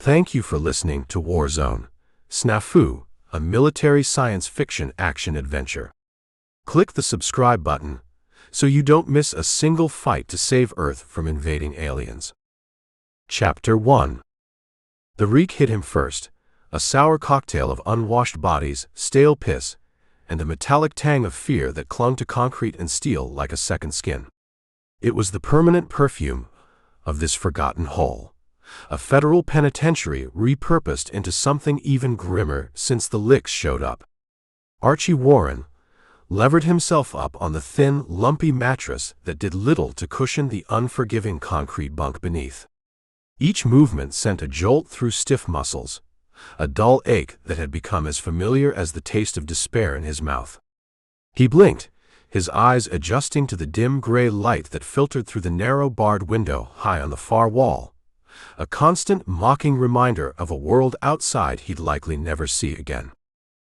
Thank you for listening to WARZONE, SNAFU, a military science fiction action adventure. Click the subscribe button so you don't miss a single fight to save Earth from invading aliens. Chapter 1. The reek hit him first, a sour cocktail of unwashed bodies, stale piss, and a metallic tang of fear that clung to concrete and steel like a second skin. It was the permanent perfume of this forgotten hole. A federal penitentiary repurposed into something even grimmer since the licks showed up. Archie Warren levered himself up on the thin, lumpy mattress that did little to cushion the unforgiving concrete bunk beneath. Each movement sent a jolt through stiff muscles, a dull ache that had become as familiar as the taste of despair in his mouth. He blinked, his eyes adjusting to the dim gray light that filtered through the narrow barred window high on the far wall. A constant, mocking reminder of a world outside he'd likely never see again.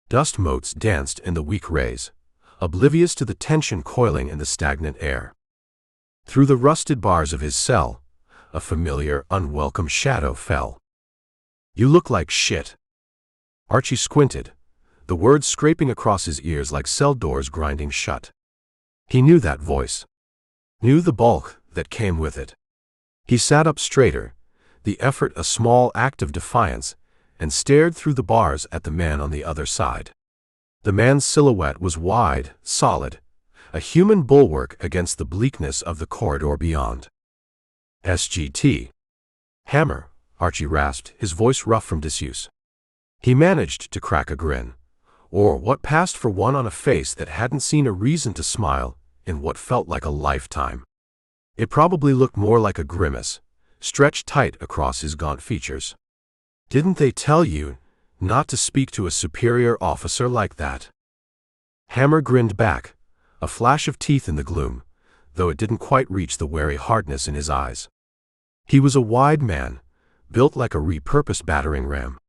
Dust motes danced in the weak rays, oblivious to the tension coiling in the stagnant air. Through the rusted bars of his cell, a familiar, unwelcome shadow fell. "You look like shit." Archie squinted, the words scraping across his ears like cell doors grinding shut. He knew that voice, knew the bulk that came with it. He sat up straighter, the effort a small act of defiance, and stared through the bars at the man on the other side. The man's silhouette was wide, solid, a human bulwark against the bleakness of the corridor beyond. "SGT. Hammer," Archie rasped, his voice rough from disuse. He managed to crack a grin, or what passed for one on a face that hadn't seen a reason to smile in what felt like a lifetime. It probably looked more like a grimace, stretched tight across his gaunt features. "Didn't they tell you not to speak to a superior officer like that?" Hammer grinned back, a flash of teeth in the gloom, though it didn't quite reach the wary hardness in his eyes. He was a wide man, built like a repurposed battering ram.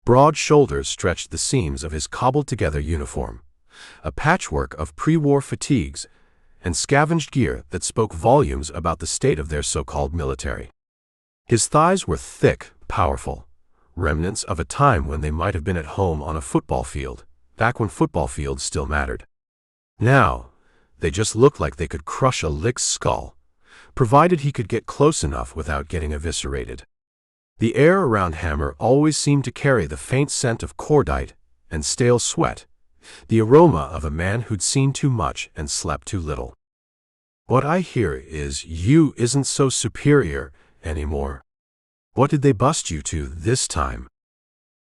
Broad shoulders stretched the seams of his cobbled-together uniform, a patchwork of pre-war fatigues and scavenged gear that spoke volumes about the state of their so-called military. His thighs were thick, powerful, remnants of a time when they might have been at home on a football field, back when football fields still mattered. Now, they just looked like they could crush a lick's skull, provided he could get close enough without getting eviscerated. The air around Hammer always seemed to carry the faint scent of cordite and stale sweat, the aroma of a man who'd seen too much and slept too little. "What I hear is you isn't so superior anymore. What did they bust you to this time?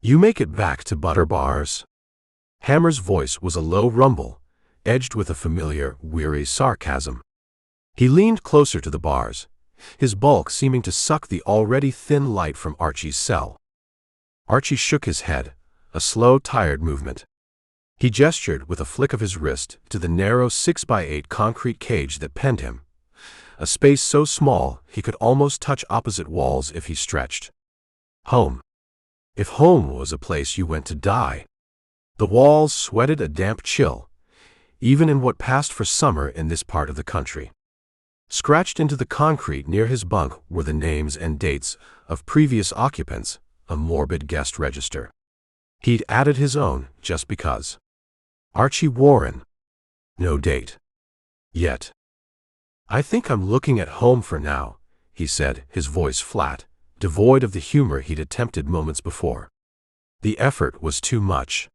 You make it back to butter bars?" Hammer's voice was a low rumble, edged with a familiar, weary sarcasm. He leaned closer to the bars, his bulk seeming to suck the already thin light from Archie's cell. Archie shook his head, a slow, tired movement. He gestured with a flick of his wrist to the narrow 6x8 concrete cage that penned him, a space so small he could almost touch opposite walls if he stretched. "Home. If home was a place you went to die." The walls sweated a damp chill, even in what passed for summer in this part of the country. Scratched into the concrete near his bunk were the names and dates of previous occupants, a morbid guest register. He'd added his own just because. Archie Warren. No date. Yet. "I think I'm looking at home for now," he said, his voice flat, devoid of the humor he'd attempted moments before. The effort was too much.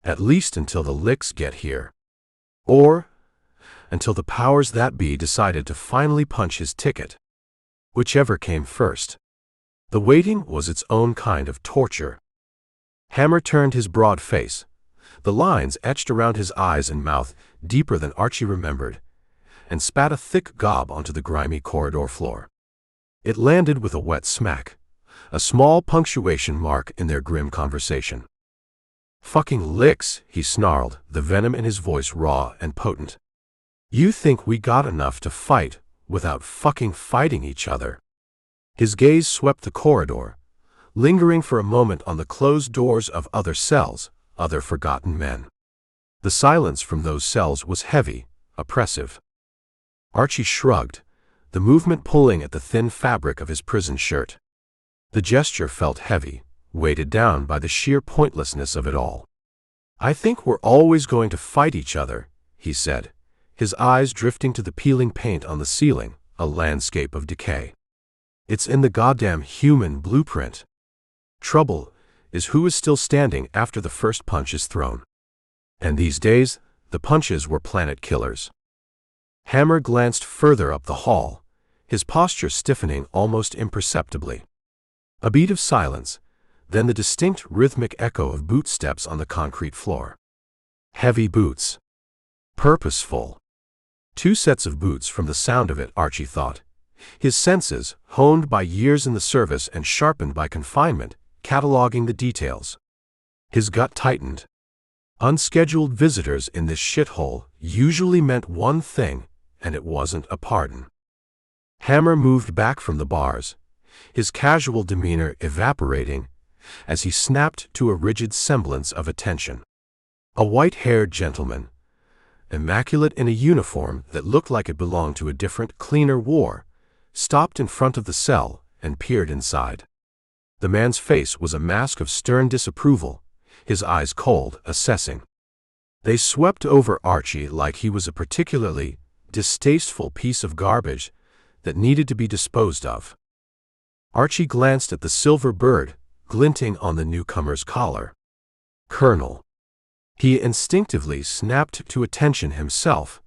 At least until the licks get here. Or until the powers that be decided to finally punch his ticket. Whichever came first. The waiting was its own kind of torture. Hammer turned his broad face, the lines etched around his eyes and mouth deeper than Archie remembered, and spat a thick gob onto the grimy corridor floor. It landed with a wet smack, a small punctuation mark in their grim conversation. "Fucking licks," he snarled, the venom in his voice raw and potent. "You think we got enough to fight without fucking fighting each other?" His gaze swept the corridor, lingering for a moment on the closed doors of other cells, other forgotten men. The silence from those cells was heavy, oppressive. Archie shrugged, the movement pulling at the thin fabric of his prison shirt. The gesture felt heavy, weighted down by the sheer pointlessness of it all. "I think we're always going to fight each other," he said, his eyes drifting to the peeling paint on the ceiling, a landscape of decay. "It's in the goddamn human blueprint. Trouble is who is still standing after the first punch is thrown. And these days, the punches were planet killers." Hammer glanced further up the hall, his posture stiffening almost imperceptibly. A beat of silence, then the distinct rhythmic echo of boot steps on the concrete floor. Heavy boots. Purposeful. 2 sets of boots from the sound of it, Archie thought. His senses, honed by years in the service and sharpened by confinement, cataloging the details. His gut tightened. Unscheduled visitors in this shithole usually meant one thing, and it wasn't a pardon. Hammer moved back from the bars, his casual demeanor evaporating as he snapped to a rigid semblance of attention. A white-haired gentleman, immaculate in a uniform that looked like it belonged to a different, cleaner war, stopped in front of the cell and peered inside. The man's face was a mask of stern disapproval, his eyes cold, assessing. They swept over Archie like he was a particularly distasteful piece of garbage that needed to be disposed of. Archie glanced at the silver bird glinting on the newcomer's collar. Colonel. He instinctively snapped to attention himself,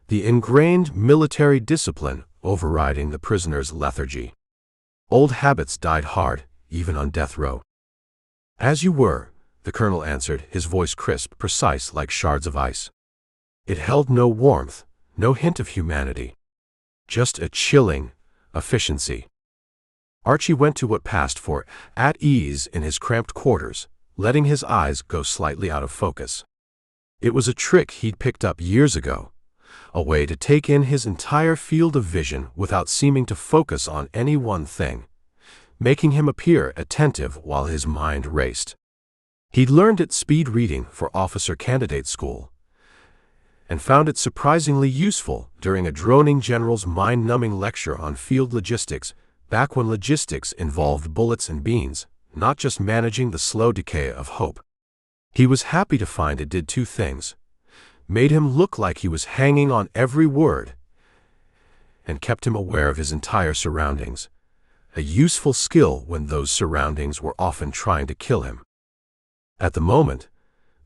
the ingrained military discipline overriding the prisoner's lethargy. Old habits died hard, even on death row. "As you were," the colonel answered, his voice crisp, precise like shards of ice. It held no warmth, no hint of humanity. Just a chilling efficiency. Archie went to what passed for at ease in his cramped quarters, letting his eyes go slightly out of focus. It was a trick he'd picked up years ago, a way to take in his entire field of vision without seeming to focus on any one thing, making him appear attentive while his mind raced. He'd learned it speed reading for officer candidate school, and found it surprisingly useful during a droning general's mind-numbing lecture on field logistics, back when logistics involved bullets and beans, not just managing the slow decay of hope. He was happy to find it did 2 things: made him look like he was hanging on every word, and kept him aware of his entire surroundings, a useful skill when those surroundings were often trying to kill him. At the moment,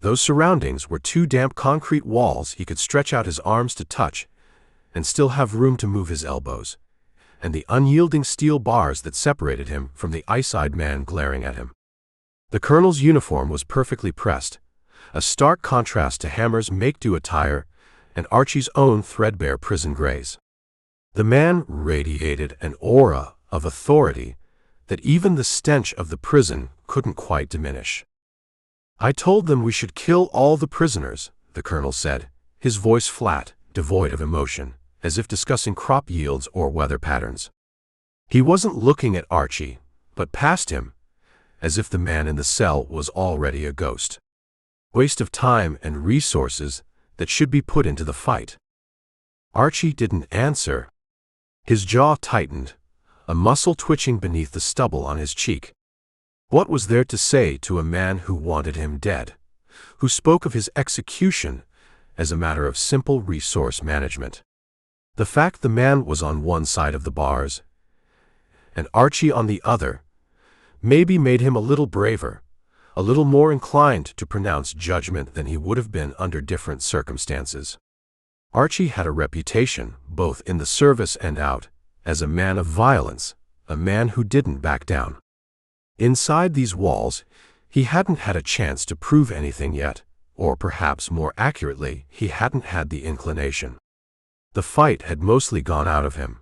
those surroundings were 2 damp concrete walls he could stretch out his arms to touch and still have room to move his elbows, and the unyielding steel bars that separated him from the ice-eyed man glaring at him. The colonel's uniform was perfectly pressed, a stark contrast to Hammer's make-do attire and Archie's own threadbare prison grays. The man radiated an aura of authority that even the stench of the prison couldn't quite diminish. "I told them we should kill all the prisoners," the colonel said, his voice flat, devoid of emotion, as if discussing crop yields or weather patterns. He wasn't looking at Archie, but past him, as if the man in the cell was already a ghost. Waste of time and resources that should be put into the fight. Archie didn't answer. His jaw tightened, a muscle twitching beneath the stubble on his cheek. What was there to say to a man who wanted him dead, who spoke of his execution as a matter of simple resource management? The fact the man was on one side of the bars and Archie on the other maybe made him a little braver, a little more inclined to pronounce judgment than he would have been under different circumstances. Archie had a reputation, both in the service and out, as a man of violence, a man who didn't back down. Inside these walls, he hadn't had a chance to prove anything yet, or perhaps more accurately, he hadn't had the inclination. The fight had mostly gone out of him,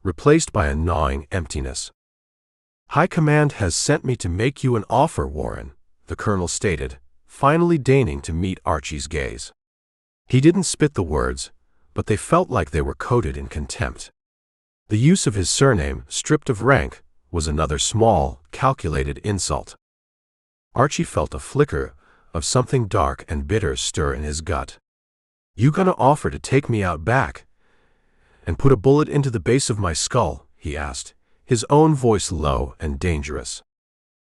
replaced by a gnawing emptiness. "High Command has sent me to make you an offer, Warren," the colonel stated, finally deigning to meet Archie's gaze. He didn't spit the words, but they felt like they were coated in contempt. The use of his surname, stripped of rank, was another small, calculated insult. Archie felt a flicker of something dark and bitter stir in his gut. "You gonna offer to take me out back and put a bullet into the base of my skull?" he asked, his own voice low and dangerous.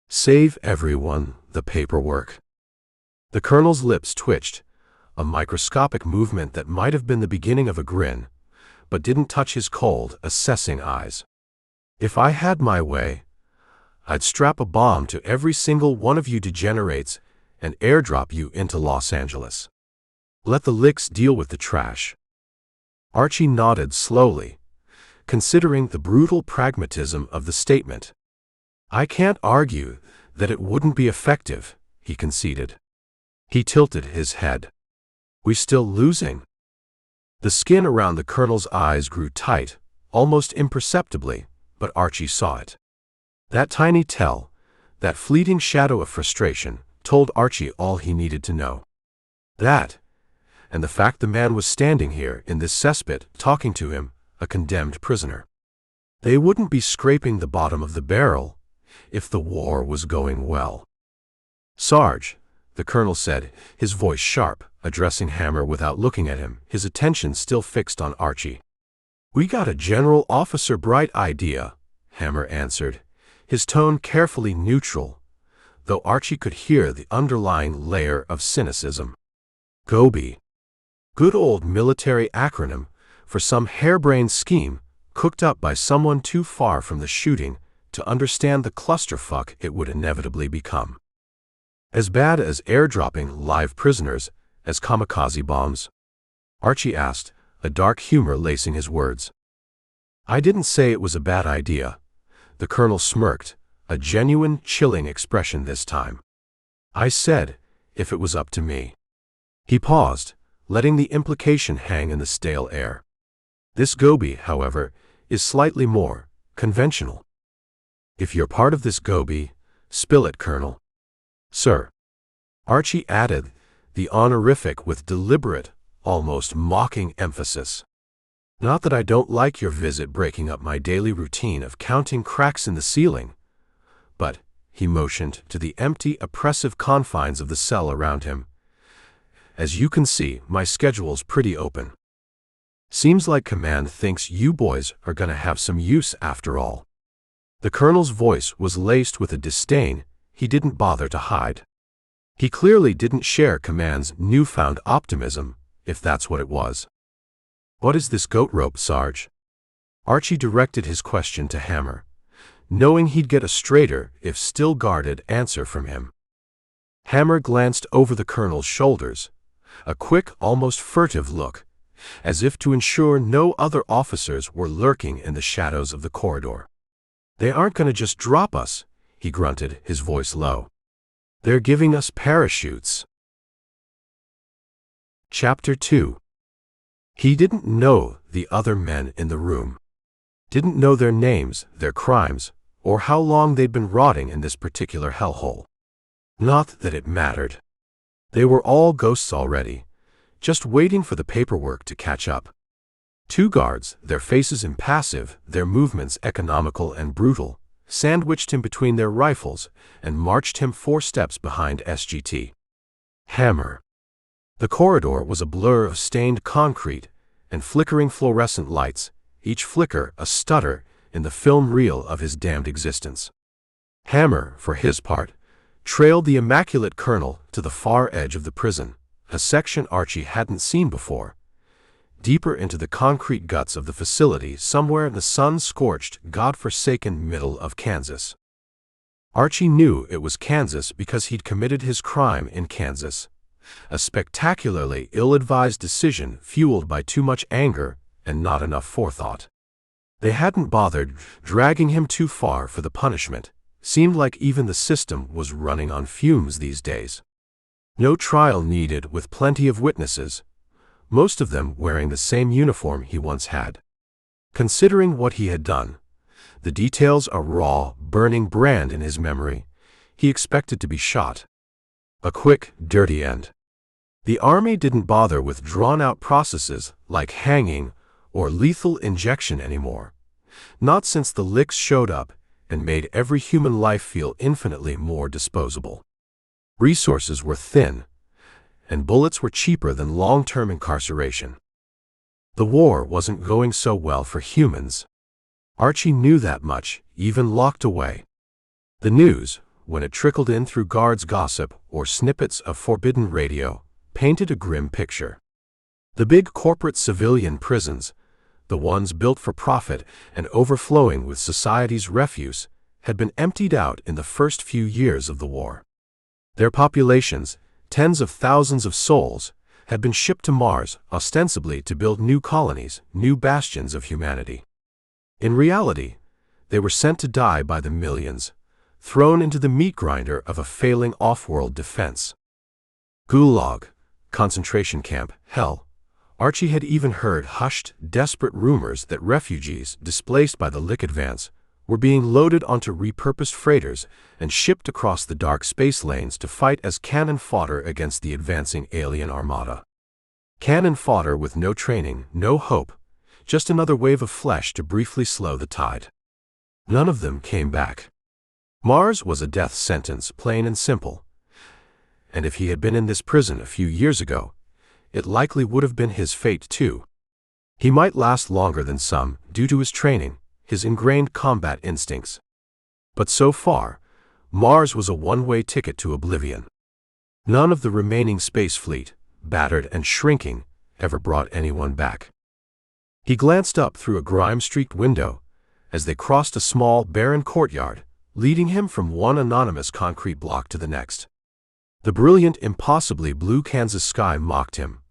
"Save everyone, the paperwork." The colonel's lips twitched, a microscopic movement that might have been the beginning of a grin, but didn't touch his cold, assessing eyes. "If I had my way, I'd strap a bomb to every single one of you degenerates and airdrop you into Los Angeles. Let the licks deal with the trash." Archie nodded slowly, considering the brutal pragmatism of the statement. "I can't argue that it wouldn't be effective," he conceded. He tilted his head. "We still losing?" The skin around the colonel's eyes grew tight, almost imperceptibly, but Archie saw it. That tiny tell, that fleeting shadow of frustration, told Archie all he needed to know. That, and the fact the man was standing here in this cesspit talking to him, a condemned prisoner. They wouldn't be scraping the bottom of the barrel if the war was going well. "Sarge," the colonel said, his voice sharp, addressing Hammer without looking at him, his attention still fixed on Archie. "We got a general officer bright idea," Hammer answered, his tone carefully neutral, though Archie could hear the underlying layer of cynicism. "Gobi. Good old military acronym for some harebrained scheme cooked up by someone too far from the shooting to understand the clusterfuck it would inevitably become. As bad as airdropping live prisoners as kamikaze bombs?" Archie asked, a dark humor lacing his words. "I didn't say it was a bad idea." The colonel smirked, a genuine, chilling expression this time. "I said, if it was up to me." He paused, letting the implication hang in the stale air. "This Gobi, however, is slightly more conventional. If you're part of this Gobi, spill it, Colonel." "Sir." Archie added the honorific with deliberate, almost mocking emphasis. "Not that I don't like your visit breaking up my daily routine of counting cracks in the ceiling, but," he motioned to the empty, oppressive confines of the cell around him, "as you can see, my schedule's pretty open. Seems like Command thinks you boys are gonna have some use after all." The colonel's voice was laced with a disdain he didn't bother to hide. He clearly didn't share Command's newfound optimism, if that's what it was. "What is this goat rope, Sarge?" Archie directed his question to Hammer, knowing he'd get a straighter, if still guarded, answer from him. Hammer glanced over the colonel's shoulders, a quick, almost furtive look, as if to ensure no other officers were lurking in the shadows of the corridor. "They aren't going to just drop us," he grunted, his voice low. "They're giving us parachutes." Chapter 2. He didn't know the other men in the room. Didn't know their names, their crimes, or how long they'd been rotting in this particular hellhole. Not that it mattered. They were all ghosts already, just waiting for the paperwork to catch up. 2 guards, their faces impassive, their movements economical and brutal, sandwiched him between their rifles and marched him 4 steps behind SGT. Hammer. The corridor was a blur of stained concrete and flickering fluorescent lights, each flicker a stutter in the film reel of his damned existence. Hammer, for his part, trailed the immaculate colonel to the far edge of the prison, a section Archie hadn't seen before, deeper into the concrete guts of the facility somewhere in the sun-scorched, God-forsaken middle of Kansas. Archie knew it was Kansas because he'd committed his crime in Kansas, a spectacularly ill-advised decision fueled by too much anger and not enough forethought. They hadn't bothered dragging him too far for the punishment. Seemed like even the system was running on fumes these days. No trial needed, with plenty of witnesses, most of them wearing the same uniform he once had. Considering what he had done, the details a raw, burning brand in his memory, he expected to be shot. A quick, dirty end. The army didn't bother with drawn-out processes like hanging or lethal injection anymore, not since the licks showed up and made every human life feel infinitely more disposable. Resources were thin, and bullets were cheaper than long-term incarceration. The war wasn't going so well for humans. Archie knew that much, even locked away. The news, when it trickled in through guards' gossip or snippets of forbidden radio, painted a grim picture. The big corporate civilian prisons, the ones built for profit and overflowing with society's refuse, had been emptied out in the first few years of the war. Their populations, tens of thousands of souls, had been shipped to Mars ostensibly to build new colonies, new bastions of humanity. In reality, they were sent to die by the millions, thrown into the meat grinder of a failing off-world defense. Gulag, concentration camp, hell. Archie had even heard hushed, desperate rumors that refugees, displaced by the Lick advance, were being loaded onto repurposed freighters and shipped across the dark space lanes to fight as cannon fodder against the advancing alien armada. Cannon fodder with no training, no hope, just another wave of flesh to briefly slow the tide. None of them came back. Mars was a death sentence, plain and simple. And if he had been in this prison a few years ago, it likely would have been his fate too. He might last longer than some, due to his training, his ingrained combat instincts. But so far, Mars was a one-way ticket to oblivion. None of the remaining space fleet, battered and shrinking, ever brought anyone back. He glanced up through a grime-streaked window as they crossed a small, barren courtyard, leading him from one anonymous concrete block to the next. The brilliant, impossibly blue Kansas sky mocked him,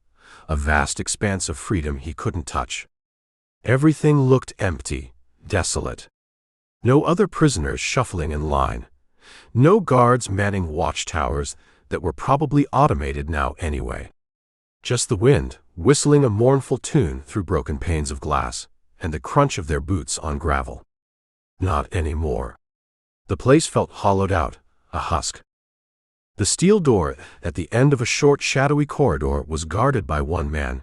a vast expanse of freedom he couldn't touch. Everything looked empty, desolate. No other prisoners shuffling in line. No guards manning watchtowers that were probably automated now anyway. Just the wind, whistling a mournful tune through broken panes of glass, and the crunch of their boots on gravel. Not anymore. The place felt hollowed out, a husk. The steel door at the end of a short, shadowy corridor was guarded by one man,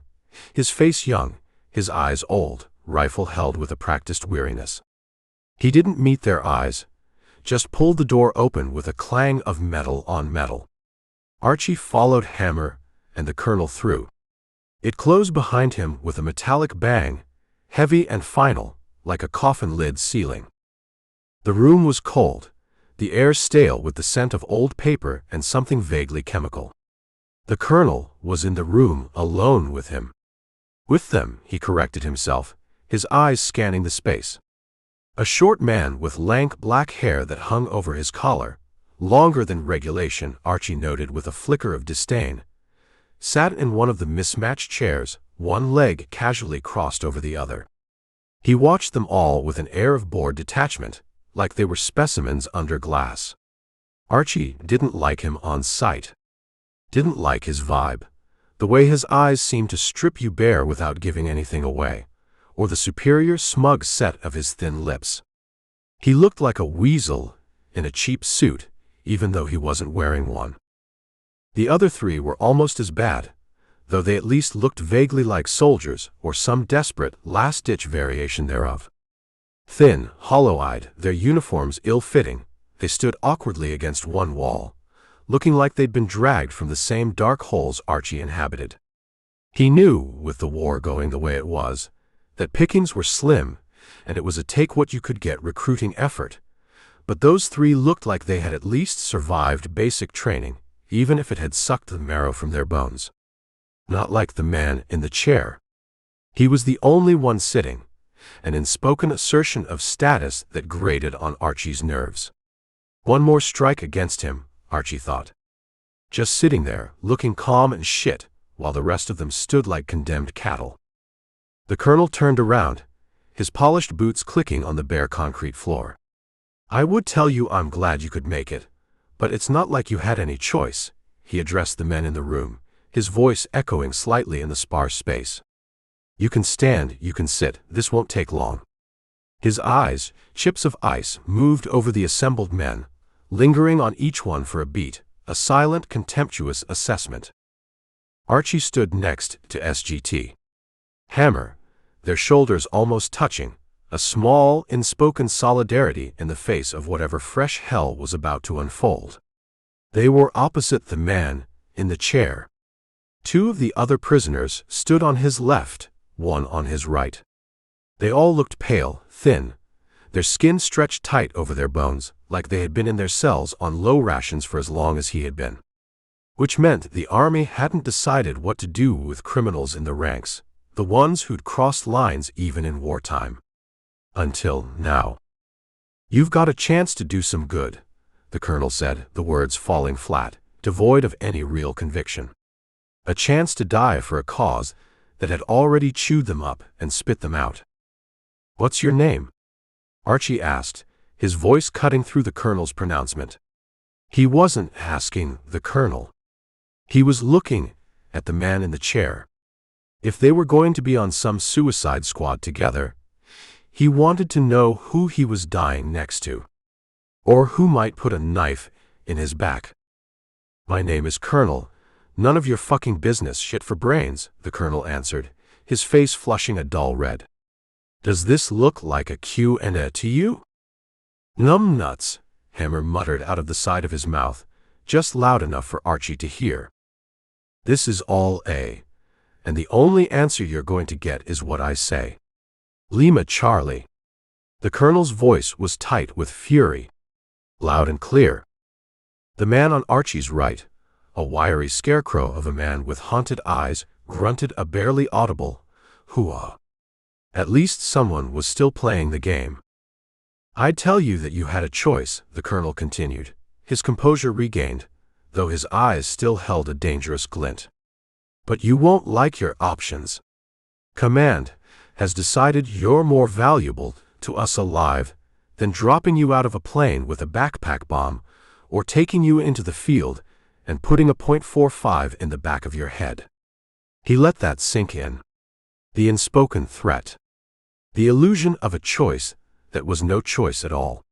his face young, his eyes old, rifle held with a practiced weariness. He didn't meet their eyes, just pulled the door open with a clang of metal on metal. Archie followed hammer and the colonel through. It closed behind him with a metallic bang, heavy and final, like a coffin lid sealing. The room was cold, the air stale with the scent of old paper and something vaguely chemical. The colonel was in the room alone with him. With them, he corrected himself, his eyes scanning the space. A short man with lank black hair that hung over his collar, longer than regulation, Archie noted with a flicker of disdain, sat in one of the mismatched chairs, one leg casually crossed over the other. He watched them all with an air of bored detachment, like they were specimens under glass. Archie didn't like him on sight. Didn't like his vibe, the way his eyes seemed to strip you bare without giving anything away, or the superior smug set of his thin lips. He looked like a weasel in a cheap suit, even though he wasn't wearing one. The other three were almost as bad, though they at least looked vaguely like soldiers or some desperate, last-ditch variation thereof. Thin, hollow-eyed, their uniforms ill-fitting, they stood awkwardly against one wall, looking like they'd been dragged from the same dark holes Archie inhabited. He knew, with the war going the way it was, that pickings were slim, and it was a take-what-you-could-get recruiting effort, but those three looked like they had at least survived basic training, even if it had sucked the marrow from their bones. Not like the man in the chair. He was the only one sitting, an inspoken assertion of status that grated on Archie's nerves. One more strike against him, Archie thought. Just sitting there, looking calm and shit, while the rest of them stood like condemned cattle. The colonel turned around, his polished boots clicking on the bare concrete floor. "I would tell you I'm glad you could make it, but it's not like you had any choice," he addressed the men in the room, his voice echoing slightly in the sparse space. "You can stand, you can sit, this won't take long." His eyes, chips of ice, moved over the assembled men, lingering on each one for a beat, a silent, contemptuous assessment. Archie stood next to SGT. Hammer, their shoulders almost touching, a small, inspoken solidarity in the face of whatever fresh hell was about to unfold. They were opposite the man in the chair. Two of the other prisoners stood on his left, one on his right. They all looked pale, thin, their skin stretched tight over their bones, like they had been in their cells on low rations for as long as he had been. Which meant the army hadn't decided what to do with criminals in the ranks, the ones who'd crossed lines even in wartime. Until now. "You've got a chance to do some good," the colonel said, the words falling flat, devoid of any real conviction. "A chance to die for a cause that had already chewed them up and spit them out." "What's your name?" Archie asked, his voice cutting through the colonel's pronouncement. He wasn't asking the colonel. He was looking at the man in the chair. If they were going to be on some suicide squad together, he wanted to know who he was dying next to, or who might put a knife in his back. "My name is Colonel. None of your fucking business, shit for brains," the colonel answered, his face flushing a dull red. "Does this look like a Q&A to you?" "Numbnuts," Hammer muttered out of the side of his mouth, just loud enough for Archie to hear. "This is all A, and the only answer you're going to get is what I say. Lima Charlie." The colonel's voice was tight with fury, loud and clear. The man on Archie's right, a wiry scarecrow of a man with haunted eyes, grunted a barely audible "hoo-ah." At least someone was still playing the game. "I'd tell you that you had a choice," the colonel continued, his composure regained, though his eyes still held a dangerous glint. "But you won't like your options. Command has decided you're more valuable to us alive than dropping you out of a plane with a backpack bomb or taking you into the field and putting a .45 in the back of your head." He let that sink in. The unspoken threat. The illusion of a choice that was no choice at all.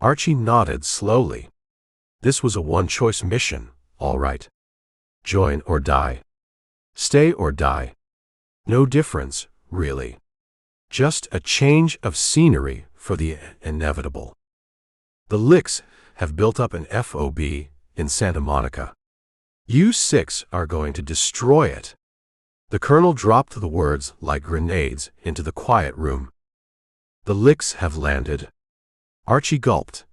Archie nodded slowly. This was a one-choice mission, all right. Join or die. Stay or die. No difference, really. Just a change of scenery for the inevitable. The Licks have built up an FOB in Santa Monica. You six are going to destroy it. The colonel dropped the words like grenades into the quiet room. The Licks have landed. Archie gulped,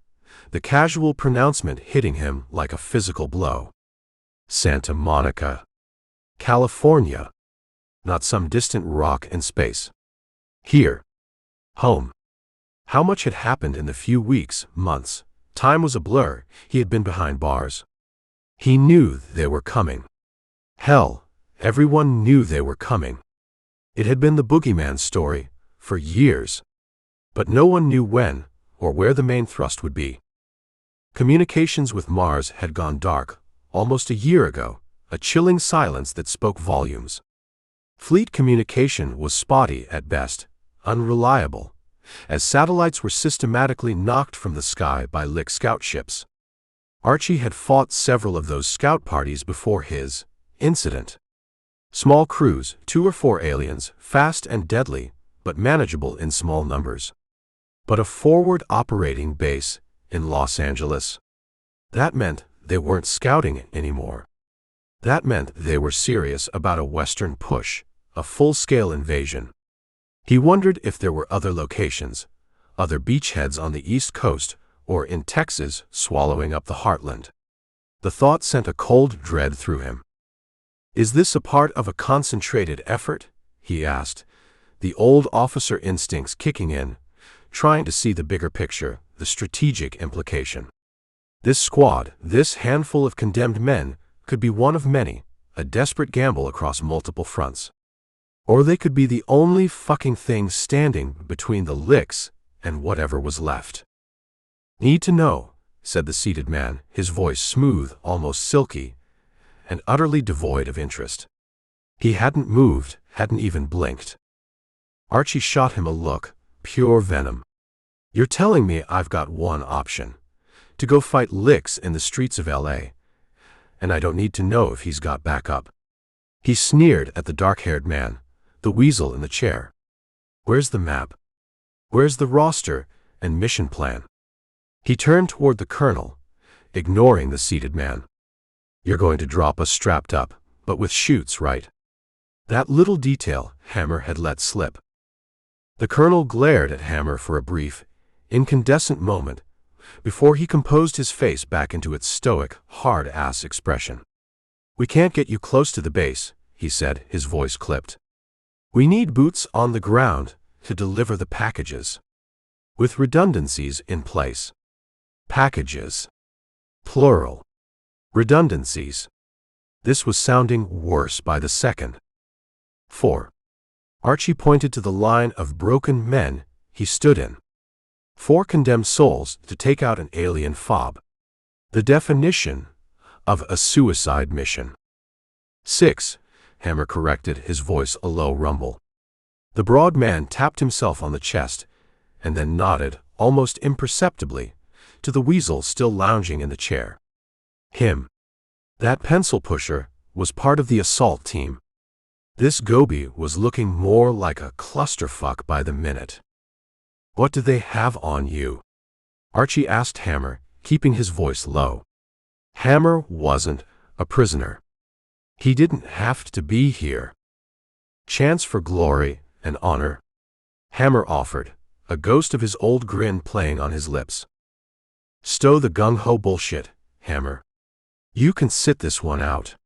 the casual pronouncement hitting him like a physical blow. Santa Monica. California. Not some distant rock in space. Here. Home. How much had happened in the few weeks, months? Time was a blur. He had been behind bars. He knew they were coming. Hell, everyone knew they were coming. It had been the boogeyman story for years. But no one knew when or where the main thrust would be. Communications with Mars had gone dark almost a year ago, a chilling silence that spoke volumes. Fleet communication was spotty at best, unreliable, as satellites were systematically knocked from the sky by Lick scout ships. Archie had fought several of those scout parties before his incident. Small crews, 2 or 4 aliens, fast and deadly, but manageable in small numbers. But a forward operating base in Los Angeles. That meant they weren't scouting anymore. That meant they were serious about a Western push, a full-scale invasion. He wondered if there were other locations, other beachheads on the East Coast or in Texas swallowing up the heartland. The thought sent a cold dread through him. "Is this a part of a concentrated effort?" he asked, the old officer instincts kicking in, trying to see the bigger picture, the strategic implication. This squad, this handful of condemned men, could be one of many, a desperate gamble across multiple fronts. Or they could be the only fucking thing standing between the Licks and whatever was left. "Need to know," said the seated man, his voice smooth, almost silky, and utterly devoid of interest. He hadn't moved, hadn't even blinked. Archie shot him a look, pure venom. "You're telling me I've got one option. To go fight Licks in the streets of L.A., and I don't need to know if he's got backup." He sneered at the dark-haired man, the weasel in the chair. "Where's the map? Where's the roster and mission plan?" He turned toward the colonel, ignoring the seated man. "You're going to drop us strapped up, but with chutes, right?" That little detail Hammer had let slip. The colonel glared at Hammer for a brief, incandescent moment before he composed his face back into its stoic, hard-ass expression. "We can't get you close to the base," he said, his voice clipped. "We need boots on the ground to deliver the packages. With redundancies in place." Packages. Plural. Redundancies. This was sounding worse by the second. 4. Archie pointed to the line of broken men he stood in. 4 condemned souls to take out an alien fob. The definition of a suicide mission. 6. Hammer corrected, his voice a low rumble. The broad man tapped himself on the chest and then nodded, almost imperceptibly, to the weasel still lounging in the chair. Him. That pencil pusher was part of the assault team. This Gobi was looking more like a clusterfuck by the minute. "What do they have on you?" Archie asked Hammer, keeping his voice low. Hammer wasn't a prisoner. He didn't have to be here. "Chance for glory and honor," Hammer offered, a ghost of his old grin playing on his lips. "Stow the gung-ho bullshit, Hammer. You can sit this one out.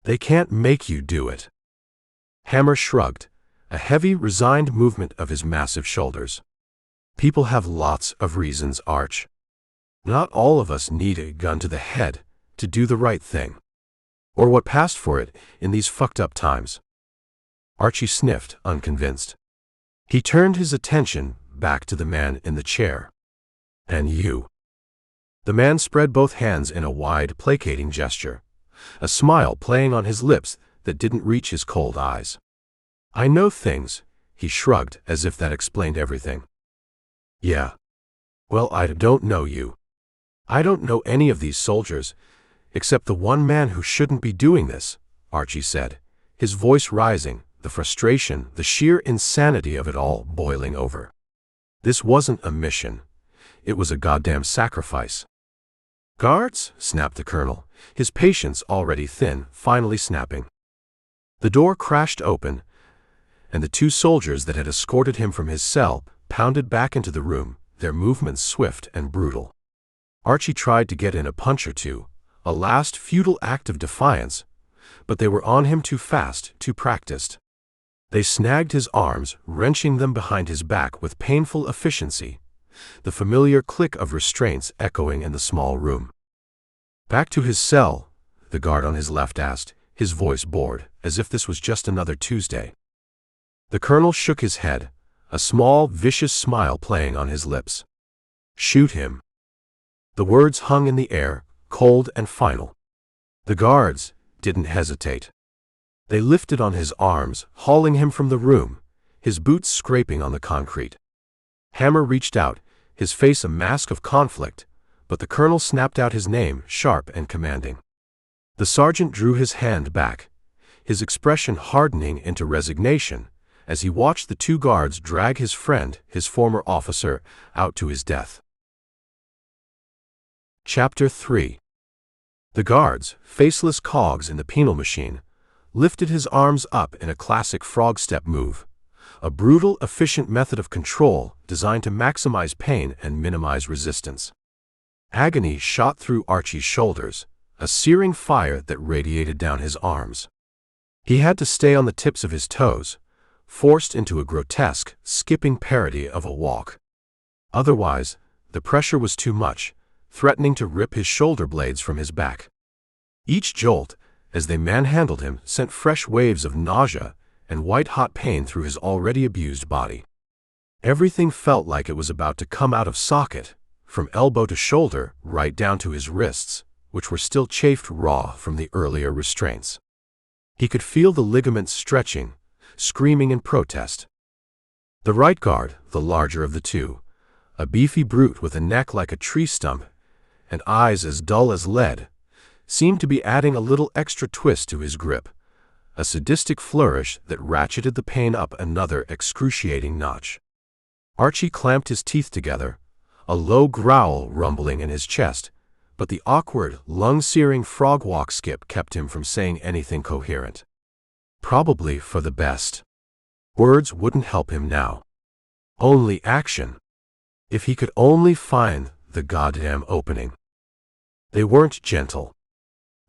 They can't make you do it." Hammer shrugged, a heavy, resigned movement of his massive shoulders. "People have lots of reasons, Arch. Not all of us need a gun to the head to do the right thing. Or what passed for it in these fucked up times." Archie sniffed, unconvinced. He turned his attention back to the man in the chair. "And you?" The man spread both hands in a wide, placating gesture, a smile playing on his lips that didn't reach his cold eyes. "I know things," he shrugged, as if that explained everything. "Yeah. Well, I don't know you. I don't know any of these soldiers, except the one man who shouldn't be doing this," Archie said, his voice rising, the frustration, the sheer insanity of it all boiling over. "This wasn't a mission. It was a goddamn sacrifice." "Guards?" snapped the colonel, his patience already thin, finally snapping. The door crashed open, and the 2 soldiers that had escorted him from his cell pounded back into the room, their movements swift and brutal. Archie tried to get in a punch or two, a last futile act of defiance, but they were on him too fast, too practiced. They snagged his arms, wrenching them behind his back with painful efficiency, the familiar click of restraints echoing in the small room. "Back to his cell?" the guard on his left asked, his voice bored, as if this was just another Tuesday. The colonel shook his head, a small, vicious smile playing on his lips. "Shoot him." The words hung in the air, cold and final. The guards didn't hesitate. They lifted on his arms, hauling him from the room, his boots scraping on the concrete. Hammer reached out, his face a mask of conflict, but the colonel snapped out his name, sharp and commanding. The sergeant drew his hand back, his expression hardening into resignation, as he watched the 2 guards drag his friend, his former officer, out to his death. Chapter 3. The guards, faceless cogs in the penal machine, lifted his arms up in a classic frog step move, a brutal, efficient method of control designed to maximize pain and minimize resistance. Agony shot through Archie's shoulders, a searing fire that radiated down his arms. He had to stay on the tips of his toes, forced into a grotesque, skipping parody of a walk. Otherwise, the pressure was too much, threatening to rip his shoulder blades from his back. Each jolt, as they manhandled him, sent fresh waves of nausea and white-hot pain through his already abused body. Everything felt like it was about to come out of socket, from elbow to shoulder, right down to his wrists, which were still chafed raw from the earlier restraints. He could feel the ligaments stretching, screaming in protest. The right guard, the larger of the 2, a beefy brute with a neck like a tree stump and eyes as dull as lead, seemed to be adding a little extra twist to his grip, a sadistic flourish that ratcheted the pain up another excruciating notch. Archie clamped his teeth together, a low growl rumbling in his chest, but the awkward, lung-searing frog walk skip kept him from saying anything coherent. Probably for the best. Words wouldn't help him now. Only action. If he could only find the goddamn opening. They weren't gentle.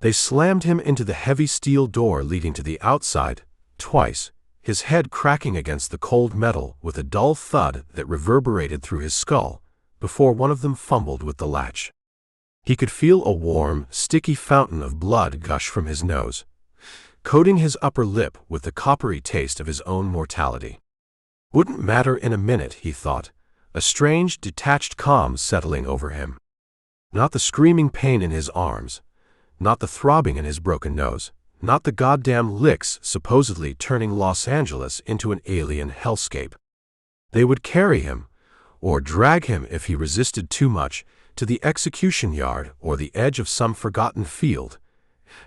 They slammed him into the heavy steel door leading to the outside, twice, his head cracking against the cold metal with a dull thud that reverberated through his skull, before one of them fumbled with the latch. He could feel a warm, sticky fountain of blood gush from his nose, coating his upper lip with the coppery taste of his own mortality. Wouldn't matter in a minute, he thought, a strange, detached calm settling over him. Not the screaming pain in his arms, not the throbbing in his broken nose, not the goddamn licks supposedly turning Los Angeles into an alien hellscape. They would carry him, or drag him if he resisted too much, to the execution yard or the edge of some forgotten field,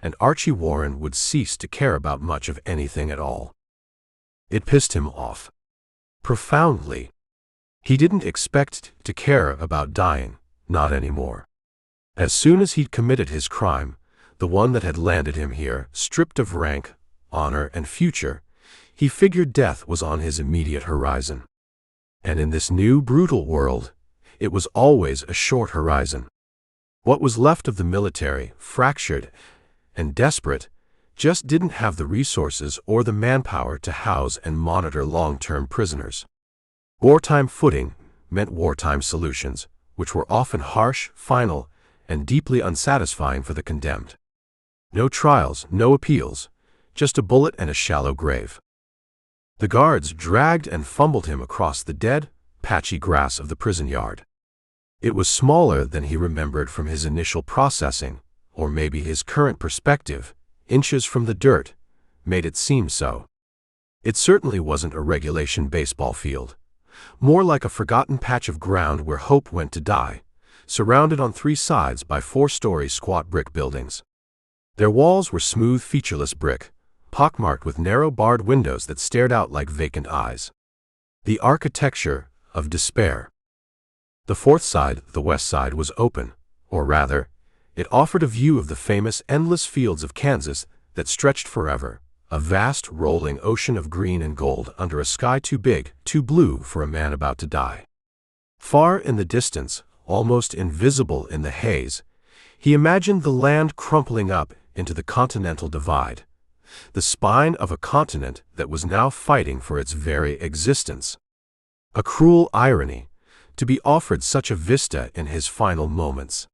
and Archie Warren would cease to care about much of anything at all. It pissed him off. Profoundly. He didn't expect to care about dying, not anymore. As soon as he'd committed his crime, the one that had landed him here, stripped of rank, honor, and future, he figured death was on his immediate horizon. And in this new, brutal world, it was always a short horizon. What was left of the military, fractured and desperate, just didn't have the resources or the manpower to house and monitor long-term prisoners. Wartime footing meant wartime solutions, which were often harsh, final, and deeply unsatisfying for the condemned. No trials, no appeals, just a bullet and a shallow grave. The guards dragged and fumbled him across the dead, patchy grass of the prison yard. It was smaller than he remembered from his initial processing, or maybe his current perspective, inches from the dirt, made it seem so. It certainly wasn't a regulation baseball field, more like a forgotten patch of ground where hope went to die, surrounded on three sides by four-story squat brick buildings. Their walls were smooth, featureless brick, pockmarked with narrow barred windows that stared out like vacant eyes. The architecture of despair. The fourth side, the west side, was open, or rather, it offered a view of the famous endless fields of Kansas that stretched forever, a vast rolling ocean of green and gold under a sky too big, too blue for a man about to die. Far in the distance, almost invisible in the haze, he imagined the land crumpling up into the continental divide, the spine of a continent that was now fighting for its very existence. A cruel irony, to be offered such a vista in his final moments.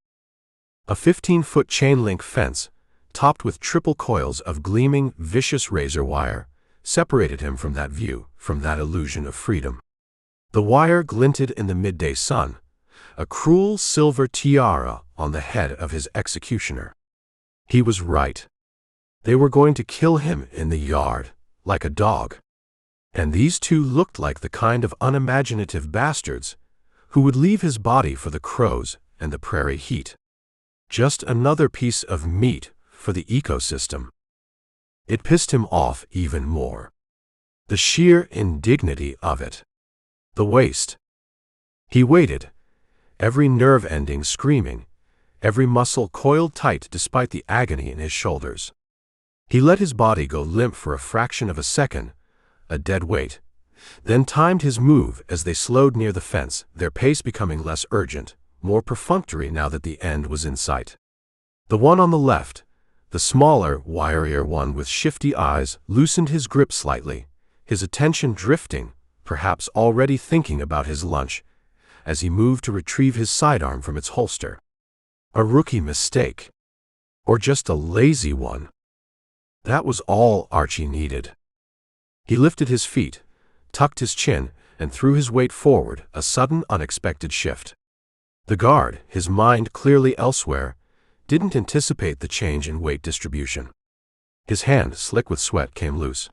A 15-foot chain-link fence, topped with triple coils of gleaming, vicious razor wire, separated him from that view, from that illusion of freedom. The wire glinted in the midday sun, a cruel silver tiara on the head of his executioner. He was right. They were going to kill him in the yard, like a dog. And these two looked like the kind of unimaginative bastards who would leave his body for the crows and the prairie heat. Just another piece of meat for the ecosystem. It pissed him off even more. The sheer indignity of it. The waste. He waited, every nerve ending screaming, every muscle coiled tight despite the agony in his shoulders. He let his body go limp for a fraction of a second, a dead weight, then timed his move as they slowed near the fence, their pace becoming less urgent, more perfunctory now that the end was in sight. The one on the left, the smaller, wirier one with shifty eyes, loosened his grip slightly, his attention drifting, perhaps already thinking about his lunch, as he moved to retrieve his sidearm from its holster. A rookie mistake. Or just a lazy one. That was all Archie needed. He lifted his feet, tucked his chin, and threw his weight forward, a sudden, unexpected shift. The guard, his mind clearly elsewhere, didn't anticipate the change in weight distribution. His hand, slick with sweat, came loose.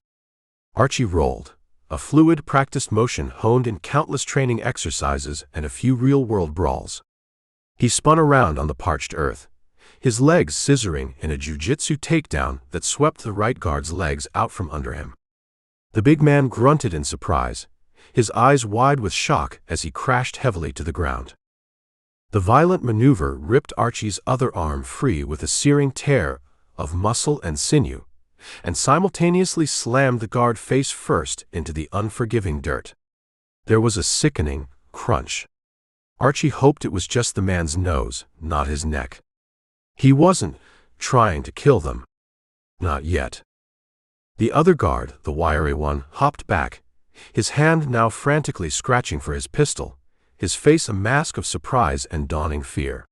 Archie rolled, a fluid, practiced motion honed in countless training exercises and a few real-world brawls. He spun around on the parched earth, his legs scissoring in a jiu-jitsu takedown that swept the right guard's legs out from under him. The big man grunted in surprise, his eyes wide with shock as he crashed heavily to the ground. The violent maneuver ripped Archie's other arm free with a searing tear of muscle and sinew, and simultaneously slammed the guard face first into the unforgiving dirt. There was a sickening crunch. Archie hoped it was just the man's nose, not his neck. He wasn't trying to kill them. Not yet. The other guard, the wiry one, hopped back, his hand now frantically scratching for his pistol, his face a mask of surprise and dawning fear.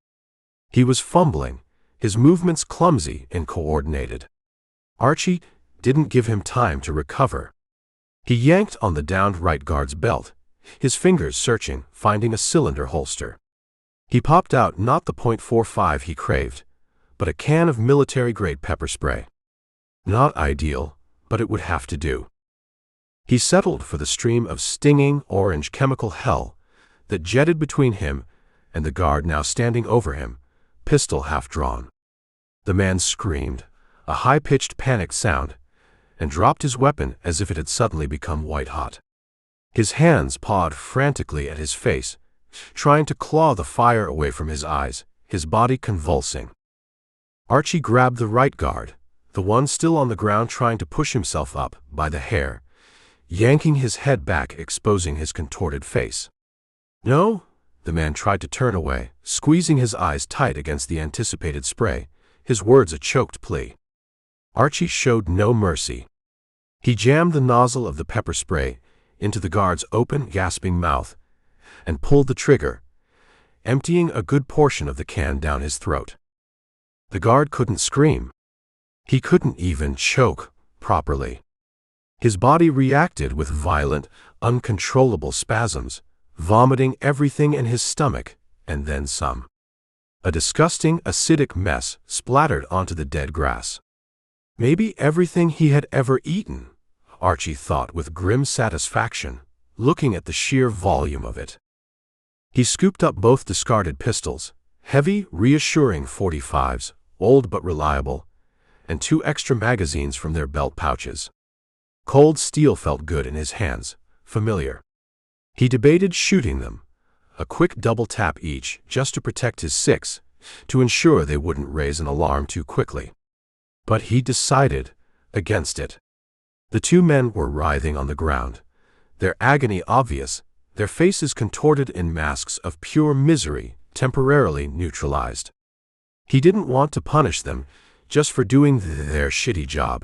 He was fumbling, his movements clumsy and coordinated. Archie didn't give him time to recover. He yanked on the downed right guard's belt, his fingers searching, finding a cylinder holster. He popped out not the .45 he craved, but a can of military-grade pepper spray. Not ideal, but it would have to do. He settled for the stream of stinging orange chemical hell that jetted between him and the guard now standing over him, pistol half drawn. The man screamed, a high-pitched panicked sound, and dropped his weapon as if it had suddenly become white-hot. His hands pawed frantically at his face, trying to claw the fire away from his eyes, his body convulsing. Archie grabbed the right guard, the one still on the ground trying to push himself up by the hair, yanking his head back, exposing his contorted face. No, the man tried to turn away, squeezing his eyes tight against the anticipated spray, his words a choked plea. Archie showed no mercy. He jammed the nozzle of the pepper spray into the guard's open, gasping mouth and pulled the trigger, emptying a good portion of the can down his throat. The guard couldn't scream. He couldn't even choke properly. His body reacted with violent, uncontrollable spasms, vomiting everything in his stomach, and then some. A disgusting, acidic mess splattered onto the dead grass. Maybe everything he had ever eaten, Archie thought with grim satisfaction, looking at the sheer volume of it. He scooped up both discarded pistols, heavy, reassuring .45s, old but reliable, and 2 extra magazines from their belt pouches. Cold steel felt good in his hands, familiar. He debated shooting them, a quick double tap each just to protect his 6, to ensure they wouldn't raise an alarm too quickly. But he decided against it. The 2 men were writhing on the ground, their agony obvious, their faces contorted in masks of pure misery, temporarily neutralized. He didn't want to punish them just for doing their shitty job,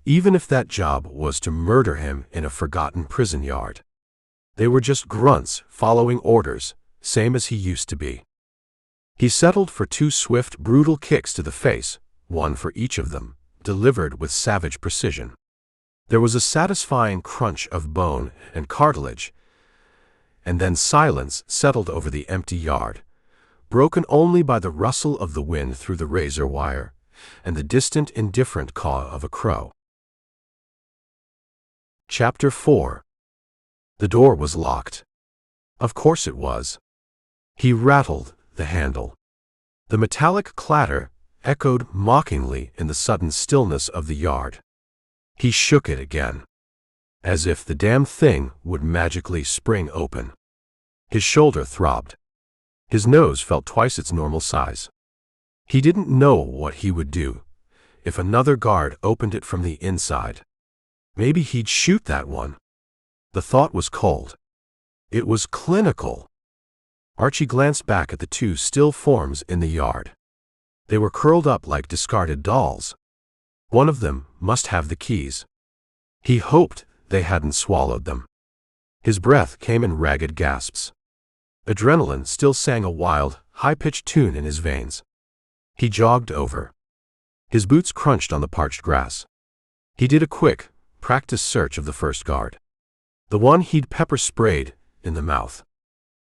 even if that job was to murder him in a forgotten prison yard. They were just grunts following orders, same as he used to be. He settled for 2 swift, brutal kicks to the face, one for each of them, delivered with savage precision. There was a satisfying crunch of bone and cartilage, and then silence settled over the empty yard, broken only by the rustle of the wind through the razor wire and the distant, indifferent caw of a crow. Chapter 4. The door was locked. Of course it was. He rattled the handle. The metallic clatter echoed mockingly in the sudden stillness of the yard. He shook it again, as if the damn thing would magically spring open. His shoulder throbbed. His nose felt twice its normal size. He didn't know what he would do if another guard opened it from the inside. Maybe he'd shoot that one. The thought was cold. It was clinical. Archie glanced back at the 2 still forms in the yard. They were curled up like discarded dolls. One of them must have the keys. He hoped they hadn't swallowed them. His breath came in ragged gasps. Adrenaline still sang a wild, high-pitched tune in his veins. He jogged over. His boots crunched on the parched grass. He did a quick, practiced search of the first guard. The one he'd pepper-sprayed in the mouth.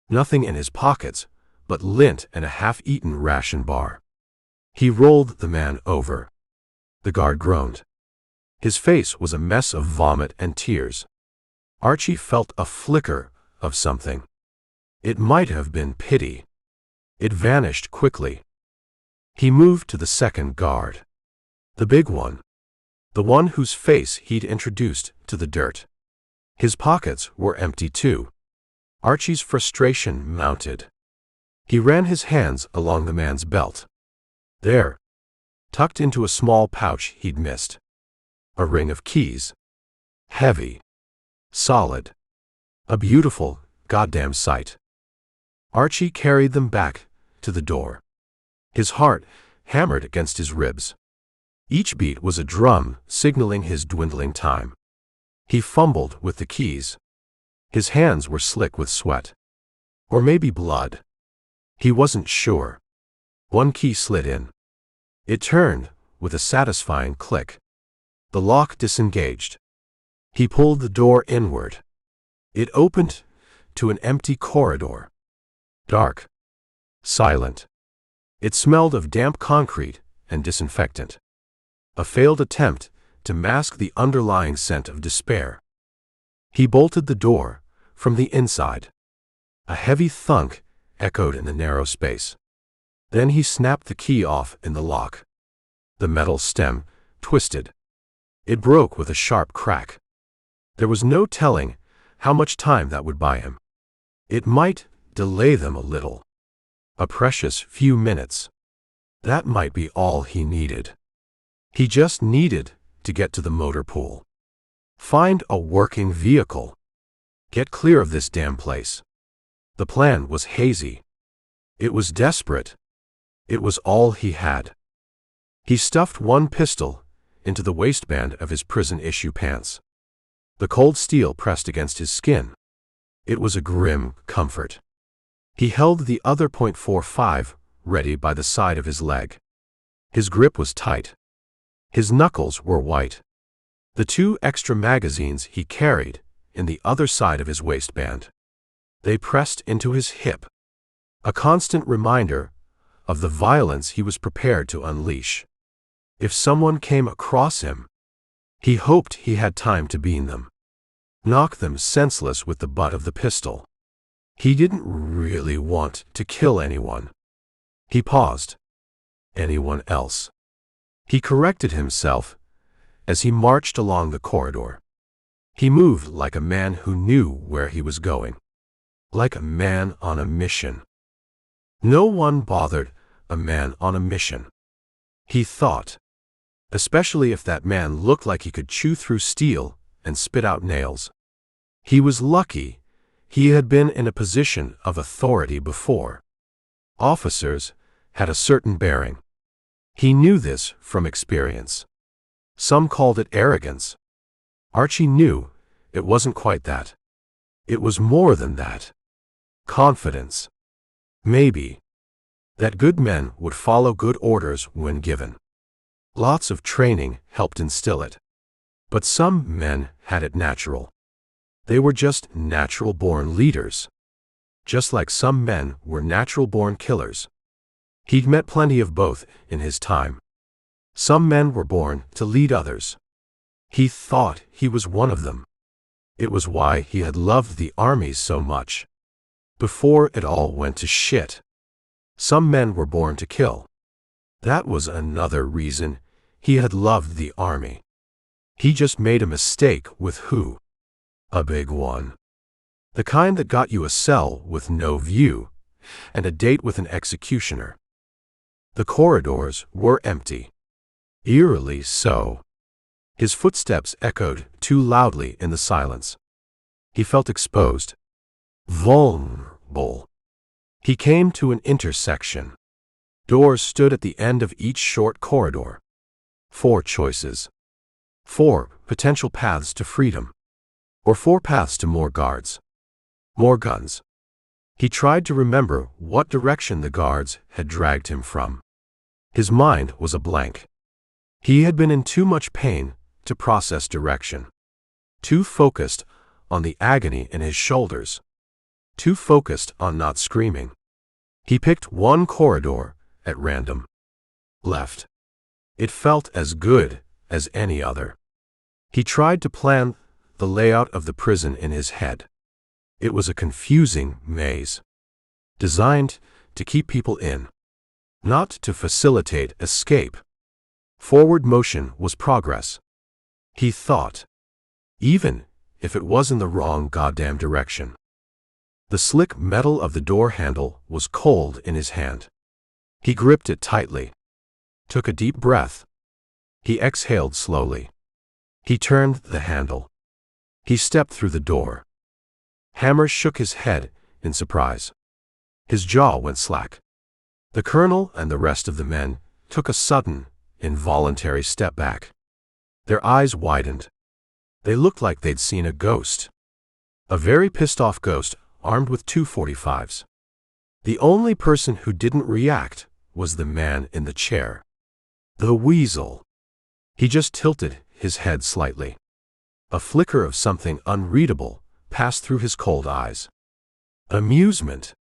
Nothing in his pockets but lint and a half-eaten ration bar. He rolled the man over. The guard groaned. His face was a mess of vomit and tears. Archie felt a flicker of something. It might have been pity. It vanished quickly. He moved to the second guard. The big one. The one whose face he'd introduced to the dirt. His pockets were empty too. Archie's frustration mounted. He ran his hands along the man's belt. There, tucked into a small pouch he'd missed. A ring of keys. Heavy. Solid. A beautiful, goddamn sight. Archie carried them back to the door. His heart hammered against his ribs. Each beat was a drum signaling his dwindling time. He fumbled with the keys. His hands were slick with sweat. Or maybe blood. He wasn't sure. One key slid in. It turned with a satisfying click. The lock disengaged. He pulled the door inward. It opened to an empty corridor. Dark. Silent. It smelled of damp concrete and disinfectant. A failed attempt to mask the underlying scent of despair. He bolted the door from the inside. A heavy thunk echoed in the narrow space. Then he snapped the key off in the lock. The metal stem twisted. It broke with a sharp crack. There was no telling how much time that would buy him. It might delay them a little. A precious few minutes. That might be all he needed. He just needed to get to the motor pool. Find a working vehicle. Get clear of this damn place. The plan was hazy. It was desperate. It was all he had. He stuffed one pistol into the waistband of his prison-issue pants. The cold steel pressed against his skin. It was a grim comfort. He held the other .45 ready by the side of his leg. His grip was tight. His knuckles were white. The 2 extra magazines he carried in the other side of his waistband. They pressed into his hip. A constant reminder of the violence he was prepared to unleash. If someone came across him, he hoped he had time to beam them. Knock them senseless with the butt of the pistol. He didn't really want to kill anyone. He paused. Anyone else? He corrected himself as he marched along the corridor. He moved like a man who knew where he was going. Like a man on a mission. No one bothered a man on a mission. He thought. Especially if that man looked like he could chew through steel and spit out nails. He was lucky he had been in a position of authority before. Officers had a certain bearing. He knew this from experience. Some called it arrogance. Archie knew it wasn't quite that. It was more than that. Confidence. Maybe. That good men would follow good orders when given. Lots of training helped instill it. But some men had it natural. They were just natural-born leaders. Just like some men were natural-born killers. He'd met plenty of both in his time. Some men were born to lead others. He thought he was one of them. It was why he had loved the army so much. Before it all went to shit. Some men were born to kill. That was another reason he had loved the army. He just made a mistake with who? A big one. The kind that got you a cell with no view, and a date with an executioner. The corridors were empty. Eerily so. His footsteps echoed too loudly in the silence. He felt exposed. Vulnerable. He came to an intersection. Doors stood at the end of each short corridor. 4 choices. 4 potential paths to freedom. Or 4 paths to more guards. More guns. He tried to remember what direction the guards had dragged him from. His mind was a blank. He had been in too much pain to process direction. Too focused on the agony in his shoulders. Too focused on not screaming. He picked one corridor at random. Left. It felt as good as any other. He tried to plan the layout of the prison in his head. It was a confusing maze. Designed to keep people in. Not to facilitate escape. Forward motion was progress. He thought. Even if it was in the wrong goddamn direction. The slick metal of the door handle was cold in his hand. He gripped it tightly. Took a deep breath. He exhaled slowly. He turned the handle. He stepped through the door. Hammer shook his head in surprise. His jaw went slack. The colonel and the rest of the men took a sudden, involuntary step back. Their eyes widened. They looked like they'd seen a ghost. A very pissed-off ghost, armed with 245s. The only person who didn't react was the man in the chair. The weasel. He just tilted his head slightly. A flicker of something unreadable passed through his cold eyes. Amusement.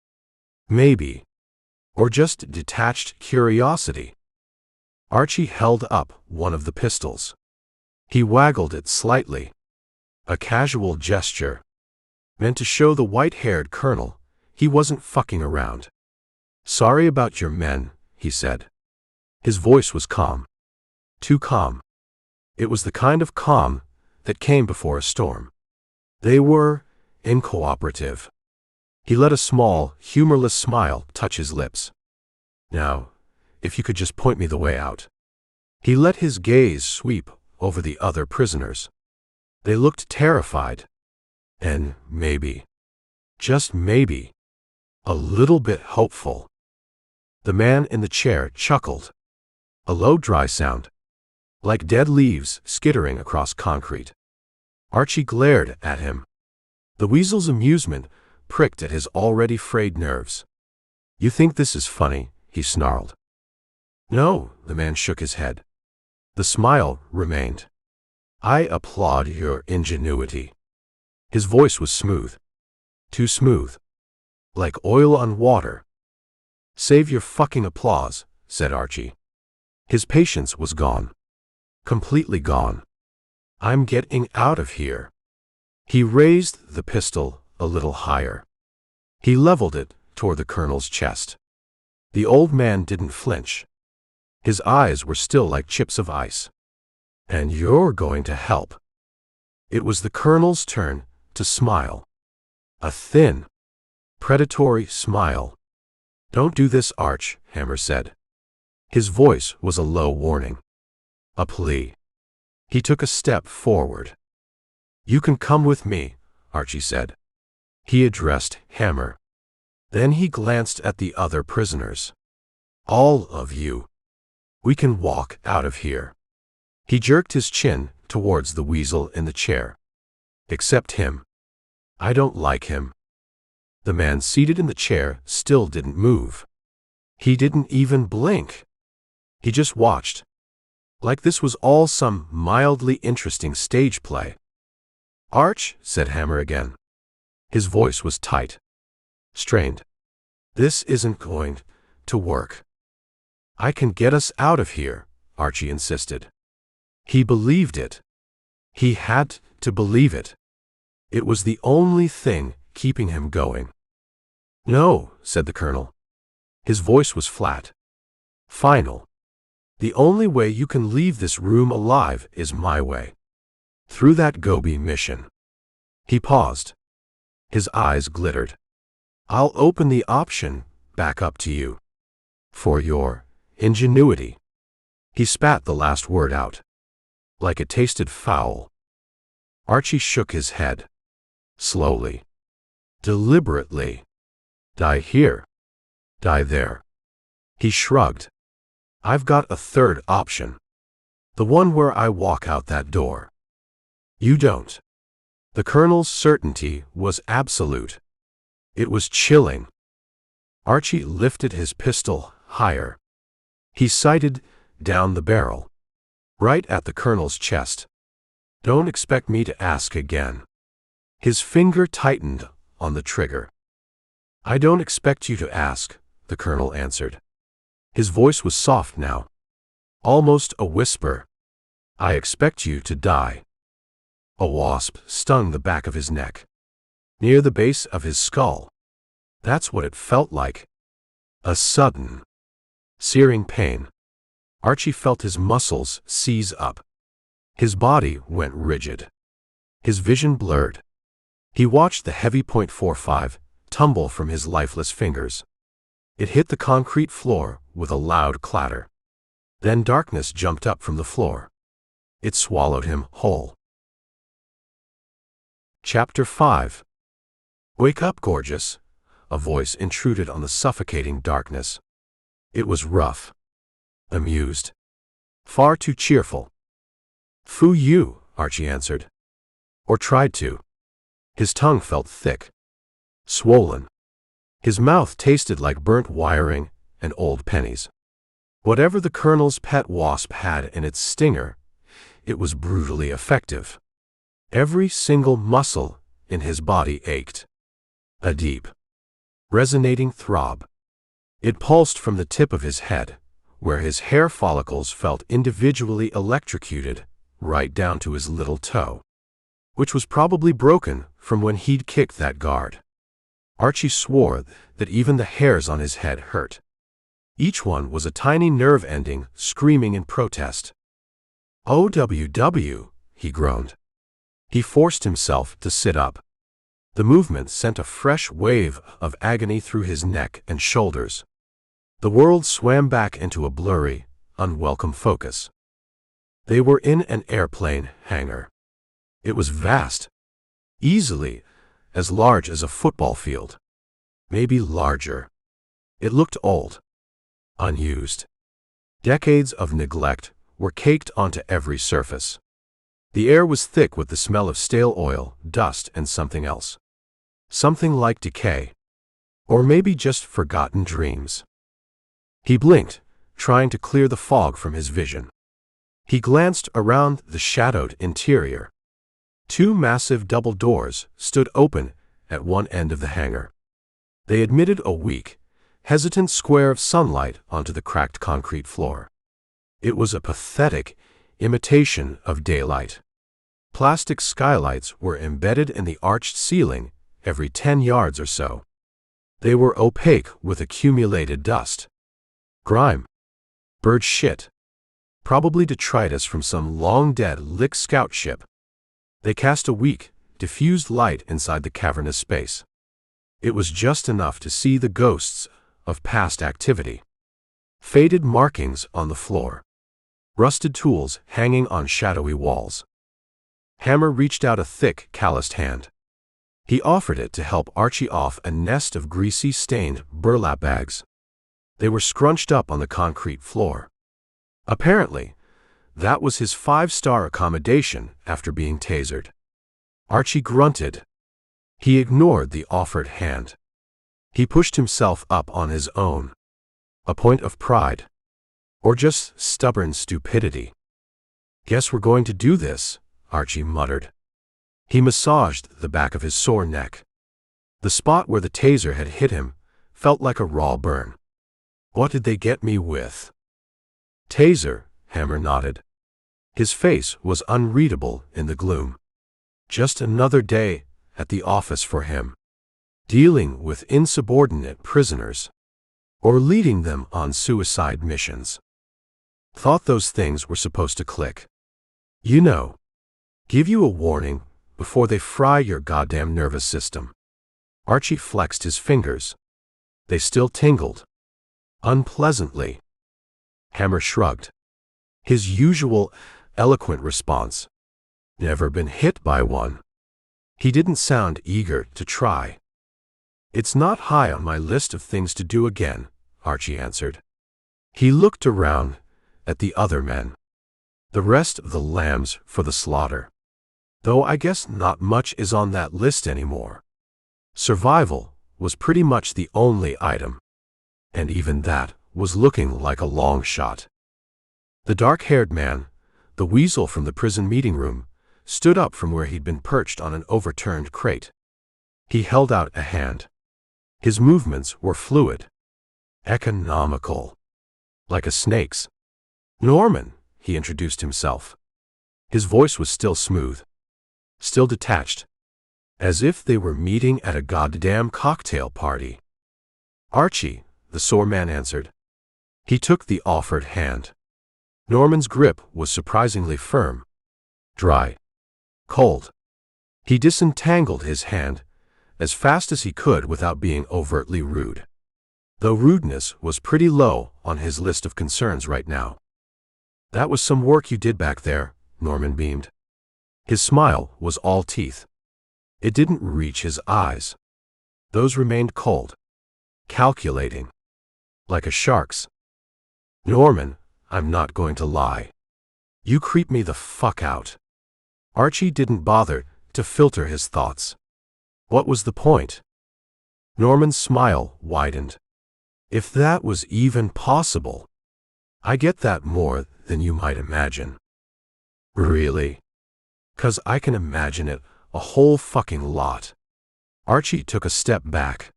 Maybe. Or just detached curiosity. Archie held up one of the pistols. He waggled it slightly. A casual gesture. Meant to show the white-haired colonel he wasn't fucking around. "Sorry about your men," he said. His voice was calm. Too calm. It was the kind of calm that came before a storm. They were incooperative. He let a small, humorless smile touch his lips. "Now, if you could just point me the way out." He let his gaze sweep over the other prisoners. They looked terrified. And maybe, just maybe, a little bit hopeful. The man in the chair chuckled. A low, dry sound, like dead leaves skittering across concrete. Archie glared at him. The weasel's amusement pricked at his already frayed nerves. "You think this is funny?" he snarled. "No," the man shook his head. The smile remained. "I applaud your ingenuity." His voice was smooth. Too smooth. Like oil on water. "Save your fucking applause," said Archie. His patience was gone. Completely gone. "I'm getting out of here." He raised the pistol a little higher. He leveled it toward the colonel's chest. The old man didn't flinch. His eyes were still like chips of ice. "And you're going to help." It was the colonel's turn to smile. A thin, predatory smile. "Don't do this, Arch," Hammer said. His voice was a low warning. A plea. He took a step forward. "You can come with me," Archie said. He addressed Hammer. Then he glanced at the other prisoners. "All of you. We can walk out of here." He jerked his chin towards the weasel in the chair. "Except him. I don't like him." The man seated in the chair still didn't move. He didn't even blink. He just watched. Like this was all some mildly interesting stage play. "Arch," said Hammer again. His voice was tight. Strained. "This isn't going to work." "I can get us out of here," Archie insisted. He believed it. He had to believe it. It was the only thing keeping him going. "No," said the colonel. His voice was flat. Final. "The only way you can leave this room alive is my way. Through that Gobi mission." He paused. His eyes glittered. "I'll open the option back up to you. For your ingenuity." He spat the last word out. Like it tasted foul. Archie shook his head. Slowly. Deliberately. "Die here. Die there." He shrugged. "I've got a third option. The one where I walk out that door. You don't." The colonel's certainty was absolute. It was chilling. Archie lifted his pistol higher. He sighted down the barrel. Right at the colonel's chest. "Don't expect me to ask again." His finger tightened on the trigger. "I don't expect you to ask," the colonel answered. His voice was soft now. Almost a whisper. "I expect you to die." A wasp stung the back of his neck. Near the base of his skull. That's what it felt like. A sudden, searing pain. Archie felt his muscles seize up. His body went rigid. His vision blurred. He watched the heavy .45 tumble from his lifeless fingers. It hit the concrete floor with a loud clatter. Then darkness jumped up from the floor. It swallowed him whole. Chapter 5. "Wake up, gorgeous," a voice intruded on the suffocating darkness. It was rough. Amused. Far too cheerful. "Foo you," Archie answered. Or tried to. His tongue felt thick. Swollen. His mouth tasted like burnt wiring and old pennies. Whatever the Colonel's pet wasp had in its stinger, it was brutally effective. Every single muscle in his body ached. A deep, resonating throb. It pulsed from the tip of his head, where his hair follicles felt individually electrocuted, right down to his little toe, which was probably broken from when he'd kicked that guard. Archie swore that even the hairs on his head hurt. Each one was a tiny nerve ending screaming in protest. "OWW," he groaned. He forced himself to sit up. The movement sent a fresh wave of agony through his neck and shoulders. The world swam back into a blurry, unwelcome focus. They were in an airplane hangar. It was vast. Easily as large as a football field. Maybe larger. It looked old. Unused. Decades of neglect were caked onto every surface. The air was thick with the smell of stale oil, dust, and something else. Something like decay. Or maybe just forgotten dreams. He blinked, trying to clear the fog from his vision. He glanced around the shadowed interior. 2 massive double doors stood open at one end of the hangar. They admitted a weak, hesitant square of sunlight onto the cracked concrete floor. It was a pathetic imitation of daylight. Plastic skylights were embedded in the arched ceiling every 10 yards or so. They were opaque with accumulated dust. Grime. Bird shit. Probably detritus from some long-dead Lick scout ship. They cast a weak, diffused light inside the cavernous space. It was just enough to see the ghosts of past activity. Faded markings on the floor. Rusted tools hanging on shadowy walls. Hammer reached out a thick, calloused hand. He offered it to help Archie off a nest of greasy, stained burlap bags. They were scrunched up on the concrete floor. Apparently, that was his 5-star accommodation after being tasered. Archie grunted. He ignored the offered hand. He pushed himself up on his own. A point of pride. Or just stubborn stupidity. "Guess we're going to do this," Archie muttered. He massaged the back of his sore neck. The spot where the taser had hit him felt like a raw burn. "What did they get me with?" "Taser," Hammer nodded. His face was unreadable in the gloom. Just another day at the office for him. Dealing with insubordinate prisoners. Or leading them on suicide missions. Thought those things were supposed to click. You know. Give you a warning before they fry your goddamn nervous system. Archie flexed his fingers. They still tingled. Unpleasantly. Hammer shrugged. His usual, eloquent response. Never been hit by one. He didn't sound eager to try. "It's not high on my list of things to do again," Archie answered. He looked around at the other men. The rest of the lambs for the slaughter. Though I guess not much is on that list anymore. Survival was pretty much the only item. And even that was looking like a long shot. The dark-haired man, the weasel from the prison meeting room, stood up from where he'd been perched on an overturned crate. He held out a hand. His movements were fluid. Economical. Like a snake's. "Norman," he introduced himself. His voice was still smooth. Still detached. As if they were meeting at a goddamn cocktail party. "Archie," the sore man answered. He took the offered hand. Norman's grip was surprisingly firm. Dry. Cold. He disentangled his hand as fast as he could without being overtly rude. Though rudeness was pretty low on his list of concerns right now. "That was some work you did back there," Norman beamed. His smile was all teeth. It didn't reach his eyes. Those remained cold. calculating. Like a shark's. Norman, I'm not going to lie. You creep me the fuck out. Archie didn't bother to filter his thoughts. What was the point? Norman's smile widened. If that was even possible. I get that more than you might imagine. Really? 'Cause I can imagine it a whole fucking lot. Archie took a step back.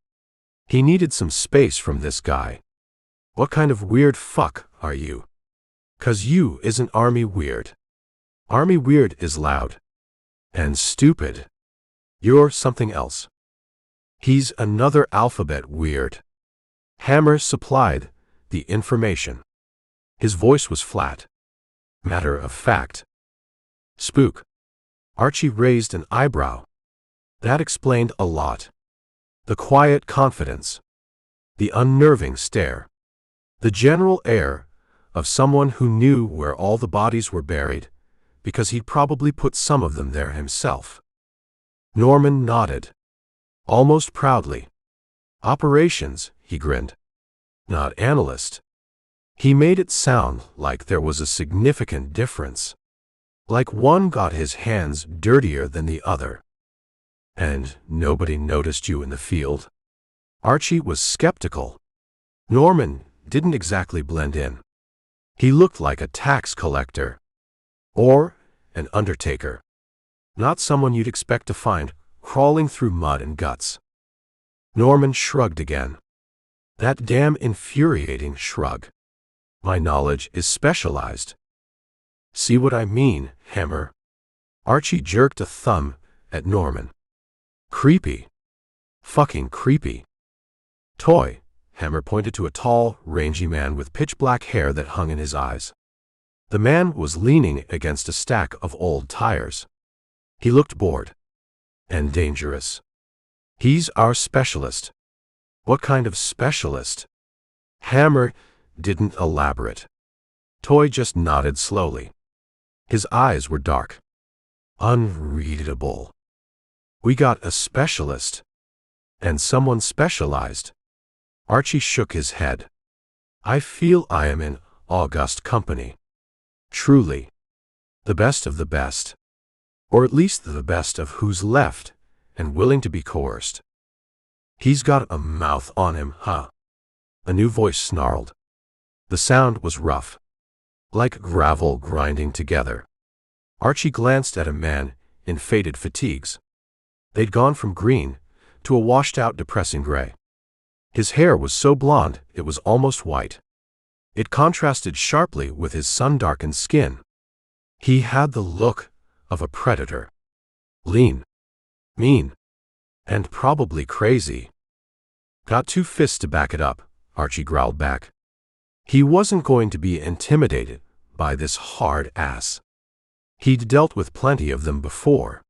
He needed some space from this guy. What kind of weird fuck are you? 'Cause you isn't army weird. Army weird is loud. And stupid. You're something else. He's another alphabet weird. Hammer supplied the information. His voice was flat. Matter of fact. Spook. Archie raised an eyebrow. That explained a lot. The quiet confidence. The unnerving stare. The general air of someone who knew where all the bodies were buried, because he'd probably put some of them there himself. Norman nodded. Almost proudly. Operations, he grinned. Not analyst. He made it sound like there was a significant difference. Like one got his hands dirtier than the other. And nobody noticed you in the field? Archie was skeptical. Norman didn't exactly blend in. He looked like a tax collector. Or an undertaker. Not someone you'd expect to find crawling through mud and guts. Norman shrugged again. That damn infuriating shrug. My knowledge is specialized. See what I mean, Hammer? Archie jerked a thumb at Norman. Creepy. Fucking creepy. Toy. Hammer pointed to a tall, rangy man with pitch-black hair that hung in his eyes. The man was leaning against a stack of old tires. He looked bored. And dangerous. He's our specialist. What kind of specialist? Hammer didn't elaborate. Toy just nodded slowly. His eyes were dark. Unreadable. We got a specialist. And someone specialized. Archie shook his head. I feel I am in august company. Truly. The best of the best. Or at least the best of who's left and willing to be coerced. He's got a mouth on him, huh? A new voice snarled. The sound was rough. Like gravel grinding together. Archie glanced at a man in faded fatigues. They'd gone from green to a washed-out depressing gray. His hair was so blonde it was almost white. It contrasted sharply with his sun-darkened skin. He had the look of a predator. Lean. Mean. And probably crazy. Got 2 fists to back it up, Archie growled back. He wasn't going to be intimidated by this hard ass. He'd dealt with plenty of them before.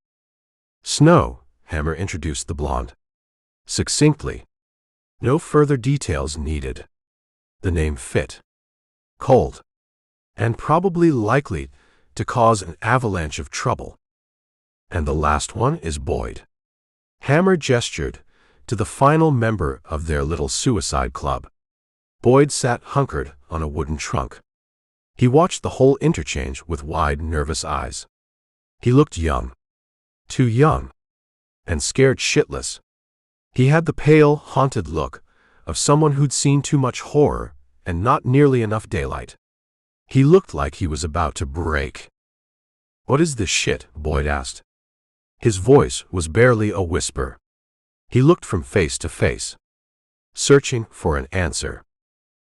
Snow, Hammer introduced the blonde. Succinctly. No further details needed. The name fit. Cold. And probably likely to cause an avalanche of trouble. And the last one is Boyd. Hammer gestured to the final member of their little suicide club. Boyd sat hunkered on a wooden trunk. He watched the whole interchange with wide, nervous eyes. He looked young. Too young. And scared shitless. He had the pale, haunted look of someone who'd seen too much horror and not nearly enough daylight. He looked like he was about to break. What is this shit? Boyd asked. His voice was barely a whisper. He looked from face to face, searching for an answer.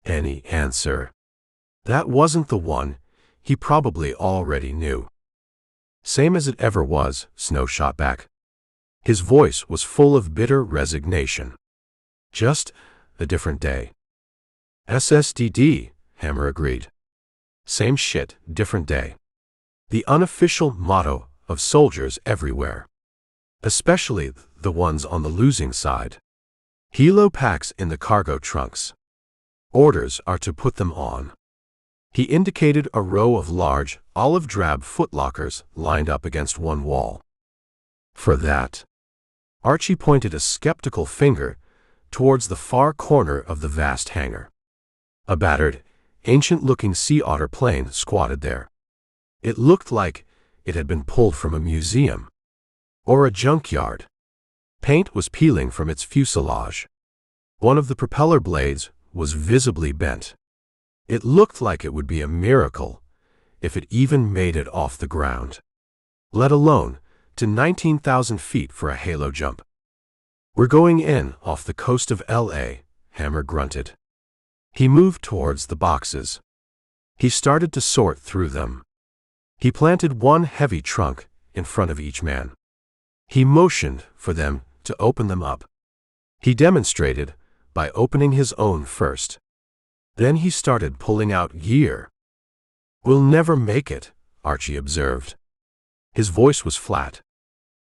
Any answer. That wasn't the one he probably already knew. Same as it ever was, Snow shot back. His voice was full of bitter resignation. Just a different day. SSDD, Hammer agreed. Same shit, different day. The unofficial motto of soldiers everywhere. Especially the ones on the losing side. Helo packs in the cargo trunks. Orders are to put them on. He indicated a row of large, olive-drab footlockers lined up against one wall. For that. Archie pointed a skeptical finger towards the far corner of the vast hangar. A battered, ancient-looking sea otter plane squatted there. It looked like it had been pulled from a museum or a junkyard. Paint was peeling from its fuselage. One of the propeller blades was visibly bent. It looked like it would be a miracle if it even made it off the ground, let alone to 19,000 feet for a halo jump. "We're going in off the coast of LA, Hammer grunted. He moved towards the boxes. He started to sort through them. He planted one heavy trunk in front of each man. He motioned for them to open them up. He demonstrated by opening his own first. Then he started pulling out gear. "We'll never make it," Archie observed. His voice was flat.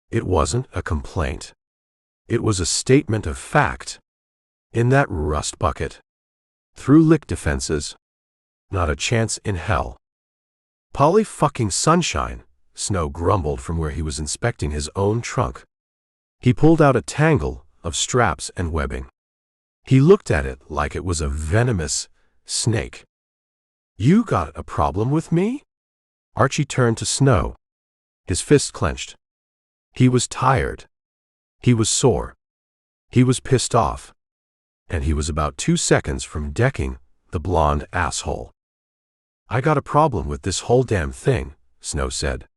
It wasn't a complaint. It was a statement of fact. In that rust bucket, through lick defenses, not a chance in hell. "Poly-fucking-sunshine," Snow grumbled from where he was inspecting his own trunk. He pulled out a tangle of straps and webbing. He looked at it like it was a venomous snake. "You got a problem with me?" Archie turned to Snow, his fist clenched. He was tired. He was sore. He was pissed off. And he was about 2 seconds from decking the blonde asshole. "I got a problem with this whole damn thing," Snow said.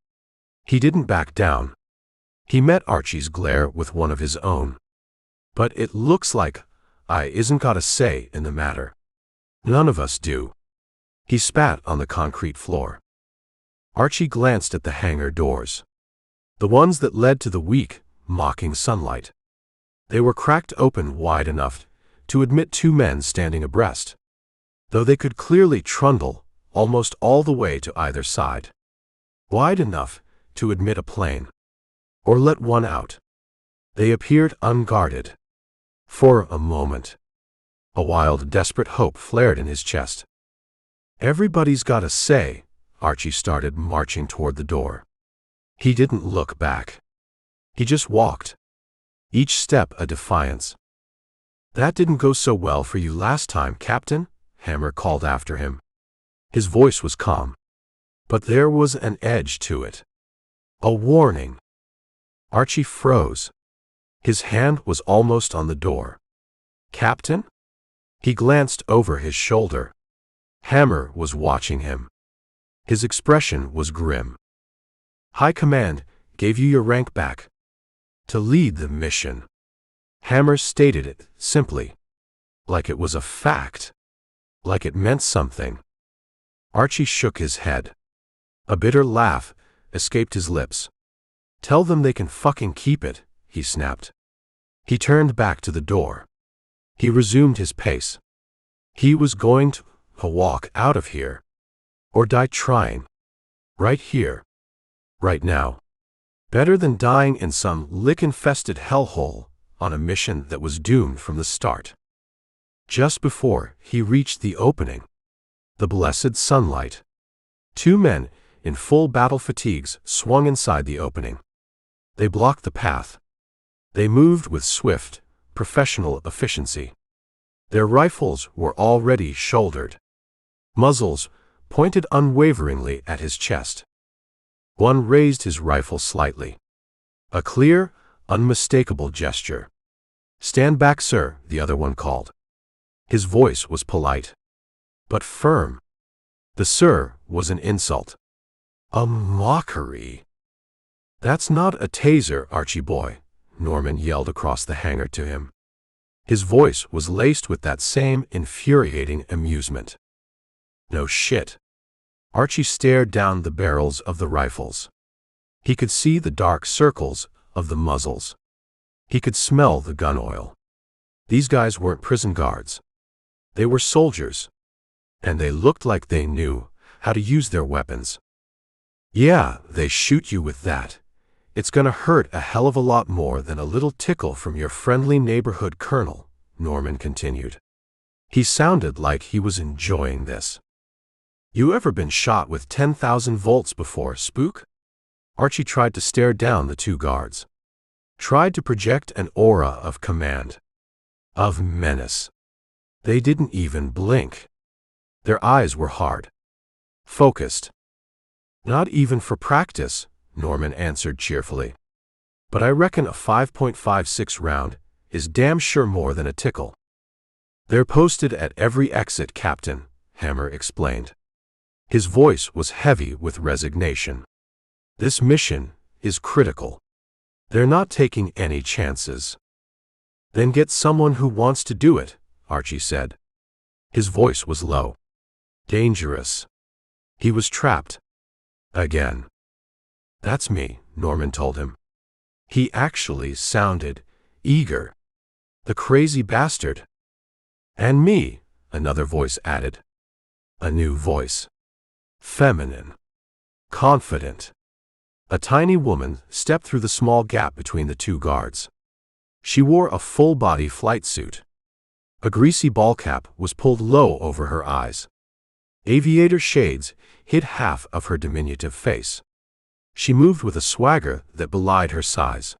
He didn't back down. He met Archie's glare with one of his own. "But it looks like I isn't got a say in the matter. None of us do." He spat on the concrete floor. Archie glanced at the hangar doors, the ones that led to the weak, mocking sunlight. They were cracked open wide enough to admit 2 men standing abreast, though they could clearly trundle almost all the way to either side. Wide enough to admit a plane, or let one out. They appeared unguarded. For a moment, a wild, desperate hope flared in his chest. "Everybody's got a say," Archie started marching toward the door. He didn't look back. He just walked, each step a defiance. "That didn't go so well for you last time, Captain," Hammer called after him. His voice was calm, but there was an edge to it. A warning. Archie froze. His hand was almost on the door. "Captain?" He glanced over his shoulder. Hammer was watching him. His expression was grim. "High Command gave you your rank back to lead the mission." Hammer stated it simply, like it was a fact, like it meant something. Archie shook his head. A bitter laugh escaped his lips. "Tell them they can fucking keep it," he snapped. He turned back to the door. He resumed his pace. He was going to walk out of here, or die trying. Right here. Right now. Better than dying in some lick-infested hellhole on a mission that was doomed from the start. Just before he reached the opening, the blessed sunlight, 2 men in full battle fatigues swung inside the opening. They blocked the path. They moved with swift, professional efficiency. Their rifles were already shouldered, muzzles pointed unwaveringly at his chest. One raised his rifle slightly. A clear, unmistakable gesture. "Stand back, sir," the other one called. His voice was polite, but firm. The "sir" was an insult. A mockery. "That's not a taser, Archie boy," Norman yelled across the hangar to him. His voice was laced with that same infuriating amusement. "No shit." Archie stared down the barrels of the rifles. He could see the dark circles of the muzzles. He could smell the gun oil. These guys weren't prison guards. They were soldiers. And they looked like they knew how to use their weapons. "Yeah, they shoot you with that. It's gonna hurt a hell of a lot more than a little tickle from your friendly neighborhood colonel," Norman continued. He sounded like he was enjoying this. "You ever been shot with 10,000 volts before, spook?" Archie tried to stare down the 2 guards. Tried to project an aura of command. of menace. They didn't even blink. Their eyes were hard, focused. Not even for practice, Norman answered cheerfully. But I reckon a 5.56 round is damn sure more than a tickle. They're posted at every exit, Captain, Hammer explained. His voice was heavy with resignation. This mission is critical. They're not taking any chances. Then get someone who wants to do it, Archie said. His voice was low. Dangerous. He was trapped. Again. That's me, Norman told him. He actually sounded eager. The crazy bastard. And me, another voice added. A new voice. Feminine. Confident. A tiny woman stepped through the small gap between the two guards. She wore a full-body flight suit. A greasy ball cap was pulled low over her eyes. Aviator shades hid half of her diminutive face. She moved with a swagger that belied her size.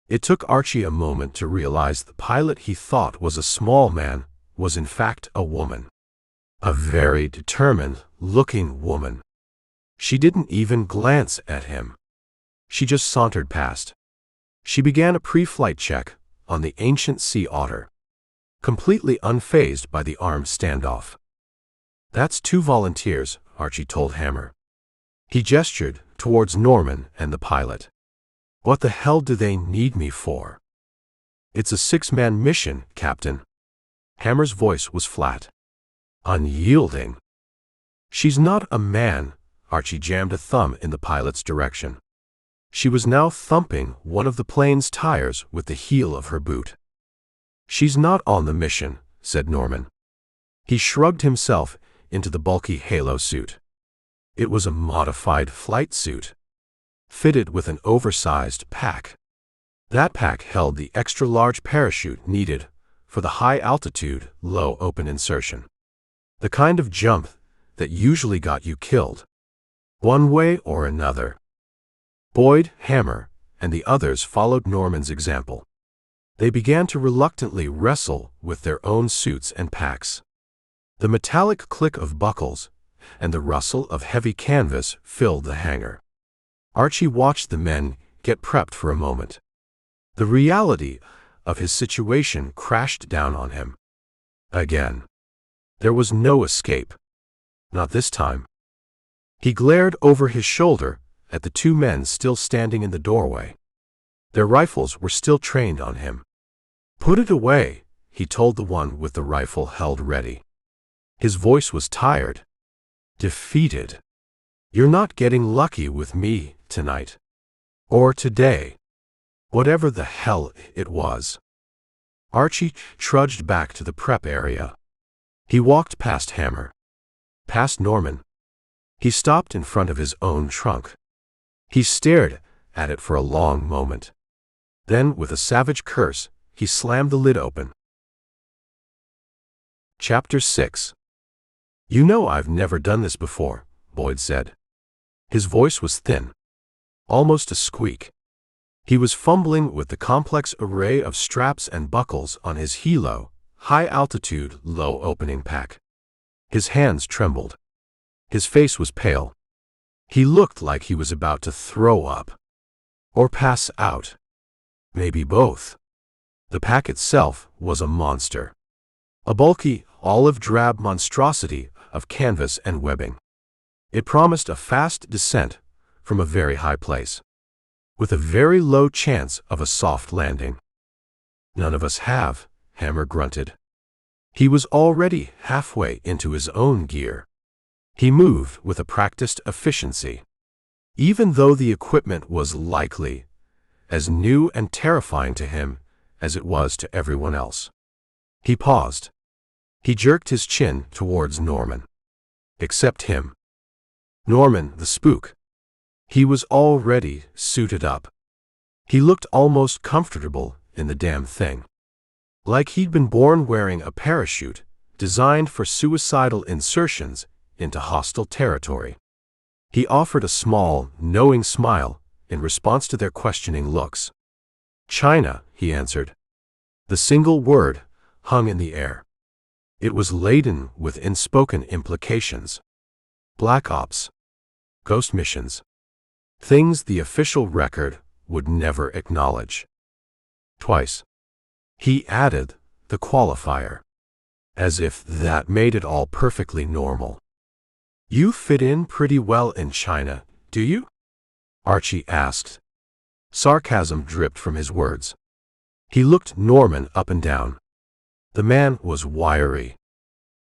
It took Archie a moment to realize the pilot he thought was a small man was in fact a woman. A very determined-looking woman. She didn't even glance at him. She just sauntered past. She began a pre-flight check on the ancient sea otter, completely unfazed by the armed standoff. That's 2 volunteers, Archie told Hammer. He gestured towards Norman and the pilot. What the hell do they need me for? It's a 6-man mission, Captain. Hammer's voice was flat. Unyielding. She's not a man, Archie jammed a thumb in the pilot's direction. She was now thumping one of the plane's tires with the heel of her boot. She's not on the mission, said Norman. He shrugged himself into the bulky halo suit. It was a modified flight suit, fitted with an oversized pack. That pack held the extra-large parachute needed for the high-altitude, low-open insertion. The kind of jump that usually got you killed, one way or another. Boyd, Hammer, and the others followed Norman's example. They began to reluctantly wrestle with their own suits and packs. The metallic click of buckles and the rustle of heavy canvas filled the hangar. Archie watched the men get prepped for a moment. The reality of his situation crashed down on him. Again. There was no escape. Not this time. He glared over his shoulder at the 2 men still standing in the doorway. Their rifles were still trained on him. Put it away, he told the one with the rifle held ready. His voice was tired. Defeated. You're not getting lucky with me tonight. Or today. Whatever the hell it was. Archie trudged back to the prep area. He walked past Hammer. Past Norman. He stopped in front of his own trunk. He stared at it for a long moment. Then, with a savage curse, he slammed the lid open. Chapter 6. You know I've never done this before, Boyd said. His voice was thin, almost a squeak. He was fumbling with the complex array of straps and buckles on his helo, high-altitude, low-opening pack. His hands trembled. His face was pale. He looked like he was about to throw up. Or pass out. Maybe both. The pack itself was a monster. A bulky, olive-drab monstrosity of canvas and webbing. It promised a fast descent from a very high place, with a very low chance of a soft landing. None of us have, Hammer grunted. He was already halfway into his own gear. He moved with a practiced efficiency. Even though the equipment was likely as new and terrifying to him as it was to everyone else. He paused. He jerked his chin towards Norman. Except him. Norman, the spook. He was already suited up. He looked almost comfortable in the damn thing. Like he'd been born wearing a parachute designed for suicidal insertions into hostile territory. He offered a small, knowing smile in response to their questioning looks. China, he answered. The single word hung in the air. It was laden with unspoken implications. Black Ops. Ghost missions. Things the official record would never acknowledge. Twice. He added the qualifier, as if that made it all perfectly normal. You fit in pretty well in China, do you? Archie asked. Sarcasm dripped from his words. He looked Norman up and down. The man was wiry,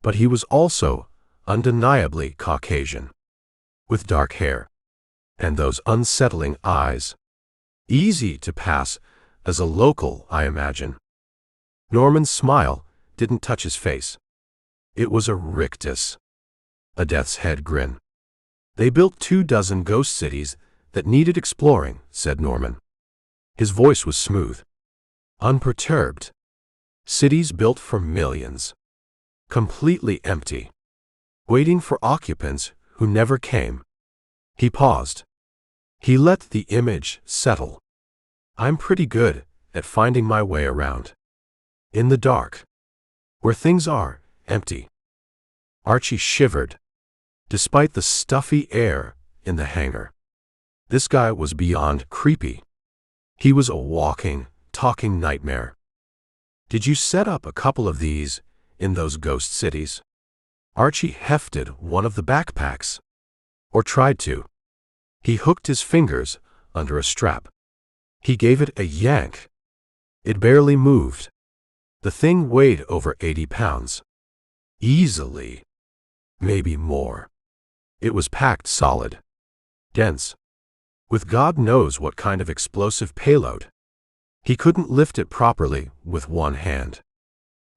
but he was also undeniably Caucasian, with dark hair and those unsettling eyes. Easy to pass as a local, I imagine. Norman's smile didn't touch his face. It was a rictus, a death's head grin. They built 24 ghost cities that needed exploring, said Norman. His voice was smooth, unperturbed. Cities built for millions, completely empty, waiting for occupants who never came. He paused. He let the image settle. I'm pretty good at finding my way around. In the dark, where things are empty. Archie shivered, despite the stuffy air in the hangar. This guy was beyond creepy. He was a walking, talking nightmare. Did you set up a couple of these in those ghost cities? Archie hefted one of the backpacks, or tried to. He hooked his fingers under a strap. He gave it a yank. It barely moved. The thing weighed over 80 pounds. Easily. Maybe more. It was packed solid. Dense. With God knows what kind of explosive payload. He couldn't lift it properly with one hand.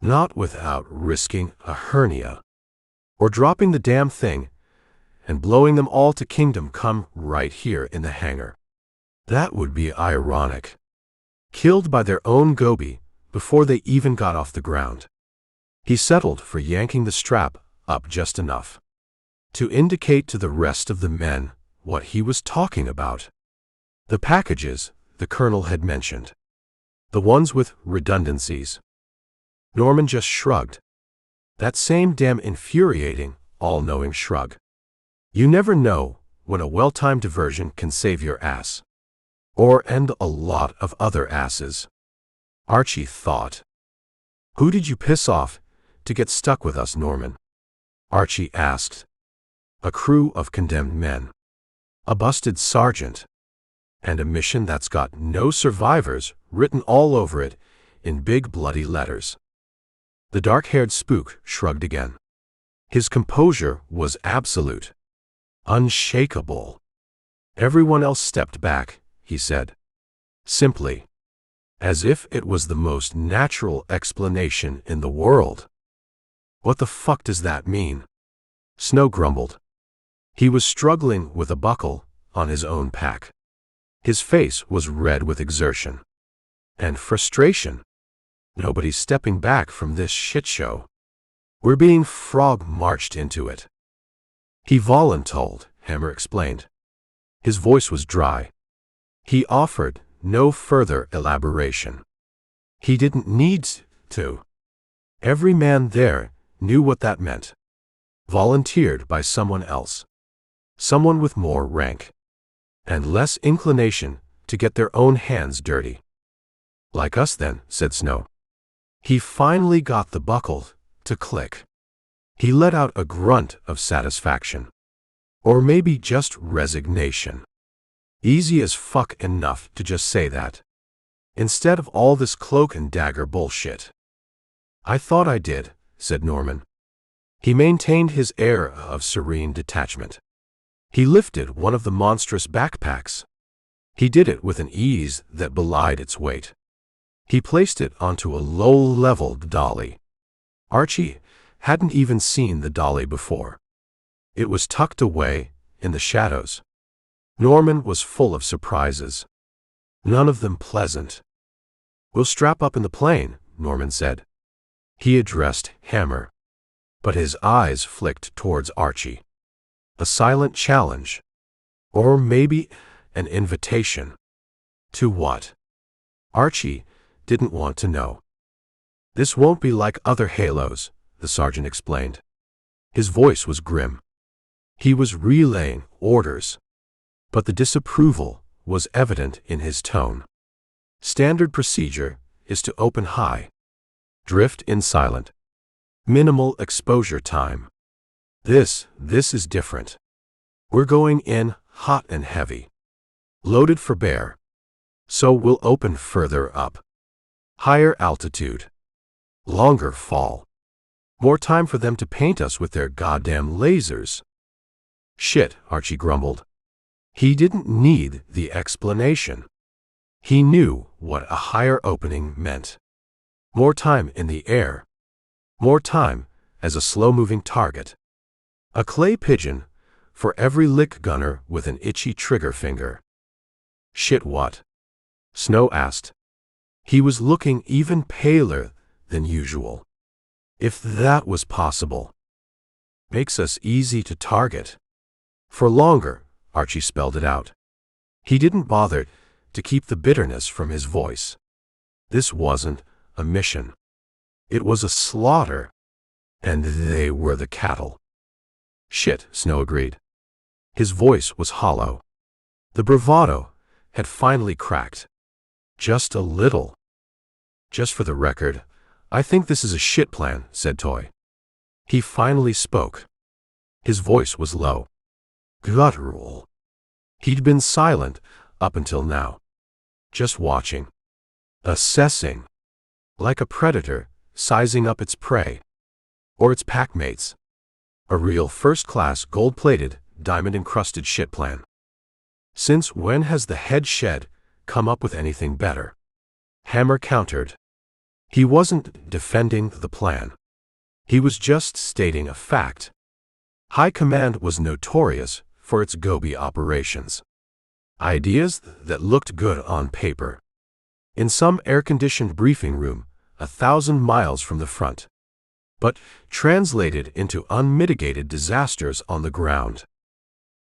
Not without risking a hernia. Or dropping the damn thing and blowing them all to kingdom come right here in the hangar. That would be ironic. Killed by their own Gobi before they even got off the ground. He settled for yanking the strap up just enough to indicate to the rest of the men what he was talking about. The packages the colonel had mentioned. The ones with redundancies. Norman just shrugged. That same damn infuriating, all-knowing shrug. You never know when a well-timed diversion can save your ass. Or end a lot of other asses. Archie thought. Who did you piss off to get stuck with us, Norman? Archie asked. A crew of condemned men. A busted sergeant. And a mission that's got no survivors written all over it in big bloody letters. The dark-haired spook shrugged again. His composure was absolute. Unshakable. Everyone else stepped back, he said. Simply. As if it was the most natural explanation in the world. What the fuck does that mean? Snow grumbled. He was struggling with a buckle on his own pack. His face was red with exertion. And frustration. Nobody's stepping back from this shit show. We're being frog-marched into it. He voluntold, Hammer explained. His voice was dry. He offered no further elaboration. He didn't need to. Every man there knew what that meant. Volunteered by someone else. Someone with more rank. And less inclination to get their own hands dirty. Like us then, said Snow. He finally got the buckle to click. He let out a grunt of satisfaction. Or maybe just resignation. Easy as fuck enough to just say that. Instead of all this cloak and dagger bullshit. I thought I did, said Norman. He maintained his air of serene detachment. He lifted one of the monstrous backpacks. He did it with an ease that belied its weight. He placed it onto a low-leveled dolly. Archie hadn't even seen the dolly before. It was tucked away in the shadows. Norman was full of surprises. None of them pleasant. We'll strap up in the plane, Norman said. He addressed Hammer. But his eyes flicked towards Archie. A silent challenge. Or maybe an invitation. To what? Archie didn't want to know. This won't be like other halos, the sergeant explained. His voice was grim. He was relaying orders, but the disapproval was evident in his tone. Standard procedure is to open high, drift in silent, minimal exposure time. This is different. We're going in hot and heavy, loaded for bear, so we'll open further up. Higher altitude, longer fall. More time for them to paint us with their goddamn lasers. Shit, Archie grumbled. He didn't need the explanation. He knew what a higher opening meant. More time in the air. More time as a slow-moving target. A clay pigeon for every lick gunner with an itchy trigger finger. Shit, what? Snow asked. He was looking even paler than usual. If that was possible. Makes us easy to target. For longer, Archie spelled it out. He didn't bother to keep the bitterness from his voice. This wasn't a mission. It was a slaughter, and they were the cattle. Shit, Snow agreed. His voice was hollow. The bravado had finally cracked. Just a little. Just for the record, I think this is a shit plan, said Toy. He finally spoke. His voice was low, guttural. He'd been silent up until now, just watching, assessing, like a predator sizing up its prey, or its packmates. A real first-class, gold-plated, diamond-encrusted shit plan. Since when has the head shed come up with anything better? Hammer countered. He wasn't defending the plan. He was just stating a fact. High Command was notorious for its Gobi operations. Ideas that looked good on paper. In some air-conditioned briefing room 1,000 miles from the front. But translated into unmitigated disasters on the ground.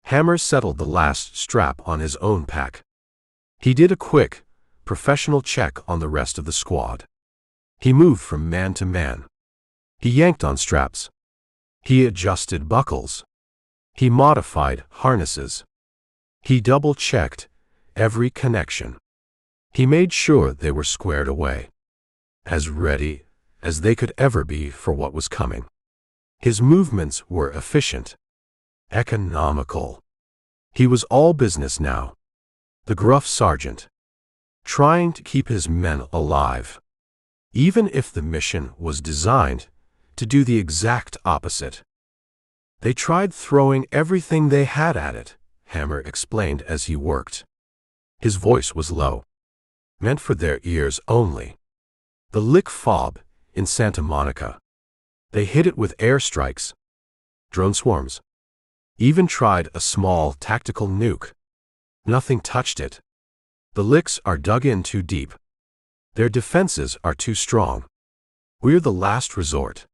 Hammer settled the last strap on his own pack. He did a quick, professional check on the rest of the squad. He moved from man to man. He yanked on straps. He adjusted buckles. He modified harnesses. He double-checked every connection. He made sure they were squared away. As ready as they could ever be for what was coming. His movements were efficient, economical. He was all business now. The gruff sergeant, trying to keep his men alive, even if the mission was designed to do the exact opposite. They tried throwing everything they had at it, Hammer explained as he worked. His voice was low, meant for their ears only. The lick fob in Santa Monica. They hit it with airstrikes, drone swarms. Even tried a small tactical nuke. Nothing touched it. The licks are dug in too deep. Their defenses are too strong. We're the last resort.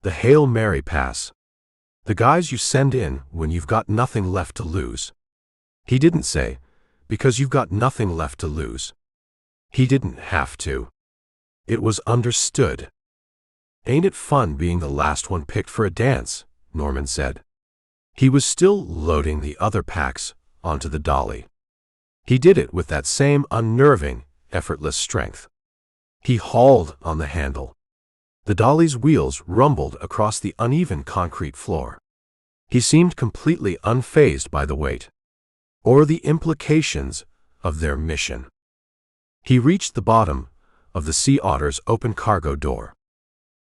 The Hail Mary pass. The guys you send in when you've got nothing left to lose. He didn't say, because you've got nothing left to lose. He didn't have to. It was understood. Ain't it fun being the last one picked for a dance, Norman said. He was still loading the other packs onto the dolly. He did it with that same unnerving, effortless strength. He hauled on the handle. The dolly's wheels rumbled across the uneven concrete floor. He seemed completely unfazed by the weight, or the implications of their mission. He reached the bottom of the Sea Otter's open cargo door.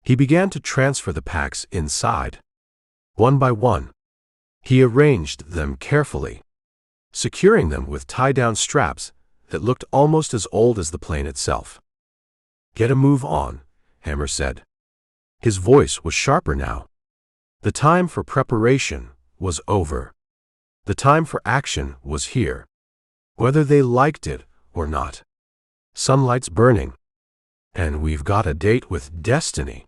He began to transfer the packs inside. One by one, he arranged them carefully, securing them with tie-down straps that looked almost as old as the plane itself. Get a move on, Hammer said. His voice was sharper now. The time for preparation was over. The time for action was here. Whether they liked it or not. Sunlight's burning. And we've got a date with destiny.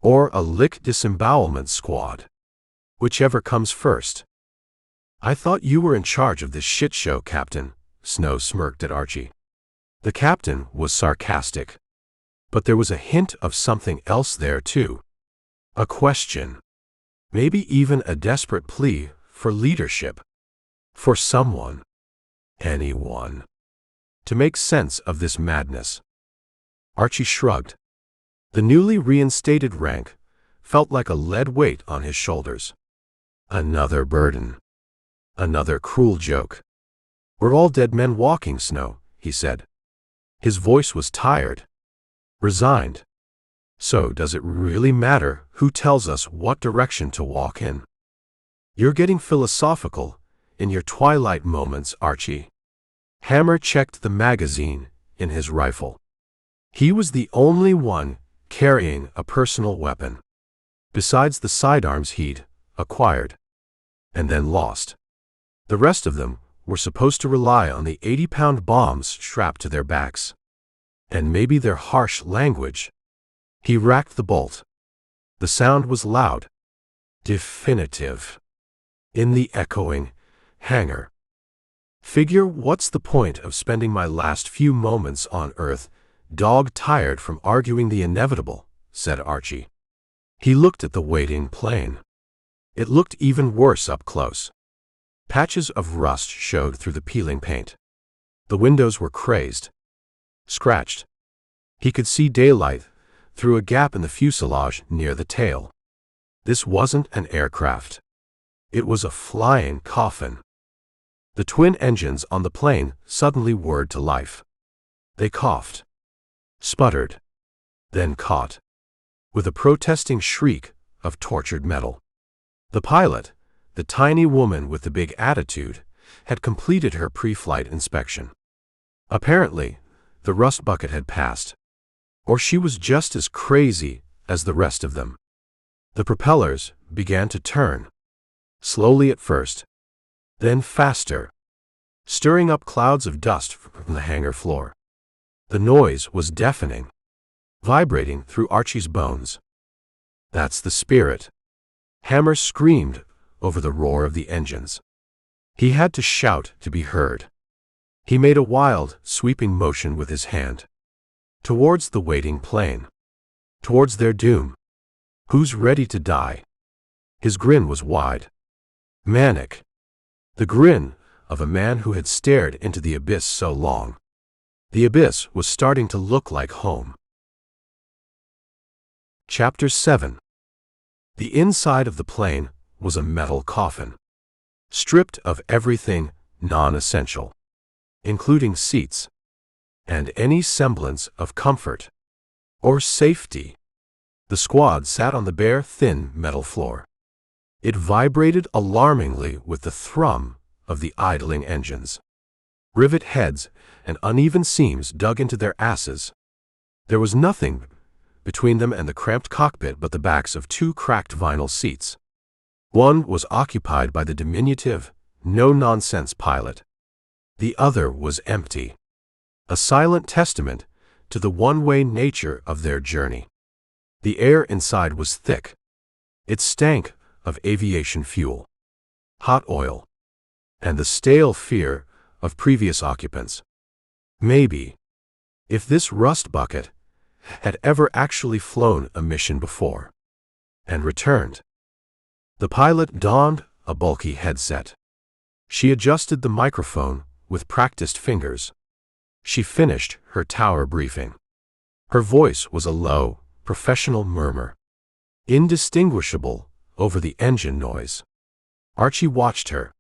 Or a lick disembowelment squad. Whichever comes first. I thought you were in charge of this shit show, Captain, Snow smirked at Archie. The captain was sarcastic. But there was a hint of something else there too. A question. Maybe even a desperate plea for leadership. For someone. Anyone. To make sense of this madness. Archie shrugged. The newly reinstated rank felt like a lead weight on his shoulders. Another burden. Another cruel joke. "We're all dead men walking, Snow," he said. His voice was tired. Resigned. "So does it really matter who tells us what direction to walk in?" "You're getting philosophical in your twilight moments, Archie." Hammer checked the magazine in his rifle. He was the only one carrying a personal weapon, besides the sidearms he'd acquired, and then lost. The rest of them were supposed to rely on the 80-pound bombs strapped to their backs. And maybe their harsh language. He racked the bolt. The sound was loud. Definitive. In the echoing hangar. "Figure what's the point of spending my last few moments on Earth, dog-tired from arguing the inevitable," said Archie. He looked at the waiting plane. It looked even worse up close. Patches of rust showed through the peeling paint. The windows were crazed. Scratched. He could see daylight through a gap in the fuselage near the tail. This wasn't an aircraft. It was a flying coffin. The twin engines on the plane suddenly whirred to life. They coughed. Sputtered. Then caught. With a protesting shriek of tortured metal. The pilot, the tiny woman with the big attitude, had completed her pre-flight inspection. Apparently, the rust bucket had passed. Or she was just as crazy as the rest of them. The propellers began to turn. Slowly at first. Then faster. Stirring up clouds of dust from the hangar floor. The noise was deafening. Vibrating through Archie's bones. "That's the spirit." Hammer screamed over the roar of the engines. He had to shout to be heard. He made a wild, sweeping motion with his hand. Towards the waiting plane. Towards their doom. Who's ready to die? His grin was wide. Manic. The grin of a man who had stared into the abyss so long. The abyss was starting to look like home. Chapter 7. The inside of the plane was a metal coffin. Stripped of everything non-essential. Including seats. And any semblance of comfort. Or safety. The squad sat on the bare, thin metal floor. It vibrated alarmingly with the thrum of the idling engines. Rivet heads and uneven seams dug into their asses. There was nothing between them and the cramped cockpit but the backs of two cracked vinyl seats. One was occupied by the diminutive, no-nonsense pilot. The other was empty. A silent testament to the one-way nature of their journey. The air inside was thick. It stank of aviation fuel, hot oil, and the stale fear of previous occupants. Maybe, if this rust bucket had ever actually flown a mission before, and returned. The pilot donned a bulky headset. She adjusted the microphone with practiced fingers. She finished her tower briefing. Her voice was a low, professional murmur, indistinguishable over the engine noise. Archie watched her.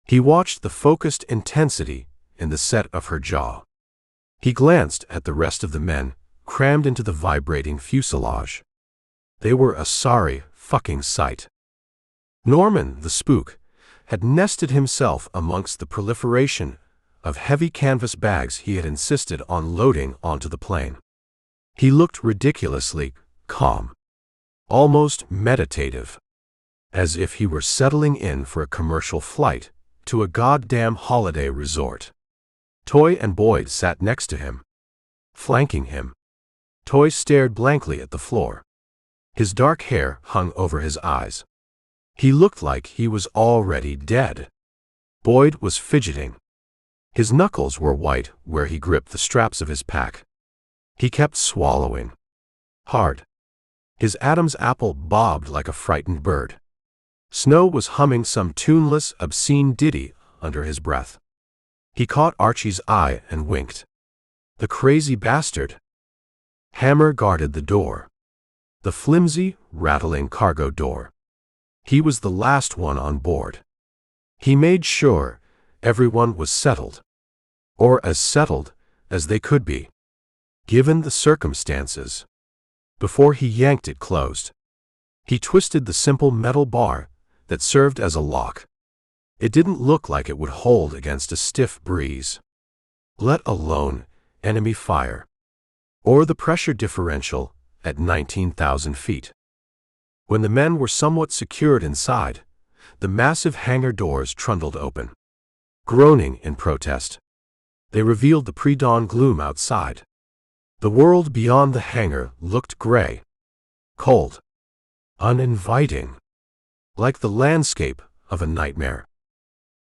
He watched the focused intensity in the set of her jaw. He glanced at the rest of the men crammed into the vibrating fuselage. They were a sorry fucking sight. Norman, the spook, had nested himself amongst the proliferation of heavy canvas bags he had insisted on loading onto the plane. He looked ridiculously calm, almost meditative, as if he were settling in for a commercial flight to a goddamn holiday resort. Toy and Boyd sat next to him, flanking him. Toy stared blankly at the floor. His dark hair hung over his eyes. He looked like he was already dead. Boyd was fidgeting. His knuckles were white where he gripped the straps of his pack. He kept swallowing. Hard. His Adam's apple bobbed like a frightened bird. Snow was humming some tuneless, obscene ditty under his breath. He caught Archie's eye and winked. The crazy bastard. Hammer guarded the door. The flimsy, rattling cargo door. He was the last one on board. He made sure everyone was settled. Or as settled as they could be, given the circumstances. Before he yanked it closed, he twisted the simple metal bar that served as a lock. It didn't look like it would hold against a stiff breeze, let alone enemy fire, or the pressure differential at 19,000 feet. When the men were somewhat secured inside, the massive hangar doors trundled open. Groaning in protest, they revealed the pre-dawn gloom outside. The world beyond the hangar looked gray, cold, uninviting, like the landscape of a nightmare.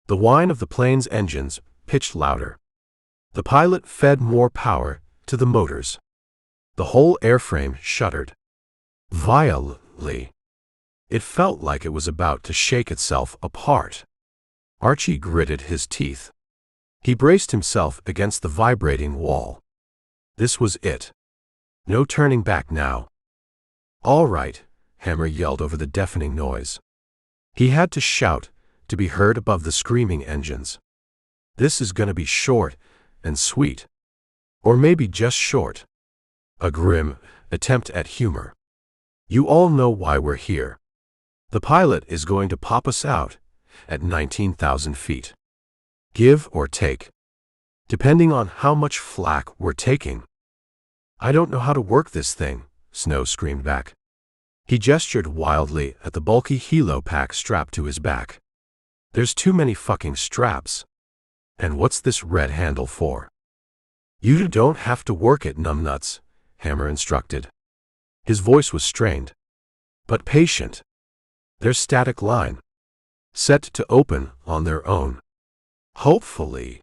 The whine of the plane's engines pitched louder. The pilot fed more power to the motors. The whole airframe shuddered violently. It felt like it was about to shake itself apart. Archie gritted his teeth. He braced himself against the vibrating wall. This was it. No turning back now. "All right," Hammer yelled over the deafening noise. He had to shout to be heard above the screaming engines. "This is gonna be short and sweet. Or maybe just short." A grim attempt at humor. "You all know why we're here. The pilot is going to pop us out at 19,000 feet. Give or take, depending on how much flack we're taking." "I don't know how to work this thing," Snow screamed back. He gestured wildly at the bulky helo pack strapped to his back. "There's too many fucking straps. And what's this red handle for?" "You don't have to work it, numbnuts," Hammer instructed. His voice was strained, but patient. "They're static line, set to open on their own. Hopefully.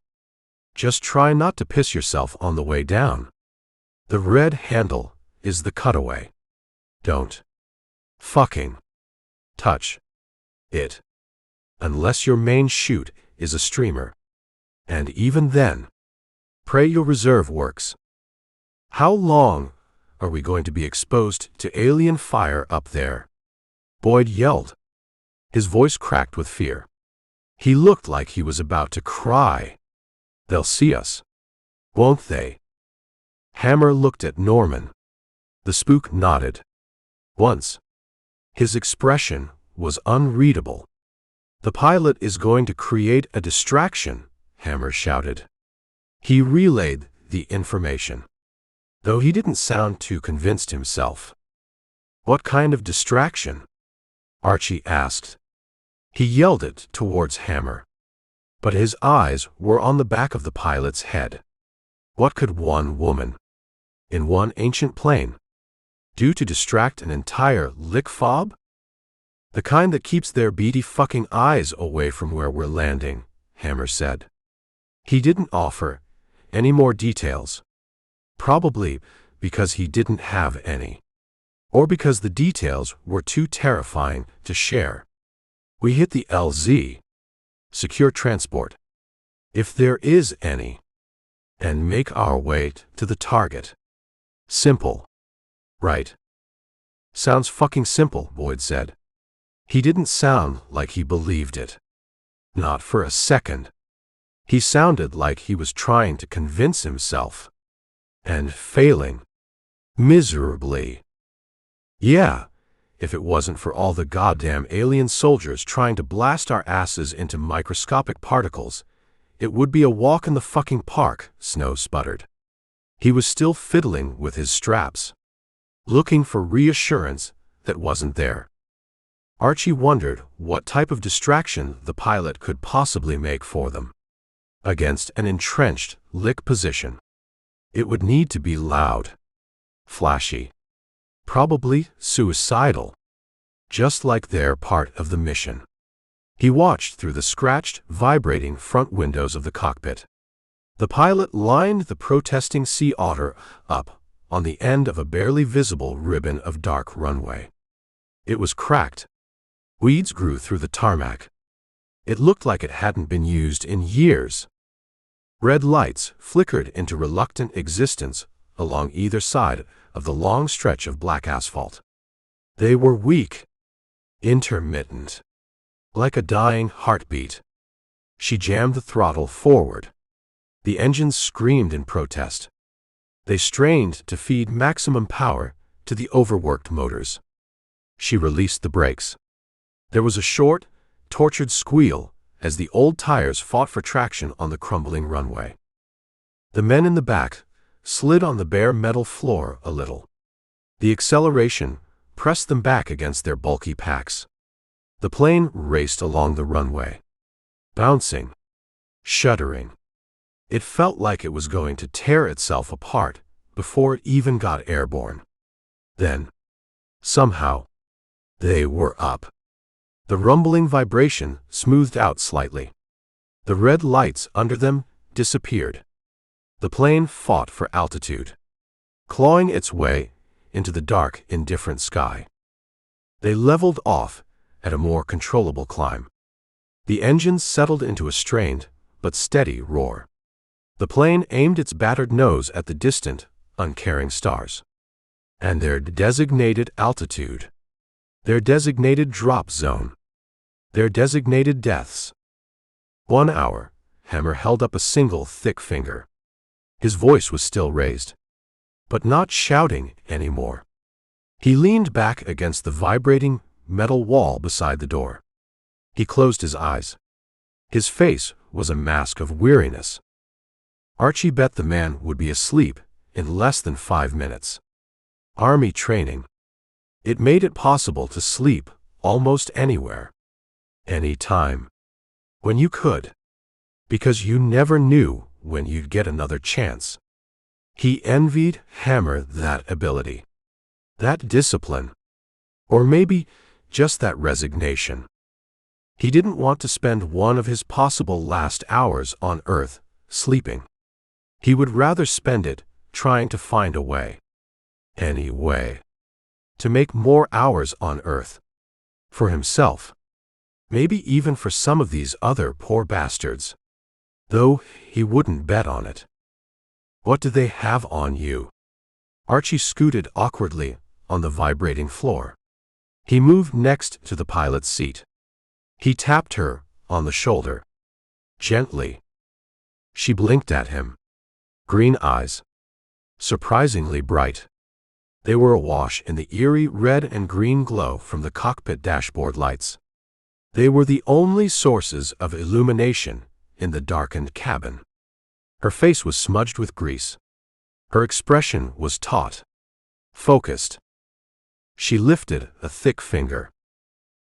Just try not to piss yourself on the way down. The red handle is the cutaway. Don't fucking touch it unless your main chute is a streamer. And even then, pray your reserve works." "How long are we going to be exposed to alien fire up there?" Boyd yelled. His voice cracked with fear. He looked like he was about to cry. "They'll see us, won't they?" Hammer looked at Norman. The spook nodded. Once. His expression was unreadable. "The pilot is going to create a distraction," Hammer shouted. He relayed the information, though he didn't sound too convinced himself. "What kind of distraction?" Archie asked. He yelled it towards Hammer, but his eyes were on the back of the pilot's head. What could one woman, in one ancient plane, do to distract an entire lick fob? "The kind that keeps their beady fucking eyes away from where we're landing," Hammer said. He didn't offer any more details, probably because he didn't have any, or because the details were too terrifying to share. "We hit the LZ, secure transport, if there is any, and make our way to the target. Simple, right?" "Sounds fucking simple," Boyd said. He didn't sound like he believed it. Not for a second. He sounded like he was trying to convince himself, and failing miserably. "Yeah, if it wasn't for all the goddamn alien soldiers trying to blast our asses into microscopic particles, it would be a walk in the fucking park," Snow sputtered. He was still fiddling with his straps, looking for reassurance that wasn't there. Archie wondered what type of distraction the pilot could possibly make for them. Against an entrenched lick position, it would need to be loud, flashy, probably suicidal, just like they're part of the mission. He watched through the scratched, vibrating front windows of the cockpit. The pilot lined the protesting Sea Otter up on the end of a barely visible ribbon of dark runway. It was cracked. Weeds grew through the tarmac. It looked like it hadn't been used in years. Red lights flickered into reluctant existence along either side of the long stretch of black asphalt. They were weak, intermittent, like a dying heartbeat. She jammed the throttle forward. The engines screamed in protest. They strained to feed maximum power to the overworked motors. She released the brakes. There was a short, tortured squeal as the old tires fought for traction on the crumbling runway. The men in the back slid on the bare metal floor a little. The acceleration pressed them back against their bulky packs. The plane raced along the runway, bouncing, shuddering. It felt like it was going to tear itself apart before it even got airborne. Then, somehow, they were up. The rumbling vibration smoothed out slightly. The red lights under them disappeared. The plane fought for altitude, clawing its way into the dark, indifferent sky. They leveled off at a more controllable climb. The engines settled into a strained but steady roar. The plane aimed its battered nose at the distant, uncaring stars. And their designated altitude, their designated drop zone, their designated deaths. 1 hour, Hammer held up a single thick finger. His voice was still raised, but not shouting anymore. He leaned back against the vibrating metal wall beside the door. He closed his eyes. His face was a mask of weariness. Archie bet the man would be asleep in less than 5 minutes. Army training. It made it possible to sleep almost anywhere, any time, when you could, because you never knew when you'd get another chance. He envied Hammer that ability, that discipline, or maybe just that resignation. He didn't want to spend one of his possible last hours on Earth sleeping. He would rather spend it trying to find a way, any way, to make more hours on Earth. For himself. Maybe even for some of these other poor bastards. Though he wouldn't bet on it. What do they have on you? Archie scooted awkwardly on the vibrating floor. He moved next to the pilot's seat. He tapped her on the shoulder. Gently. She blinked at him. Green eyes. Surprisingly bright. They were awash in the eerie red and green glow from the cockpit dashboard lights. They were the only sources of illumination in the darkened cabin. Her face was smudged with grease. Her expression was taut, focused. She lifted a thick finger.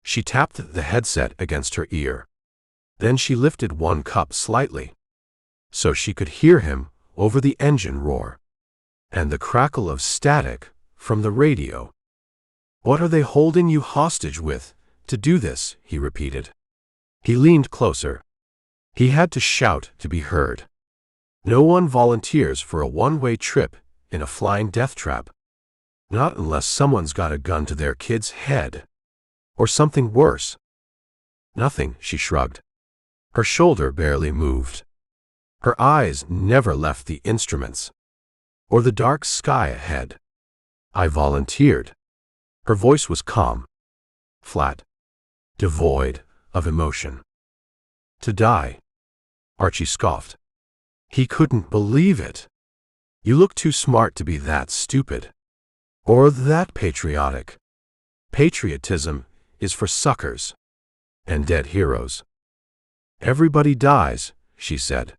She tapped the headset against her ear. Then she lifted one cup slightly, so she could hear him over the engine roar and the crackle of static from the radio. "What are they holding you hostage with to do this?" he repeated. He leaned closer. He had to shout to be heard. No one volunteers for a one-way trip in a flying death trap. Not unless someone's got a gun to their kid's head. Or something worse. Nothing, she shrugged. Her shoulder barely moved. Her eyes never left the instruments or the dark sky ahead. "I volunteered." Her voice was calm, flat, devoid of emotion. "To die?" Archie scoffed. He couldn't believe it. "You look too smart to be that stupid. Or that patriotic. Patriotism is for suckers and dead heroes." "Everybody dies," she said.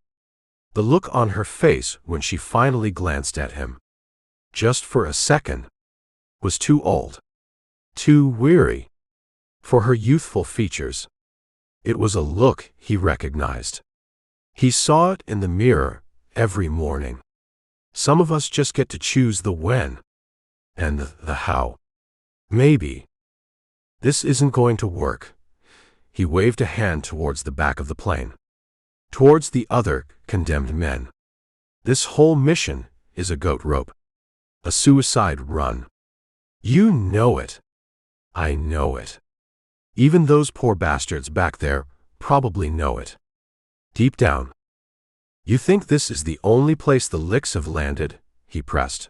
The look on her face when she finally glanced at him, just for a second, was too old, too weary, for her youthful features. It was a look he recognized. He saw it in the mirror every morning. Some of us just get to choose the when and the how. Maybe. "This isn't going to work." He waved a hand towards the back of the plane, towards the other condemned men. "This whole mission is a goat rope. A suicide run. You know it. I know it. Even those poor bastards back there probably know it. Deep down. You think this is the only place the licks have landed? He pressed,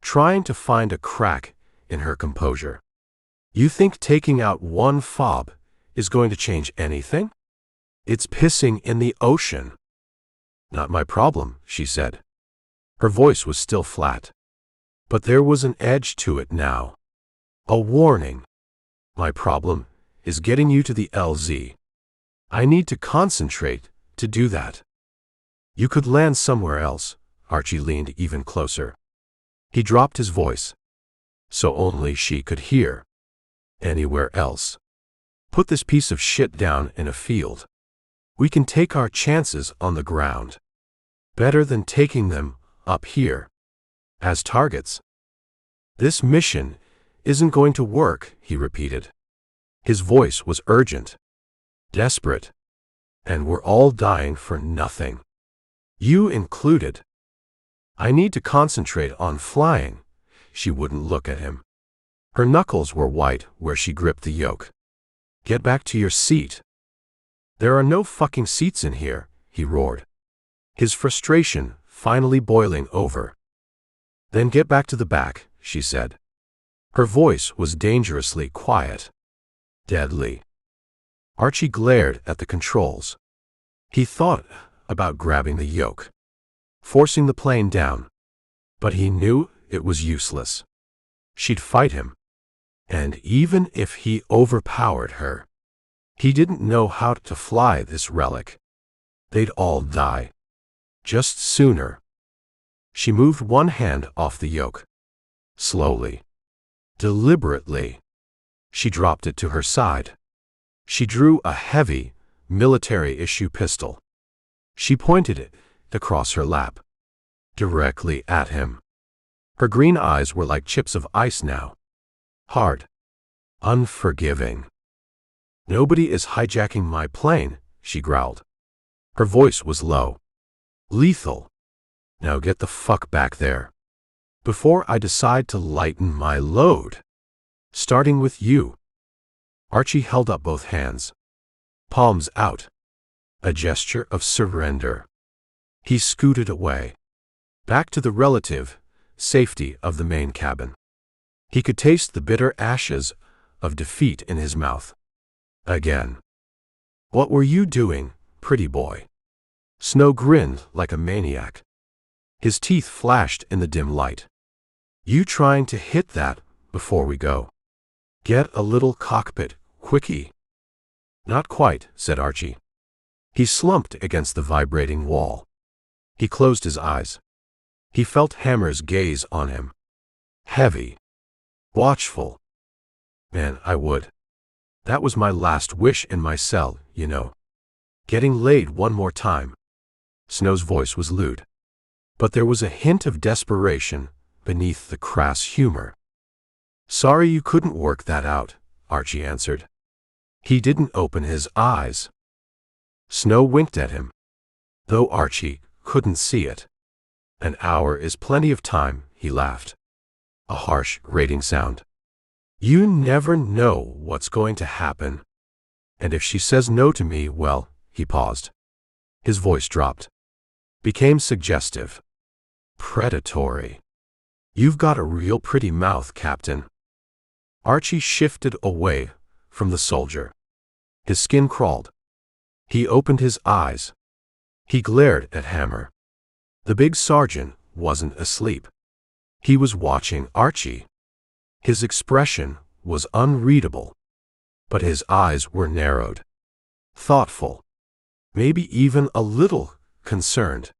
trying to find a crack in her composure. You think taking out one fob is going to change anything? It's pissing in the ocean. Not my problem, she said. Her voice was still flat. But there was an edge to it now. A warning. My problem is getting you to the LZ. I need to concentrate to do that. You could land somewhere else. Archie leaned even closer. He dropped his voice, so only she could hear. Anywhere else. Put this piece of shit down in a field. We can take our chances on the ground. Better than taking them up here as targets. This mission isn't going to work, he repeated. His voice was urgent, desperate, and we're all dying for nothing. You included. I need to concentrate on flying. She wouldn't look at him. Her knuckles were white where she gripped the yoke. Get back to your seat. There are no fucking seats in here, he roared, his frustration finally boiling over. Then get back to the back, she said. Her voice was dangerously quiet. Deadly. Archie glared at the controls. He thought about grabbing the yoke, forcing the plane down. But he knew it was useless. She'd fight him. And even if he overpowered her, he didn't know how to fly this relic. They'd all die. Just sooner. She moved one hand off the yoke. Slowly. Deliberately. She dropped it to her side. She drew a heavy, military-issue pistol. She pointed it across her lap, directly at him. Her green eyes were like chips of ice now. Hard. Unforgiving. Nobody is hijacking my plane, she growled. Her voice was low. Lethal. Now get the fuck back there. Before I decide to lighten my load. Starting with you. Archie held up both hands. Palms out. A gesture of surrender. He scooted away. Back to the relative safety of the main cabin. He could taste the bitter ashes of defeat in his mouth. Again. What were you doing, pretty boy? Snow grinned like a maniac. His teeth flashed in the dim light. You trying to hit that before we go? Get a little cockpit, quickie. Not quite, said Archie. He slumped against the vibrating wall. He closed his eyes. He felt Hammer's gaze on him. Heavy. Watchful. Man, I would. That was my last wish in my cell, you know. Getting laid one more time. Snow's voice was lewd. But there was a hint of desperation beneath the crass humor. Sorry you couldn't work that out, Archie answered. He didn't open his eyes. Snow winked at him, though Archie couldn't see it. An hour is plenty of time, he laughed. A harsh, grating sound. You never know what's going to happen. And if she says no to me, well, he paused. His voice dropped. Became suggestive. Predatory. You've got a real pretty mouth, Captain. Archie shifted away from the soldier. His skin crawled. He opened his eyes. He glared at Hammer. The big sergeant wasn't asleep. He was watching Archie. His expression was unreadable, but his eyes were narrowed, thoughtful, maybe even a little concerned.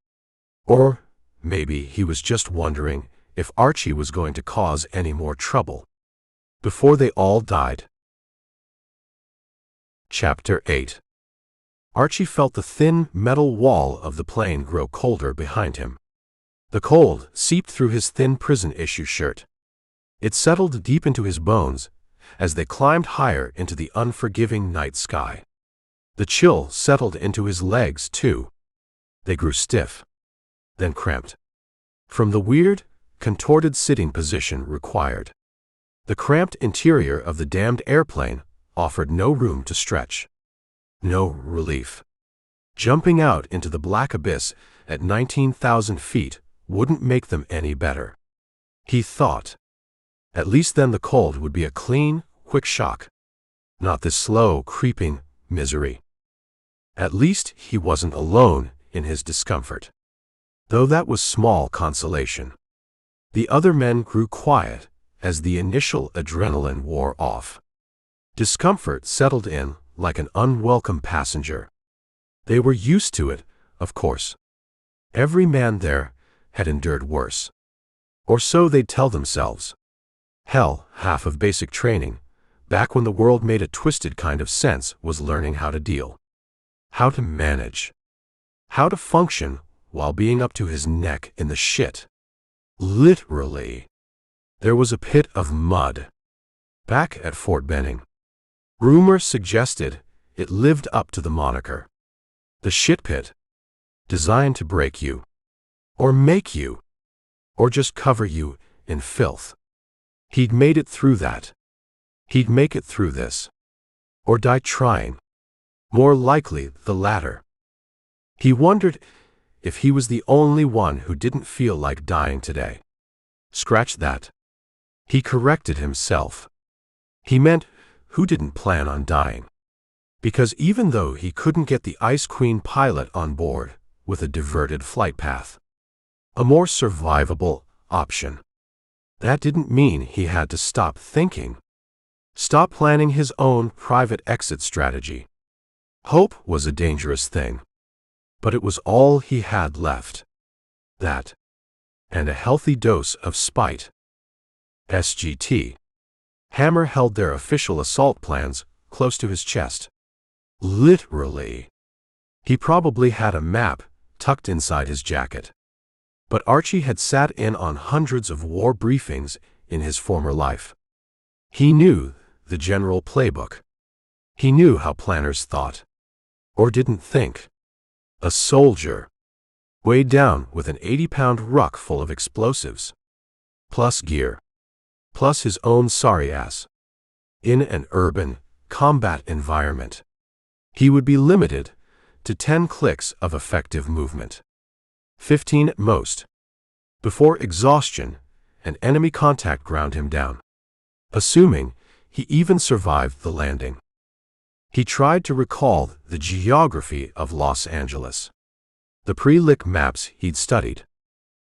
Or maybe he was just wondering if Archie was going to cause any more trouble before they all died. Chapter 8. Archie felt the thin metal wall of the plane grow colder behind him. The cold seeped through his thin prison-issue shirt. It settled deep into his bones as they climbed higher into the unforgiving night sky. The chill settled into his legs, too. They grew stiff, then cramped. From the weird, contorted sitting position required. The cramped interior of the damned airplane offered no room to stretch. No relief. Jumping out into the black abyss at 19,000 feet wouldn't make them any better. He thought. At least then the cold would be a clean, quick shock. Not this slow, creeping misery. At least he wasn't alone in his discomfort. Though that was small consolation. The other men grew quiet as the initial adrenaline wore off. Discomfort settled in like an unwelcome passenger. They were used to it, of course. Every man there had endured worse. Or so they'd tell themselves. Hell, half of basic training, back when the world made a twisted kind of sense, was learning how to deal. How to manage. How to function while being up to his neck in the shit. Literally. There was a pit of mud back at Fort Benning. Rumor suggested it lived up to the moniker. The shit pit. Designed to break you. Or make you. Or just cover you in filth. He'd made it through that. He'd make it through this. Or die trying. More likely the latter. He wondered if he was the only one who didn't feel like dying today. Scratch that. He corrected himself. He meant who didn't plan on dying. Because even though he couldn't get the Ice Queen pilot on board with a diverted flight path, a more survivable option, that didn't mean he had to stop thinking. Stop planning his own private exit strategy. Hope was a dangerous thing. But it was all he had left. That. And a healthy dose of spite. SGT. Hammer held their official assault plans close to his chest. Literally. He probably had a map tucked inside his jacket. But Archie had sat in on hundreds of war briefings in his former life. He knew the general playbook. He knew how planners thought. Or didn't think. A soldier. Weighed down with an 80-pound ruck full of explosives. Plus gear. Plus his own sorry ass. In an urban, combat environment, he would be limited to 10 clicks of effective movement. 15 at most. Before exhaustion and enemy contact ground him down. Assuming he even survived the landing. He tried to recall the geography of Los Angeles. The pre-lick maps he'd studied.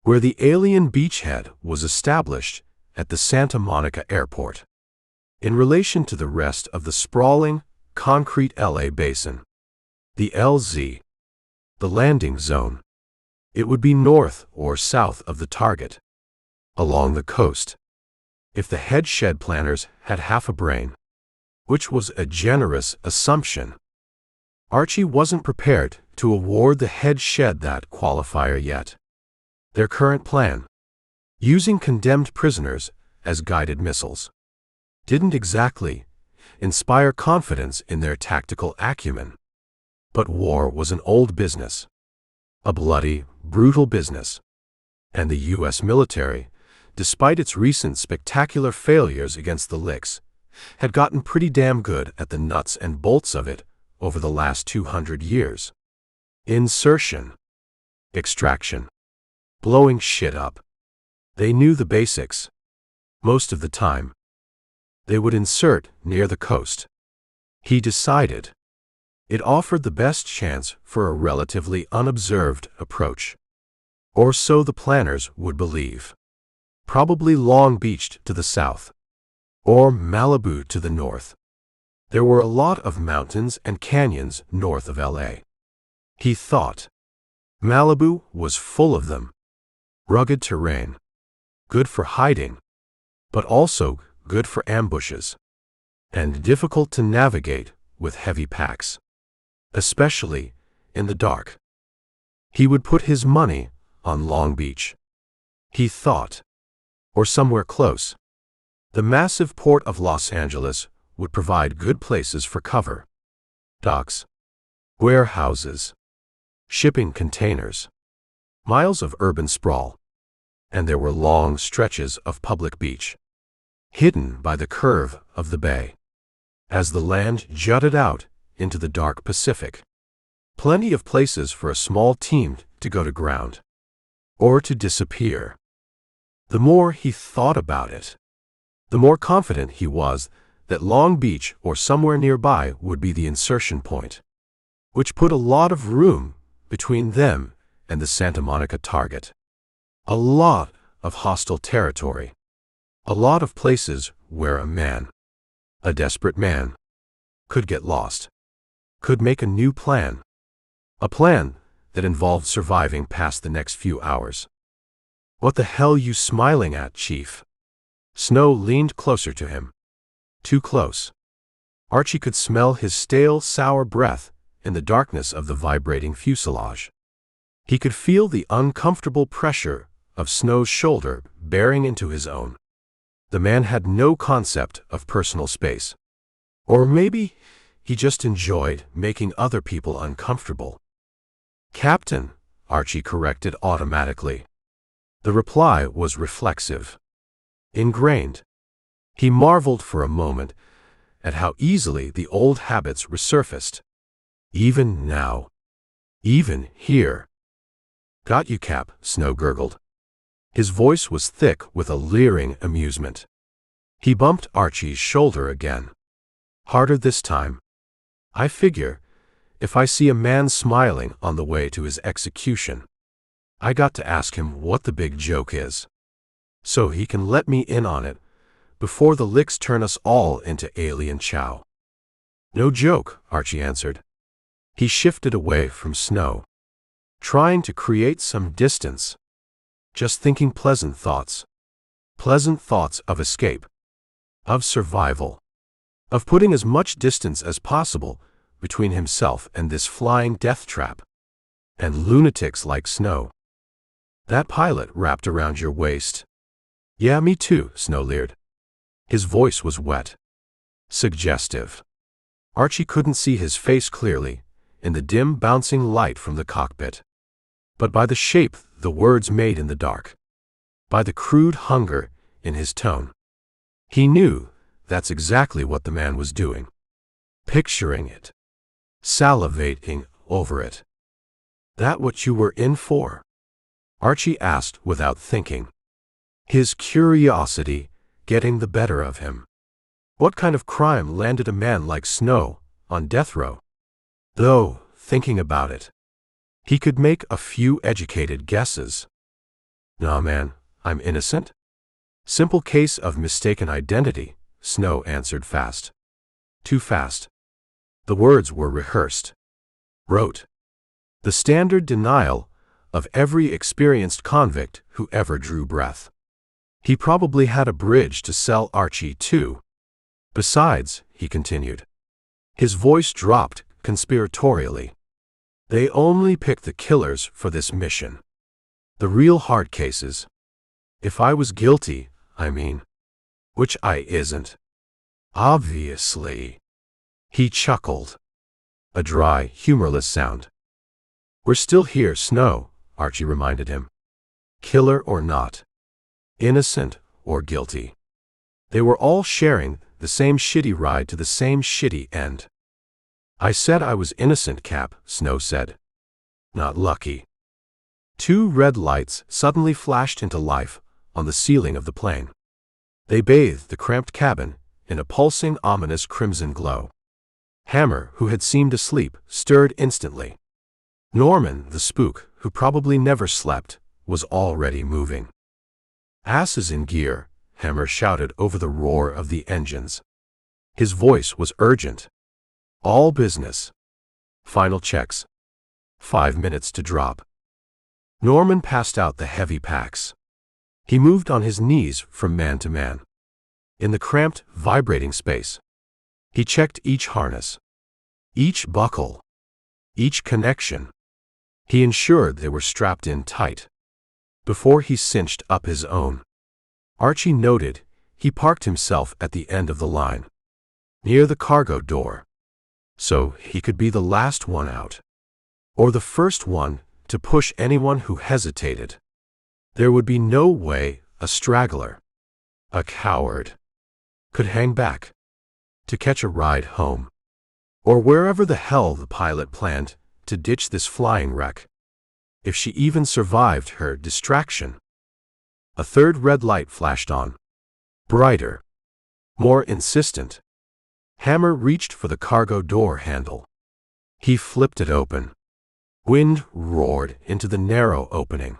Where the alien beachhead was established at the Santa Monica airport. In relation to the rest of the sprawling, concrete LA basin. The LZ. The landing zone. It would be north or south of the target. Along the coast. If the head shed planners had half a brain. Which was a generous assumption. Archie wasn't prepared to award the head shed that qualifier yet. Their current plan, using condemned prisoners as guided missiles, didn't exactly inspire confidence in their tactical acumen. But war was an old business. A bloody, brutal business. And the U.S. military, despite its recent spectacular failures against the Licks, had gotten pretty damn good at the nuts and bolts of it over the last 200 years. Insertion. Extraction. Blowing shit up. They knew the basics. Most of the time. They would insert near the coast. He decided. It offered the best chance for a relatively unobserved approach. Or so the planners would believe. Probably Long Beach to the south. Or Malibu to the north. There were a lot of mountains and canyons north of LA. He thought. Malibu was full of them. Rugged terrain. Good for hiding. But also good for ambushes. And difficult to navigate with heavy packs. Especially in the dark. He would put his money on Long Beach. He thought. Or somewhere close. The massive port of Los Angeles would provide good places for cover. Docks. Warehouses. Shipping containers. Miles of urban sprawl. and there were long stretches of public beach, hidden by the curve of the bay, as the land jutted out into the dark Pacific. Plenty of places for a small team to go to ground, or to disappear. The more he thought about it, the more confident he was that Long Beach or somewhere nearby would be the insertion point, which put a lot of room between them and the Santa Monica target. A lot of hostile territory. A lot of places where a man, a desperate man, could get lost, could make a new plan. A plan that involved surviving past the next few hours. "What the hell you smiling at, Chief?" Snow leaned closer to him. Too close. Archie could smell his stale, sour breath in the darkness of the vibrating fuselage. He could feel the uncomfortable pressure of Snow's shoulder bearing into his own. The man had no concept of personal space. Or maybe he just enjoyed making other people uncomfortable. "Captain," Archie corrected automatically. The reply was reflexive, ingrained. He marveled for a moment at how easily the old habits resurfaced. Even now. Even here. "Got you, Cap," Snow gurgled. His voice was thick with a leering amusement. He bumped Archie's shoulder again. Harder this time. "I figure, if I see a man smiling on the way to his execution, I got to ask him what the big joke is, so he can let me in on it before the licks turn us all into alien chow." "No joke," Archie answered. He shifted away from Snow, trying to create some distance, just thinking pleasant thoughts of escape, of survival, of putting as much distance as possible between himself and this flying death trap, and lunatics like Snow. "That pilot wrapped around your waist." "Yeah, me too," Snow leered. His voice was wet, suggestive. Archie couldn't see his face clearly in the dim bouncing light from the cockpit, but by the shape the words made in the dark, by the crude hunger in his tone, he knew that's exactly what the man was doing. Picturing it, salivating over it. "That what you were in for?" Archie asked without thinking, his curiosity getting the better of him. What kind of crime landed a man like Snow on death row? Though, thinking about it, he could make a few educated guesses. "Nah, man, I'm innocent." "Simple case of mistaken identity," Snow answered fast. Too fast. The words were rehearsed, rote. The standard denial of every experienced convict who ever drew breath. He probably had a bridge to sell Archie too. "Besides," he continued, his voice dropped conspiratorially, "they only pick the killers for this mission. The real hard cases. If I was guilty, I mean. Which I isn't. Obviously." He chuckled. A dry, humorless sound. "We're still here, Snow," Archie reminded him. "Killer or not. Innocent or guilty. They were all sharing the same shitty ride to the same shitty end." "I said I was innocent, Cap," Snow said. "Not lucky." Two red lights suddenly flashed into life on the ceiling of the plane. They bathed the cramped cabin in a pulsing, ominous crimson glow. Hammer, who had seemed asleep, stirred instantly. Norman, the spook, who probably never slept, was already moving. "Asses in gear," Hammer shouted over the roar of the engines. His voice was urgent. "All business. Final checks. 5 minutes to drop." Norman passed out the heavy packs. He moved on his knees from man to man. In the cramped, vibrating space, he checked each harness, each buckle, each connection. He ensured they were strapped in tight. Before he cinched up his own, Archie noted he parked himself at the end of the line, near the cargo door, so he could be the last one out, or the first one to push anyone who hesitated. There would be no way a straggler, a coward, could hang back to catch a ride home, or wherever the hell the pilot planned to ditch this flying wreck. If she even survived her distraction. A third red light flashed on. Brighter. More insistent. Hammer reached for the cargo door handle. He flipped it open. Wind roared into the narrow opening.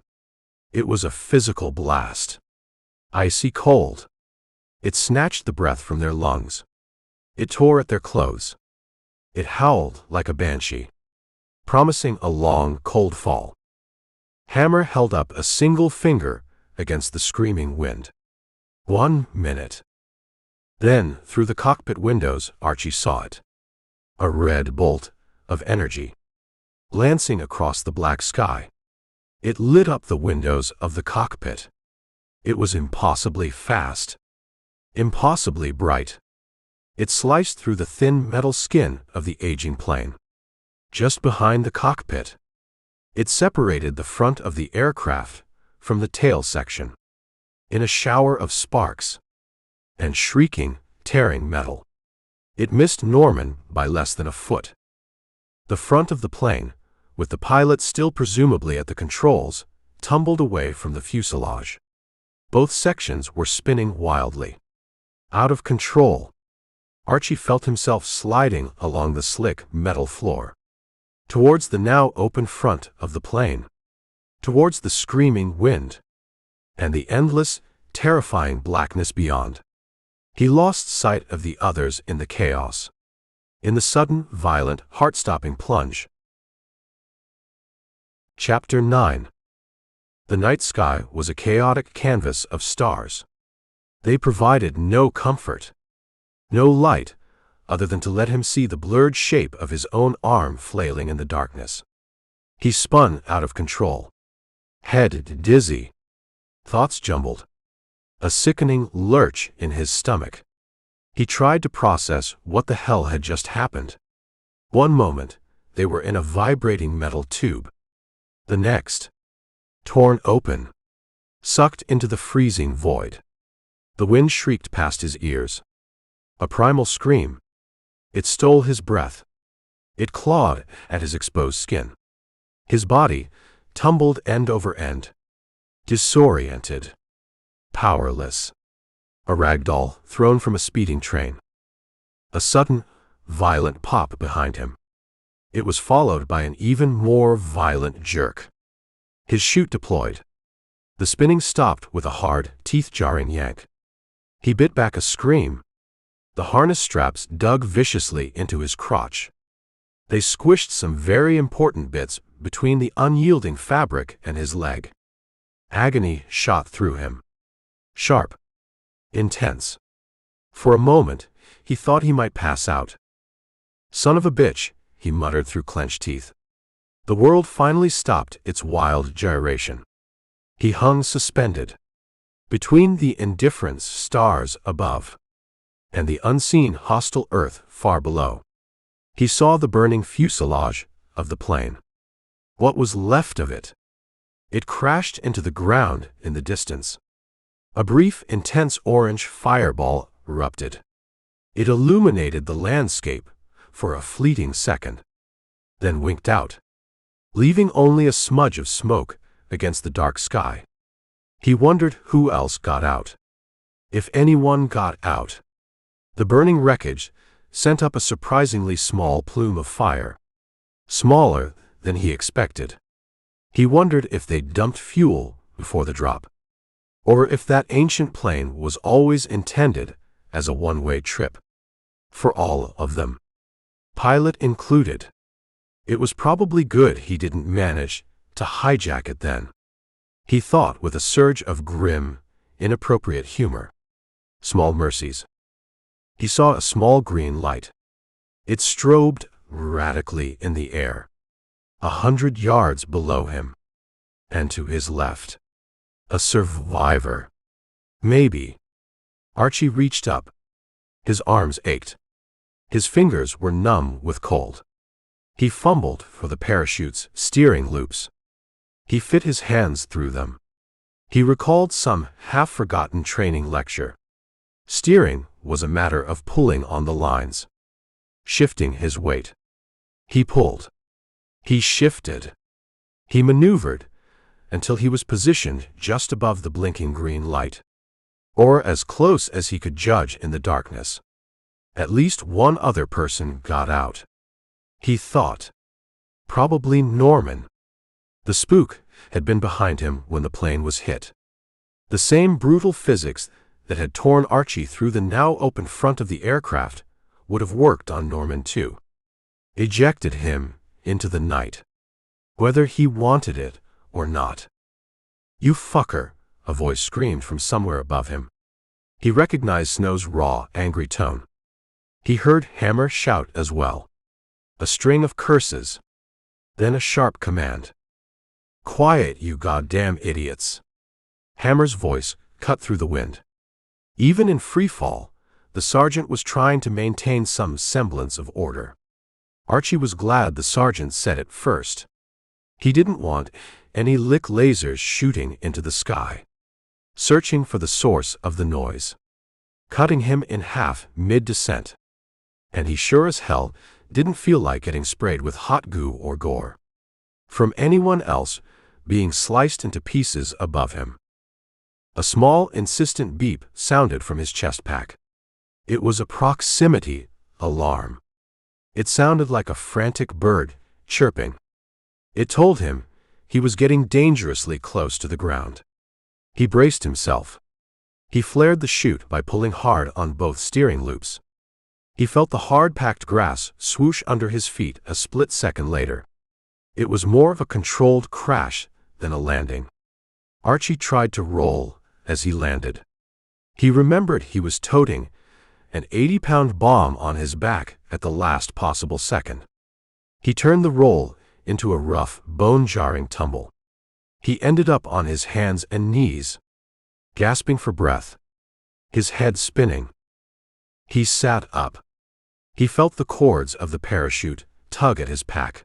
It was a physical blast. Icy cold. It snatched the breath from their lungs. It tore at their clothes. It howled like a banshee, promising a long, cold fall. Hammer held up a single finger against the screaming wind. 1 minute. Then, through the cockpit windows, Archie saw it. A red bolt of energy, lancing across the black sky. It lit up the windows of the cockpit. It was impossibly fast, impossibly bright. It sliced through the thin metal skin of the aging plane. Just behind the cockpit, it separated the front of the aircraft from the tail section. In a shower of sparks and shrieking, tearing metal, it missed Norman by less than a foot. The front of the plane, with the pilot still presumably at the controls, tumbled away from the fuselage. Both sections were spinning wildly. Out of control. Archie felt himself sliding along the slick metal floor, towards the now open front of the plane, towards the screaming wind, and the endless, terrifying blackness beyond. He lost sight of the others in the chaos, in the sudden, violent, heart-stopping plunge. Chapter 9. The night sky was a chaotic canvas of stars. They provided no comfort, no light, other than to let him see the blurred shape of his own arm flailing in the darkness. He spun out of control, head dizzy, thoughts jumbled, a sickening lurch in his stomach. He tried to process what the hell had just happened. One moment, they were in a vibrating metal tube. The next, torn open, sucked into the freezing void. The wind shrieked past his ears. A primal scream. It stole his breath. It clawed at his exposed skin. His body tumbled end over end, disoriented, powerless. A ragdoll thrown from a speeding train. A sudden, violent pop behind him. It was followed by an even more violent jerk. His chute deployed. The spinning stopped with a hard, teeth-jarring yank. He bit back a scream. The harness straps dug viciously into his crotch. They squished some very important bits between the unyielding fabric and his leg. Agony shot through him. Sharp. Intense. For a moment, he thought he might pass out. Son of a bitch, he muttered through clenched teeth. The world finally stopped its wild gyration. He hung suspended between the indifferent stars above and the unseen hostile earth far below. He saw the burning fuselage of the plane. What was left of it? It crashed into the ground in the distance. A brief, intense orange fireball erupted. It illuminated the landscape for a fleeting second, then winked out, leaving only a smudge of smoke against the dark sky. He wondered who else got out. If anyone got out. The burning wreckage sent up a surprisingly small plume of fire, smaller than he expected. He wondered if they'd dumped fuel before the drop, or if that ancient plane was always intended as a one-way trip. For all of them, pilot included. It was probably good he didn't manage to hijack it then. He thought with a surge of grim, inappropriate humor. Small mercies. He saw a small green light. It strobed radically in the air, 100 yards below him, and to his left. A survivor. Maybe. Archie reached up. His arms ached. His fingers were numb with cold. He fumbled for the parachute's steering loops. He fit his hands through them. He recalled some half-forgotten training lecture. Steering was a matter of pulling on the lines, shifting his weight. He pulled. He shifted. He maneuvered until he was positioned just above the blinking green light, or as close as he could judge in the darkness. At least one other person got out, he thought. Probably Norman. The spook had been behind him when the plane was hit. The same brutal physics that had torn Archie through the now open front of the aircraft would have worked on Norman too. Ejected him into the night, whether he wanted it or not. "You fucker," a voice screamed from somewhere above him. He recognized Snow's raw, angry tone. He heard Hammer shout as well. A string of curses. Then a sharp command. "Quiet, you goddamn idiots." Hammer's voice cut through the wind. Even in free fall, the sergeant was trying to maintain some semblance of order. Archie was glad the sergeant said it first. He didn't want any lick lasers shooting into the sky, searching for the source of the noise, cutting him in half mid-descent. And he sure as hell didn't feel like getting sprayed with hot goo or gore from anyone else being sliced into pieces above him. A small, insistent beep sounded from his chest pack. It was a proximity alarm. It sounded like a frantic bird chirping. It told him he was getting dangerously close to the ground. He braced himself. He flared the chute by pulling hard on both steering loops. He felt the hard-packed grass swoosh under his feet a split second later. It was more of a controlled crash than a landing. Archie tried to roll as he landed. He remembered he was toting an 80-pound bomb on his back at the last possible second. He turned the roll into a rough, bone-jarring tumble. He ended up on his hands and knees, gasping for breath, his head spinning. He sat up. He felt the cords of the parachute tug at his pack.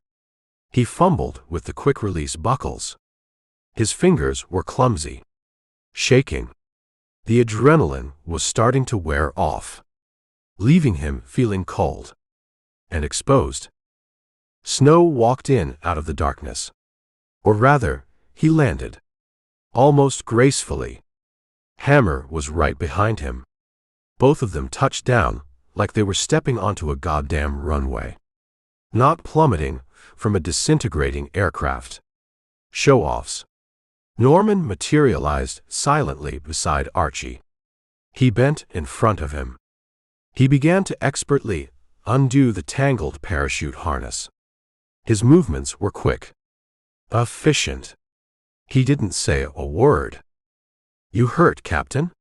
He fumbled with the quick-release buckles. His fingers were clumsy, shaking. The adrenaline was starting to wear off, leaving him feeling cold and exposed. Snow walked in out of the darkness. Or rather, he landed, almost gracefully. Hammer was right behind him. Both of them touched down like they were stepping onto a goddamn runway, not plummeting from a disintegrating aircraft. Show-offs. Norman materialized silently beside Archie. He bent in front of him. He began to expertly undo the tangled parachute harness. His movements were quick, efficient. He didn't say a word. "You hurt, Captain?"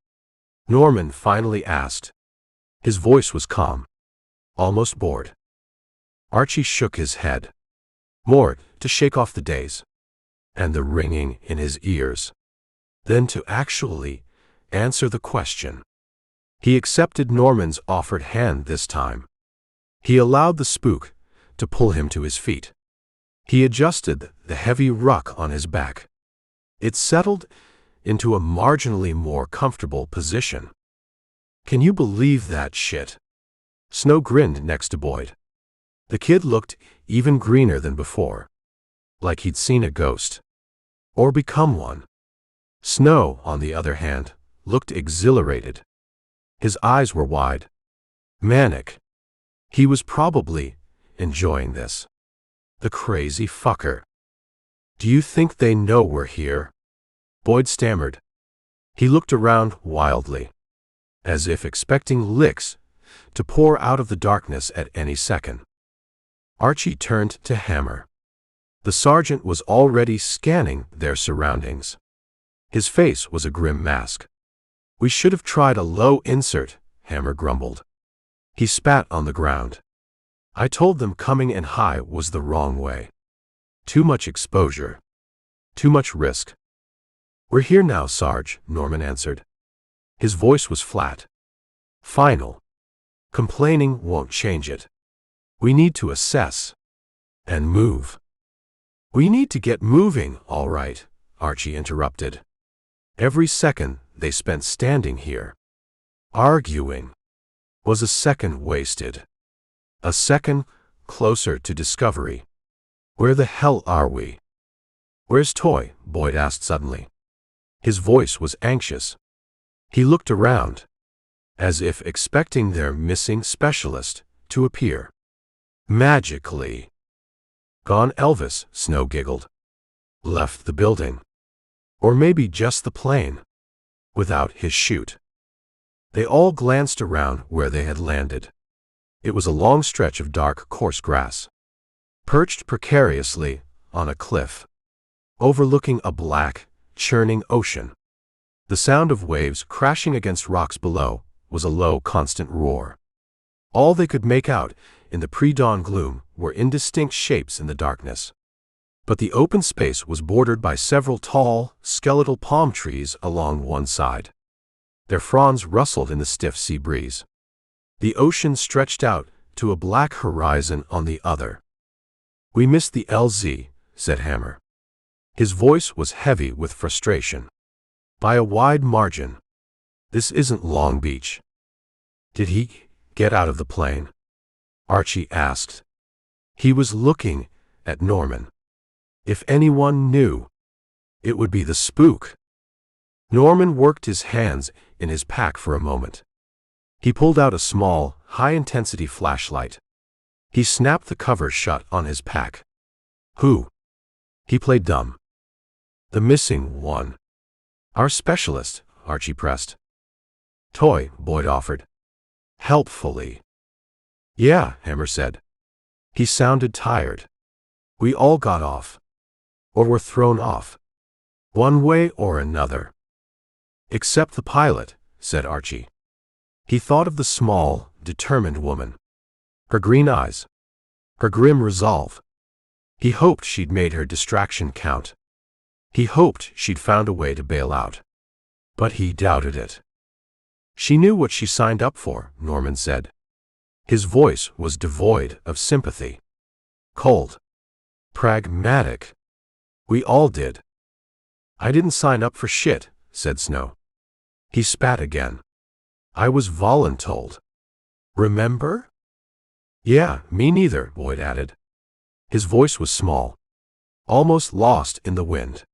Norman finally asked. His voice was calm, almost bored. Archie shook his head, more to shake off the daze and the ringing in his ears than to actually answer the question. He accepted Norman's offered hand this time. He allowed the spook to pull him to his feet. He adjusted the heavy ruck on his back. It settled into a marginally more comfortable position. "Can you believe that shit?" Snow grinned next to Boyd. The kid looked even greener than before, like he'd seen a ghost, or become one. Snow, on the other hand, looked exhilarated. His eyes were wide, manic. He was probably enjoying this. The crazy fucker. "Do you think they know we're here?" Boyd stammered. He looked around wildly, as if expecting licks to pour out of the darkness at any second. Archie turned to Hammer. The sergeant was already scanning their surroundings. His face was a grim mask. "We should have tried a low insert," Hammer grumbled. He spat on the ground. "I told them coming in high was the wrong way. Too much exposure. Too much risk." "We're here now, Sarge," Norman answered. His voice was flat, final. "Complaining won't change it. We need to assess and move." "We need to get moving, all right," Archie interrupted. Every second they spent standing here, arguing, was a second wasted. A second closer to discovery. Where the hell are we? Where's Toy? Boyd asked suddenly. His voice was anxious. He looked around, as if expecting their missing specialist to appear. Magically. Gone, Elvis, Snow giggled. Left the building. Or maybe just the plane. Without his chute. They all glanced around where they had landed. It was a long stretch of dark, coarse grass, perched precariously on a cliff, overlooking a black, churning ocean. The sound of waves crashing against rocks below was a low, constant roar. All they could make out in the pre-dawn gloom were indistinct shapes in the darkness. But the open space was bordered by several tall, skeletal palm trees along one side. Their fronds rustled in the stiff sea breeze. The ocean stretched out to a black horizon on the other. We missed the LZ, said Hammer. His voice was heavy with frustration. By a wide margin. This isn't Long Beach. Did he get out of the plane? Archie asked. He was looking at Norman. If anyone knew, it would be the spook. Norman worked his hands in his pack for a moment. He pulled out a small, high-intensity flashlight. He snapped the cover shut on his pack. Who? He played dumb. The missing one. Our specialist, Archie pressed. Toy, Boyd offered. Helpfully. Yeah, Hammer said. He sounded tired. We all got off. Or were thrown off. One way or another. Except the pilot, said Archie. He thought of the small, determined woman. Her green eyes. Her grim resolve. He hoped she'd made her distraction count. He hoped she'd found a way to bail out. But he doubted it. She knew what she signed up for, Norman said. His voice was devoid of sympathy. Cold. Pragmatic. We all did. I didn't sign up for shit, said Snow. He spat again. I was voluntold. Remember? Yeah, me neither, Boyd added. His voice was small, almost lost in the wind.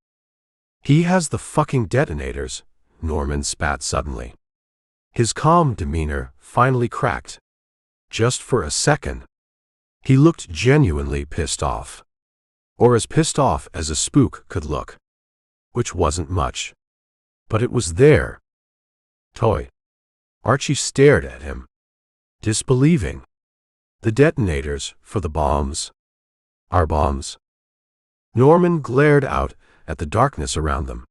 He has the fucking detonators, Norman spat suddenly. His calm demeanor finally cracked. Just for a second. He looked genuinely pissed off. Or as pissed off as a spook could look. Which wasn't much. But it was there. Toy. Archie stared at him, disbelieving. The detonators for the bombs. Our bombs. Norman glared out at the darkness around them,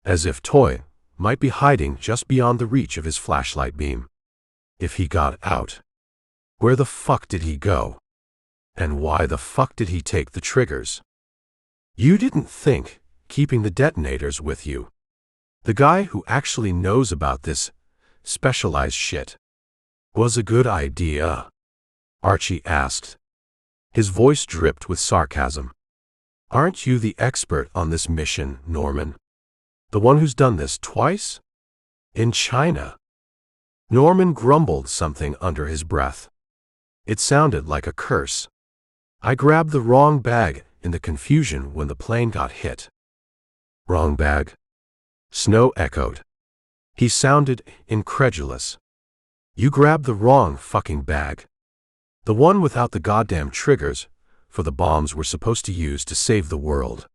as if Toy might be hiding just beyond the reach of his flashlight beam. If he got out, where the fuck did he go? And why the fuck did he take the triggers? You didn't think keeping the detonators with you, the guy who actually knows about this specialized shit, was a good idea? Archie asked. His voice dripped with sarcasm. Aren't you the expert on this mission, Norman? The one who's done this twice? In China? Norman grumbled something under his breath. It sounded like a curse. I grabbed the wrong bag in the confusion when the plane got hit. Wrong bag? Snow echoed. He sounded incredulous. You grabbed the wrong fucking bag. The one without the goddamn triggers for the bombs we're supposed to use to save the world.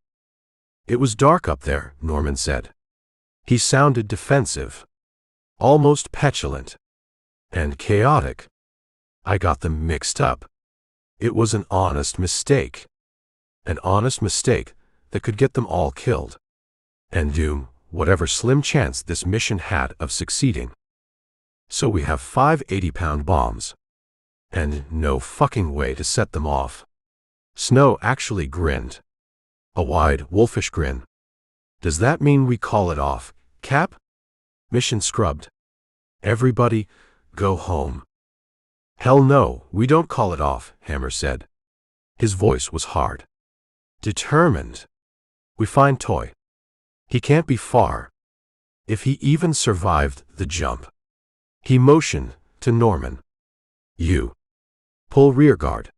It was dark up there, Norman said. He sounded defensive. Almost petulant. And chaotic. I got them mixed up. It was an honest mistake. An honest mistake that could get them all killed. And doom whatever slim chance this mission had of succeeding. So we have 5 80-pound bombs. And no fucking way to set them off. Snow actually grinned. A wide, wolfish grin. Does that mean we call it off, Cap? Mission scrubbed. Everybody, go home. Hell no, we don't call it off, Hammer said. His voice was hard. Determined. We find Toy. He can't be far. If he even survived the jump. He motioned to Norman. You. Pull rearguard.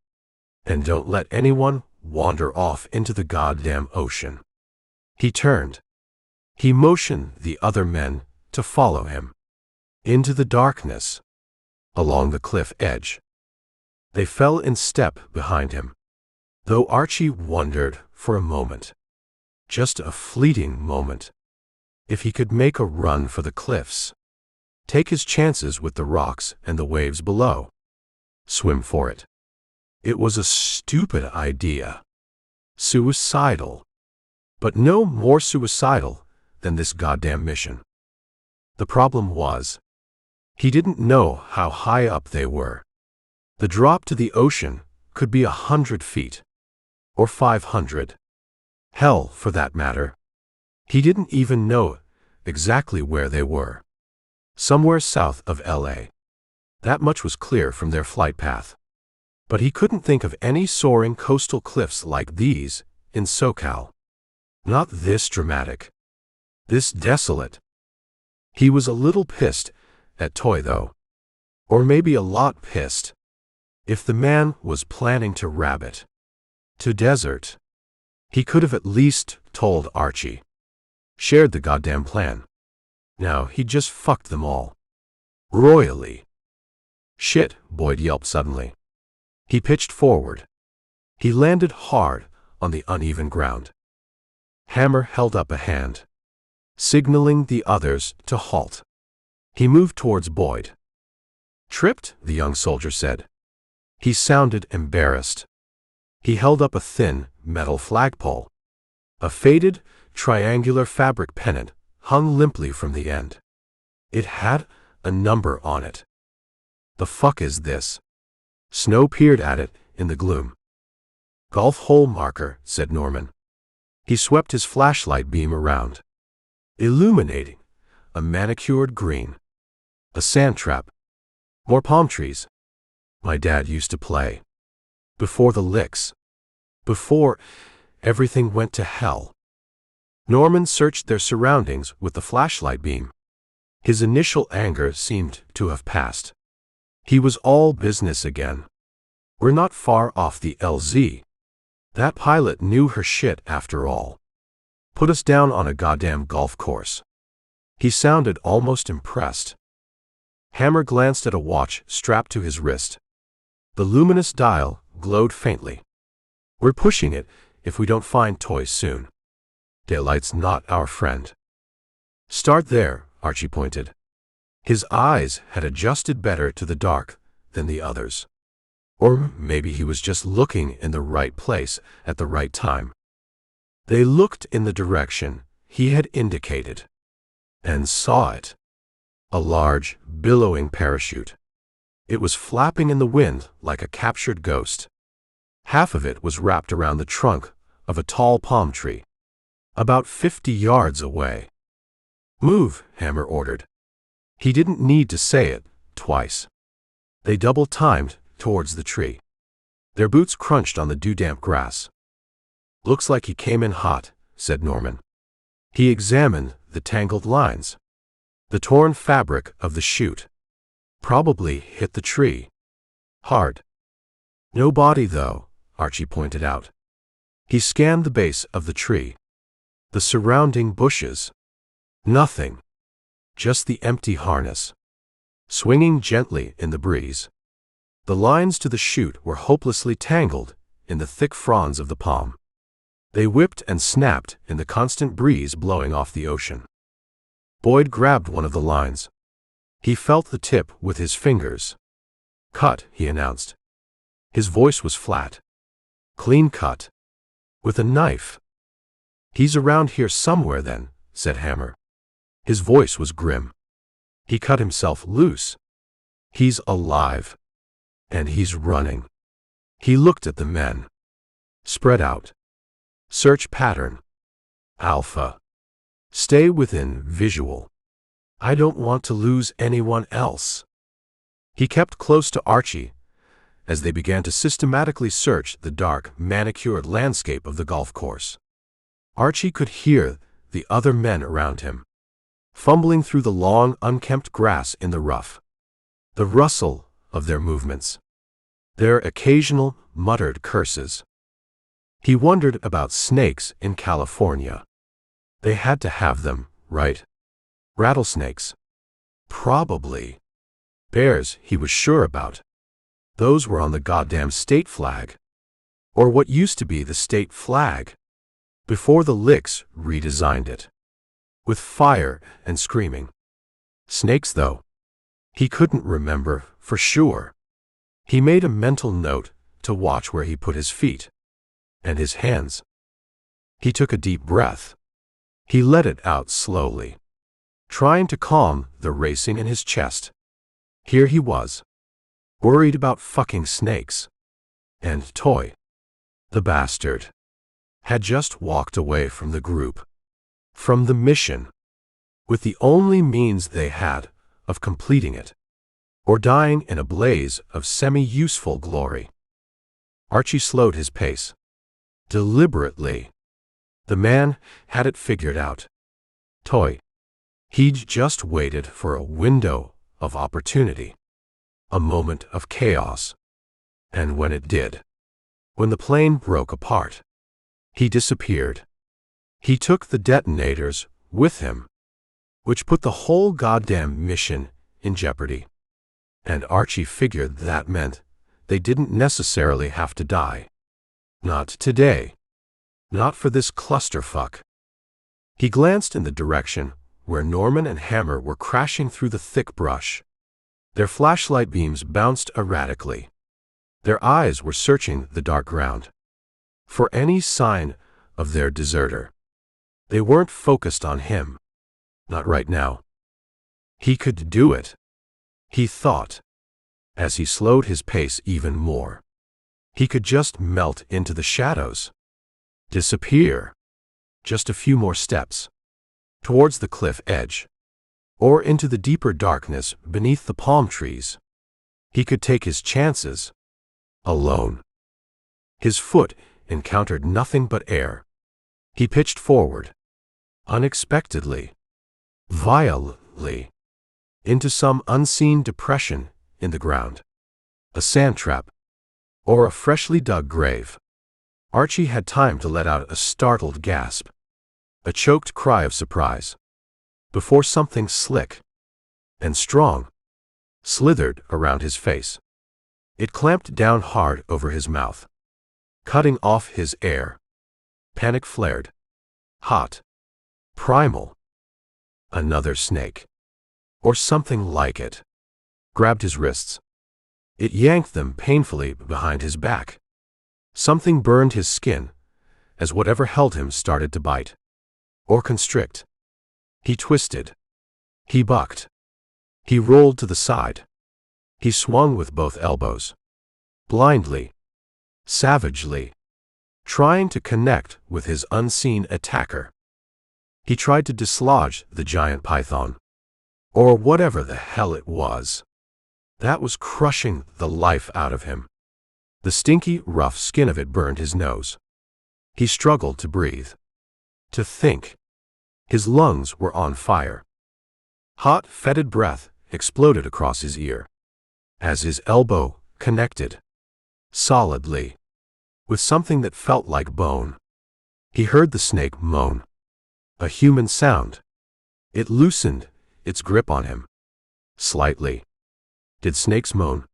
And don't let anyone wander off into the goddamn ocean. He turned. He motioned the other men to follow him. Into the darkness. Along the cliff edge. They fell in step behind him. Though Archie wondered for a moment. Just a fleeting moment. If he could make a run for the cliffs. Take his chances with the rocks and the waves below. Swim for it. It was a stupid idea. Suicidal. But no more suicidal than this goddamn mission. The problem was, he didn't know how high up they were. The drop to the ocean could be 100 feet. Or 500. Hell, for that matter. He didn't even know exactly where they were. Somewhere south of LA. That much was clear from their flight path. But he couldn't think of any soaring coastal cliffs like these in SoCal. Not this dramatic. This desolate. He was a little pissed at Toy though. Or maybe a lot pissed. If the man was planning to rabbit. To desert. He could have at least told Archie. Shared the goddamn plan. Now he just fucked them all. Royally. Shit, Boyd yelped suddenly. He pitched forward. He landed hard on the uneven ground. Hammer held up a hand, signaling the others to halt. He moved towards Boyd. Tripped, the young soldier said. He sounded embarrassed. He held up a thin, metal flagpole. A faded, triangular fabric pennant hung limply from the end. It had a number on it. The fuck is this? Snow peered at it in the gloom. Golf hole marker, said Norman. He swept his flashlight beam around. Illuminating a manicured green. A sand trap. More palm trees. My dad used to play. Before the licks. Before everything went to hell. Norman searched their surroundings with the flashlight beam. His initial anger seemed to have passed. He was all business again. We're not far off the LZ. That pilot knew her shit after all. Put us down on a goddamn golf course. He sounded almost impressed. Hammer glanced at a watch strapped to his wrist. The luminous dial glowed faintly. We're pushing it if we don't find toys soon. Daylight's not our friend. Start there, Archie pointed. His eyes had adjusted better to the dark than the others. Or maybe he was just looking in the right place at the right time. They looked in the direction he had indicated. And saw it. A large, billowing parachute. It was flapping in the wind like a captured ghost. Half of it was wrapped around the trunk of a tall palm tree. About 50 yards away. Move, Hammer ordered. He didn't need to say it twice. They double-timed towards the tree. Their boots crunched on the dew-damp grass. Looks like he came in hot, said Norman. He examined the tangled lines. The torn fabric of the chute. Probably hit the tree. Hard. No body, though, Archie pointed out. He scanned the base of the tree. The surrounding bushes. Nothing. Just the empty harness. Swinging gently in the breeze. The lines to the chute were hopelessly tangled in the thick fronds of the palm. They whipped and snapped in the constant breeze blowing off the ocean. Boyd grabbed one of the lines. He felt the tip with his fingers. Cut, he announced. His voice was flat. Clean cut. With a knife. He's around here somewhere then, said Hammer. His voice was grim. He cut himself loose. He's alive. And he's running. He looked at the men. Spread out. Search pattern. Alpha. Stay within visual. I don't want to lose anyone else. He kept close to Archie as they began to systematically search the dark, manicured landscape of the golf course. Archie could hear the other men around him. fumbling through the long, unkempt grass in the rough. The rustle of their movements. Their occasional, muttered curses. He wondered about snakes in California. They had to have them, right? Rattlesnakes. Probably. Bears, he was sure about. Those were on the goddamn state flag. Or what used to be the state flag. Before the Licks redesigned it. With fire and screaming. Snakes, though. He couldn't remember for sure. He made a mental note to watch where he put his feet. And his hands. He took a deep breath. He let it out slowly. Trying to calm the racing in his chest. Here he was. Worried about fucking snakes. And Toy. The bastard. Had just walked away from the group. From the mission. With the only means they had of completing it. Or dying in a blaze of semi-useful glory. Archie slowed his pace. Deliberately. The man had it figured out. Toy. He'd just waited for a window of opportunity. A moment of chaos. And when it did. When the plane broke apart. He disappeared. He took the detonators with him. Which put the whole goddamn mission in jeopardy. And Archie figured that meant they didn't necessarily have to die. Not today. Not for this clusterfuck. He glanced in the direction where Norman and Hammer were crashing through the thick brush. Their flashlight beams bounced erratically. Their eyes were searching the dark ground. For any sign of their deserter. They weren't focused on him. Not right now. He could do it. He thought. As he slowed his pace even more. He could just melt into the shadows. Disappear. Just a few more steps. Towards the cliff edge. Or into the deeper darkness beneath the palm trees. He could take his chances. Alone. His foot encountered nothing but air. He pitched forward. Unexpectedly. Violently. Into some unseen depression in the ground. A sand trap. Or a freshly dug grave. Archie had time to let out a startled gasp. A choked cry of surprise. Before something slick. And strong. Slithered around his face. It clamped down hard over his mouth. Cutting off his air. Panic flared. Hot. Primal. Another snake. Or something like it. Grabbed his wrists. It yanked them painfully behind his back. Something burned his skin, as whatever held him started to bite. Or constrict. He twisted. He bucked. He rolled to the side. He swung with both elbows. Blindly. Savagely. Trying to connect with his unseen attacker. He tried to dislodge the giant python. Or whatever the hell it was. That was crushing the life out of him. The stinky, rough skin of it burned his nose. He struggled to breathe. To think. His lungs were on fire. Hot, fetid breath exploded across his ear. As his elbow connected. Solidly. With something that felt like bone. He heard the snake moan. A human sound. It loosened its grip on him. Slightly. Did snakes moan?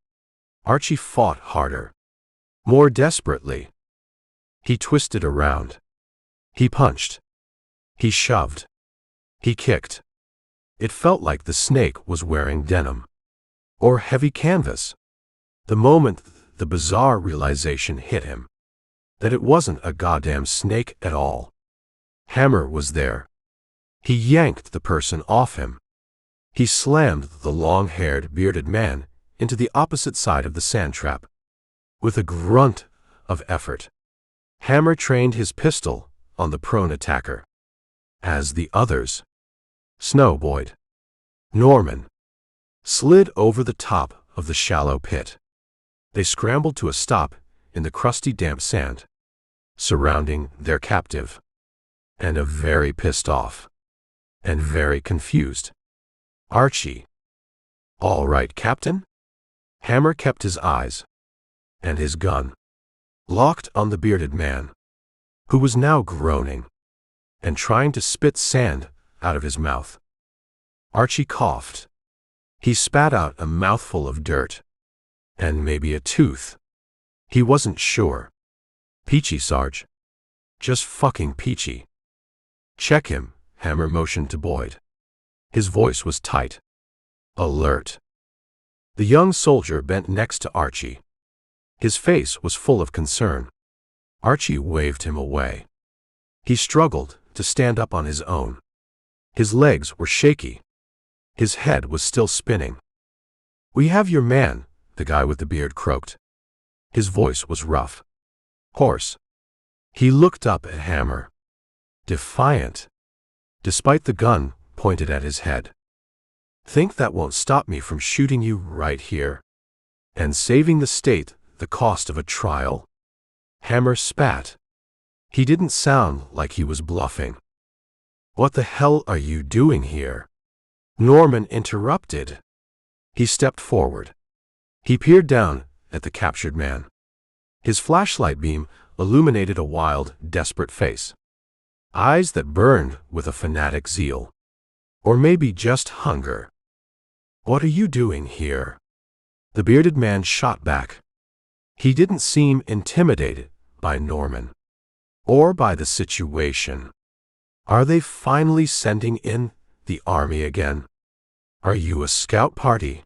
Archie fought harder. More desperately. He twisted around. He punched. He shoved. He kicked. It felt like the snake was wearing denim. Or heavy canvas. The moment the bizarre realization hit him. That it wasn't a goddamn snake at all. Hammer was there. He yanked the person off him. He slammed the long-haired, bearded man into the opposite side of the sand trap. With a grunt of effort, Hammer trained his pistol on the prone attacker. As the others, Snow Boyd, Norman, slid over the top of the shallow pit. They scrambled to a stop in the crusty, damp sand, surrounding their captive. And a very pissed off and very confused. Archie. All right, Captain? Hammer kept his eyes and his gun locked on the bearded man, who was now groaning and trying to spit sand out of his mouth. Archie coughed. He spat out a mouthful of dirt. And maybe a tooth. He wasn't sure. Peachy, Sarge. Just fucking peachy. Check him, Hammer motioned to Boyd. His voice was tight. Alert. The young soldier bent next to Archie. His face was full of concern. Archie waved him away. He struggled to stand up on his own. His legs were shaky. His head was still spinning. We have your man, the guy with the beard croaked. His voice was rough. Hoarse. He looked up at Hammer. Defiant. Despite the gun pointed at his head. Think that won't stop me from shooting you right here? And saving the state the cost of a trial? Hammer spat. He didn't sound like he was bluffing. What the hell are you doing here? Norman interrupted. He stepped forward. He peered down at the captured man. His flashlight beam illuminated a wild, desperate face. Eyes that burned with a fanatic zeal. Or maybe just hunger. What are you doing here? The bearded man shot back. He didn't seem intimidated by Norman. Or by the situation. Are they finally sending in the army again? Are you a scout party?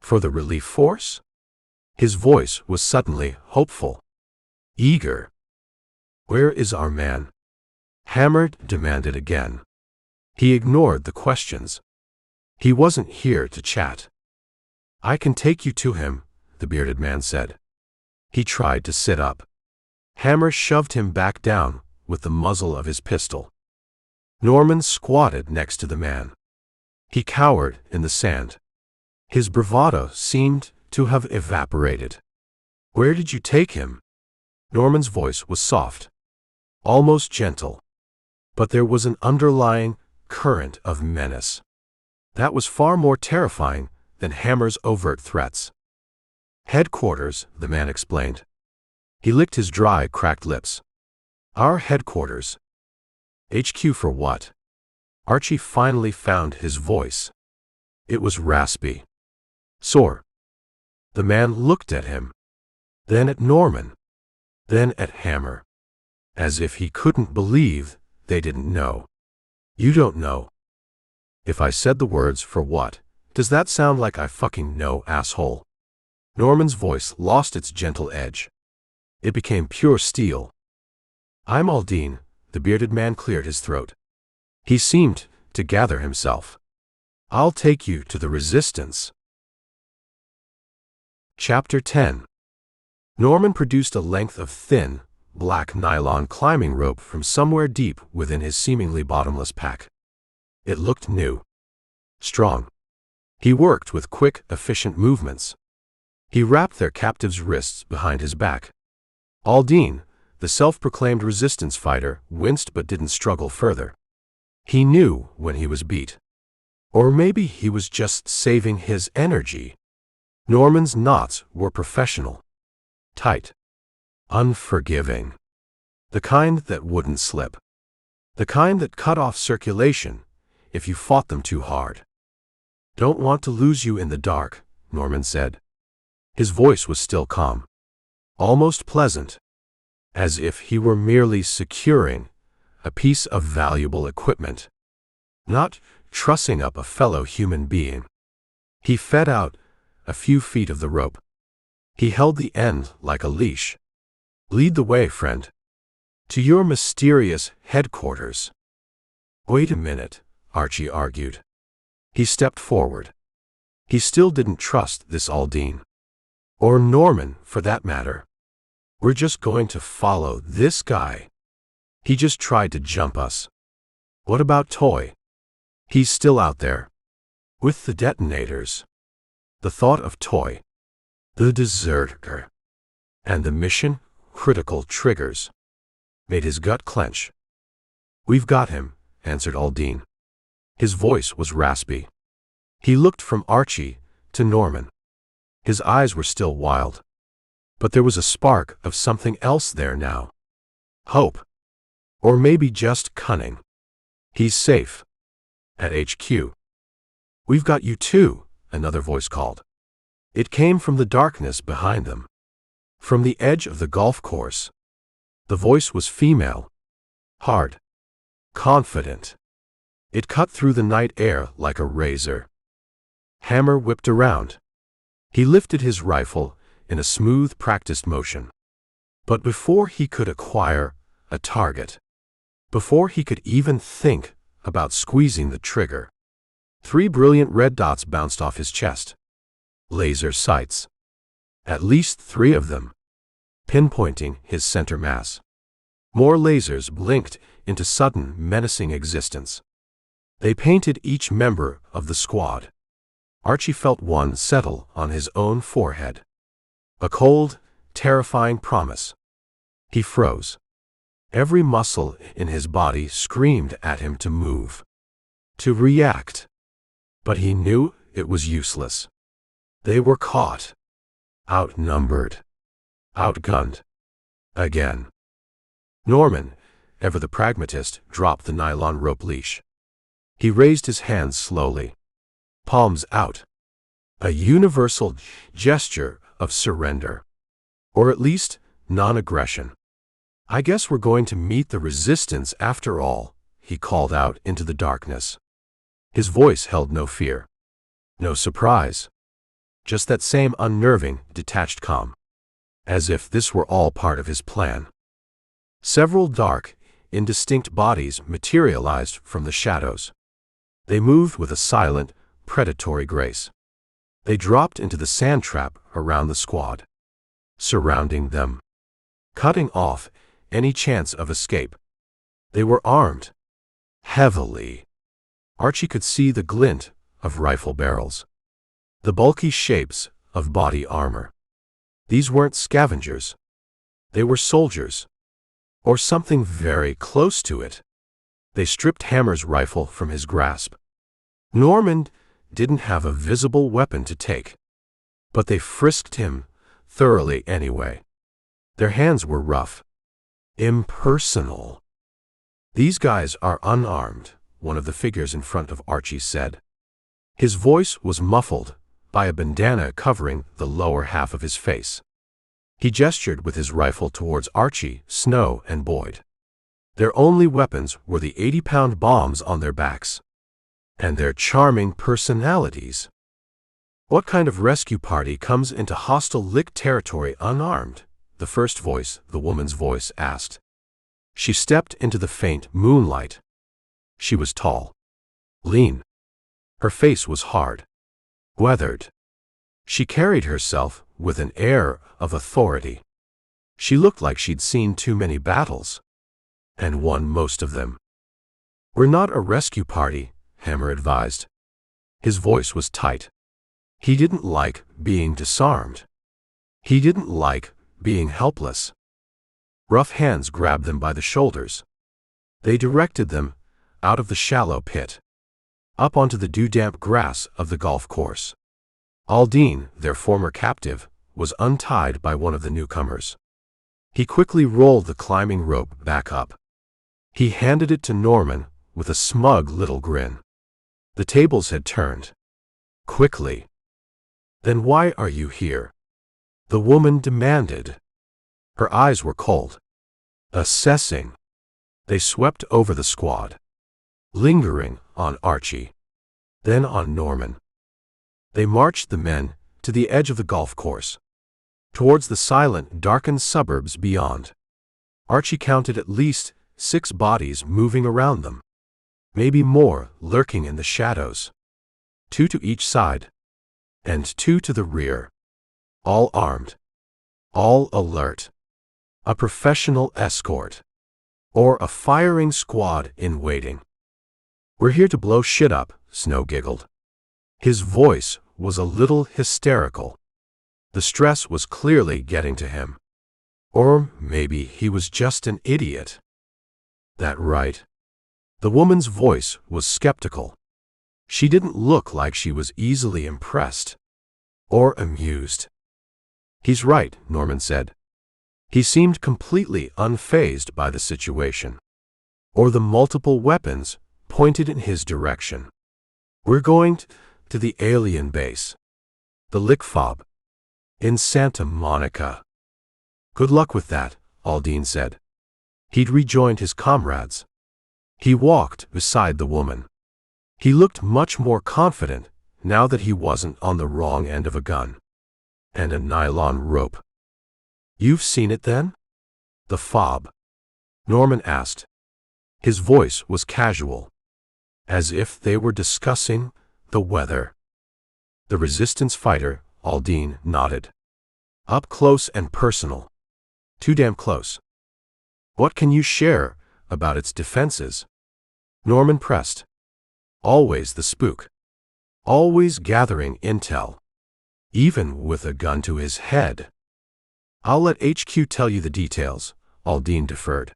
For the relief force? His voice was suddenly hopeful. Eager. Where is our man? Hammer demanded again. He ignored the questions. He wasn't here to chat. I can take you to him, the bearded man said. He tried to sit up. Hammer shoved him back down with the muzzle of his pistol. Norman squatted next to the man. He cowered in the sand. His bravado seemed to have evaporated. Where did you take him? Norman's voice was soft, almost gentle. But there was an underlying current of menace. That was far more terrifying than Hammer's overt threats. Headquarters, the man explained. He licked his dry, cracked lips. Our headquarters. HQ for what? Archie finally found his voice. It was raspy. Sore. The man looked at him. Then at Norman. Then at Hammer. As if he couldn't believe they didn't know. You don't know. If I said the words for what, does that sound like I fucking know, asshole? Norman's voice lost its gentle edge. It became pure steel. I'm Aldine, the bearded man cleared his throat. He seemed to gather himself. I'll take you to the resistance. Chapter 10. Norman produced a length of thin, black nylon climbing rope from somewhere deep within his seemingly bottomless pack. It looked new. Strong. He worked with quick, efficient movements. He wrapped their captive's wrists behind his back. Aldine, the self-proclaimed resistance fighter, winced but didn't struggle further. He knew when he was beat. Or maybe he was just saving his energy. Norman's knots were professional. Tight. Unforgiving. The kind that wouldn't slip. The kind that cut off circulation if you fought them too hard. Don't want to lose you in the dark, Norman said. His voice was still calm. Almost pleasant. As if he were merely securing a piece of valuable equipment. Not trussing up a fellow human being. He fed out a few feet of the rope. He held the end like a leash. Lead the way, friend. To your mysterious headquarters. Wait a minute, Archie argued. He stepped forward. He still didn't trust this Aldine. Or Norman, for that matter. We're just going to follow this guy. He just tried to jump us. What about Toy? He's still out there. With the detonators. The thought of Toy. The deserter. And the mission-critical triggers. Made his gut clench. We've got him, answered Aldine. His voice was raspy. He looked from Archie to Norman. His eyes were still wild. But there was a spark of something else there now. Hope. Or maybe just cunning. He's safe. At HQ. We've got you too, another voice called. It came from the darkness behind them. From the edge of the golf course. The voice was female. Hard. Confident. It cut through the night air like a razor. Hammer whipped around. He lifted his rifle in a smooth, practiced motion. But before he could acquire a target, before he could even think about squeezing the trigger, 3 brilliant red dots bounced off his chest. Laser sights. At least 3 of them, pinpointing his center mass. More lasers blinked into sudden, menacing existence. They painted each member of the squad. Archie felt one settle on his own forehead. A cold, terrifying promise. He froze. Every muscle in his body screamed at him to move, to react. But he knew it was useless. They were caught. Outnumbered. Outgunned. Again. Norman, ever the pragmatist, dropped the nylon rope leash. He raised his hands slowly. Palms out. A universal gesture of surrender. Or at least, non-aggression. I guess we're going to meet the resistance after all, he called out into the darkness. His voice held no fear. No surprise. Just that same unnerving, detached calm. As if this were all part of his plan. Several dark, indistinct bodies materialized from the shadows. They moved with a silent, predatory grace. They dropped into the sand trap around the squad, surrounding them, cutting off any chance of escape. They were armed, heavily. Archie could see the glint of rifle barrels, the bulky shapes of body armor. These weren't scavengers. They were soldiers, or something very close to it. They stripped Hammer's rifle from his grasp. Norman didn't have a visible weapon to take, but they frisked him thoroughly anyway. Their hands were rough, impersonal. These guys are unarmed, one of the figures in front of Archie said. His voice was muffled by a bandana covering the lower half of his face. He gestured with his rifle towards Archie, Snow, and Boyd. Their only weapons were the 80-pound bombs on their backs. And their charming personalities. What kind of rescue party comes into hostile lick territory unarmed? The first voice, the woman's voice, asked. She stepped into the faint moonlight. She was tall, lean. Her face was hard, weathered. She carried herself with an air of authority. She looked like she'd seen too many battles, and won most of them. We're not a rescue party, Hammer advised. His voice was tight. He didn't like being disarmed. He didn't like being helpless. Rough hands grabbed them by the shoulders. They directed them out of the shallow pit, up onto the dew-damp grass of the golf course. Aldine, their former captive, was untied by one of the newcomers. He quickly rolled the climbing rope back up. He handed it to Norman with a smug little grin. The tables had turned. Quickly. Then why are you here? The woman demanded. Her eyes were cold. Assessing. They swept over the squad, lingering on Archie, then on Norman. They marched the men to the edge of the golf course, towards the silent, darkened suburbs beyond. Archie counted at least 6 bodies moving around them. Maybe more lurking in the shadows. 2 to each side, and 2 to the rear. All armed. All alert. A professional escort. Or a firing squad in waiting. We're here to blow shit up, Snow giggled. His voice was a little hysterical. The stress was clearly getting to him. Or maybe he was just an idiot. That right? The woman's voice was skeptical. She didn't look like she was easily impressed or amused. "He's right," Norman said. He seemed completely unfazed by the situation, or the multiple weapons pointed in his direction. "We're going to the alien base, the LICFOB, in Santa Monica." "Good luck with that," Aldine said. He'd rejoined his comrades. He walked beside the woman. He looked much more confident now that he wasn't on the wrong end of a gun and a nylon rope. "You've seen it then?" "The fob?" Norman asked. His voice was casual, as if they were discussing the weather. "The resistance fighter," Aldine nodded. "Up close and personal. Too damn close." "What can you share about its defenses?" Norman pressed. "Always the spook. Always gathering intel. Even with a gun to his head." "I'll let HQ tell you the details," Aldine deferred.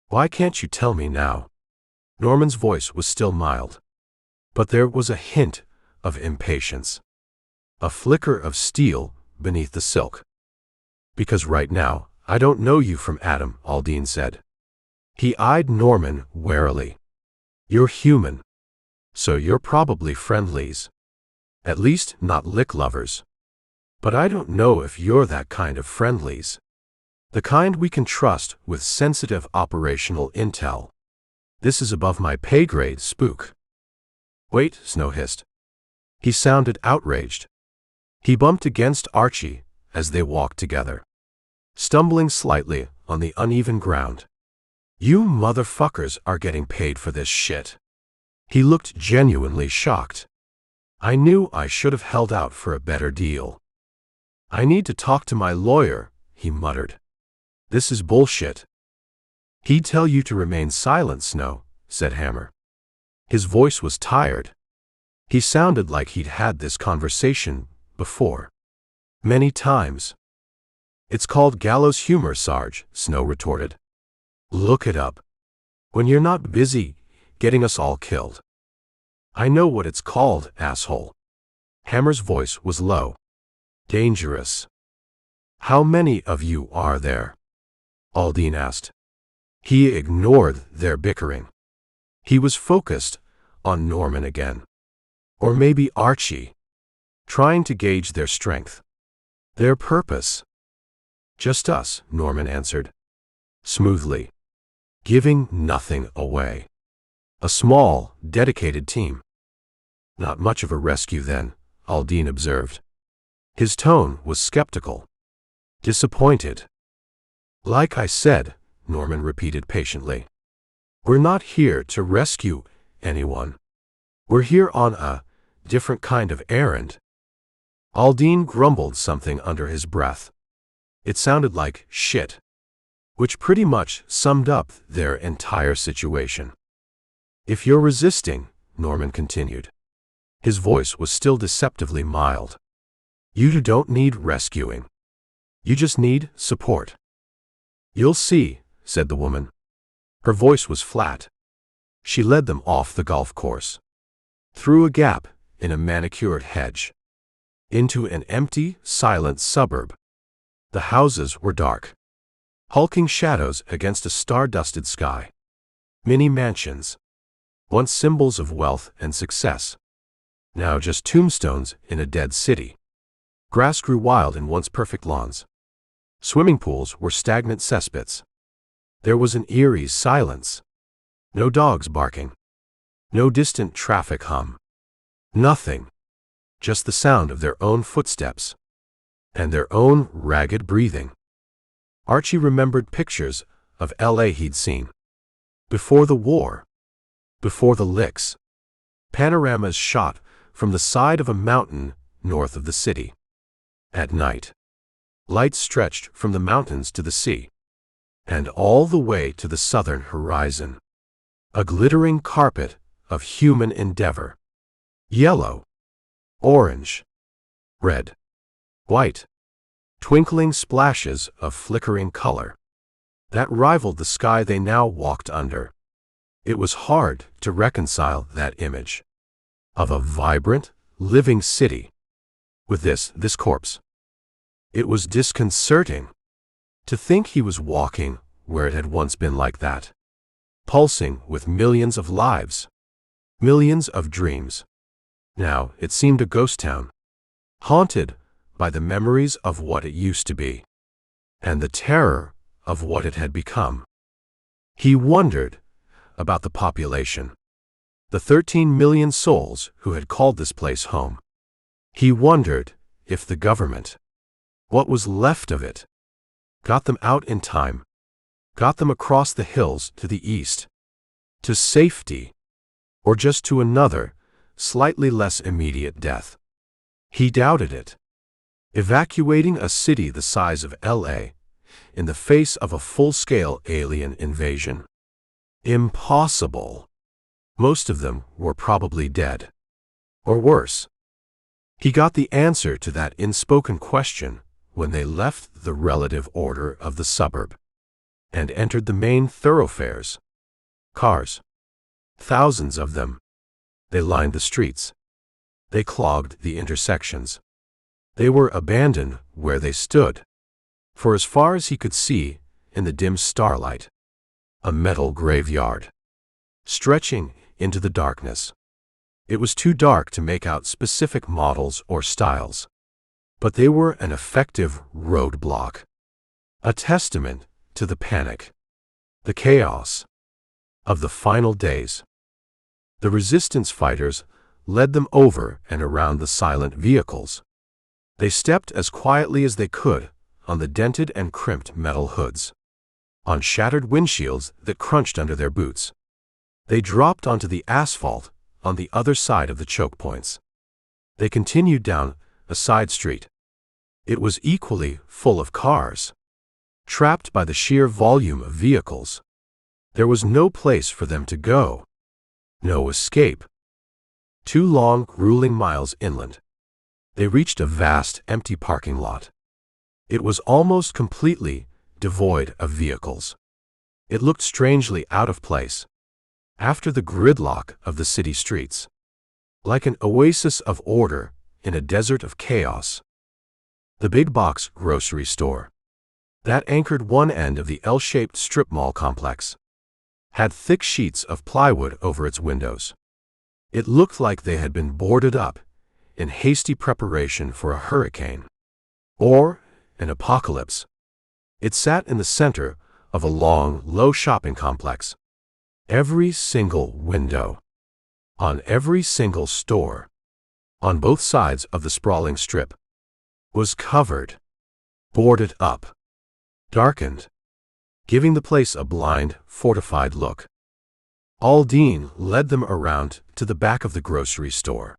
"Why can't you tell me now?" Norman's voice was still mild, but there was a hint of impatience, a flicker of steel beneath the silk. "Because right now, I don't know you from Adam," Aldine said. He eyed Norman warily. "You're human, so you're probably friendlies. At least not lick lovers. But I don't know if you're that kind of friendlies. The kind we can trust with sensitive operational intel. This is above my pay grade, spook." "Wait," Snow hissed. He sounded outraged. He bumped against Archie as they walked together, stumbling slightly on the uneven ground. "You motherfuckers are getting paid for this shit." He looked genuinely shocked. "I knew I should have held out for a better deal." "I need to talk to my lawyer," he muttered. "This is bullshit." "He'd tell you to remain silent, Snow," said Hammer. His voice was tired. He sounded like he'd had this conversation before. Many times. "It's called gallows humor, Sarge," Snow retorted. "Look it up. When you're not busy getting us all killed." "I know what it's called, asshole." Hammer's voice was low. "Dangerous." "How many of you are there?" Aldine asked. He ignored their bickering. He was focused on Norman again. Or maybe Archie, trying to gauge their strength, their purpose. "Just us," Norman answered, smoothly, giving nothing away. "A small, dedicated team." "Not much of a rescue then," Aldine observed. His tone was skeptical, disappointed. "Like I said," Norman repeated patiently, "we're not here to rescue anyone. We're here on a different kind of errand." Aldine grumbled something under his breath. It sounded like shit, which pretty much summed up their entire situation. "If you're resisting," Norman continued. His voice was still deceptively mild, "you don't need rescuing. You just need support." "You'll see," said the woman. Her voice was flat. She led them off the golf course, through a gap in a manicured hedge, into an empty, silent suburb. The houses were dark, hulking shadows against a star-dusted sky. Many mansions, once symbols of wealth and success, now just tombstones in a dead city. Grass grew wild in once perfect lawns. Swimming pools were stagnant cesspits. There was an eerie silence. No dogs barking. No distant traffic hum. Nothing. Just the sound of their own footsteps and their own ragged breathing. Archie remembered pictures of L.A. he'd seen. Before the war. Before the licks. Panoramas shot from the side of a mountain north of the city. At night, lights stretched from the mountains to the sea, and all the way to the southern horizon. A glittering carpet of human endeavor. Yellow, orange, red, white, twinkling splashes of flickering color that rivaled the sky they now walked under. It was hard to reconcile that image of a vibrant, living city. With this corpse. It was disconcerting to think he was walking where it had once been like that, pulsing with millions of lives, millions of dreams. Now it seemed a ghost town, haunted by the memories of what it used to be, and the terror of what it had become. He wondered about the population, the 13 million souls who had called this place home. He wondered if the government, what was left of it, got them out in time, got them across the hills to the east, to safety, or just to another, slightly less immediate death. He doubted it. Evacuating a city the size of LA in the face of a full-scale alien invasion. Impossible. Most of them were probably dead. Or worse. He got the answer to that unspoken question when they left the relative order of the suburb and entered the main thoroughfares. Cars. Thousands of them. They lined the streets. They clogged the intersections. They were abandoned where they stood. For as far as he could see, in the dim starlight, a metal graveyard, stretching into the darkness. It was too dark to make out specific models or styles, but they were an effective roadblock, a testament to the panic, the chaos of the final days. The resistance fighters led them over and around the silent vehicles. They stepped as quietly as they could on the dented and crimped metal hoods, on shattered windshields that crunched under their boots. They dropped onto the asphalt on the other side of the choke points. They continued down a side street. It was equally full of cars, trapped by the sheer volume of vehicles. There was no place for them to go, no escape. 2 long, grueling miles inland, they reached a vast, empty parking lot. It was almost completely devoid of vehicles. It looked strangely out of place, after the gridlock of the city streets, like an oasis of order in a desert of chaos. The big box grocery store, that anchored one end of the L-shaped strip mall complex, had thick sheets of plywood over its windows. It looked like they had been boarded up in hasty preparation for a hurricane or an apocalypse. It sat in the center of a long, low shopping complex. Every single window, on every single store, on both sides of the sprawling strip, was covered, boarded up, darkened, giving the place a blind, fortified look. Aldine led them around to the back of the grocery store,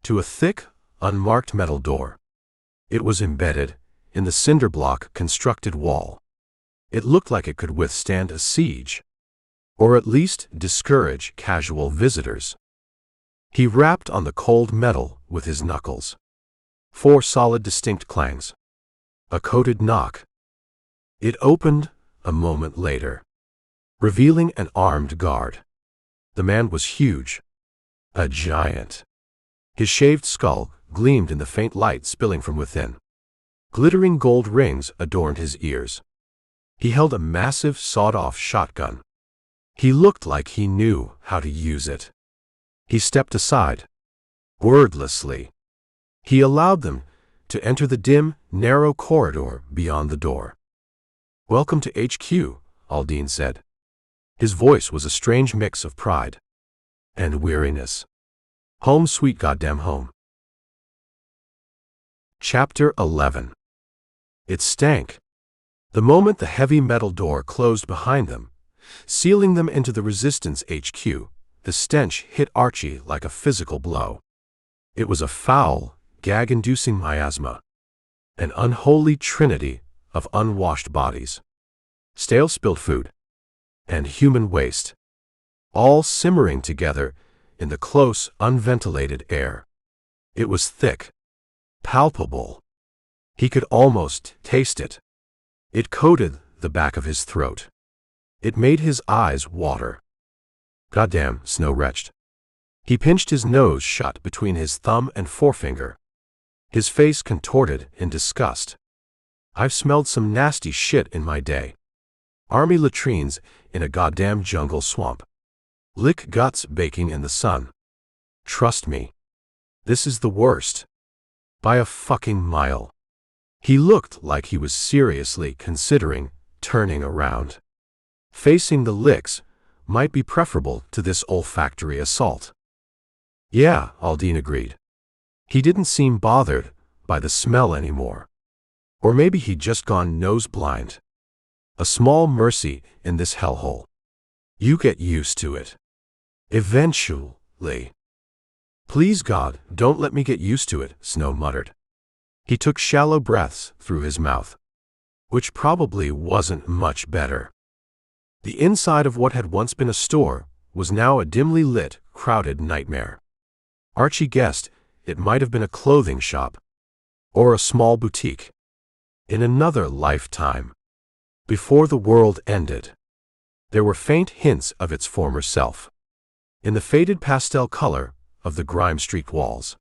to a thick, unmarked metal door. It was embedded in the cinder block constructed wall. It looked like it could withstand a siege, or at least discourage casual visitors. He rapped on the cold metal with his knuckles. 4 solid distinct clangs. A coded knock. It opened a moment later, revealing an armed guard. The man was huge, a giant. His shaved skull gleamed in the faint light spilling from within. Glittering gold rings adorned his ears. He held a massive sawed-off shotgun. He looked like he knew how to use it. He stepped aside, wordlessly. He allowed them to enter the dim, narrow corridor beyond the door. "Welcome to HQ," Aldine said. His voice was a strange mix of pride and weariness. "Home sweet goddamn home." Chapter 11. It stank. The moment the heavy metal door closed behind them, sealing them into the Resistance HQ, the stench hit Archie like a physical blow. It was a foul, gag-inducing miasma, an unholy trinity of unwashed bodies, stale spilled food, and human waste, all simmering together in the close, unventilated air. It was thick, palpable. He could almost taste it. It coated the back of his throat. It made his eyes water. "Goddamn," Snow retched. He pinched his nose shut between his thumb and forefinger. His face contorted in disgust. I've smelled some nasty shit in my day. Army latrines in a goddamn jungle swamp. Lick guts baking in the sun. Trust me. This is the worst. By a fucking mile. He looked like he was seriously considering turning around. Facing the licks might be preferable to this olfactory assault. Yeah, Aldine agreed. He didn't seem bothered by the smell anymore. Or maybe he'd just gone nose-blind. A small mercy in this hellhole. You get used to it. Eventually. Please God, don't let me get used to it, Snow muttered. He took shallow breaths through his mouth. Which probably wasn't much better. The inside of what had once been a store was now a dimly lit, crowded nightmare. Archie guessed it might have been a clothing shop. Or a small boutique. In another lifetime. Before the world ended. There were faint hints of its former self. In the faded pastel color of the grime-streaked walls.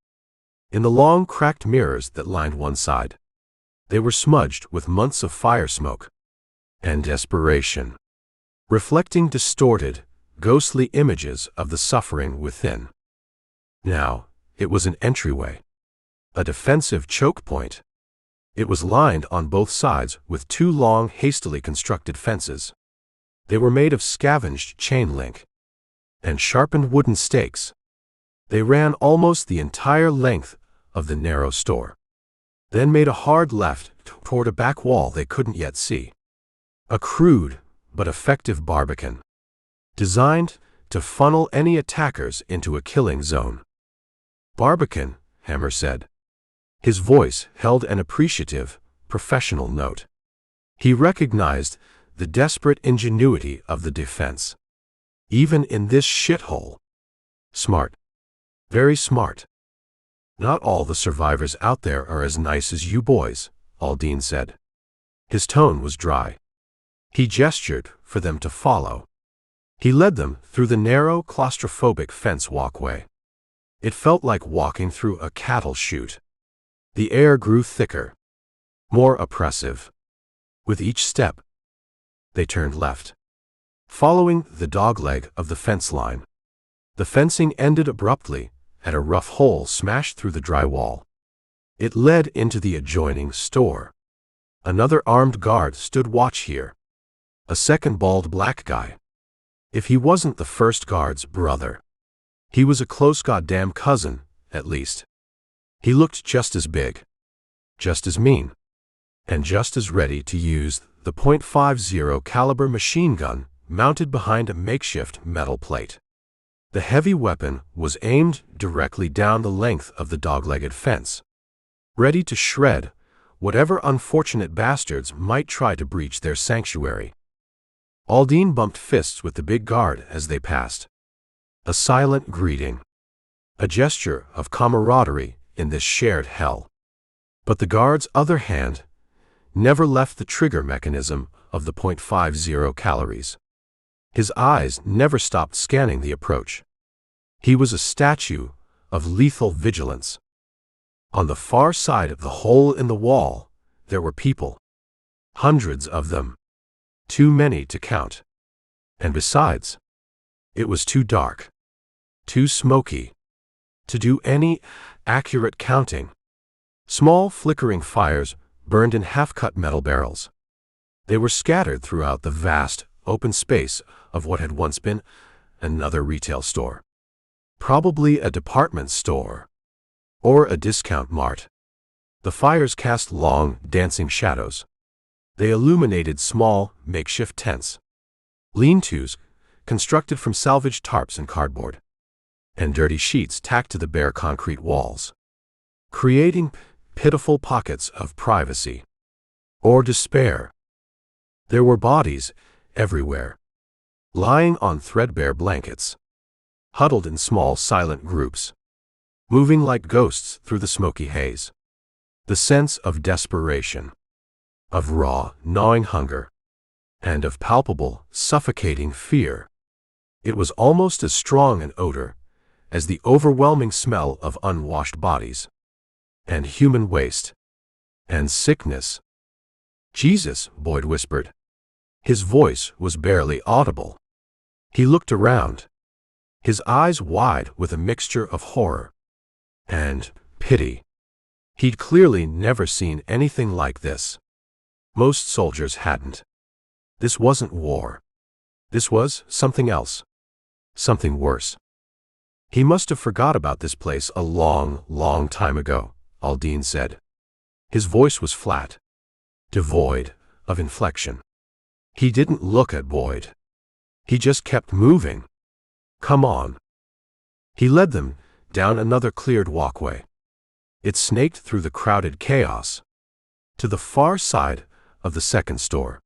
In the long, cracked mirrors that lined one side. They were smudged with months of fire smoke. And desperation. Reflecting distorted, ghostly images of the suffering within. Now, it was an entryway. A defensive choke point. It was lined on both sides with two long, hastily constructed fences. They were made of scavenged chain link and sharpened wooden stakes. They ran almost the entire length of the narrow store, then made a hard left toward a back wall they couldn't yet see. A crude but effective barbican, designed to funnel any attackers into a killing zone. Barbican, Hammer said. His voice held an appreciative, professional note. He recognized the desperate ingenuity of the defense. Even in this shithole. Smart. Very smart. Not all the survivors out there are as nice as you boys, Aldine said. His tone was dry. He gestured for them to follow. He led them through the narrow, claustrophobic fence walkway. It felt like walking through a cattle chute. The air grew thicker, more oppressive. With each step, they turned left, following the dogleg of the fence line. The fencing ended abruptly at a rough hole smashed through the drywall. It led into the adjoining store. Another armed guard stood watch here. A second bald black guy. If he wasn't the first guard's brother, he was a close goddamn cousin, at least. He looked just as big, just as mean, and just as ready to use the .50 caliber machine gun mounted behind a makeshift metal plate. The heavy weapon was aimed directly down the length of the dog-legged fence, ready to shred whatever unfortunate bastards might try to breach their sanctuary. Aldine bumped fists with the big guard as they passed. A silent greeting. A gesture of camaraderie in this shared hell. But the guard's other hand never left the trigger mechanism of the .50 calories. His eyes never stopped scanning the approach. He was a statue of lethal vigilance. On the far side of the hole in the wall, there were people. Hundreds of them. Too many to count. And besides, it was too dark. Too smoky. To do any accurate counting. Small flickering fires burned in half-cut metal barrels. They were scattered throughout the vast, open space of what had once been another retail store. Probably a department store. Or a discount mart. The fires cast long, dancing shadows. They illuminated small, makeshift tents. Lean-tos, constructed from salvaged tarps and cardboard. And dirty sheets tacked to the bare concrete walls. Creating pitiful pockets of privacy. Or despair. There were bodies everywhere. Lying on threadbare blankets. Huddled in small, silent groups. Moving like ghosts through the smoky haze. The sense of desperation. Of raw, gnawing hunger. And of palpable, suffocating fear. It was almost as strong an odor as the overwhelming smell of unwashed bodies, and human waste, and sickness. "Jesus," Boyd whispered. His voice was barely audible. He looked around, his eyes wide with a mixture of horror and pity. He'd clearly never seen anything like this. Most soldiers hadn't. This wasn't war. This was something else. Something worse. He must have forgot about this place a long, long time ago, Aldine said. His voice was flat, devoid of inflection. He didn't look at Boyd. He just kept moving. "Come on." He led them down another cleared walkway. It snaked through the crowded chaos to the far side of the second store,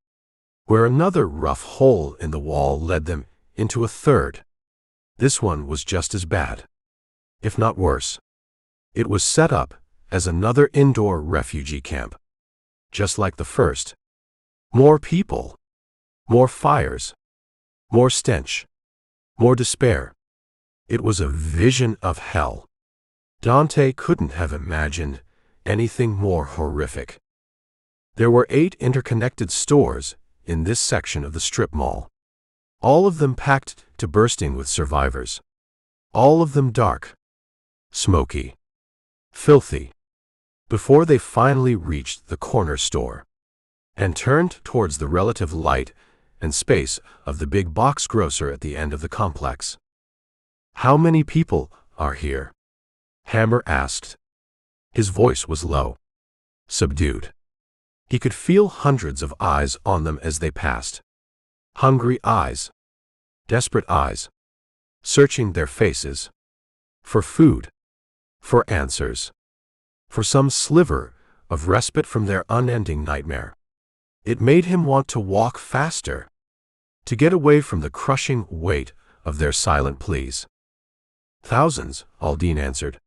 where another rough hole in the wall led them into a third. This one was just as bad, if not worse. It was set up as another indoor refugee camp, just like the first. More people, more fires, more stench, more despair. It was a vision of hell. Dante couldn't have imagined anything more horrific. There were 8 interconnected stores in this section of the strip mall, all of them packed to bursting with survivors, all of them dark, smoky, filthy, before they finally reached the corner store and turned towards the relative light and space of the big box grocer at the end of the complex. "How many people are here?" Hammer asked. His voice was low, subdued. He could feel hundreds of eyes on them as they passed. Hungry eyes, desperate eyes, searching their faces for food, for answers, for some sliver of respite from their unending nightmare. It made him want to walk faster, to get away from the crushing weight of their silent pleas. "Thousands," Aldine answered.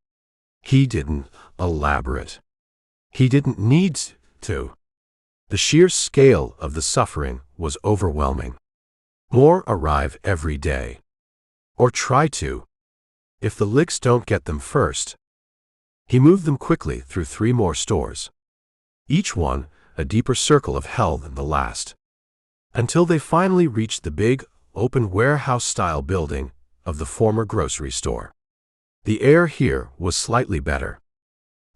He didn't elaborate. He didn't need to. The sheer scale of the suffering was overwhelming. More arrive every day. Or try to, if the licks don't get them first. He moved them quickly through 3 more stores, each one a deeper circle of hell than the last, until they finally reached the big, open warehouse-style building of the former grocery store. The air here was slightly better.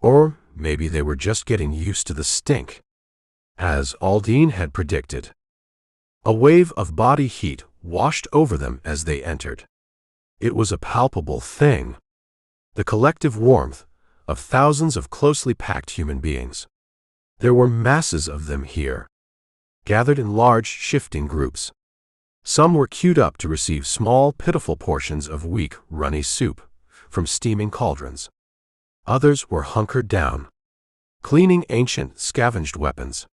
Or maybe they were just getting used to the stink. As Aldine had predicted, a wave of body heat washed over them as they entered. It was a palpable thing, the collective warmth of thousands of closely packed human beings. There were masses of them here, gathered in large, shifting groups. Some were queued up to receive small, pitiful portions of weak, runny soup from steaming cauldrons. Others were hunkered down, cleaning ancient, scavenged weapons,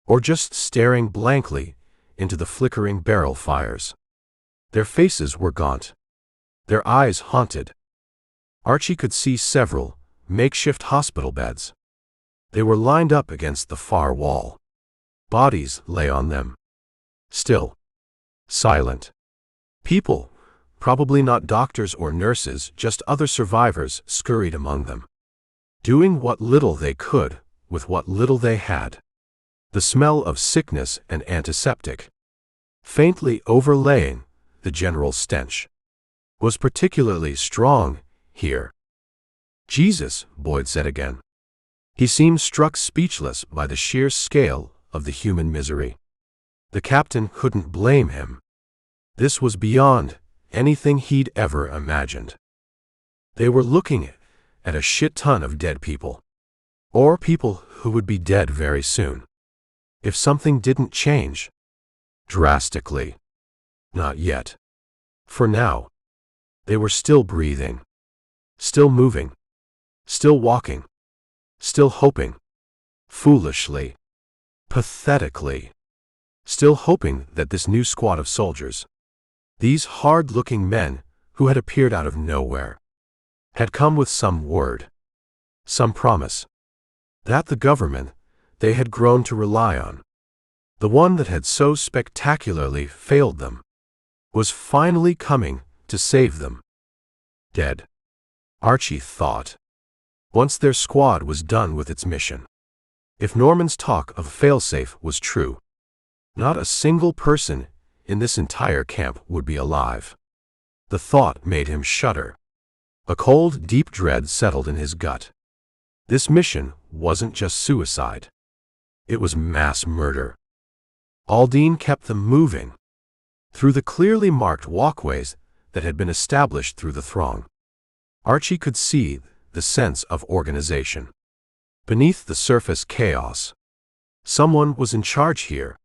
or just staring blankly into the flickering barrel fires. Their faces were gaunt, their eyes haunted. Archie could see several makeshift hospital beds. They were lined up against the far wall. Bodies lay on them, still, silent. People, probably not doctors or nurses, just other survivors, scurried among them, doing what little they could with what little they had. The smell of sickness and antiseptic, faintly overlaying the general stench, was particularly strong here. "Jesus," Boyd said again. He seemed struck speechless by the sheer scale of the human misery. The captain couldn't blame him. This was beyond anything he'd ever imagined. They were looking at a shit ton of dead people, or people who would be dead very soon, if something didn't change drastically. Not yet. For now, they were still breathing, still moving, still walking, still hoping, foolishly, pathetically, still hoping that this new squad of soldiers, these hard-looking men who had appeared out of nowhere, had come with some word, some promise, that the government they had grown to rely on, the one that had so spectacularly failed them, was finally coming to save them. Dead. Archie thought. Once their squad was done with its mission. If Norman's talk of failsafe was true, not a single person in this entire camp would be alive. The thought made him shudder. A cold, deep dread settled in his gut. This mission wasn't just suicide. It was mass murder. Aldine kept them moving through the clearly marked walkways that had been established through the throng. Archie could see the sense of organization. Beneath the surface chaos, someone was in charge here,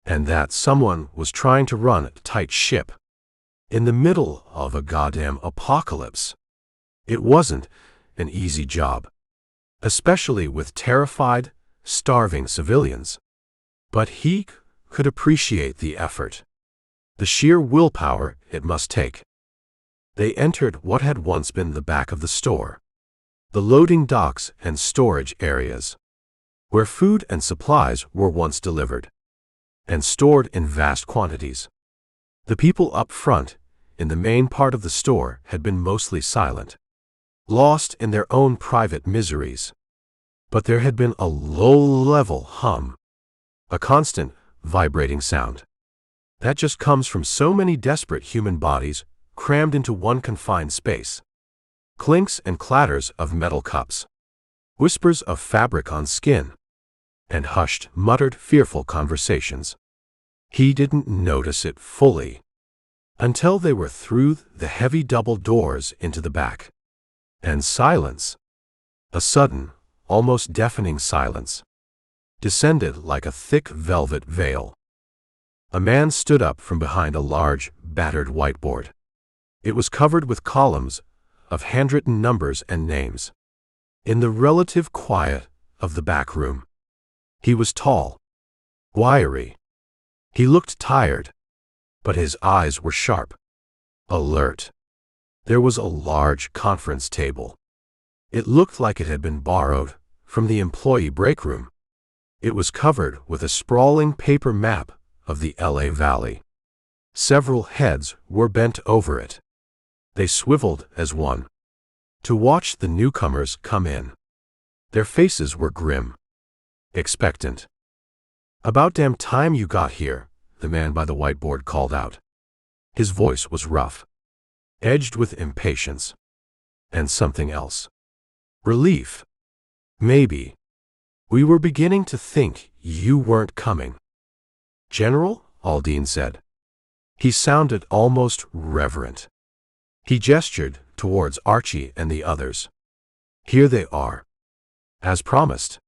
and that someone was trying to run a tight ship. In the middle of a goddamn apocalypse. It wasn't an easy job, especially with terrified, starving civilians. But he could appreciate the effort, the sheer willpower it must take. They entered what had once been the back of the store, the loading docks and storage areas, where food and supplies were once delivered and stored in vast quantities. The people up front, in the main part of the store, had been mostly silent, lost in their own private miseries. But there had been a low-level hum, a constant, vibrating sound. That just comes from so many desperate human bodies crammed into one confined space. Clinks and clatters of metal cups, whispers of fabric on skin, and hushed, muttered, fearful conversations. He didn't notice it fully until they were through the heavy double doors into the back. And silence, a sudden, almost deafening silence, descended like a thick velvet veil. A man stood up from behind a large, battered whiteboard. It was covered with columns of handwritten numbers and names. In the relative quiet of the back room, he was tall, wiry. He looked tired, but his eyes were sharp, alert. There was a large conference table. It looked like it had been borrowed from the employee break room. It was covered with a sprawling paper map of the LA Valley. Several heads were bent over it. They swiveled as one to watch the newcomers come in. Their faces were grim, expectant. "About damn time you got here," the man by the whiteboard called out. His voice was rough, edged with impatience, and something else. Relief. Maybe. "We were beginning to think you weren't coming." "General?" Aldine said. He sounded almost reverent. He gestured towards Archie and the others. "Here they are. As promised."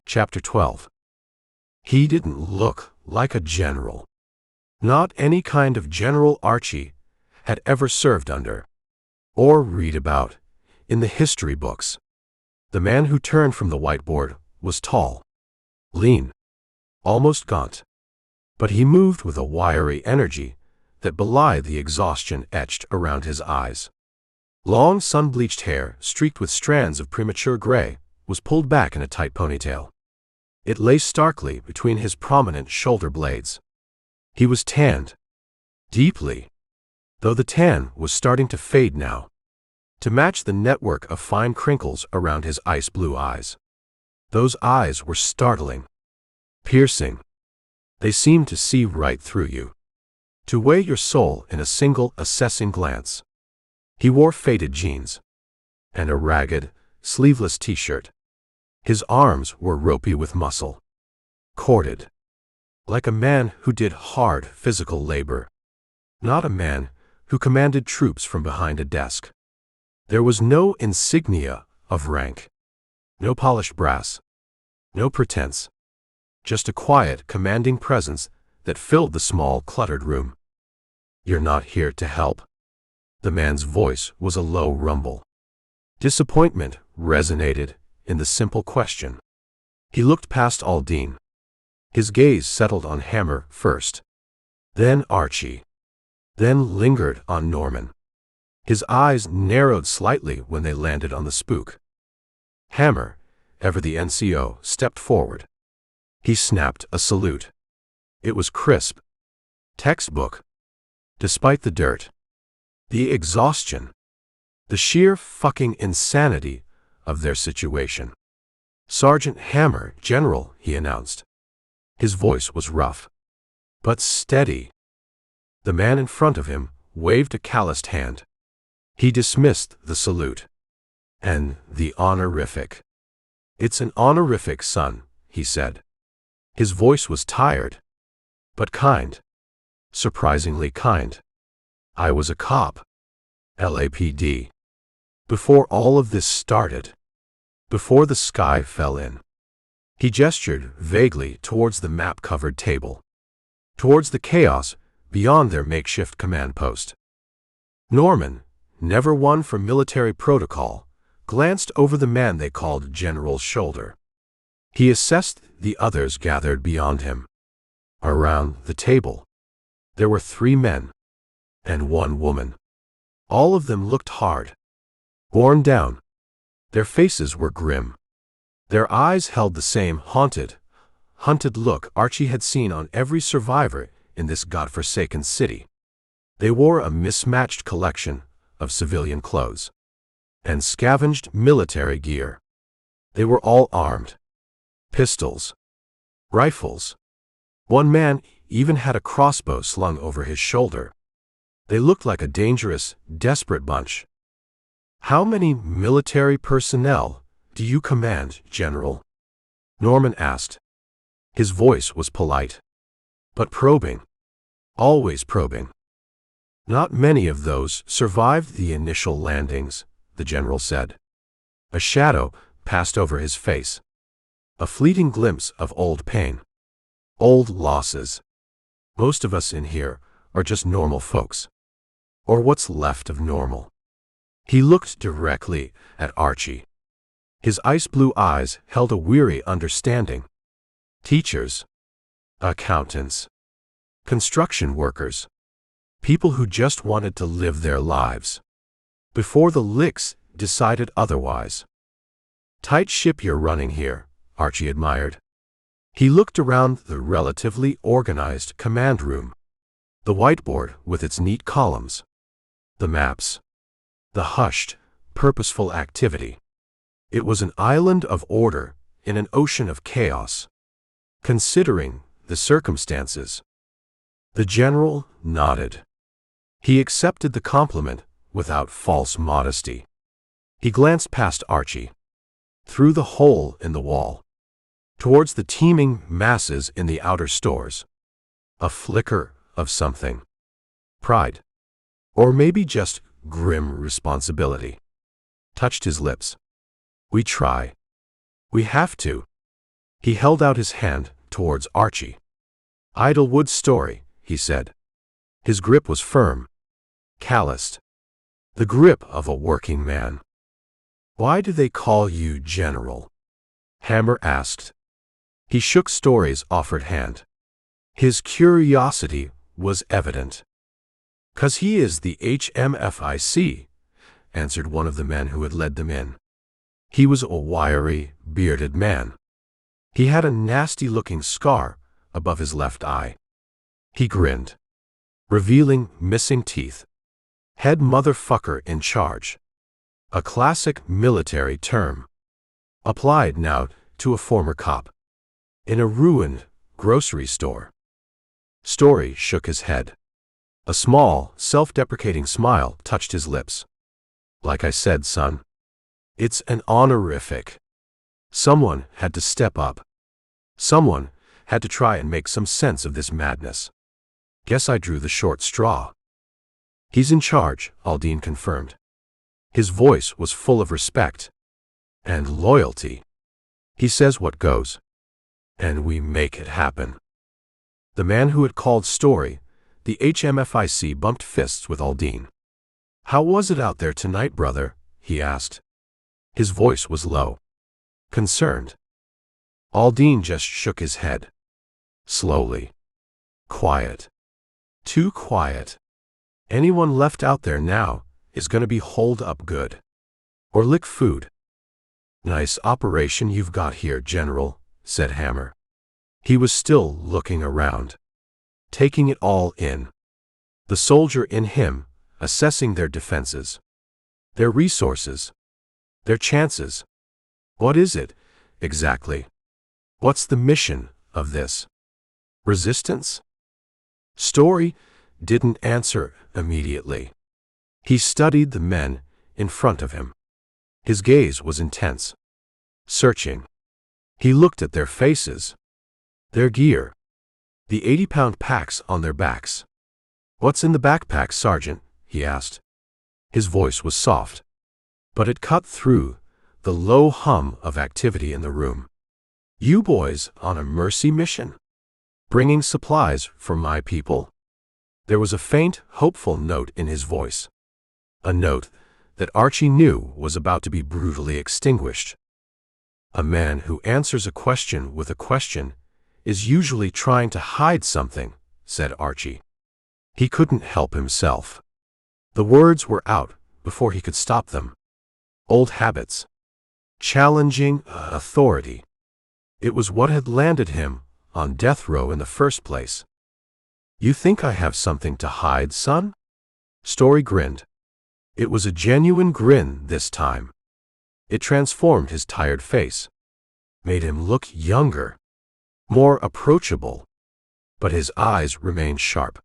Chapter 12. He didn't look like a general. Not any kind of general Archie had ever served under, or read about, in the history books. The man who turned from the whiteboard was tall, lean, almost gaunt. But he moved with a wiry energy that belied the exhaustion etched around his eyes. Long sun-bleached hair, streaked with strands of premature gray, was pulled back in a tight ponytail. It lay starkly between his prominent shoulder blades. He was tanned, deeply, though the tan was starting to fade now, to match the network of fine crinkles around his ice-blue eyes. Those eyes were startling, piercing. They seemed to see right through you, to weigh your soul in a single assessing glance. He wore faded jeans and a ragged, sleeveless t-shirt. His arms were ropey with muscle, corded, like a man who did hard physical labor, not a man who commanded troops from behind a desk. There was no insignia of rank, no polished brass, no pretense, just a quiet, commanding presence that filled the small, cluttered room. "You're not here to help?" The man's voice was a low rumble. Disappointment resonated in the simple question. He looked past Aldine. His gaze settled on Hammer first, then Archie, then lingered on Norman. His eyes narrowed slightly when they landed on the spook. Hammer, ever the NCO, stepped forward. He snapped a salute. It was crisp, textbook. Despite the dirt, The exhaustion. The sheer fucking insanity of their situation. "Sergeant Hammer, General," he announced. His voice was rough, but steady. The man in front of him waved a calloused hand. He dismissed the salute. "And the honorific." "It's an honorific, son," he said. His voice was tired, but kind. Surprisingly kind. "I was a cop. LAPD. Before all of this started. Before the sky fell in." He gestured vaguely towards the map-covered table. Towards the chaos beyond their makeshift command post. Norman, never one for military protocol, glanced over the man they called General's shoulder. He assessed the others gathered beyond him. Around the table, there were 3 men and 1 woman. All of them looked hard, worn down. Their faces were grim. Their eyes held the same hunted look Archie had seen on every survivor in this godforsaken city. They wore a mismatched collection of civilian clothes and scavenged military gear. They were all armed. Pistols. Rifles. One man even had a crossbow slung over his shoulder. They looked like a dangerous, desperate bunch. "How many military personnel do you command, General?" Norman asked. His voice was polite, but probing. Always probing. "Not many of those survived the initial landings," the general said. A shadow passed over his face. A fleeting glimpse of old pain. Old losses. "Most of us in here are just normal folks. Or what's left of normal." He looked directly at Archie. His ice-blue eyes held a weary understanding. Teachers. Accountants. Construction workers. People who just wanted to live their lives. Before the licks decided otherwise. "Tight ship you're running here," Archie admired. He looked around the relatively organized command room. The whiteboard with its neat columns. The maps. The hushed, purposeful activity. It was an island of order in an ocean of chaos. Considering the circumstances. The general nodded. He accepted the compliment without false modesty. He glanced past Archie. Through the hole in the wall. Towards the teeming masses in the outer stores. A flicker of something. Pride. Or maybe just grim responsibility. Touched his lips. "We try. We have to." He held out his hand towards Archie. "Idlewood's story," he said. His grip was firm. Calloused. The grip of a working man. "Why do they call you General?" Hammer asked. He shook Story's offered hand. His curiosity was evident. "'Cause he is the HMFIC," answered one of the men who had led them in. He was a wiry, bearded man. He had a nasty-looking scar above his left eye. He grinned, revealing missing teeth. Head motherfucker in charge. A classic military term. Applied now to a former cop. In a ruined grocery store. Story shook his head. A small, self-deprecating smile touched his lips. "Like I said, son. It's an honorific. Someone had to step up. Someone had to try and make some sense of this madness. Guess I drew the short straw." "He's in charge," Aldine confirmed. His voice was full of respect. "And loyalty. He says what goes. And we make it happen." The man who had called Story, the HMFIC, bumped fists with Aldine. "How was it out there tonight, brother?" he asked. His voice was low. Concerned. Aldine just shook his head. Slowly. Quiet. Too quiet. "Anyone left out there now is going to be holed up good. Or lick food." "Nice operation you've got here, General," said Hammer. He was still looking around. Taking it all in. The soldier in him assessing their defenses, their resources, their chances. What is it, exactly? What's the mission of this resistance? Story didn't answer immediately. He studied the men in front of him. His gaze was intense, searching. He looked at their faces, their gear, the 80-pound packs on their backs. "What's in the backpack, Sergeant?" he asked. His voice was soft, but it cut through the low hum of activity in the room. "You boys on a mercy mission? Bringing supplies for my people?" There was a faint, hopeful note in his voice, a note that Archie knew was about to be brutally extinguished. A man who answers a question with a question is usually trying to hide something, said Archie. He couldn't help himself. The words were out before he could stop them. Old habits. Challenging authority. It was what had landed him on death row in the first place. "You think I have something to hide, son?" Story grinned. It was a genuine grin this time. It transformed his tired face, made him look younger, more approachable, but his eyes remained sharp,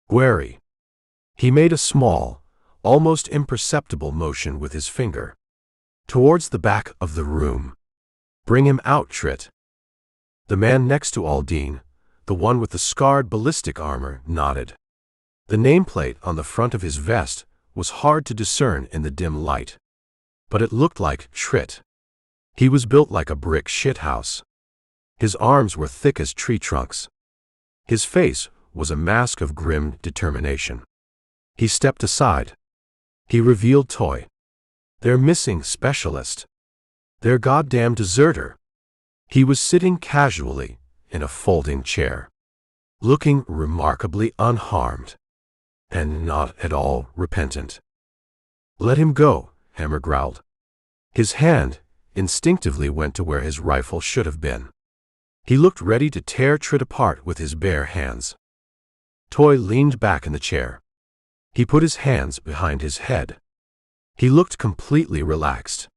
wary. He made a small, almost imperceptible motion with his finger towards the back of the room. "Bring him out, Trit." The man next to Aldine, the one with the scarred ballistic armor, nodded. The nameplate on the front of his vest was hard to discern in the dim light, but it looked like Trit. He was built like a brick shithouse. His arms were thick as tree trunks. His face was a mask of grim determination. He stepped aside. He revealed Toy, their missing specialist, their goddamn deserter. He was sitting casually in a folding chair, looking remarkably unharmed, and not at all repentant. "Let him go," Hammer growled. His hand instinctively went to where his rifle should have been. He looked ready to tear Trit apart with his bare hands. Toy leaned back in the chair. He put his hands behind his head. He looked completely relaxed.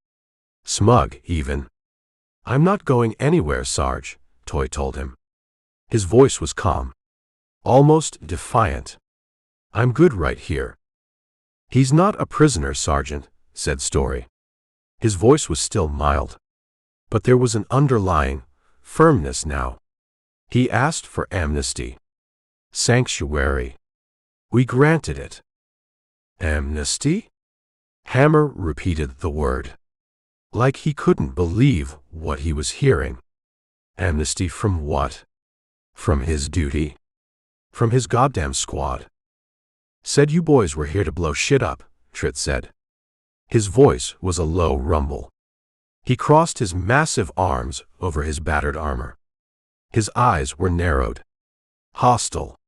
Smug, even. "I'm not going anywhere, Sarge," Toy told him. His voice was calm, almost defiant. "I'm good right here." "He's not a prisoner, Sergeant," said Story. His voice was still mild, but there was an underlying firmness now. "He asked for amnesty. Sanctuary. We granted it." "Amnesty?" Hammer repeated the word, like he couldn't believe what he was hearing. Amnesty from what? From his duty? From his goddamn squad? "Said you boys were here to blow shit up," Trit said. His voice was a low rumble. He crossed his massive arms over his battered armor. His eyes were narrowed, hostile.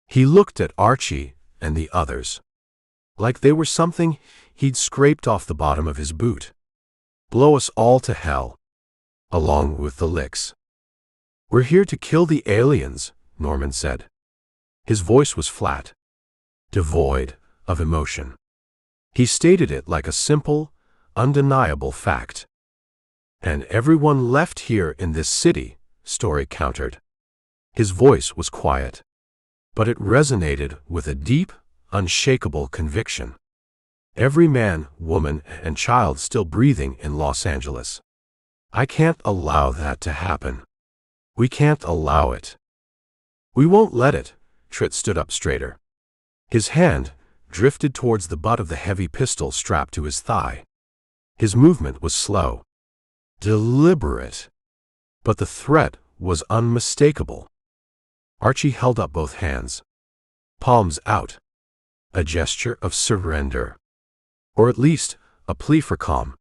He looked at Archie and the others, like they were something he'd scraped off the bottom of his boot. "Blow us all to hell, along with the licks." "We're here to kill the aliens," Norman said. His voice was flat, devoid of emotion. He stated it like a simple, undeniable fact. "And everyone left here in this city," Story countered. His voice was quiet, but it resonated with a deep, unshakable conviction. "Every man, woman, and child still breathing in Los Angeles. I can't allow that to happen. We can't allow it." "We won't let it." Trit stood up straighter. His hand drifted towards the butt of the heavy pistol strapped to his thigh. His movement was slow, deliberate, but the threat was unmistakable. Archie held up both hands, palms out, a gesture of surrender, or at least a plea for calm.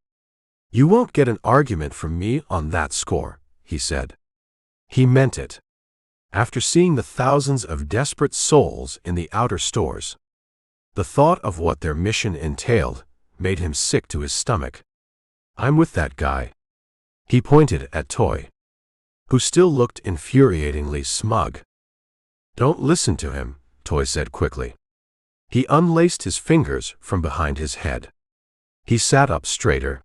"You won't get an argument from me on that score," he said. He meant it. After seeing the thousands of desperate souls in the outer stores, the thought of what their mission entailed made him sick to his stomach. "I'm with that guy." He pointed at Toy, who still looked infuriatingly smug. "Don't listen to him," Toy said quickly. He unlaced his fingers from behind his head. He sat up straighter.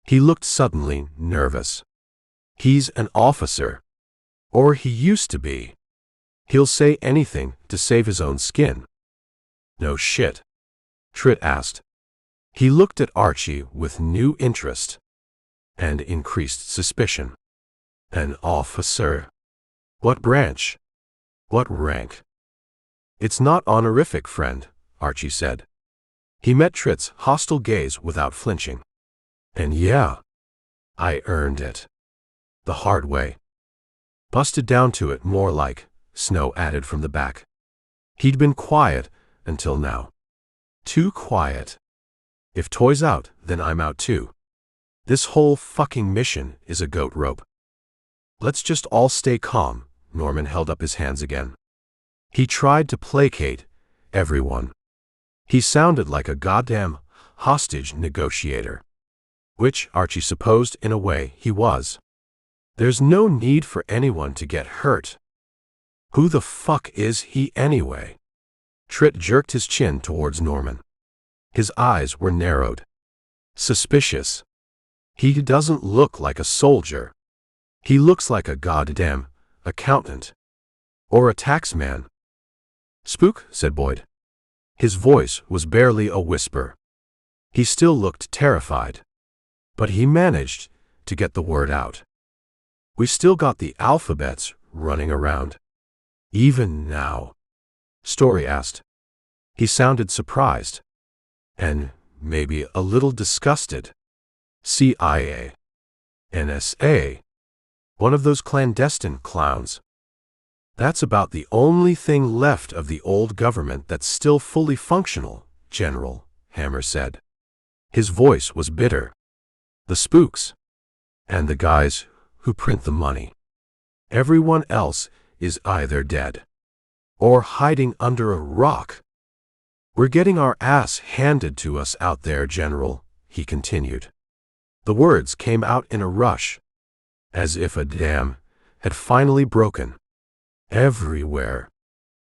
He looked suddenly nervous. He's an officer. Or he used to be. He'll say anything to save his own skin. No shit? Trit asked. He looked at Archie with new interest and increased suspicion. An officer? What branch? What rank? It's not honorific, friend, Archie said. He met Trit's hostile gaze without flinching. And yeah, I earned it. The hard way. Busted down to it more like, Snow added from the back. He'd been quiet until now. Too quiet. If Toy's out, then I'm out too. This whole fucking mission is a goat rope. Let's just all stay calm. Norman held up his hands again. He tried to placate everyone. He sounded like a goddamn hostage negotiator. Which Archie supposed in a way he was. There's no need for anyone to get hurt. Who the fuck is he anyway? Trit jerked his chin towards Norman. His eyes were narrowed. Suspicious. He doesn't look like a soldier. He looks like a goddamn accountant. Or a taxman. Spook, said Boyd. His voice was barely a whisper. He still looked terrified. But he managed to get the word out. We still got the alphabets running around. Even now? Story asked. He sounded surprised. And maybe a little disgusted. CIA. NSA. One of those clandestine clowns. That's about the only thing left of the old government that's still fully functional, General, Hammer said. His voice was bitter. The spooks. And the guys who print the money. Everyone else is either dead or hiding under a rock. We're getting our ass handed to us out there, General, he continued. The words came out in a rush, as if a dam had finally broken. Everywhere.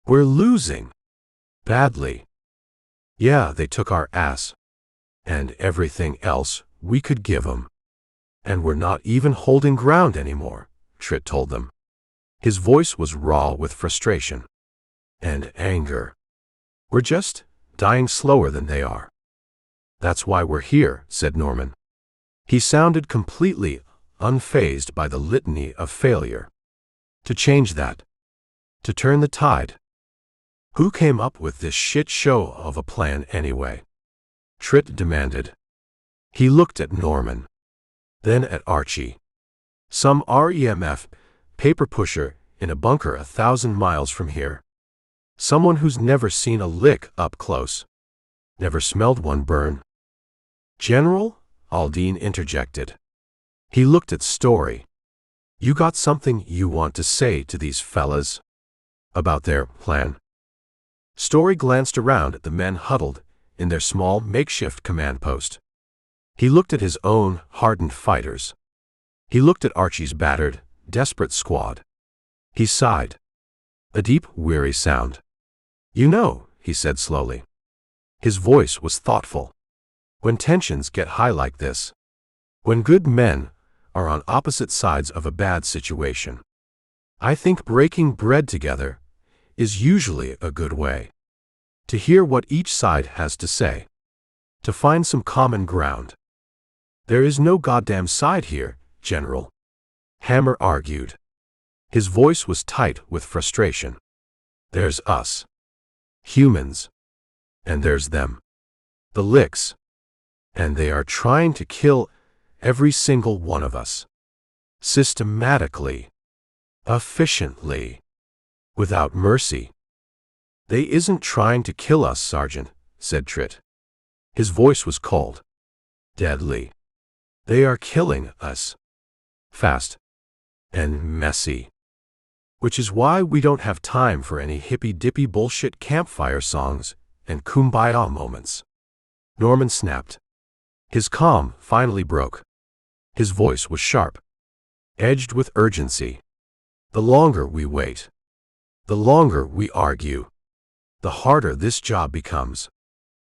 We're losing. Badly. Yeah, they took our ass. And everything else we could give 'em. And we're not even holding ground anymore, Trit told them. His voice was raw with frustration. And anger. We're just dying slower than they are. That's why we're here, said Norman. He sounded completely unfazed by the litany of failure. To change that. To turn the tide. Who came up with this shit show of a plan anyway? Trit demanded. He looked at Norman. Then at Archie. Some REMF paper pusher in a bunker 1,000 miles from here. Someone who's never seen a lick up close. Never smelled one burn. General? Aldine interjected. He looked at Story. You got something you want to say to these fellas? About their plan? Story glanced around at the men huddled in their small makeshift command post. He looked at his own hardened fighters. He looked at Archie's battered, desperate squad. He sighed. A deep, weary sound. You know, he said slowly. His voice was thoughtful. When tensions get high like this, when good men are on opposite sides of a bad situation, I think breaking bread together is usually a good way. To hear what each side has to say. To find some common ground. There is no goddamn side here, General. Hammer argued. His voice was tight with frustration. There's us. Humans. And there's them. The licks. And they are trying to kill every single one of us. Systematically. Efficiently. Without mercy. They isn't trying to kill us, Sergeant, said Trit. His voice was cold. Deadly. They are killing us. Fast. And messy. Which is why we don't have time for any hippy-dippy bullshit campfire songs and kumbaya moments. Norman snapped. His calm finally broke. His voice was sharp. Edged with urgency. The longer we wait. The longer we argue. the harder this job becomes.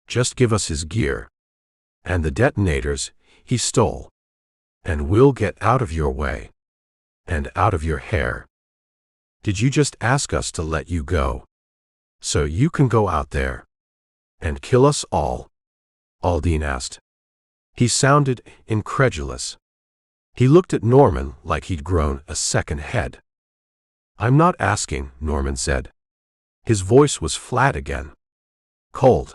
Just give us his gear. And the detonators he stole. And we'll get out of your way. And out of your hair. Did you just ask us to let you go? So you can go out there. And kill us all? Aldine asked. He sounded incredulous. He looked at Norman like he'd grown a second head. I'm not asking, Norman said. His voice was flat again. Cold.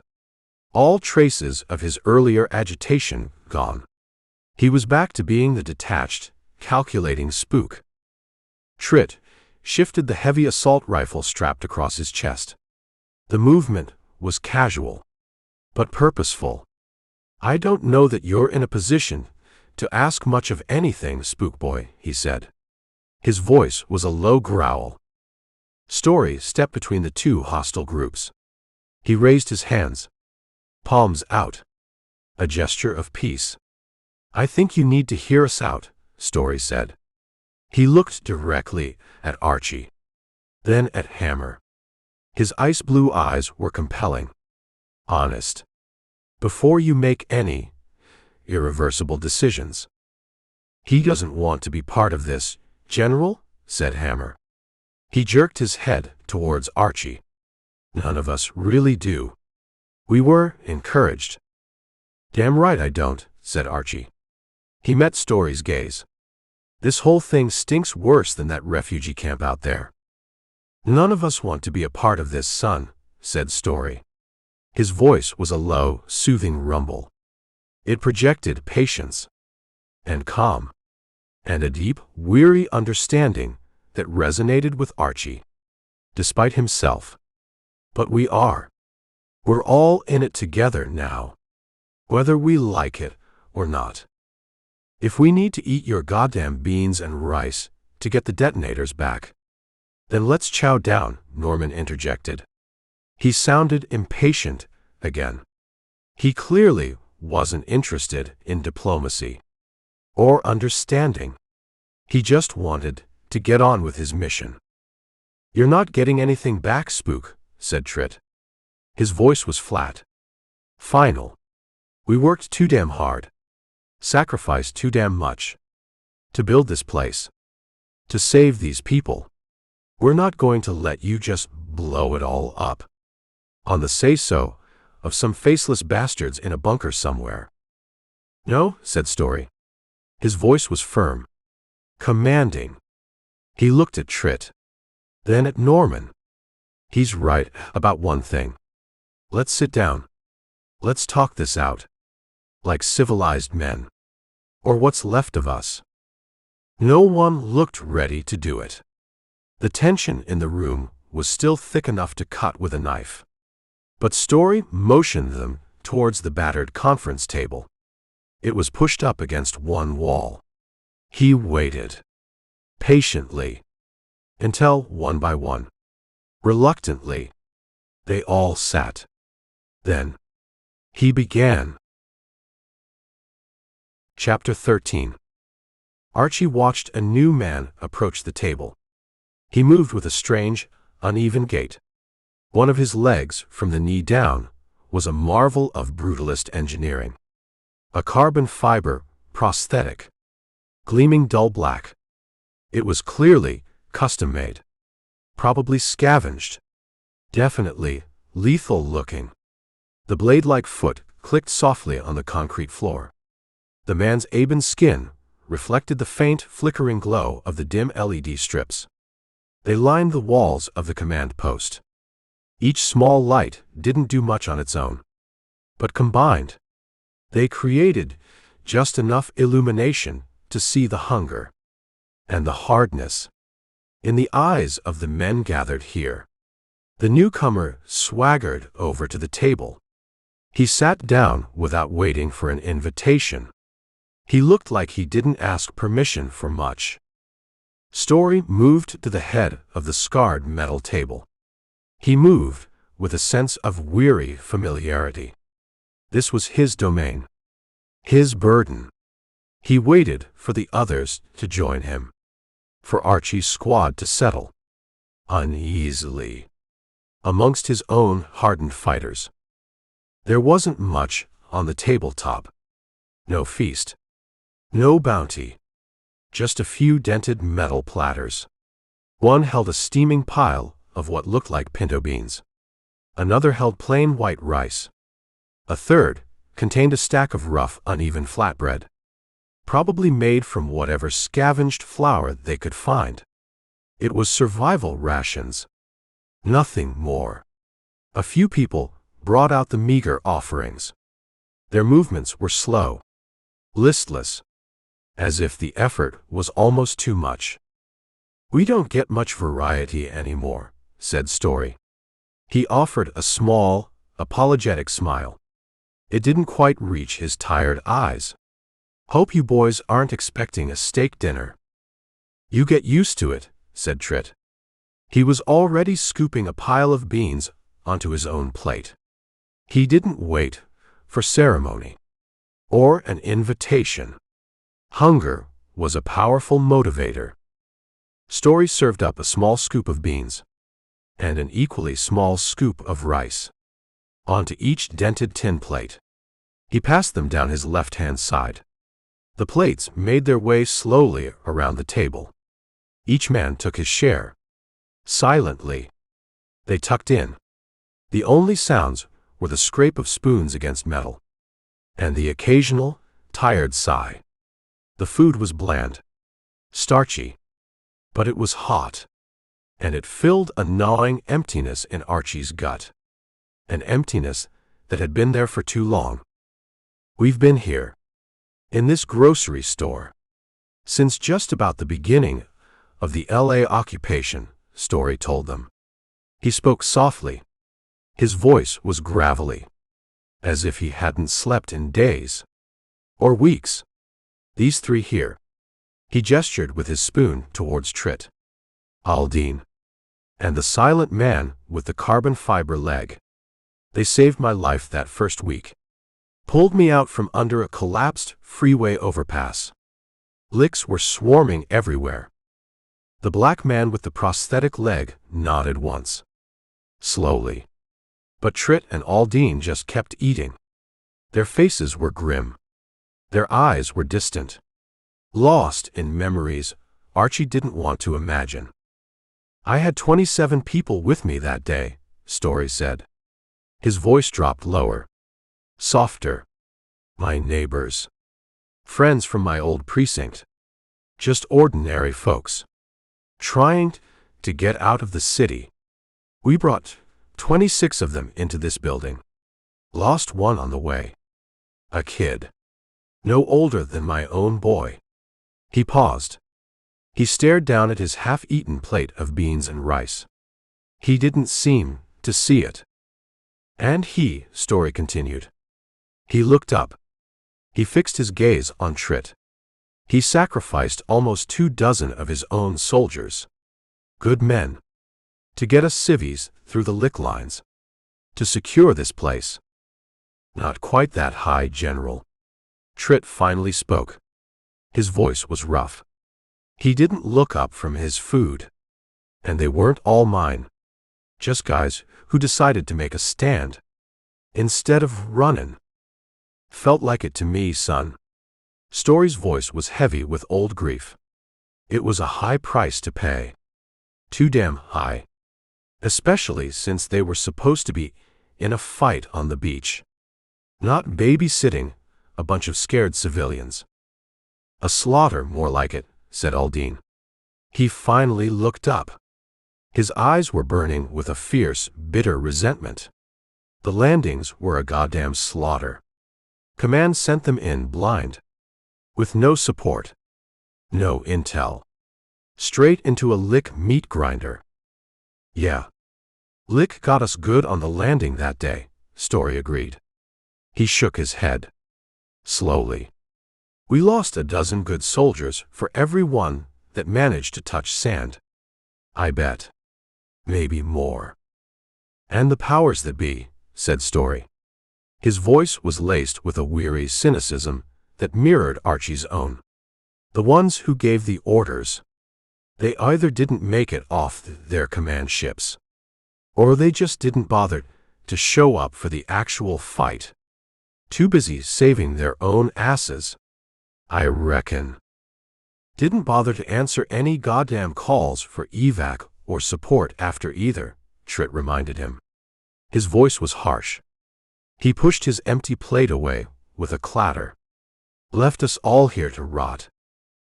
All traces of his earlier agitation gone. He was back to being the detached, calculating spook. Trit shifted the heavy assault rifle strapped across his chest. The movement was casual, but purposeful. I don't know that you're in a position to ask much of anything, Spook Boy, he said. His voice was a low growl. Story stepped between the two hostile groups. He raised his hands, palms out, a gesture of peace. I think you need to hear us out, Story said. He looked directly at Archie, then at Hammer. His ice blue eyes were compelling, honest. Before you make any irreversible decisions. He doesn't want to be part of this, General, said Hammer. He jerked his head towards Archie. None of us really do. We were encouraged. Damn right I don't, said Archie. He met Story's gaze. This whole thing stinks worse than that refugee camp out there. None of us want to be a part of this, son, said Story. His voice was a low, soothing rumble. It projected patience and calm and a deep, weary understanding that resonated with Archie, despite himself. But we are. We're all in it together now, whether we like it or not. If we need to eat your goddamn beans and rice to get the detonators back, then let's chow down, Norman interjected. He sounded impatient again. He clearly wasn't interested in diplomacy or understanding. He just wanted to get on with his mission. You're not getting anything back, Spook, said Trit. His voice was flat. Final. We worked too damn hard. Sacrificed too damn much. To build this place. To save these people. We're not going to let you just blow it all up. On the say-so of some faceless bastards in a bunker somewhere. No, said Story. His voice was firm. Commanding. He looked at Trit. Then at Norman. He's right about one thing. Let's sit down. Let's talk this out. Like civilized men. Or what's left of us. No one looked ready to do it. The tension in the room was still thick enough to cut with a knife. But Story motioned them towards the battered conference table. It was pushed up against one wall. He waited. Patiently. Until, one by one, reluctantly, they all sat. Then, he began. Chapter 13. Archie watched a new man approach the table. He moved with a strange, uneven gait. One of his legs, from the knee down, was a marvel of brutalist engineering. A carbon fiber prosthetic, gleaming dull black. It was clearly custom-made. Probably scavenged. Definitely lethal looking. The blade-like foot clicked softly on the concrete floor. The man's ebon skin reflected the faint, flickering glow of the dim LED strips. They lined the walls of the command post. Each small light didn't do much on its own. But combined, they created just enough illumination to see the hunger and the hardness in the eyes of the men gathered here. The newcomer swaggered over to the table. He sat down without waiting for an invitation. He looked like he didn't ask permission for much. Story moved to the head of the scarred metal table. He moved with a sense of weary familiarity. This was his domain. His burden. He waited for the others to join him. For Archie's squad to settle. Uneasily. amongst his own hardened fighters. There wasn't much on the tabletop. No feast. No bounty. Just a few dented metal platters. One held a steaming pile of what looked like pinto beans. Another held plain white rice. A third contained a stack of rough, uneven flatbread, probably made from whatever scavenged flour they could find. It was survival rations. Nothing more. A few people brought out the meager offerings. Their movements were slow, listless, as if the effort was almost too much. "We don't get much variety anymore," said Story. He offered a small, apologetic smile. It didn't quite reach his tired eyes. "Hope you boys aren't expecting a steak dinner." "You get used to it," said Trit. He was already scooping a pile of beans onto his own plate. He didn't wait for ceremony or an invitation. Hunger was a powerful motivator. Story served up a small scoop of beans and an equally small scoop of rice onto each dented tin plate. He passed them down his left-hand side. The plates made their way slowly around the table. Each man took his share. Silently, they tucked in. The only sounds were the scrape of spoons against metal and the occasional, tired sigh. The food was bland, starchy, but it was hot, and it filled a gnawing emptiness in Archie's gut, an emptiness that had been there for too long. "We've been here, in this grocery store, since just about the beginning of the LA occupation," Story told them. He spoke softly. His voice was gravelly, as if he hadn't slept in days or weeks. "These three here." He gestured with his spoon towards Trit, Aldine, and the silent man with the carbon fiber leg. "They saved my life that first week. Pulled me out from under a collapsed freeway overpass. Licks were swarming everywhere." The black man with the prosthetic leg nodded once, slowly. But Trit and Aldine just kept eating. Their faces were grim. Their eyes were distant, lost in memories Archie didn't want to imagine. "I had 27 people with me that day," Story said. His voice dropped lower, softer. "My neighbors. Friends from my old precinct. Just ordinary folks. Trying to get out of the city. We brought 26 of them into this building. Lost one on the way. A kid. No older than my own boy." He paused. He stared down at his half-eaten plate of beans and rice. He didn't seem to see it. "And he," Story continued. He looked up. He fixed his gaze on Trit. "He sacrificed almost 24 of his own soldiers. Good men. To get us civvies through the lick lines. To secure this place." "Not quite that high, General." Trit finally spoke. His voice was rough. He didn't look up from his food. "And they weren't all mine. Just guys who decided to make a stand. Instead of running. Felt like it to me, son." Story's voice was heavy with old grief. It was a high price to pay. Too damn high. Especially since they were supposed to be in a fight on the beach. Not babysitting a bunch of scared civilians. "A slaughter, more like it," said Aldine. He finally looked up. His eyes were burning with a fierce, bitter resentment. The landings were a goddamn slaughter. Command sent them in blind. With no support. No intel. Straight into a Lick meat grinder. "Yeah. Lick got us good on the landing that day," Story agreed. He shook his head. Slowly. "We lost 12 good soldiers for every one that managed to touch sand. I bet. Maybe more." "And the powers that be," said Story. His voice was laced with a weary cynicism that mirrored Archie's own. "The ones who gave the orders. They either didn't make it off their command ships, Or they just didn't bother to show up for the actual fight. Too busy saving their own asses, I reckon. Didn't bother to answer any goddamn calls for evac or support after either, Trit reminded him. His voice was harsh. He pushed his empty plate away with a clatter. Left us all here to rot.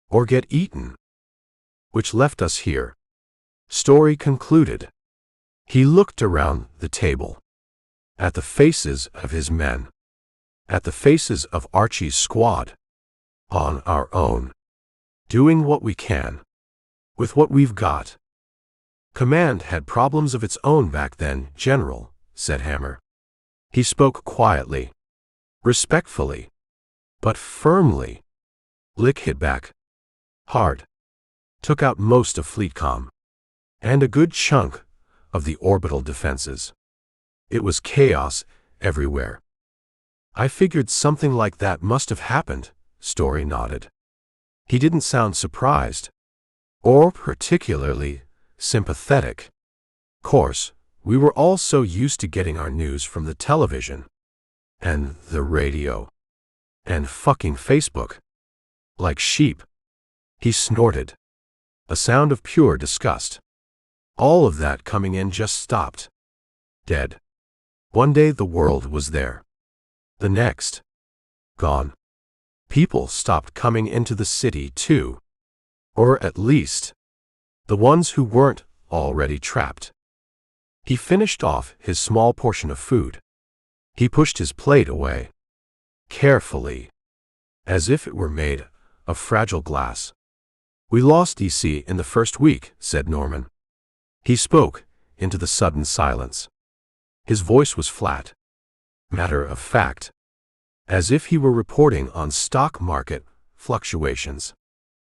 Or get eaten. Which left us here. Story concluded. He looked around the table. At the faces of his men. At the faces of Archie's squad. On our own. Doing what we can. With what we've got. Command had problems of its own back then, General, said Hammer. He spoke quietly. Respectfully. But firmly. Lick hit back. Hard. Took out most of FleetCom. And a good chunk of the orbital defenses. It was chaos everywhere. I figured something like that must have happened, Story nodded. He didn't sound surprised. Or particularly sympathetic. Course, we were all so used to getting our news from the television. And the radio. And fucking Facebook. Like sheep. He snorted. A sound of pure disgust. All of that coming in just stopped. Dead. One day the world was there. The next. Gone. People stopped coming into the city too. Or at least, the ones who weren't already trapped. He finished off his small portion of food. He pushed his plate away. Carefully. As if it were made of fragile glass. We lost DC in the first week, said Norman. He spoke into the sudden silence. His voice was flat. Matter of fact. As if he were reporting on stock market fluctuations.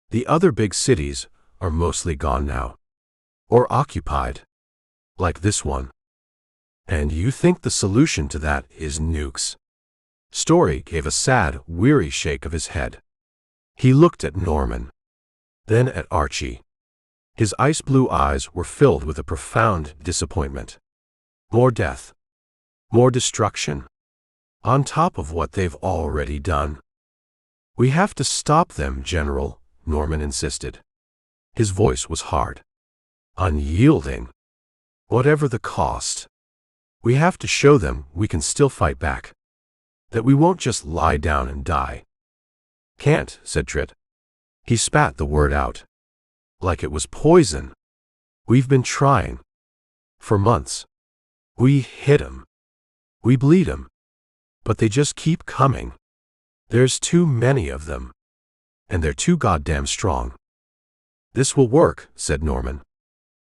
The other big cities are mostly gone now. Or occupied. Like this one. And you think the solution to that is nukes? Story gave a sad, weary shake of his head. He looked at Norman. Then at Archie. His ice-blue eyes were filled with a profound disappointment. More death. More destruction. On top of what they've already done. We have to stop them, General, Norman insisted. His voice was hard. Unyielding. Whatever the cost. We have to show them we can still fight back. That we won't just lie down and die. Can't, said Trit. He spat the word out. Like it was poison. We've been trying. For months. We hit 'em. We bleed 'em. But they just keep coming. There's too many of them. And they're too goddamn strong. This will work, said Norman.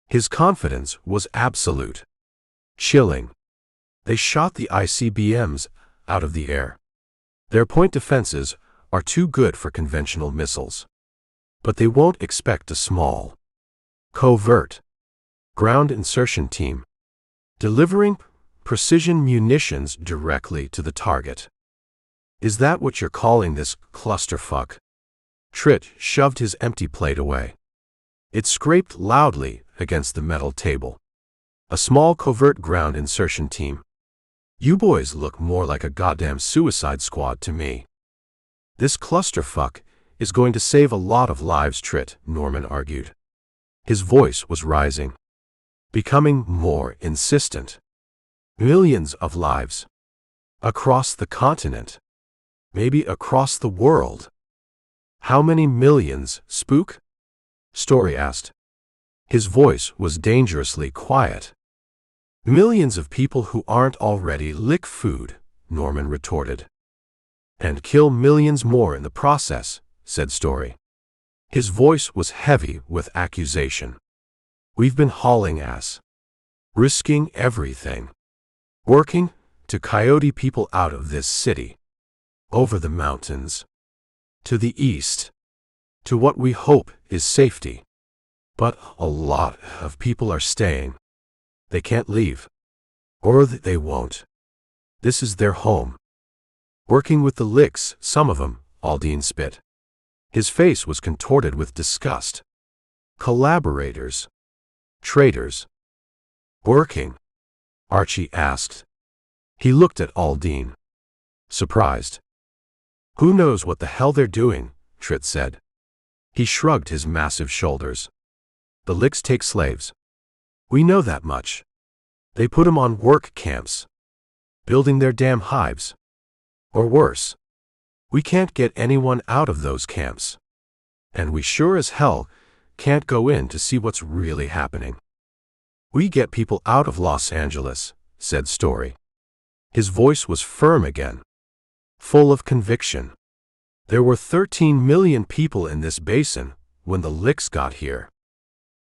His confidence was absolute. Chilling. They shot the ICBMs out of the air. Their point defenses are too good for conventional missiles. But they won't expect a small, covert, ground insertion team, delivering precision munitions directly to the target. Is that what you're calling this clusterfuck? Trit shoved his empty plate away. It scraped loudly against the metal table. A small covert ground insertion team. You boys look more like a goddamn suicide squad to me. This clusterfuck is going to save a lot of lives, Trit, Norman argued. His voice was rising. Becoming more insistent. Millions of lives. Across the continent. Maybe across the world. How many millions, Spook? Story asked. His voice was dangerously quiet. Millions of people who aren't already lick food, Norman retorted. And kill millions more in the process, said Story. His voice was heavy with accusation. We've been hauling ass. Risking everything. Working to coyote people out of this city. Over the mountains. To the east. To what we hope is safety. But a lot of people are staying. They can't leave. Or they won't. This is their home. Working with the licks, some of them, Aldine spit. His face was contorted with disgust. Collaborators. Traitors. Working. Archie asked. He looked at Aldine, surprised. Who knows what the hell they're doing, Trit said. He shrugged his massive shoulders. The Licks take slaves. We know that much. They put 'em on work camps, building their damn hives. Or worse. We can't get anyone out of those camps. And we sure as hell can't go in to see what's really happening. We get people out of Los Angeles, said Story. His voice was firm again, full of conviction. There were 13 million people in this basin when the Licks got here.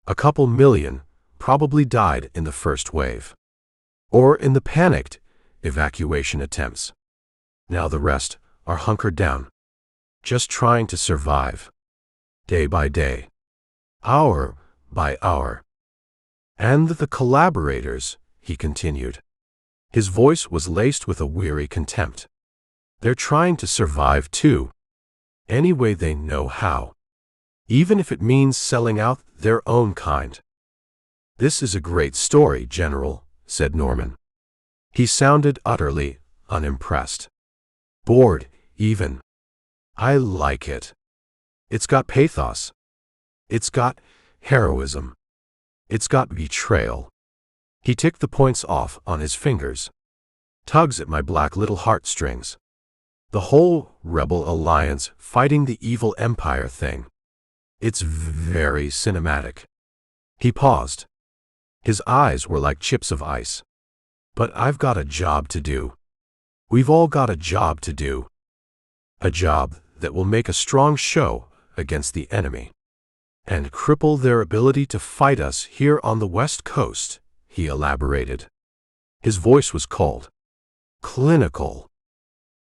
A couple million probably died in the first wave, or in the panicked evacuation attempts. Now the rest are hunkered down, just trying to survive, day by day, hour by hour. And the collaborators, he continued. His voice was laced with a weary contempt. They're trying to survive too, any way they know how, even if it means selling out their own kind. This is a great story, General, said Norman. He sounded utterly unimpressed. Bored, even. I like it. It's got pathos. It's got heroism. It's got betrayal. He ticked the points off on his fingers. Tugs at my black little heartstrings. The whole Rebel Alliance fighting the evil empire thing. It's very cinematic. He paused. His eyes were like chips of ice. But I've got a job to do. We've all got a job to do. A job that will make a strong show against the enemy and cripple their ability to fight us here on the West Coast, he elaborated. His voice was cold, clinical.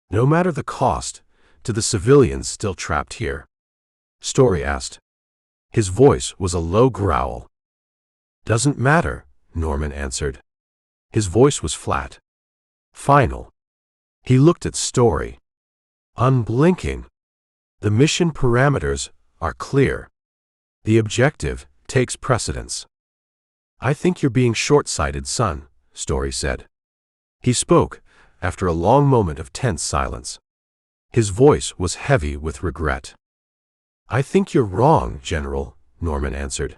No matter the cost to the civilians still trapped here, Story asked. His voice was a low growl. Doesn't matter, Norman answered. His voice was flat, final. He looked at Story, unblinking. The mission parameters are clear. The objective takes precedence. I think you're being short-sighted, son, Story said. He spoke after a long moment of tense silence. His voice was heavy with regret. I think you're wrong, General, Norman answered.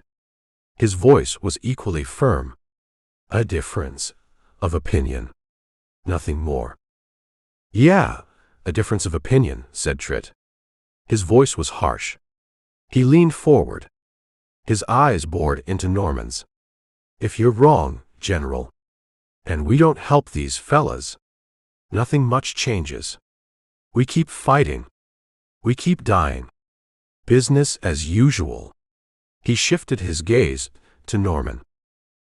His voice was equally firm. A difference of opinion. Nothing more. Yeah, a difference of opinion, said Trit. His voice was harsh. He leaned forward. His eyes bored into Norman's. If you're wrong, General, and we don't help these fellas, nothing much changes. We keep fighting. We keep dying. Business as usual. He shifted his gaze to Norman.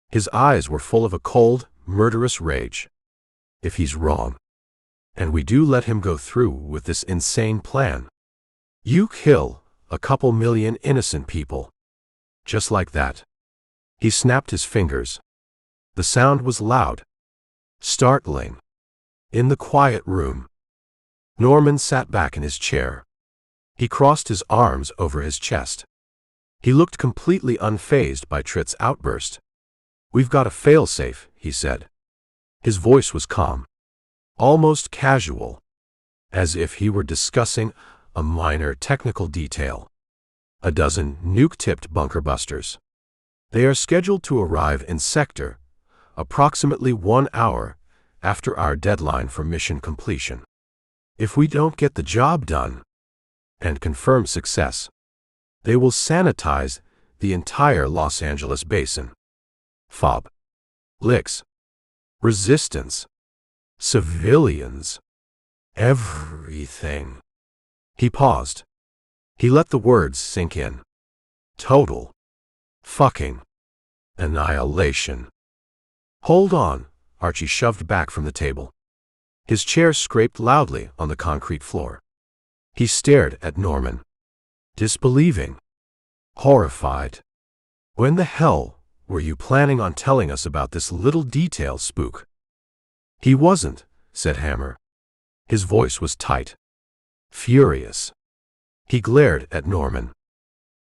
His eyes were full of a cold, murderous rage. If he's wrong, and we do let him go through with this insane plan, you kill a couple million innocent people. Just like that. He snapped his fingers. The sound was loud, startling. In the quiet room, Norman sat back in his chair. He crossed his arms over his chest. He looked completely unfazed by Trit's outburst. We've got a failsafe, he said. His voice was calm, almost casual, as if he were discussing a minor technical detail. A dozen nuke-tipped bunker busters. They are scheduled to arrive in sector approximately 1 hour after our deadline for mission completion. If we don't get the job done and confirm success, they will sanitize the entire Los Angeles basin. FOB. Licks. Resistance. Civilians. Everything. He paused. He let the words sink in. Total. Fucking. Annihilation. Hold on, Archie shoved back from the table. His chair scraped loudly on the concrete floor. He stared at Norman, disbelieving, horrified. When the hell were you planning on telling us about this little detail, spook? He wasn't, said Hammer. His voice was tight, furious. He glared at Norman.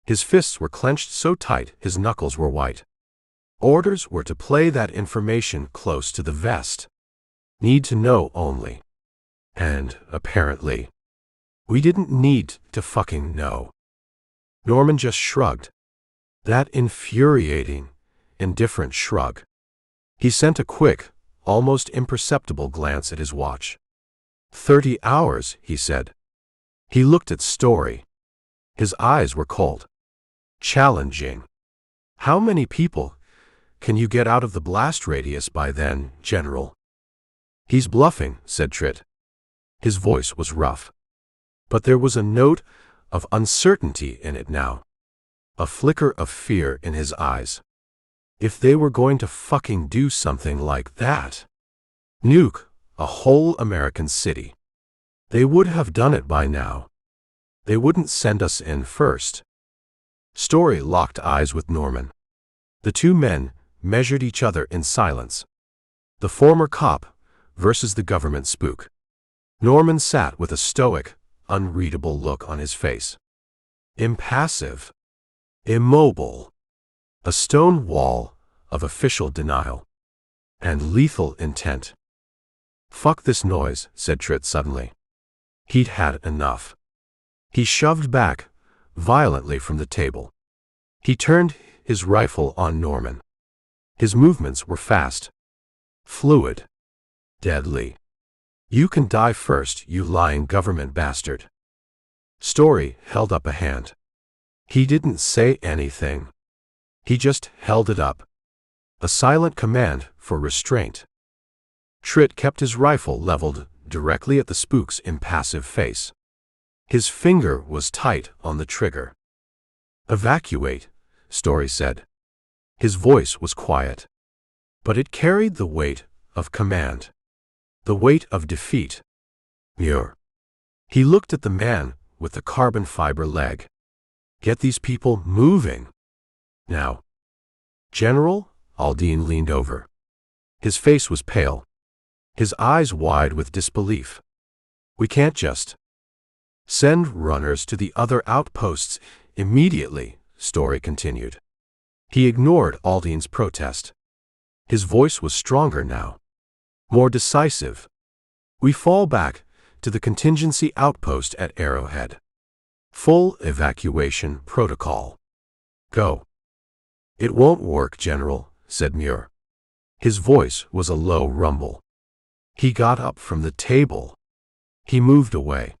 His fists were clenched so tight his knuckles were white. Orders were to play that information close to the vest. Need to know only. And, apparently, we didn't need to fucking know. Norman just shrugged. That infuriating, indifferent shrug. He sent a quick, almost imperceptible glance at his watch. 30 hours, he said. He looked at Story. His eyes were cold. Challenging. How many people can you get out of the blast radius by then, General? He's bluffing, said Trit. His voice was rough. But there was a note of uncertainty in it now. A flicker of fear in his eyes. If they were going to fucking do something like that, nuke a whole American city, they would have done it by now. They wouldn't send us in first. Story locked eyes with Norman. The two men measured each other in silence. The former cop versus the government spook. Norman sat with a stoic, unreadable look on his face. Impassive. Immobile. A stone wall of official denial. And lethal intent. Fuck this noise, said Trit suddenly. He'd had enough. He shoved back violently from the table. He turned his rifle on Norman. His movements were fast. Fluid. Deadly. You can die first, you lying government bastard. Story held up a hand. He didn't say anything. He just held it up. A silent command for restraint. Trit kept his rifle leveled directly at the spook's impassive face. His finger was tight on the trigger. Evacuate, Story said. His voice was quiet. But it carried the weight of command. The weight of defeat. Muir. He looked at the man with the carbon fiber leg. Get these people moving. Now. General, Aldine leaned over. His face was pale. His eyes wide with disbelief. We can't just send runners to the other outposts immediately, Story continued. He ignored Aldine's protest. His voice was stronger now. More decisive. We fall back to the contingency outpost at Arrowhead. Full evacuation protocol. Go. It won't work, General, said Muir. His voice was a low rumble. He got up from the table. He moved away.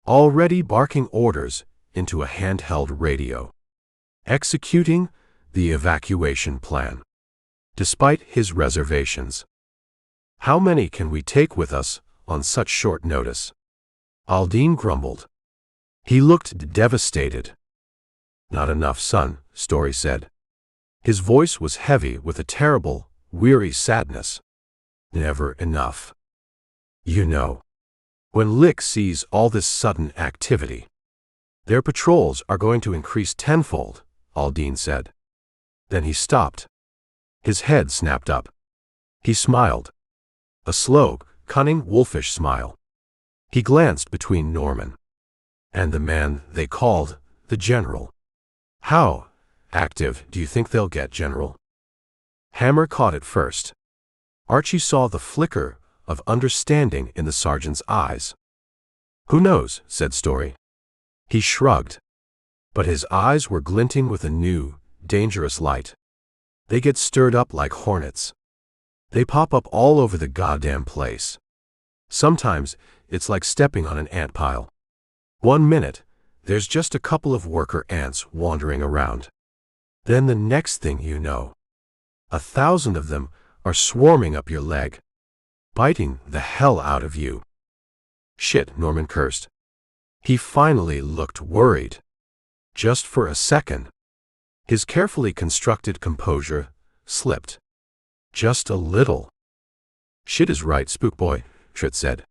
Already barking orders into a handheld radio. Executing the evacuation plan. Despite his reservations. How many can we take with us on such short notice? Aldine grumbled. He looked devastated. Not enough, son, Story said. His voice was heavy with a terrible, weary sadness. Never enough. You know. When Lick sees all this sudden activity, their patrols are going to increase tenfold, Aldine said. Then he stopped. His head snapped up. He smiled. A slow, cunning, wolfish smile. He glanced between Norman and the man they called the General. How active do you think they'll get, General? Hammer caught it first. Archie saw the flicker of understanding in the sergeant's eyes. Who knows, said Story. He shrugged. But his eyes were glinting with a new, dangerous light. They get stirred up like hornets. They pop up all over the goddamn place. Sometimes it's like stepping on an ant pile. 1 minute, there's just a couple of worker ants wandering around. Then the next thing you know, 1,000 of them are swarming up your leg, biting the hell out of you. Shit, Norman cursed. He finally looked worried. Just for a second. His carefully constructed composure slipped. Just a little. Shit is right, Spook Boy, Trit said.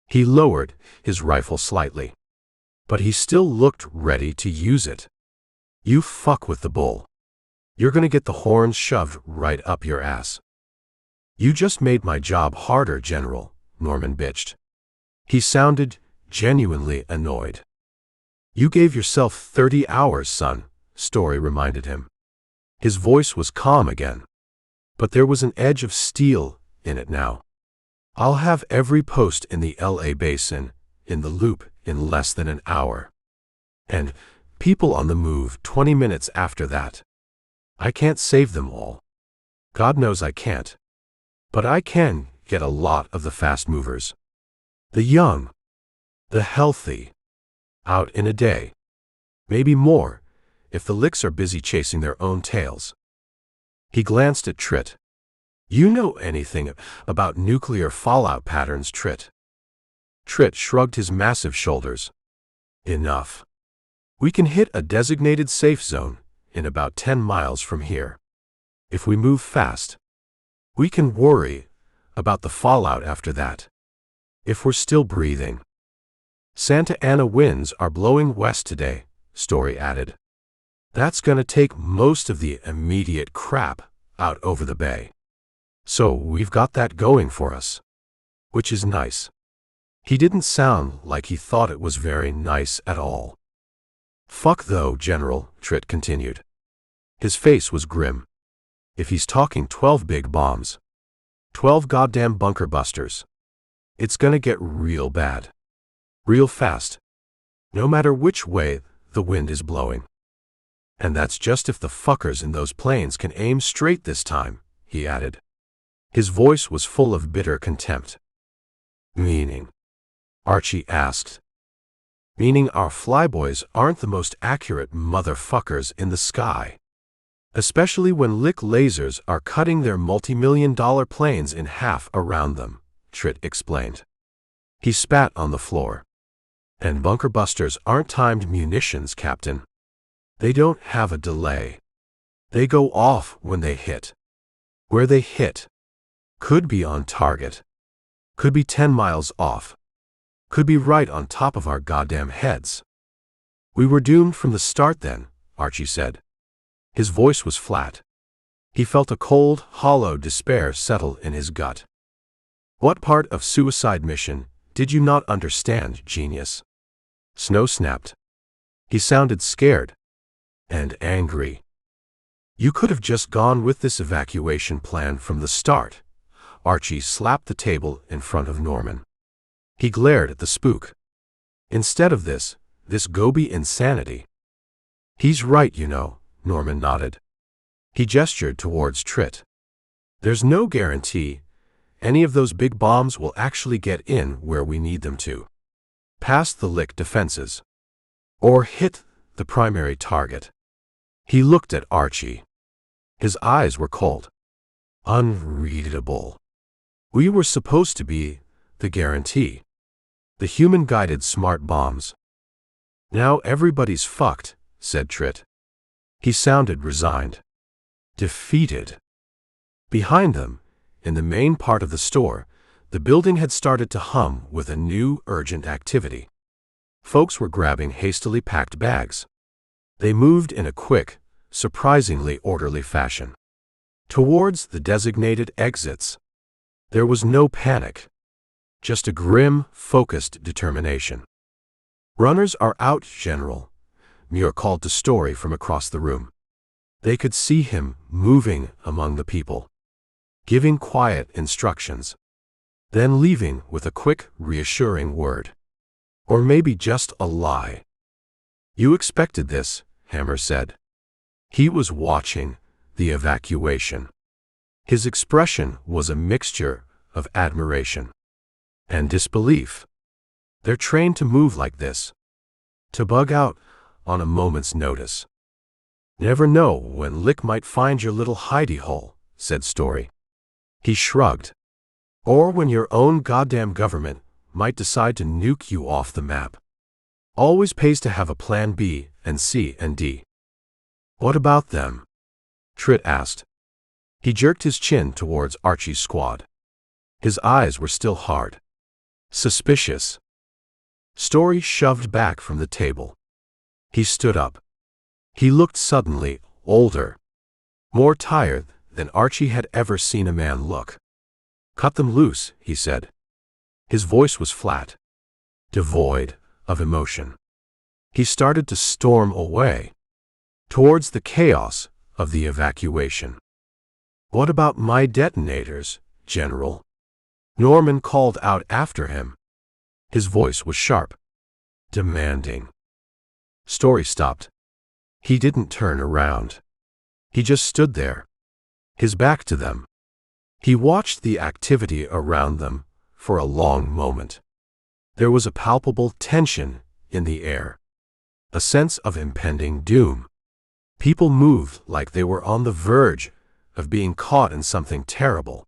He lowered his rifle slightly. But he still looked ready to use it. You fuck with the bull. You're gonna get the horns shoved right up your ass. You just made my job harder, General, Norman bitched. He sounded genuinely annoyed. You gave yourself 30 hours, son, Story reminded him. His voice was calm again, but there was an edge of steel in it now. I'll have every post in the LA basin in the loop in less than an hour. And people on the move 20 minutes after that. I can't save them all. God knows I can't. But I can get a lot of the fast movers. The young, the healthy, out in a day. Maybe more, if the licks are busy chasing their own tails. He glanced at Trit. You know anything about nuclear fallout patterns, Trit? Trit shrugged his massive shoulders. Enough. We can hit a designated safe zone in about 10 miles from here. If we move fast, we can worry about the fallout after that. If we're still breathing. Santa Ana winds are blowing west today, Story added. That's gonna take most of the immediate crap out over the bay. So we've got that going for us. Which is nice. He didn't sound like he thought it was very nice at all. Fuck though, General, Trit continued. His face was grim. If he's talking 12 big bombs, 12 goddamn bunker busters, it's gonna get real bad. Real fast. No matter which way the wind is blowing. And that's just if the fuckers in those planes can aim straight this time, he added. His voice was full of bitter contempt. Meaning? Archie asked. Meaning our flyboys aren't the most accurate motherfuckers in the sky. Especially when lick lasers are cutting their multi-million-dollar planes in half around them, Trit explained. He spat on the floor. And bunker busters aren't timed munitions, Captain. They don't have a delay. They go off when they hit. Where they hit. Could be on target. Could be 10 miles off. Could be right on top of our goddamn heads. We were doomed from the start then, Archie said. His voice was flat. He felt a cold, hollow despair settle in his gut. What part of suicide mission did you not understand, genius? Snow snapped. He sounded scared. And angry. You could have just gone with this evacuation plan from the start. Archie slapped the table in front of Norman. He glared at the spook. Instead of this Gobi insanity. He's right, you know, Norman nodded. He gestured towards Trit. There's no guarantee any of those big bombs will actually get in where we need them to. Past the lick defenses. Or hit the primary target. He looked at Archie. His eyes were cold. Unreadable. We were supposed to be the guarantee. The human-guided smart bombs. Now everybody's fucked, said Trit. He sounded resigned. Defeated. Behind them, in the main part of the store, the building had started to hum with a new, urgent activity. Folks were grabbing hastily packed bags. They moved in a quick, surprisingly orderly fashion. Towards the designated exits. There was no panic. Just a grim, focused determination. Runners are out, General, Muir called to Story from across the room. They could see him moving among the people. Giving quiet instructions. Then leaving with a quick, reassuring word. Or maybe just a lie. You expected this, Hammer said. He was watching the evacuation. His expression was a mixture of admiration and disbelief. They're trained to move like this. To bug out on a moment's notice. Never know when Lick might find your little hidey hole, said Story. He shrugged. Or when your own goddamn government might decide to nuke you off the map. Always pays to have a plan B and C and D. What about them? Trit asked. He jerked his chin towards Archie's squad. His eyes were still hard. Suspicious. Story shoved back from the table. He stood up. He looked suddenly older. More tired than Archie had ever seen a man look. Cut them loose, he said. His voice was flat. Devoid of emotion. He started to storm away. Towards the chaos of the evacuation. "What about my detonators, General?" Norman called out after him. His voice was sharp, demanding. Story stopped. He didn't turn around. He just stood there, his back to them. He watched the activity around them for a long moment. There was a palpable tension in the air, a sense of impending doom. People moved like they were on the verge of being caught in something terrible,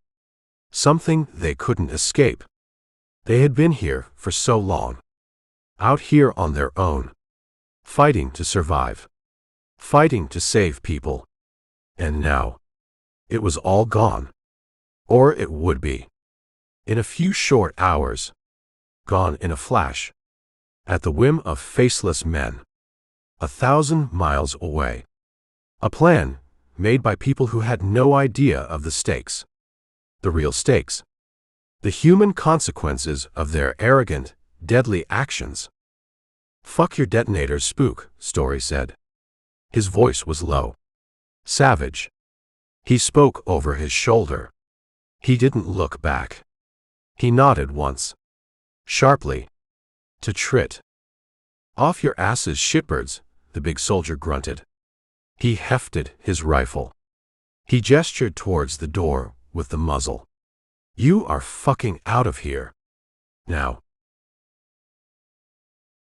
something they couldn't escape. They had been here for so long, out here on their own, fighting to survive, fighting to save people. And now, it was all gone. Or it would be. In a few short hours. Gone in a flash. At the whim of faceless men. 1,000 miles away. A plan made by people who had no idea of the stakes. The real stakes. The human consequences of their arrogant, deadly actions. "Fuck your detonators, spook," Story said. His voice was low, savage. He spoke over his shoulder. He didn't look back. He nodded once, sharply, to Trit. "Off your asses, shitbirds," the big soldier grunted. He hefted his rifle. He gestured towards the door with the muzzle. "You are fucking out of here. Now."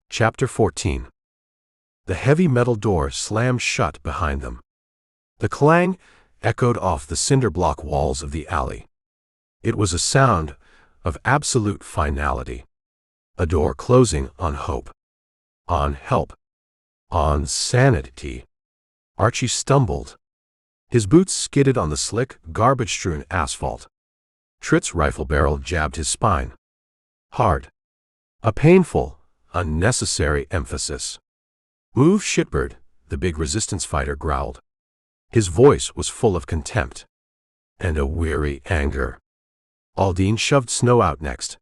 Chapter 14. The heavy metal door slammed shut behind them. The clang echoed off the cinder-block walls of the alley. It was a sound of absolute finality. A door closing on hope, on help, on sanity. Archie stumbled. His boots skidded on the slick, garbage-strewn asphalt. Trit's rifle barrel jabbed his spine. Hard. A painful, unnecessary emphasis. "Move, shitbird," the big resistance fighter growled. His voice was full of contempt and a weary anger. Aldine shoved Snow out next.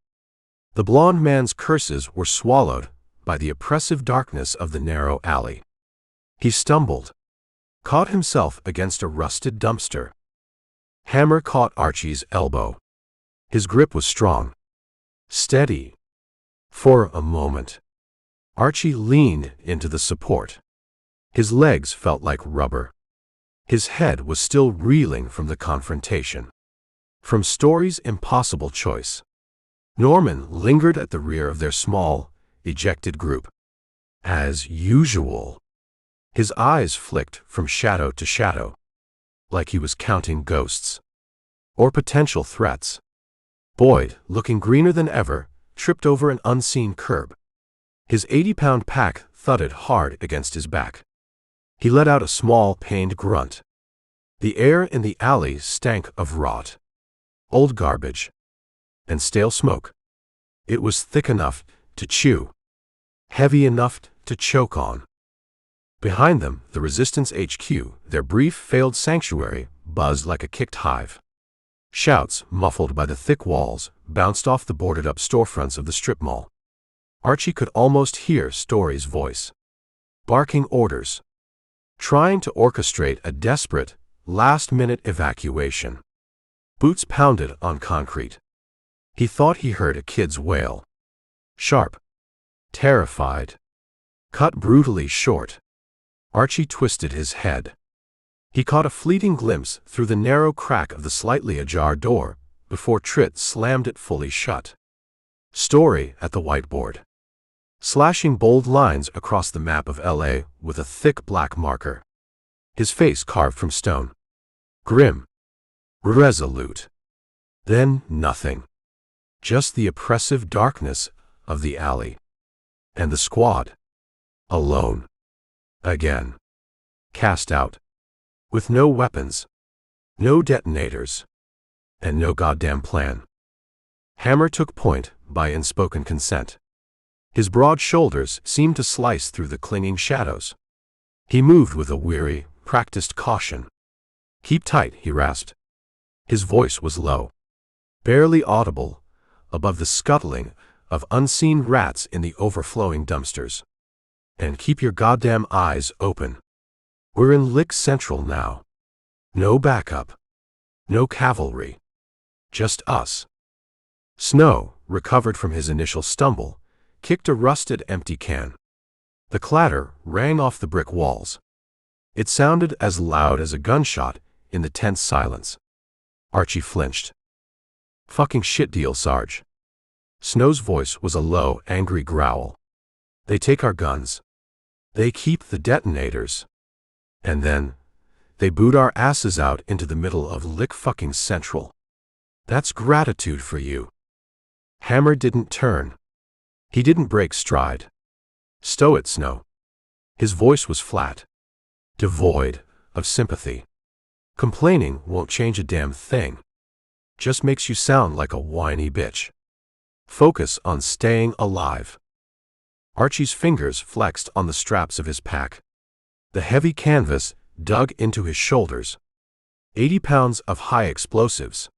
The blond man's curses were swallowed by the oppressive darkness of the narrow alley. He stumbled, caught himself against a rusted dumpster. Hammer caught Archie's elbow. His grip was strong, steady. For a moment, Archie leaned into the support. His legs felt like rubber. His head was still reeling from the confrontation, from Story's impossible choice. Norman lingered at the rear of their small, ejected group. As usual, his eyes flicked from shadow to shadow, like he was counting ghosts or potential threats. Boyd, looking greener than ever, tripped over an unseen curb. His 80-pound pack thudded hard against his back. He let out a small, pained grunt. The air in the alley stank of rot, old garbage, and stale smoke. It was thick enough to chew, heavy enough to choke on. Behind them, the Resistance HQ, their brief, failed sanctuary, buzzed like a kicked hive. Shouts, muffled by the thick walls, bounced off the boarded-up storefronts of the strip mall. Archie could almost hear Story's voice, barking orders, trying to orchestrate a desperate, last-minute evacuation. Boots pounded on concrete. He thought he heard a kid's wail. Sharp, terrified, cut brutally short. Archie twisted his head. He caught a fleeting glimpse through the narrow crack of the slightly ajar door before Trit slammed it fully shut. Story at the whiteboard, slashing bold lines across the map of LA with a thick black marker. His face carved from stone. Grim. Resolute. Then nothing. Just the oppressive darkness of the alley. And the squad. Alone. Again. Cast out. With no weapons. No detonators. And no goddamn plan. Hammer took point by unspoken consent. His broad shoulders seemed to slice through the clinging shadows. He moved with a weary, practiced caution. "Keep tight," he rasped. His voice was low, barely audible, above the scuttling of unseen rats in the overflowing dumpsters. "And keep your goddamn eyes open. We're in Lick Central now." No backup. No cavalry. Just us. Snow, recovered from his initial stumble, kicked a rusted empty can. The clatter rang off the brick walls. It sounded as loud as a gunshot in the tense silence. Archie flinched. "Fucking shit deal, Sarge." Snow's voice was a low, angry growl. "They take our guns. They keep the detonators. And then, they boot our asses out into the middle of lick-fucking Central. That's gratitude for you." Hammer didn't turn. He didn't break stride. "Stow it, Snow." His voice was flat, devoid of sympathy. "Complaining won't change a damn thing. Just makes you sound like a whiny bitch. Focus on staying alive." Archie's fingers flexed on the straps of his pack. The heavy canvas dug into his shoulders. 80 pounds of high explosives.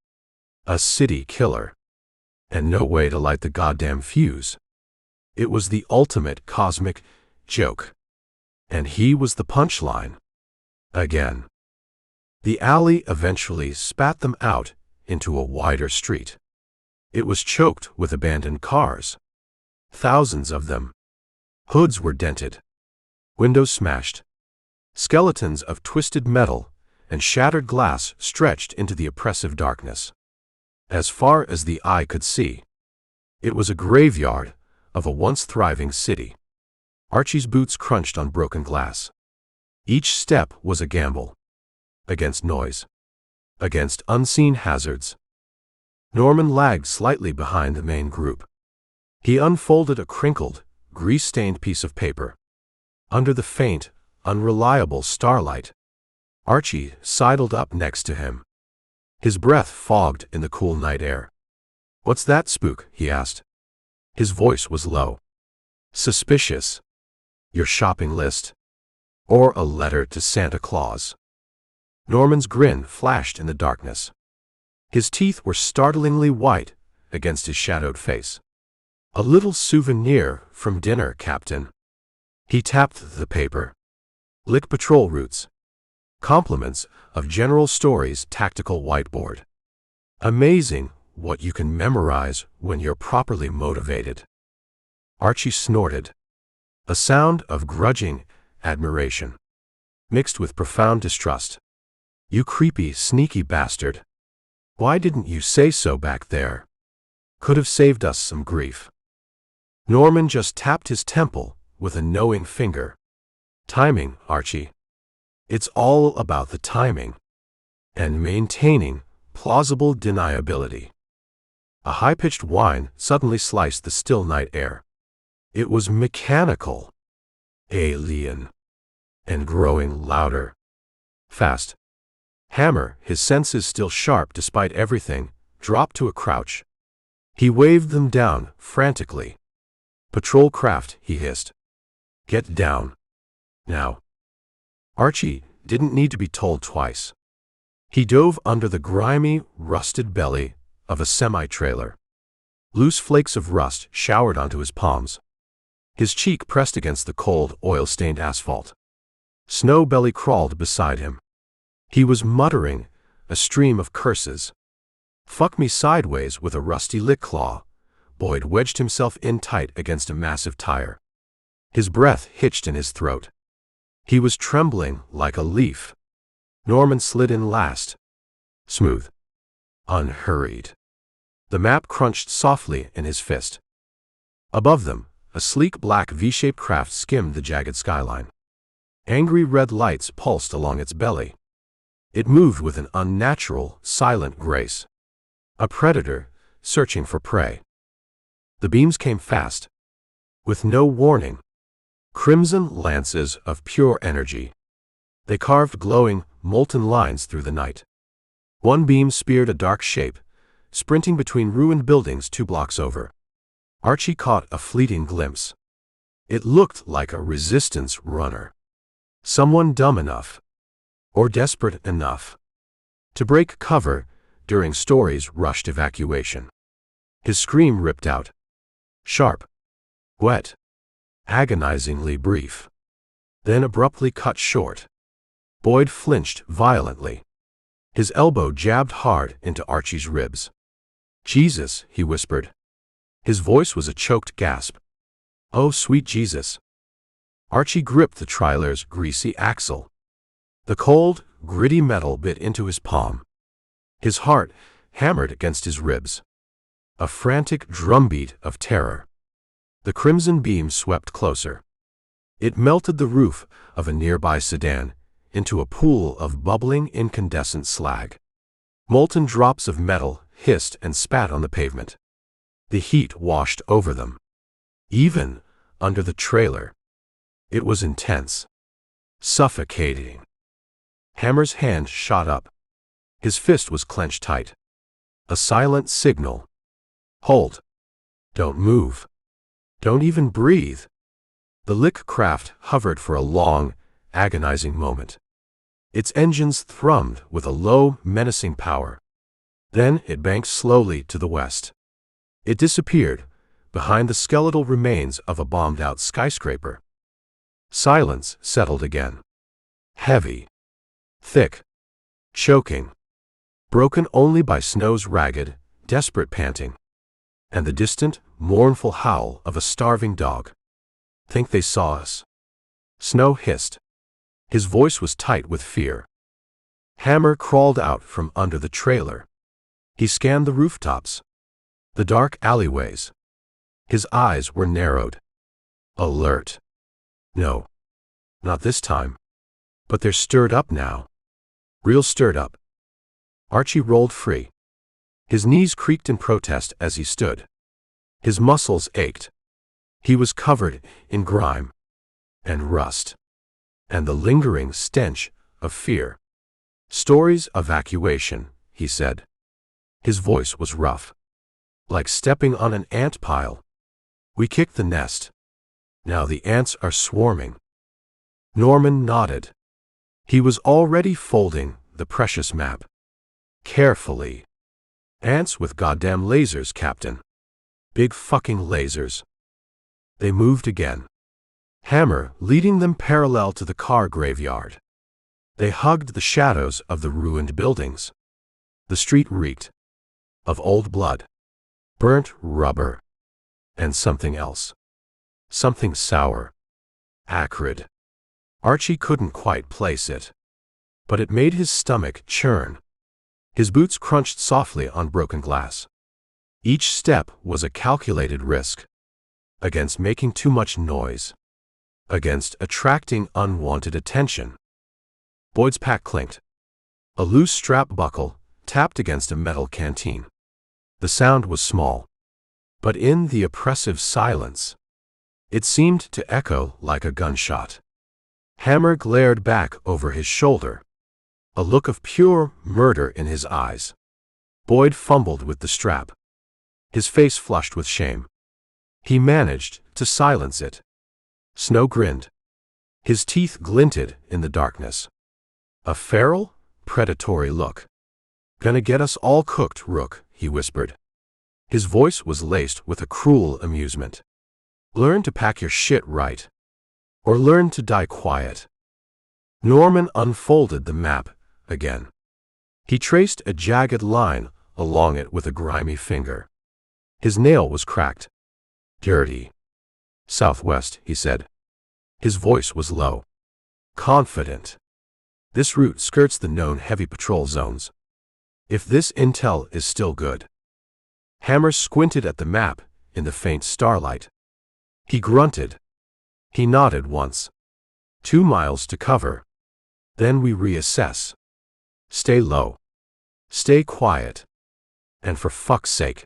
A city killer. And no way to light the goddamn fuse. It was the ultimate cosmic joke. And he was the punchline. Again. The alley eventually spat them out into a wider street. It was choked with abandoned cars. Thousands of them. Hoods were dented. Windows smashed. Skeletons of twisted metal and shattered glass stretched into the oppressive darkness. As far as the eye could see, it was a graveyard of a once thriving city. Archie's boots crunched on broken glass. Each step was a gamble. Against noise. Against unseen hazards. Norman lagged slightly behind the main group. He unfolded a crinkled, grease-stained piece of paper. Under the faint, unreliable starlight, Archie sidled up next to him. His breath fogged in the cool night air. "What's that, spook?" he asked. His voice was low. "Suspicious. Your shopping list? Or a letter to Santa Claus?" Norman's grin flashed in the darkness. His teeth were startlingly white against his shadowed face. "A little souvenir from dinner, Captain." He tapped the paper. "Lick patrol routes. Compliments of General Story's tactical whiteboard. Amazing what you can memorize when you're properly motivated." Archie snorted. A sound of grudging admiration, mixed with profound distrust. "You creepy, sneaky bastard. Why didn't you say so back there? Could have saved us some grief." Norman just tapped his temple with a knowing finger. "Timing, Archie. It's all about the timing. And maintaining plausible deniability." A high-pitched whine suddenly sliced the still night air. It was mechanical, alien, and growing louder. Fast. Hammer, his senses still sharp despite everything, dropped to a crouch. He waved them down frantically. "Patrol craft," he hissed. "Get down. Now." Archie didn't need to be told twice. He dove under the grimy, rusted belly of a semi-trailer. Loose flakes of rust showered onto his palms. His cheek pressed against the cold, oil-stained asphalt. Snow belly crawled beside him. He was muttering a stream of curses. "Fuck me sideways with a rusty lick claw." Boyd wedged himself in tight against a massive tire. His breath hitched in his throat. He was trembling like a leaf. Norman slid in last. Smooth. Unhurried. The map crunched softly in his fist. Above them, a sleek black V-shaped craft skimmed the jagged skyline. Angry red lights pulsed along its belly. It moved with an unnatural, silent grace. A predator searching for prey. The beams came fast. With no warning. Crimson lances of pure energy. They carved glowing, molten lines through the night. One beam speared a dark shape, sprinting between ruined buildings 2 blocks over. Archie caught a fleeting glimpse. It looked like a resistance runner. Someone dumb enough, or desperate enough, to break cover during Story's rushed evacuation. His scream ripped out. Sharp. Wet. Agonizingly brief. Then abruptly cut short. Boyd flinched violently. His elbow jabbed hard into Archie's ribs. "Jesus," he whispered. His voice was a choked gasp. "Oh, sweet Jesus." Archie gripped the trailer's greasy axle. The cold, gritty metal bit into his palm. His heart hammered against his ribs. A frantic drumbeat of terror. The crimson beam swept closer. It melted the roof of a nearby sedan into a pool of bubbling incandescent slag. Molten drops of metal hissed and spat on the pavement. The heat washed over them. Even under the trailer. It was intense. Suffocating. Hammer's hand shot up. His fist was clenched tight. A silent signal. "Hold. Don't move. Don't even breathe." The Lick craft hovered for a long, agonizing moment. Its engines thrummed with a low, menacing power. Then it banked slowly to the west. It disappeared behind the skeletal remains of a bombed-out skyscraper. Silence settled again. Heavy. Thick. Choking. Broken only by Snow's ragged, desperate panting. And the distant, mournful howl of a starving dog. "Think they saw us?" Snow hissed. His voice was tight with fear. Hammer crawled out from under the trailer. He scanned the rooftops. The dark alleyways. His eyes were narrowed. Alert. No. Not this time. But they're stirred up now. Real stirred up. Archie rolled free. His knees creaked in protest as he stood. His muscles ached. He was covered in grime and rust and the lingering stench of fear. "Stories of evacuation," he said. His voice was rough. Like stepping on an ant pile. "We kicked the nest. Now the ants are swarming." Norman nodded. He was already folding the precious map. Carefully. "Ants with goddamn lasers, Captain. Big fucking lasers." They moved again. Hammer leading them parallel to the car graveyard. They hugged the shadows of the ruined buildings. The street reeked of old blood, burnt rubber, and something else. Something sour. Acrid. Archie couldn't quite place it. But it made his stomach churn. His boots crunched softly on broken glass. Each step was a calculated risk. Against making too much noise. Against attracting unwanted attention. Boyd's pack clinked. A loose strap buckle tapped against a metal canteen. The sound was small. But in the oppressive silence, it seemed to echo like a gunshot. Hammer glared back over his shoulder. A look of pure murder in his eyes. Boyd fumbled with the strap. His face flushed with shame. He managed to silence it. Snow grinned. His teeth glinted in the darkness. A feral, predatory look. "Gonna get us all cooked, Rook," he whispered. His voice was laced with a cruel amusement. "Learn to pack your shit right. Or learn to die quiet." Norman unfolded the map again. He traced a jagged line along it with a grimy finger. His nail was cracked. "Dirty. Southwest," he said. His voice was low. Confident. "This route skirts the known heavy patrol zones. If this intel is still good." Hammer squinted at the map in the faint starlight. He grunted. He nodded once. 2 miles to cover. Then we reassess. Stay low. Stay quiet. And for fuck's sake,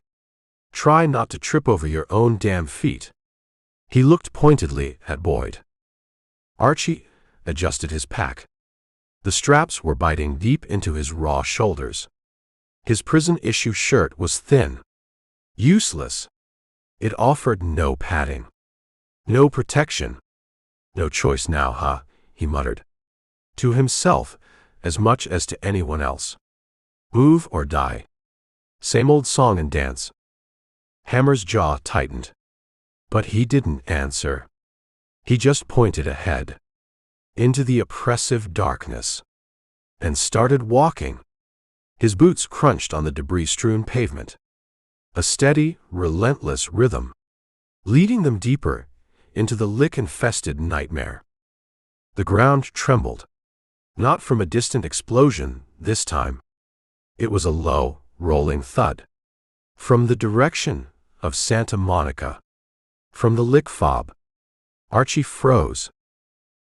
try not to trip over your own damn feet." He looked pointedly at Boyd. Archie adjusted his pack. The straps were biting deep into his raw shoulders. His prison-issue shirt was thin. Useless. It offered no padding. No protection. "No choice now, huh?" he muttered. To himself as much as to anyone else. "Move or die. Same old song and dance." Hammer's jaw tightened. But he didn't answer. He just pointed ahead. Into the oppressive darkness. And started walking. His boots crunched on the debris-strewn pavement. A steady, relentless rhythm, leading them deeper into the lick-infested nightmare. The ground trembled. Not from a distant explosion this time. It was a low, rolling thud. From the direction of Santa Monica. From the lick fob. Archie froze.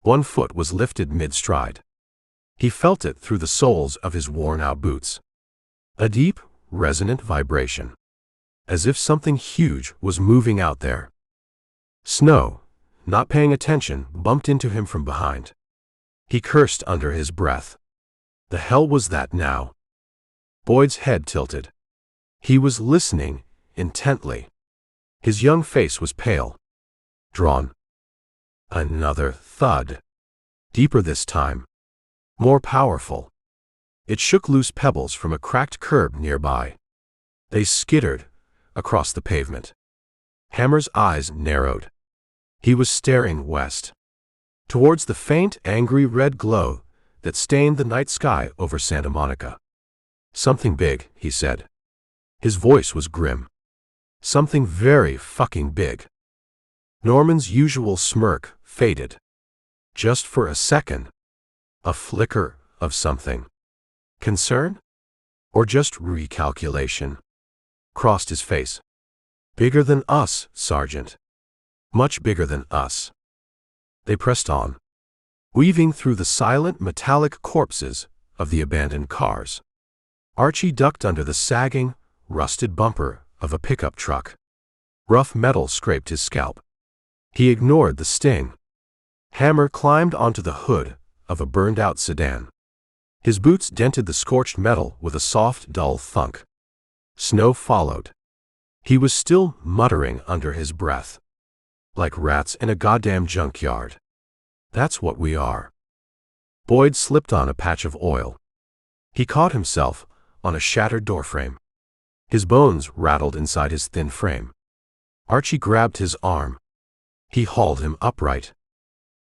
One foot was lifted mid-stride. He felt it through the soles of his worn-out boots. A deep, resonant vibration. As if something huge was moving out there. Snow, not paying attention, bumped into him from behind. He cursed under his breath. The hell was that now? Boyd's head tilted. He was listening intently. His young face was pale. Drawn. Another thud. Deeper this time. More powerful. It shook loose pebbles from a cracked curb nearby. They skittered across the pavement. Hammer's eyes narrowed. He was staring west. Towards the faint, angry red glow that stained the night sky over Santa Monica. Something big, he said. His voice was grim. Something very fucking big. Norman's usual smirk faded. Just for a second. A flicker of something. Concern? Or just recalculation? Crossed his face. Bigger than us, Sergeant. Much bigger than us. They pressed on, weaving through the silent metallic corpses of the abandoned cars. Archie ducked under the sagging, rusted bumper of a pickup truck. Rough metal scraped his scalp. He ignored the sting. Hammer climbed onto the hood of a burned-out sedan. His boots dented the scorched metal with a soft, dull thunk. Snow followed. He was still muttering under his breath. Like rats in a goddamn junkyard. That's what we are. Boyd slipped on a patch of oil. He caught himself on a shattered doorframe. His bones rattled inside his thin frame. Archie grabbed his arm. He hauled him upright.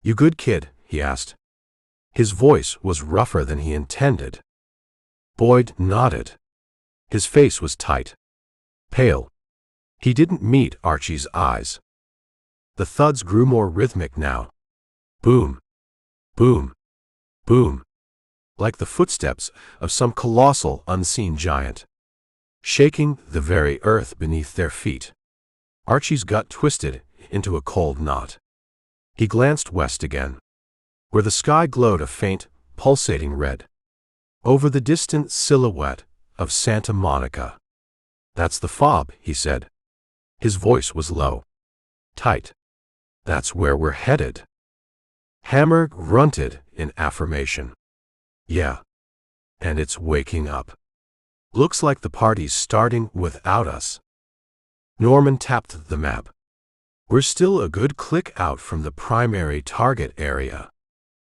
You good, kid? He asked. His voice was rougher than he intended. Boyd nodded. His face was tight. Pale. He didn't meet Archie's eyes. The thuds grew more rhythmic now. Boom. Boom. Boom. Like the footsteps of some colossal unseen giant. Shaking the very earth beneath their feet. Archie's gut twisted into a cold knot. He glanced west again, where the sky glowed a faint, pulsating red. Over the distant silhouette of Santa Monica. That's the fob, he said. His voice was low. Tight. That's where we're headed. Hammer grunted in affirmation. Yeah. And it's waking up. Looks like the party's starting without us. Norman tapped the map. We're still a good click out from the primary target area.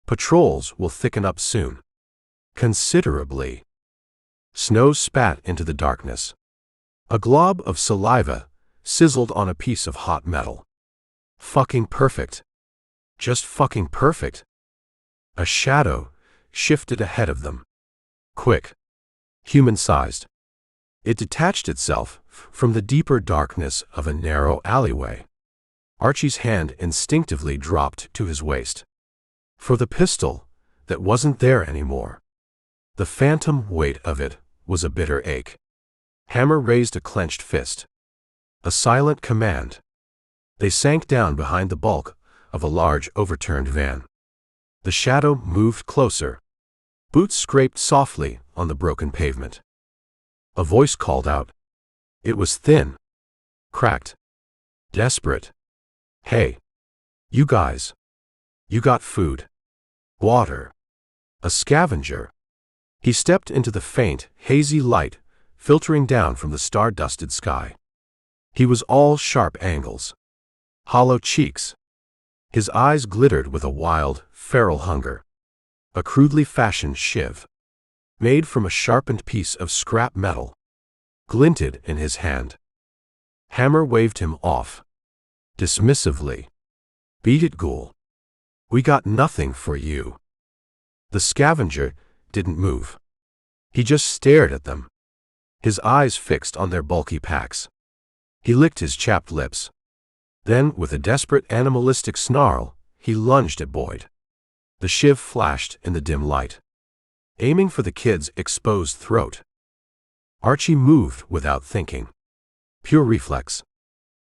Patrols will thicken up soon. Considerably. Snow spat into the darkness. A glob of saliva sizzled on a piece of hot metal. Fucking perfect. Just fucking perfect. A shadow shifted ahead of them. Quick. Human-sized. It detached itself from the deeper darkness of a narrow alleyway. Archie's hand instinctively dropped to his waist. For the pistol that wasn't there anymore. The phantom weight of it was a bitter ache. Hammer raised a clenched fist. A silent command. They sank down behind the bulk of a large overturned van. The shadow moved closer. Boots scraped softly on the broken pavement. A voice called out. It was thin. Cracked. Desperate. Hey. You guys. You got food. Water. A scavenger. He stepped into the faint, hazy light filtering down from the star-dusted sky. He was all sharp angles. Hollow cheeks. His eyes glittered with a wild, feral hunger. A crudely fashioned shiv, made from a sharpened piece of scrap metal, glinted in his hand. Hammer waved him off. Dismissively. Beat it, ghoul. We got nothing for you. The scavenger didn't move. He just stared at them, his eyes fixed on their bulky packs. He licked his chapped lips. Then, with a desperate animalistic snarl, he lunged at Boyd. The shiv flashed in the dim light, aiming for the kid's exposed throat. Archie moved without thinking. Pure reflex.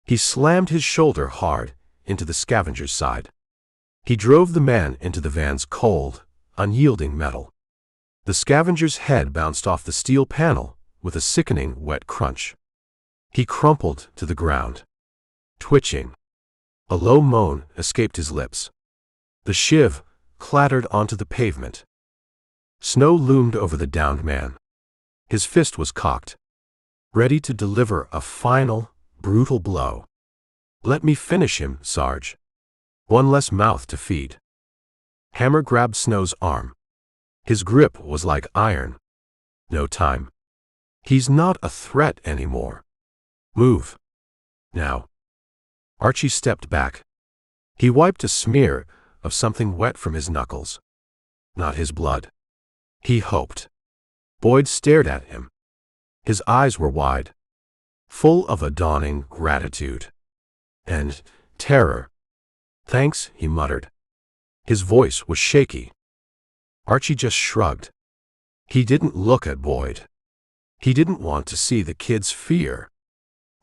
He slammed his shoulder hard into the scavenger's side. He drove the man into the van's cold, unyielding metal. The scavenger's head bounced off the steel panel with a sickening wet crunch. He crumpled to the ground, twitching. A low moan escaped his lips. The shiv clattered onto the pavement. Snow loomed over the downed man. His fist was cocked, ready to deliver a final, brutal blow. "Let me finish him, Sarge. One less mouth to feed." Hammer grabbed Snow's arm. His grip was like iron. "No time. He's not a threat anymore. Move. Now." Archie stepped back. He wiped a smear of something wet from his knuckles. Not his blood. He hoped. Boyd stared at him. His eyes were wide, full of a dawning gratitude and terror. "Thanks," he muttered. His voice was shaky. Archie just shrugged. He didn't look at Boyd. He didn't want to see the kid's fear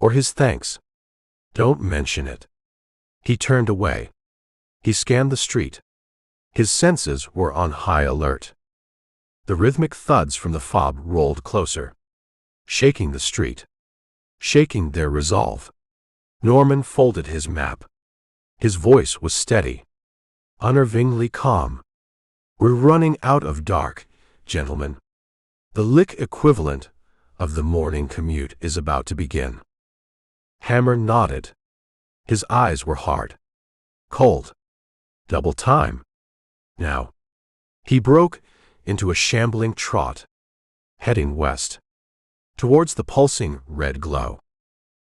or his thanks. "Don't mention it." He turned away. He scanned the street. His senses were on high alert. The rhythmic thuds from the fob rolled closer, shaking the street, shaking their resolve. Norman folded his map. His voice was steady, unnervingly calm. "We're running out of dark, gentlemen. The lick equivalent of the morning commute is about to begin." Hammer nodded. His eyes were hard, cold. Double time. Now. He broke into a shambling trot, heading west, towards the pulsing red glow,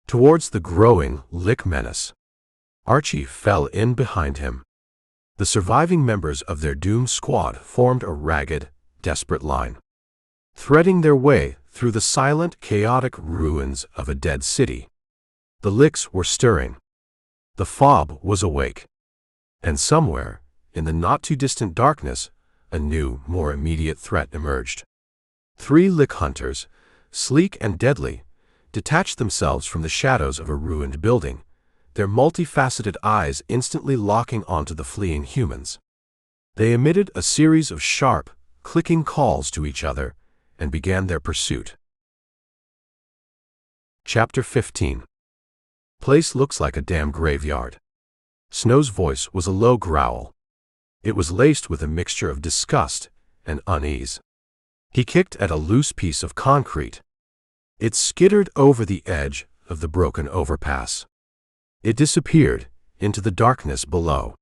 towards the growing lick menace. Archie fell in behind him. The surviving members of their doomed squad formed a ragged, desperate line, threading their way through the silent, chaotic ruins of a dead city. The licks were stirring. The fob was awake. And somewhere, in the not-too-distant darkness, a new, more immediate threat emerged. 3 lick hunters, sleek and deadly, detached themselves from the shadows of a ruined building, their multifaceted eyes instantly locking onto the fleeing humans. They emitted a series of sharp, clicking calls to each other and began their pursuit. Chapter 15. Place looks like a damn graveyard. Snow's voice was a low growl. It was laced with a mixture of disgust and unease. He kicked at a loose piece of concrete. It skittered over the edge of the broken overpass. It disappeared into the darkness below.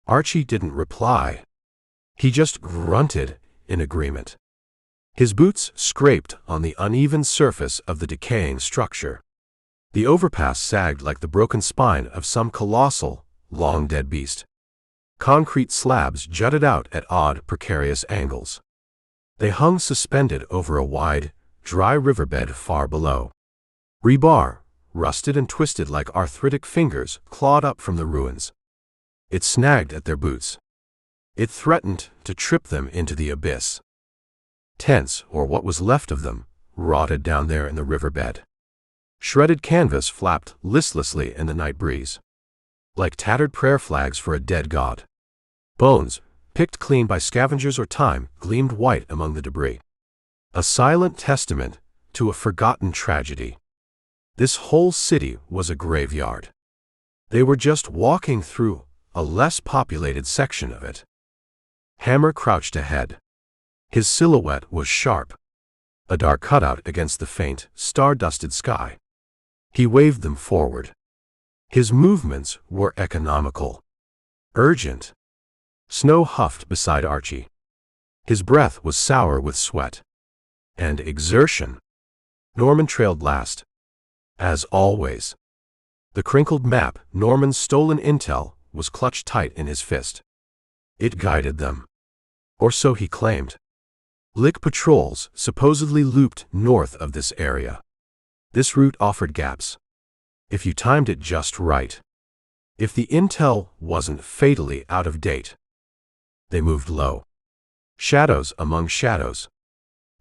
Archie didn't reply. He just grunted in agreement. His boots scraped on the uneven surface of the decaying structure. The overpass sagged like the broken spine of some colossal, long-dead beast. Concrete slabs jutted out at odd, precarious angles. They hung suspended over a wide, dry riverbed far below. Rebar, rusted and twisted like arthritic fingers, clawed up from the ruins. It snagged at their boots. It threatened to trip them into the abyss. Tents, or what was left of them, rotted down there in the riverbed. Shredded canvas flapped listlessly in the night breeze, like tattered prayer flags for a dead god. Bones, picked clean by scavengers or time, gleamed white among the debris. A silent testament to a forgotten tragedy. This whole city was a graveyard. They were just walking through a less populated section of it. Hammer crouched ahead. His silhouette was sharp, a dark cutout against the faint, star-dusted sky. He waved them forward. His movements were economical, urgent. Snow huffed beside Archie. His breath was sour with sweat and exertion. Norman trailed last. As always. The crinkled map, Norman's stolen intel, was clutched tight in his fist. It guided them. Or so he claimed. Lick patrols supposedly looped north of this area. This route offered gaps, if you timed it just right. If the intel wasn't fatally out of date. They moved low. Shadows among shadows,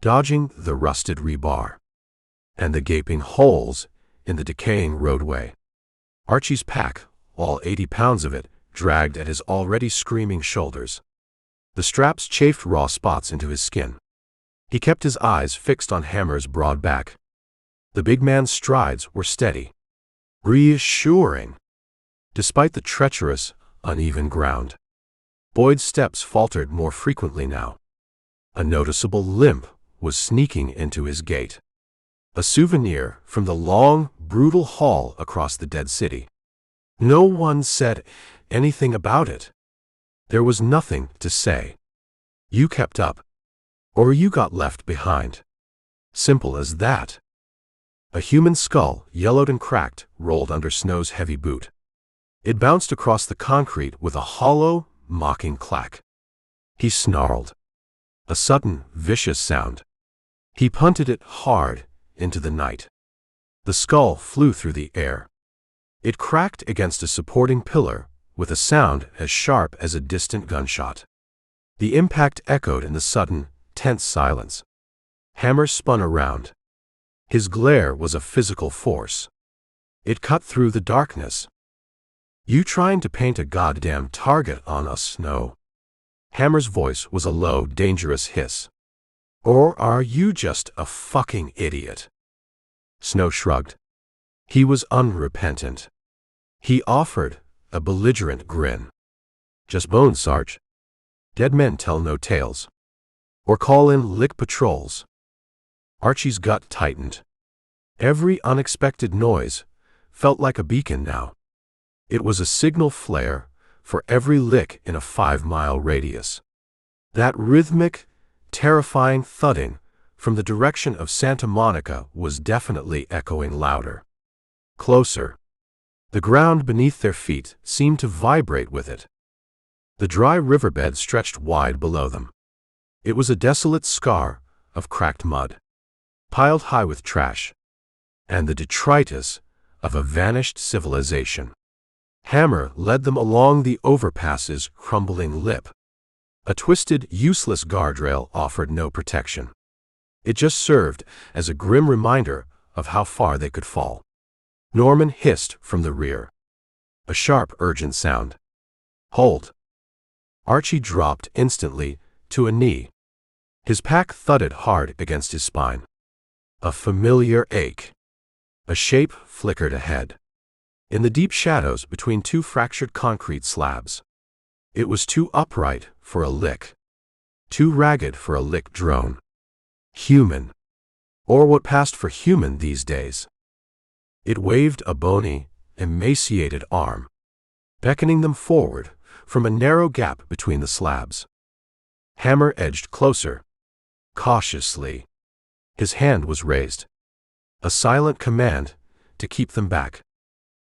dodging the rusted rebar and the gaping holes in the decaying roadway. Archie's pack, all 80 pounds of it, dragged at his already screaming shoulders. The straps chafed raw spots into his skin. He kept his eyes fixed on Hammer's broad back. The big man's strides were steady, reassuring, despite the treacherous, uneven ground. Boyd's steps faltered more frequently now. A noticeable limp was sneaking into his gait. A souvenir from the long, brutal haul across the dead city. No one said anything about it. There was nothing to say. You kept up, or you got left behind. Simple as that. A human skull, yellowed and cracked, rolled under Snow's heavy boot. It bounced across the concrete with a hollow, mocking clack. He snarled. A sudden, vicious sound. He punted it hard into the night. The skull flew through the air. It cracked against a supporting pillar with a sound as sharp as a distant gunshot. The impact echoed in the sudden, tense silence. Hammer spun around. His glare was a physical force. It cut through the darkness. You trying to paint a goddamn target on us, Snow? Hammer's voice was a low, dangerous hiss. Or are you just a fucking idiot? Snow shrugged. He was unrepentant. He offered a belligerent grin. Just bones, Sarge. Dead men tell no tales. Or call in lick patrols. Archie's gut tightened. Every unexpected noise felt like a beacon now. It was a signal flare for every lick in a 5-mile radius. That rhythmic, terrifying thudding from the direction of Santa Monica was definitely echoing louder. Closer. The ground beneath their feet seemed to vibrate with it. The dry riverbed stretched wide below them. It was a desolate scar of cracked mud, piled high with trash, and the detritus of a vanished civilization. Hammer led them along the overpass's crumbling lip. A twisted, useless guardrail offered no protection. It just served as a grim reminder of how far they could fall. Norman hissed from the rear. A sharp, urgent sound. Hold. Archie dropped instantly to a knee. His pack thudded hard against his spine. A familiar ache. A shape flickered ahead. In the deep shadows between two fractured concrete slabs. It was too upright for a lick. Too ragged for a lick drone. Human. Or what passed for human these days. It waved a bony, emaciated arm, beckoning them forward from a narrow gap between the slabs. Hammer edged closer. Cautiously. His hand was raised. A silent command to keep them back.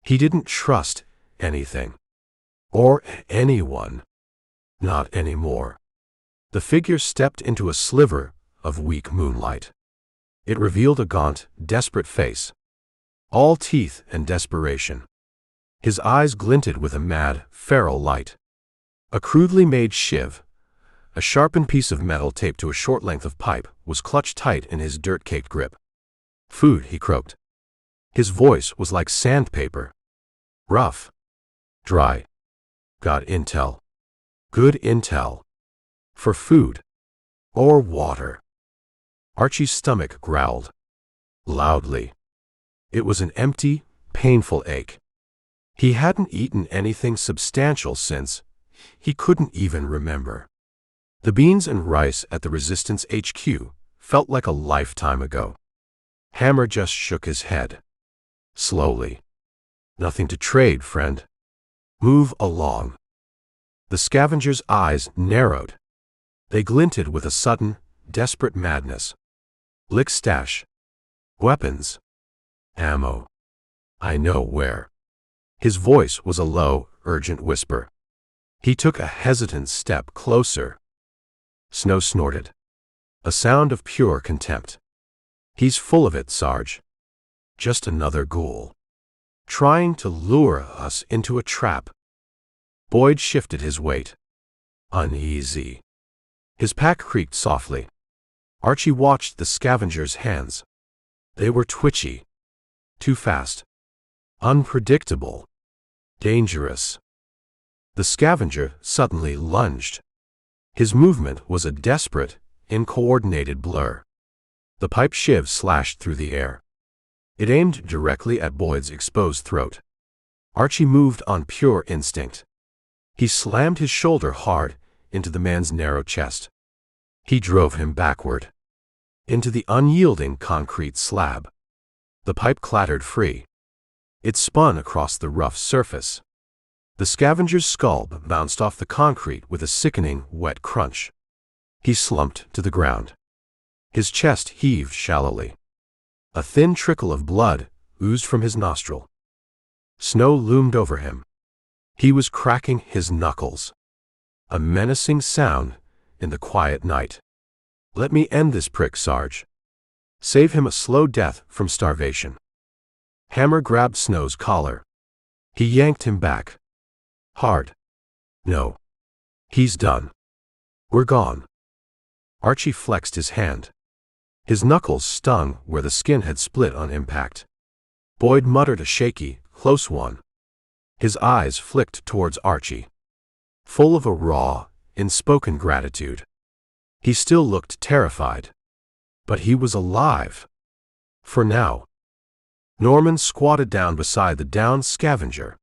He didn't trust anything. Or anyone. Not anymore. The figure stepped into a sliver of weak moonlight. It revealed a gaunt, desperate face. All teeth and desperation. His eyes glinted with a mad, feral light. A crudely made shiv, a sharpened piece of metal taped to a short length of pipe, was clutched tight in his dirt-caked grip. Food, he croaked. His voice was like sandpaper. Rough. Dry. Got intel. Good intel. For food. Or water. Archie's stomach growled. Loudly. It was an empty, painful ache. He hadn't eaten anything substantial since he couldn't even remember. The beans and rice at the Resistance HQ felt like a lifetime ago. Hammer just shook his head. Slowly. Nothing to trade, friend. Move along. The scavenger's eyes narrowed. They glinted with a sudden, desperate madness. Lick stash. Weapons. Ammo. I know where. His voice was a low, urgent whisper. He took a hesitant step closer. Snow snorted. A sound of pure contempt. He's full of it, Sarge. Just another ghoul. Trying to lure us into a trap. Boyd shifted his weight. Uneasy. His pack creaked softly. Archie watched the scavenger's hands. They were twitchy. Too fast. Unpredictable. Dangerous. The scavenger suddenly lunged. His movement was a desperate, uncoordinated blur. The pipe shiv slashed through the air. It aimed directly at Boyd's exposed throat. Archie moved on pure instinct. He slammed his shoulder hard into the man's narrow chest. He drove him backward. Into the unyielding concrete slab. The pipe clattered free. It spun across the rough surface. The scavenger's skull bounced off the concrete with a sickening, wet crunch. He slumped to the ground. His chest heaved shallowly. A thin trickle of blood oozed from his nostril. Snow loomed over him. He was cracking his knuckles. A menacing sound in the quiet night. Let me end this prick, Sarge. Save him a slow death from starvation. Hammer grabbed Snow's collar. He yanked him back. Hard. No. He's done. We're gone. Archie flexed his hand. His knuckles stung where the skin had split on impact. Boyd muttered a shaky, close one. His eyes flicked towards Archie. Full of a raw, unspoken gratitude. He still looked terrified. But he was alive. For now. Norman squatted down beside the downed scavenger.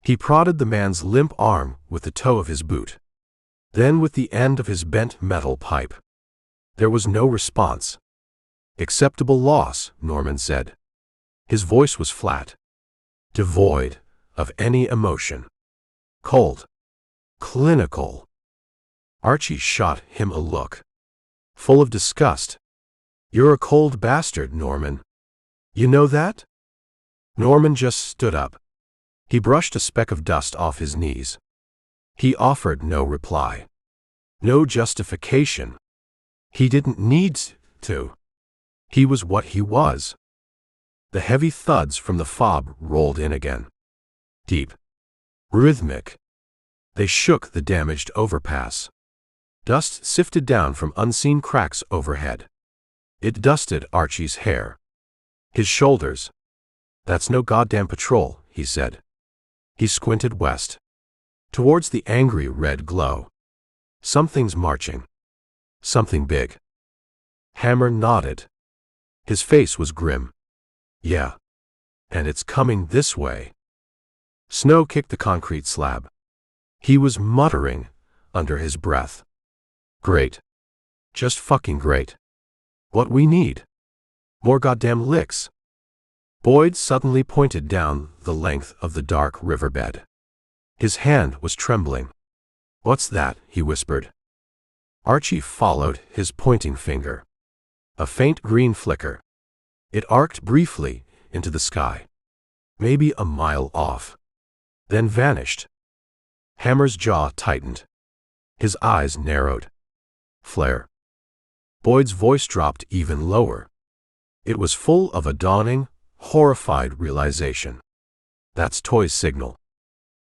He prodded the man's limp arm with the toe of his boot. Then with the end of his bent metal pipe. There was no response. Acceptable loss, Norman said. His voice was flat. Devoid of any emotion. Cold. Clinical. Archie shot him a look. Full of disgust. You're a cold bastard, Norman. You know that? Norman just stood up. He brushed a speck of dust off his knees. He offered no reply. No justification. He didn't need to. He was what he was. The heavy thuds from the fob rolled in again. Deep. Rhythmic. They shook the damaged overpass. Dust sifted down from unseen cracks overhead. It dusted Archie's hair. His shoulders. That's no goddamn patrol, he said. He squinted west. Towards the angry red glow. Something's marching. Something big. Hammer nodded. His face was grim. Yeah. And it's coming this way. Snow kicked the concrete slab. He was muttering under his breath. Great. Just fucking great. What we need. More goddamn licks. Boyd suddenly pointed down the length of the dark riverbed. His hand was trembling. What's that? He whispered. Archie followed his pointing finger. A faint green flicker. It arced briefly into the sky. Maybe a mile off. Then vanished. Hammer's jaw tightened. His eyes narrowed. Flare. Boyd's voice dropped even lower. It was full of a dawning, horrified realization. That's Toy's signal.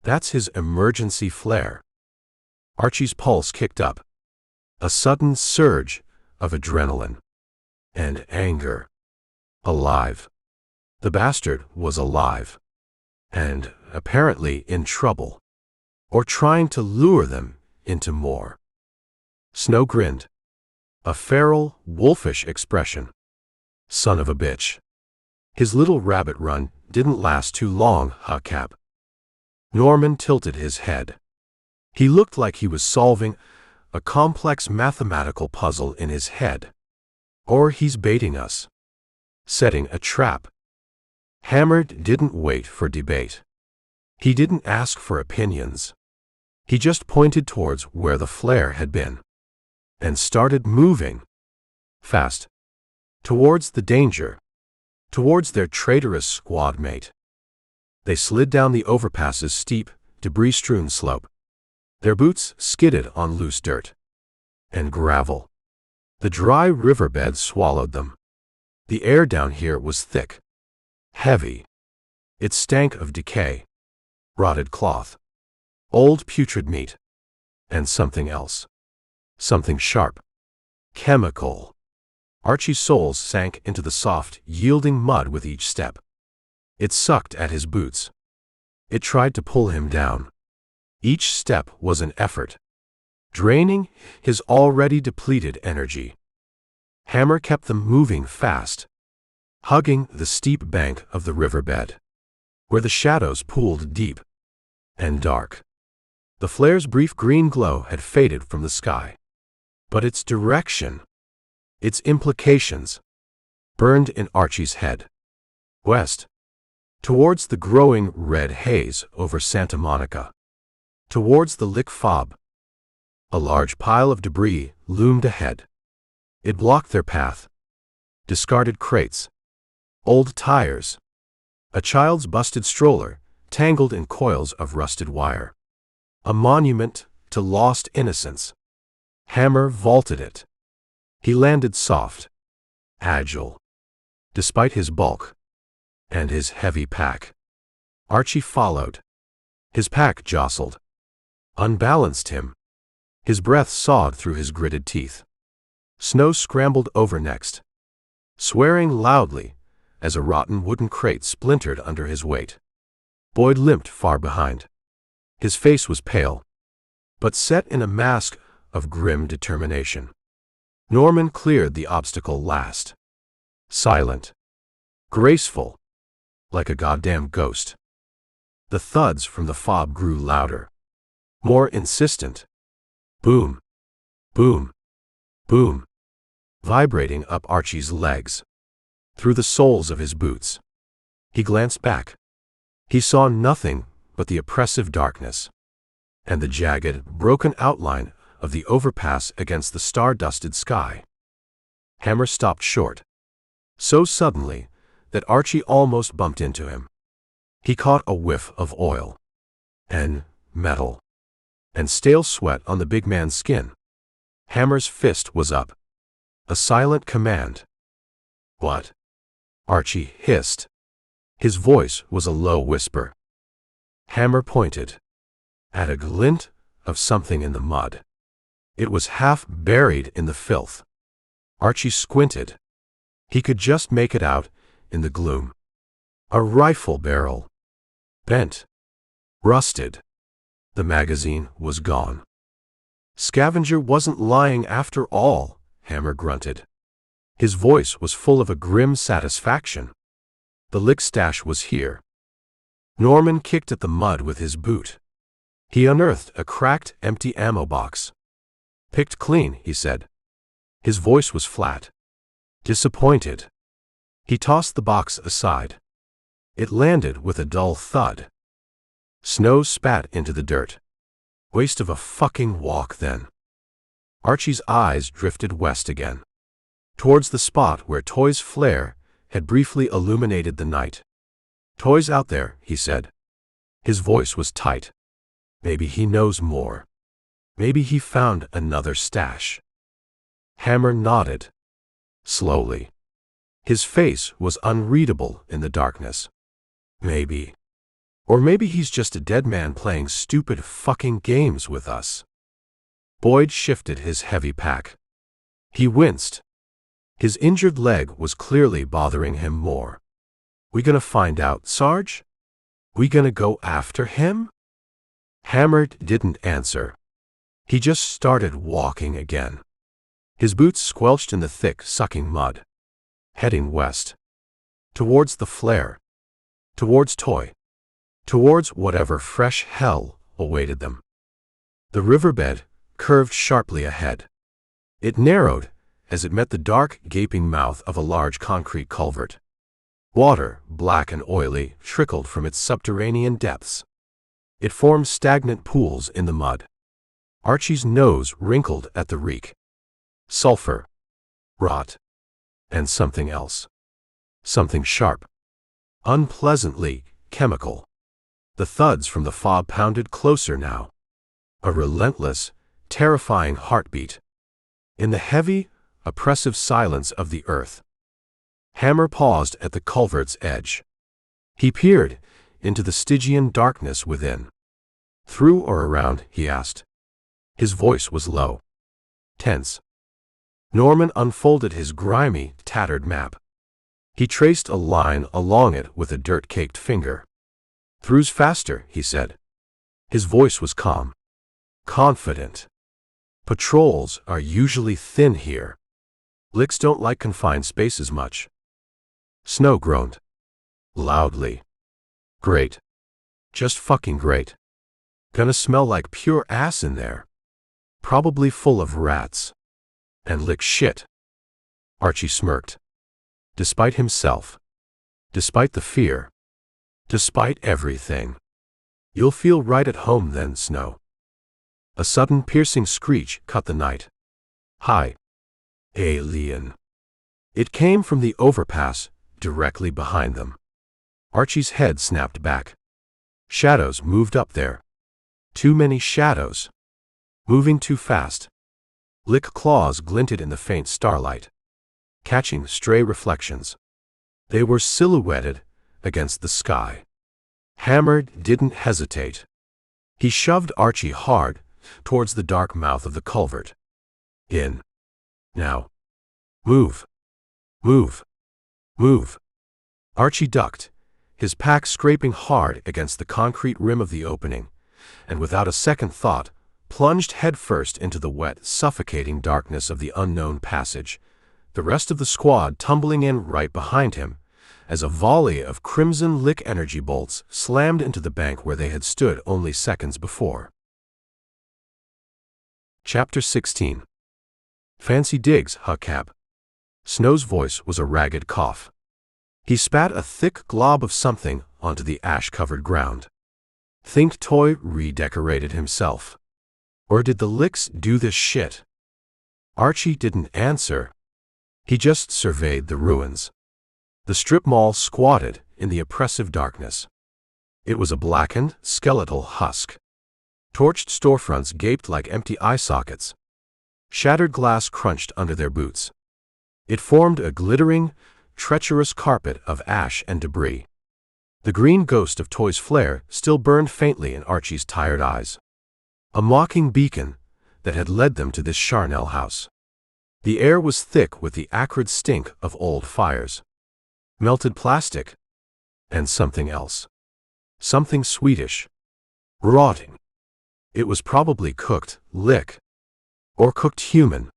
That's his emergency flare. Archie's pulse kicked up. A sudden surge of adrenaline. And anger. Alive. The bastard was alive. And apparently in trouble. Or trying to lure them into more. Snow grinned. A feral, wolfish expression. Son of a bitch. His little rabbit run didn't last too long, huh, Cap? Norman tilted his head. He looked like he was solving a complex mathematical puzzle in his head. Or he's baiting us. Setting a trap. Hammer didn't wait for debate. He didn't ask for opinions. He just pointed towards where the flare had been. And started moving. Fast. Towards the danger. Towards their traitorous squad mate. They slid down the overpass's steep, debris-strewn slope. Their boots skidded on loose dirt. And gravel. The dry riverbed swallowed them. The air down here was thick, heavy. It stank of decay, rotted cloth, old putrid meat, and something else. Something sharp. Chemical. Archie's soles sank into the soft, yielding mud with each step. It sucked at his boots. It tried to pull him down. Each step was an effort, draining his already depleted energy. Hammer kept them moving fast, hugging the steep bank of the riverbed, where the shadows pooled deep and dark. The flare's brief green glow had faded from the sky, but its direction, its implications, burned in Archie's head. West, towards the growing red haze over Santa Monica, towards the Lick Fob. A large pile of debris loomed ahead. It blocked their path. Discarded crates, old tires, a child's busted stroller tangled in coils of rusted wire. A monument to lost innocence. Hammer vaulted it. He landed soft, agile, despite his bulk and his heavy pack. Archie followed. His pack jostled, unbalanced him. His breath sawed through his gritted teeth. Snow scrambled over next, swearing loudly as a rotten wooden crate splintered under his weight. Boyd limped far behind. His face was pale, but set in a mask of grim determination. Norman cleared the obstacle last. Silent, graceful, like a goddamn ghost. The thuds from the fob grew louder, more insistent. Boom, boom, boom, vibrating up Archie's legs, through the soles of his boots. He glanced back. He saw nothing but the oppressive darkness and the jagged, broken outline of the overpass against the star-dusted sky. Hammer stopped short, so suddenly that Archie almost bumped into him. He caught a whiff of oil and metal and stale sweat on the big man's skin. Hammer's fist was up. A silent command. "What?" Archie hissed. His voice was a low whisper. Hammer pointed at a glint of something in the mud. It was half buried in the filth. Archie squinted. He could just make it out in the gloom. A rifle barrel. Bent. Rusted. The magazine was gone. Scavenger wasn't lying after all, Hammer grunted. His voice was full of a grim satisfaction. The lick stash was here. Norman kicked at the mud with his boot. He unearthed a cracked, empty ammo box. "Picked clean," he said. His voice was flat, disappointed. He tossed the box aside. It landed with a dull thud. Snow spat into the dirt. Waste of a fucking walk, then. Archie's eyes drifted west again, towards the spot where Toy's flare had briefly illuminated the night. "Toy's out there," he said. His voice was tight. Maybe he knows more. Maybe he found another stash. Hammer nodded. Slowly. His face was unreadable in the darkness. Maybe. Or maybe he's just a dead man playing stupid fucking games with us. Boyd shifted his heavy pack. He winced. His injured leg was clearly bothering him more. "We gonna find out, Sarge? We gonna go after him?" Hammer didn't answer. He just started walking again. His boots squelched in the thick, sucking mud. Heading west. Towards the flare. Towards Toy. Towards whatever fresh hell awaited them. The riverbed curved sharply ahead. It narrowed as it met the dark, gaping mouth of a large concrete culvert. Water, black and oily, trickled from its subterranean depths. It formed stagnant pools in the mud. Archie's nose wrinkled at the reek. Sulfur, rot, and something else. Something sharp. Unpleasantly chemical. The thuds from the fob pounded closer now. A relentless, terrifying heartbeat. In the heavy, oppressive silence of the earth. Hammer paused at the culvert's edge. He peered into the Stygian darkness within. "Through or around?" he asked. His voice was low, tense. Norman unfolded his grimy, tattered map. He traced a line along it with a dirt-caked finger. "Through's faster," he said. His voice was calm, confident. "Patrols are usually thin here. Licks don't like confined spaces much." Snow groaned loudly. "Great. Just fucking great. Gonna smell like pure ass in there. Probably full of rats. And lick shit." Archie smirked. Despite himself. Despite the fear. Despite everything. "You'll feel right at home then, Snow." A sudden piercing screech cut the night. "Hi, alien." It came from the overpass directly behind them. Archie's head snapped back. Shadows moved up there. Too many shadows. Moving too fast. Lick claws glinted in the faint starlight, catching stray reflections. They were silhouetted against the sky. Hammer didn't hesitate. He shoved Archie hard towards the dark mouth of the culvert. "In. Now. Move. Move. Move." Archie ducked, his pack scraping hard against the concrete rim of the opening, and without a second thought, plunged headfirst into the wet, suffocating darkness of the unknown passage, the rest of the squad tumbling in right behind him, as a volley of crimson lick energy bolts slammed into the bank where they had stood only seconds before. Chapter 16. "Fancy digs, huh, Cap?" Snow's voice was a ragged cough. He spat a thick glob of something onto the ash-covered ground. "Think Toy redecorated himself? Or did the licks do this shit?" Archie didn't answer. He just surveyed the ruins. The strip mall squatted in the oppressive darkness. It was a blackened, skeletal husk. Torched storefronts gaped like empty eye sockets. Shattered glass crunched under their boots. It formed a glittering, treacherous carpet of ash and debris. The green ghost of Toy's flare still burned faintly in Archie's tired eyes. A mocking beacon that had led them to this charnel house. The air was thick with the acrid stink of old fires. Melted plastic. And something else. Something Swedish. Rotting. It was probably cooked lick. Or cooked human.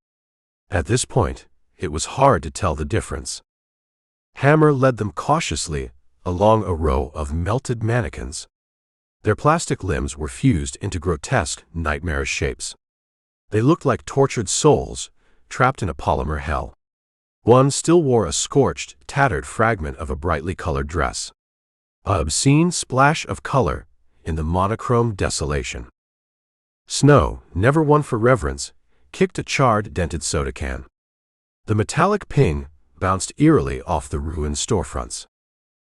At this point, it was hard to tell the difference. Hammer led them cautiously along a row of melted mannequins. Their plastic limbs were fused into grotesque, nightmarish shapes. They looked like tortured souls, trapped in a polymer hell. One still wore a scorched, tattered fragment of a brightly colored dress. An obscene splash of color in the monochrome desolation. Snow, never one for reverence, kicked a charred, dented soda can. The metallic ping bounced eerily off the ruined storefronts.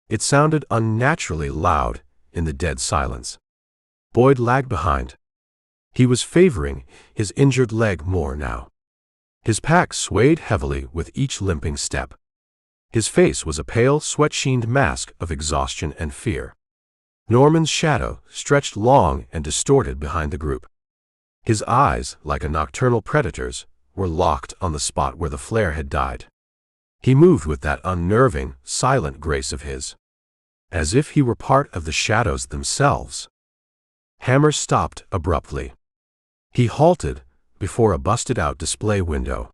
It sounded unnaturally loud in the dead silence. Boyd lagged behind. He was favoring his injured leg more now. His pack swayed heavily with each limping step. His face was a pale, sweat-sheened mask of exhaustion and fear. Norman's shadow stretched long and distorted behind the group. His eyes, like a nocturnal predator's, were locked on the spot where the flare had died. He moved with that unnerving, silent grace of his, as if he were part of the shadows themselves. Hammer stopped abruptly. He halted before a busted-out display window.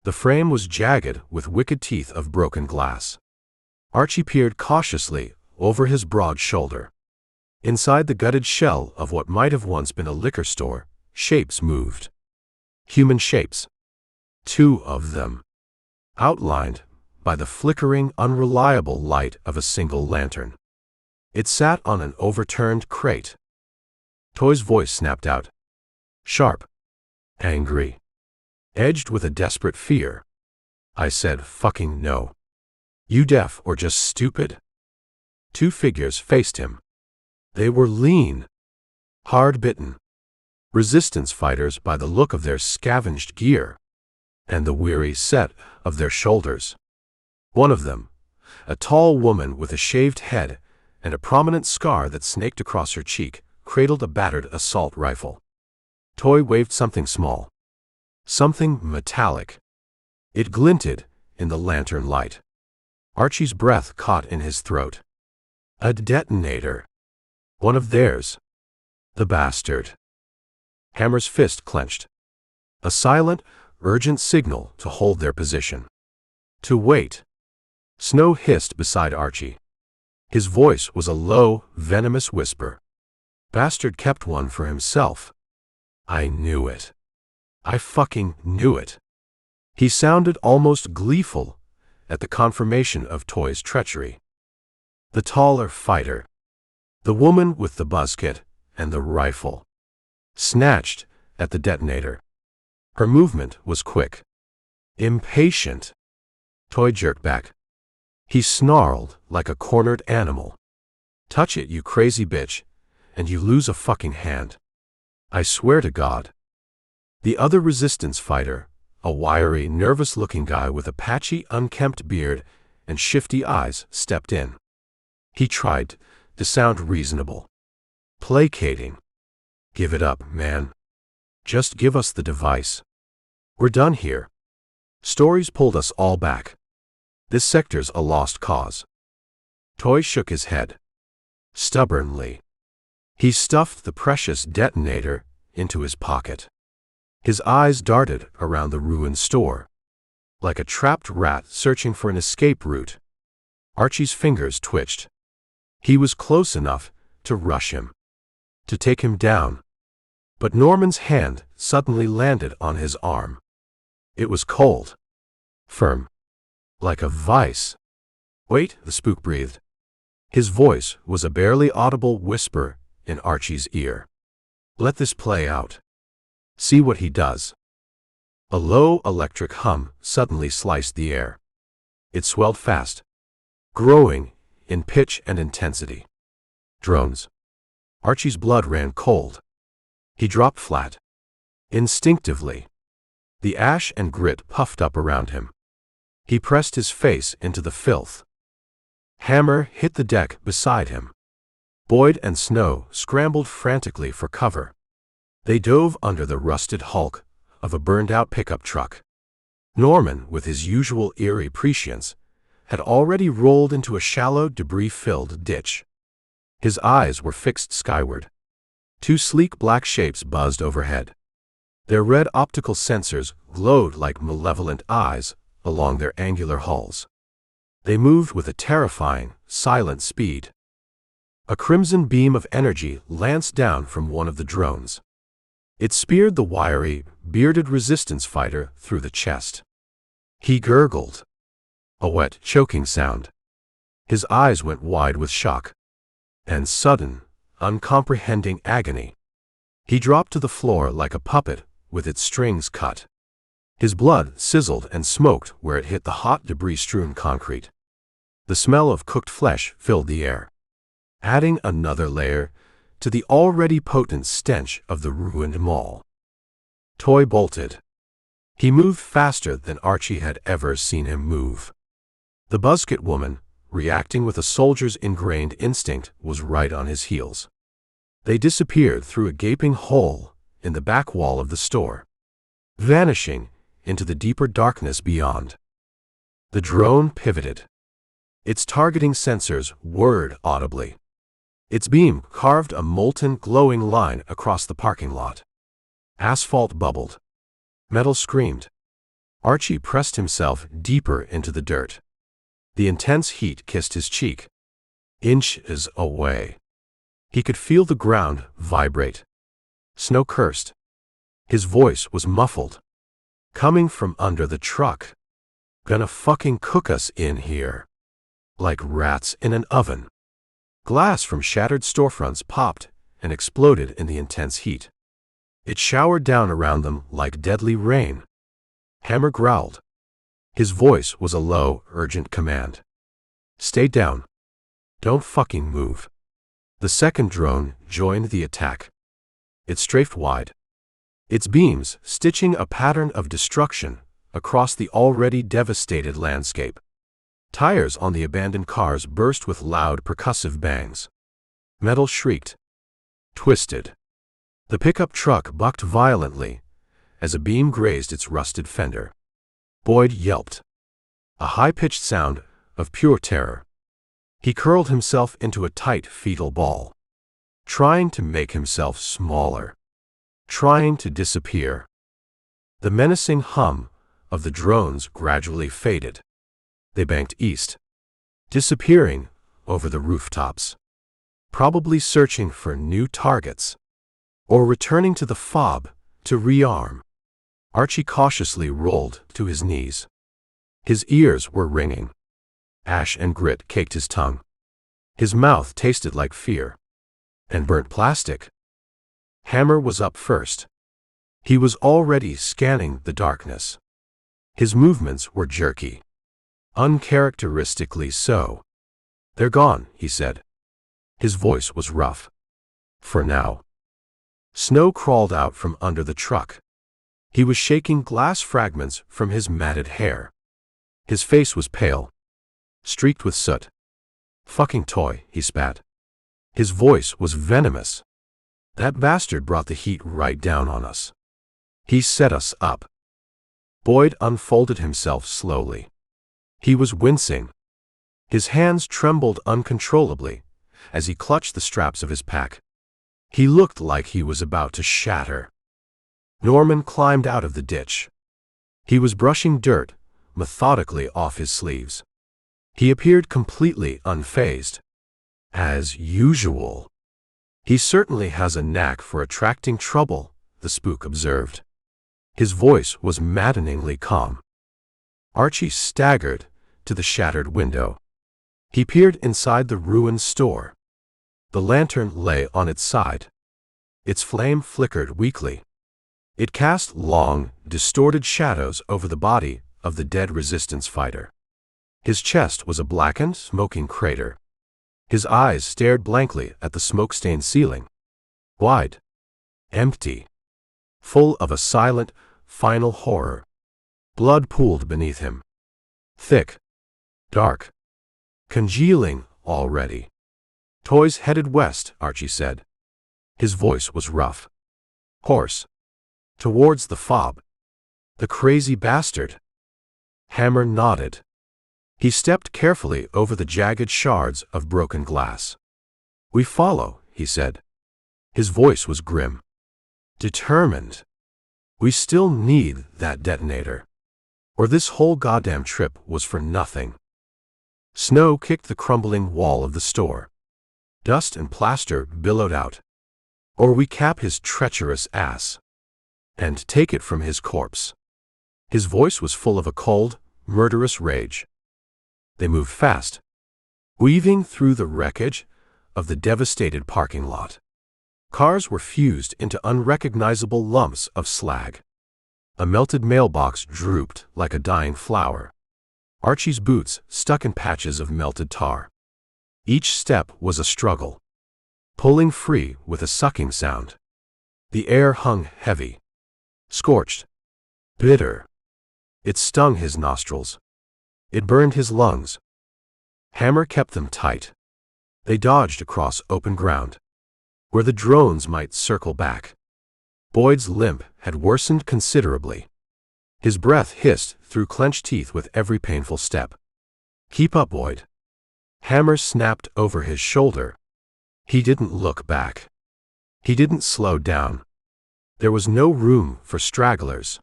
The frame was jagged with wicked teeth of broken glass. Archie peered cautiously over his broad shoulder. Inside the gutted shell of what might have once been a liquor store, shapes moved. Human shapes. 2 of them. Outlined by the flickering, unreliable light of a single lantern. It sat on an overturned crate. Toy's voice snapped out. Sharp. Angry. Edged with a desperate fear. I said fucking no. You deaf or just stupid? 2 figures faced him. They were lean. Hard-bitten. Resistance fighters by the look of their scavenged gear. and the weary set of their shoulders. One of them, a tall woman with a shaved head and a prominent scar that snaked across her cheek, cradled a battered assault rifle. Toy waved something small. Something metallic. It glinted in the lantern light. Archie's breath caught in his throat. A detonator. One of theirs. The bastard. Hammer's fist clenched. A silent, urgent signal to hold their position. To wait. Snow hissed beside Archie. His voice was a low, venomous whisper. Bastard kept one for himself. I knew it. I fucking knew it. He sounded almost gleeful at the confirmation of Toy's treachery. The taller fighter, the woman with the musket and the rifle, snatched at the detonator. Her movement was quick. Impatient. Toy jerked back. He snarled like a cornered animal. Touch it, you crazy bitch, and you lose a fucking hand. I swear to God. The other resistance fighter, a wiry, nervous-looking guy with a patchy, unkempt beard and shifty eyes, stepped in. He tried to sound reasonable. Placating. Give it up, man. Just give us the device. We're done here. Stories pulled us all back. This sector's a lost cause. Toy shook his head. Stubbornly. He stuffed the precious detonator into his pocket. His eyes darted around the ruined store, like a trapped rat searching for an escape route. Archie's fingers twitched. He was close enough to rush him, to take him down. But Norman's hand suddenly landed on his arm. It was cold. Firm. Like a vice. Wait, the spook breathed. His voice was a barely audible whisper in Archie's ear. Let this play out. See what he does. A low electric hum suddenly sliced the air. It swelled fast, growing in pitch and intensity. Drones. Archie's blood ran cold. He dropped flat. Instinctively. The ash and grit puffed up around him. He pressed his face into the filth. Hammer hit the deck beside him. Boyd and Snow scrambled frantically for cover. They dove under the rusted hulk of a burned-out pickup truck. Norman, with his usual eerie prescience, had already rolled into a shallow, debris-filled ditch. His eyes were fixed skyward. Two sleek black shapes buzzed overhead. Their red optical sensors glowed like malevolent eyes along their angular hulls. They moved with a terrifying, silent speed. A crimson beam of energy lanced down from one of the drones. It speared the wiry, bearded resistance fighter through the chest. He gurgled. A wet, choking sound. His eyes went wide with shock and sudden, uncomprehending agony. He dropped to the floor like a puppet with its strings cut. His blood sizzled and smoked where it hit the hot, debris-strewn concrete. The smell of cooked flesh filled the air, adding another layer to the already potent stench of the ruined mall. Toy bolted. He moved faster than Archie had ever seen him move. The musket woman, reacting with a soldier's ingrained instinct, was right on his heels. They disappeared through a gaping hole in the back wall of the store, vanishing into the deeper darkness beyond. The drone pivoted. Its targeting sensors whirred audibly. Its beam carved a molten, glowing line across the parking lot. Asphalt bubbled. Metal screamed. Archie pressed himself deeper into the dirt. The intense heat kissed his cheek. Inches away, he could feel the ground vibrate. Snow cursed. His voice was muffled. Coming from under the truck. Gonna fucking cook us in here. Like rats in an oven. Glass from shattered storefronts popped and exploded in the intense heat. It showered down around them like deadly rain. Hammer growled. His voice was a low, urgent command. Stay down. Don't fucking move. The second drone joined the attack. It strafed wide. Its beams stitching a pattern of destruction across the already devastated landscape. Tires on the abandoned cars burst with loud percussive bangs. Metal shrieked, twisted. The pickup truck bucked violently as a beam grazed its rusted fender. Boyd yelped, a high-pitched sound of pure terror. He curled himself into a tight fetal ball, trying to make himself smaller, trying to disappear. The menacing hum of the drones gradually faded. They banked east, disappearing over the rooftops, probably searching for new targets, or returning to the fob to rearm. Archie cautiously rolled to his knees. His ears were ringing. Ash and grit caked his tongue. His mouth tasted like fear and burnt plastic. Hammer was up first. He was already scanning the darkness. His movements were jerky, uncharacteristically so. "They're gone," he said. His voice was rough. "For now." Snow crawled out from under the truck. He was shaking glass fragments from his matted hair. His face was pale, streaked with soot. "Fucking toy," he spat. His voice was venomous. "That bastard brought the heat right down on us. He set us up." Boyd unfolded himself slowly. He was wincing. His hands trembled uncontrollably as he clutched the straps of his pack. He looked like he was about to shatter. Norman climbed out of the ditch. He was brushing dirt methodically off his sleeves. He appeared completely unfazed. "As usual." "He certainly has a knack for attracting trouble," the spook observed. His voice was maddeningly calm. Archie staggered to the shattered window. He peered inside the ruined store. The lantern lay on its side. Its flame flickered weakly. It cast long, distorted shadows over the body of the dead resistance fighter. His chest was a blackened, smoking crater. His eyes stared blankly at the smoke-stained ceiling. Wide, empty, full of a silent, final horror. Blood pooled beneath him. Thick, dark, congealing already. "Toys headed west," Archie said. His voice was rough, hoarse. "Towards the fob." "The crazy bastard." Hammer nodded. He stepped carefully over the jagged shards of broken glass. "We follow," he said. His voice was grim, determined. "We still need that detonator, or this whole goddamn trip was for nothing." Snow kicked the crumbling wall of the store. Dust and plaster billowed out. "Or we cap his treacherous ass and take it from his corpse." His voice was full of a cold, murderous rage. They moved fast, weaving through the wreckage of the devastated parking lot. Cars were fused into unrecognizable lumps of slag. A melted mailbox drooped like a dying flower. Archie's boots stuck in patches of melted tar. Each step was a struggle, pulling free with a sucking sound. The air hung heavy, scorched, bitter. It stung his nostrils. It burned his lungs. Hammer kept them tight. They dodged across open ground, where the drones might circle back. Boyd's limp had worsened considerably. His breath hissed through clenched teeth with every painful step. "Keep up, Boyd." Hammer snapped over his shoulder. He didn't look back. He didn't slow down. There was no room for stragglers.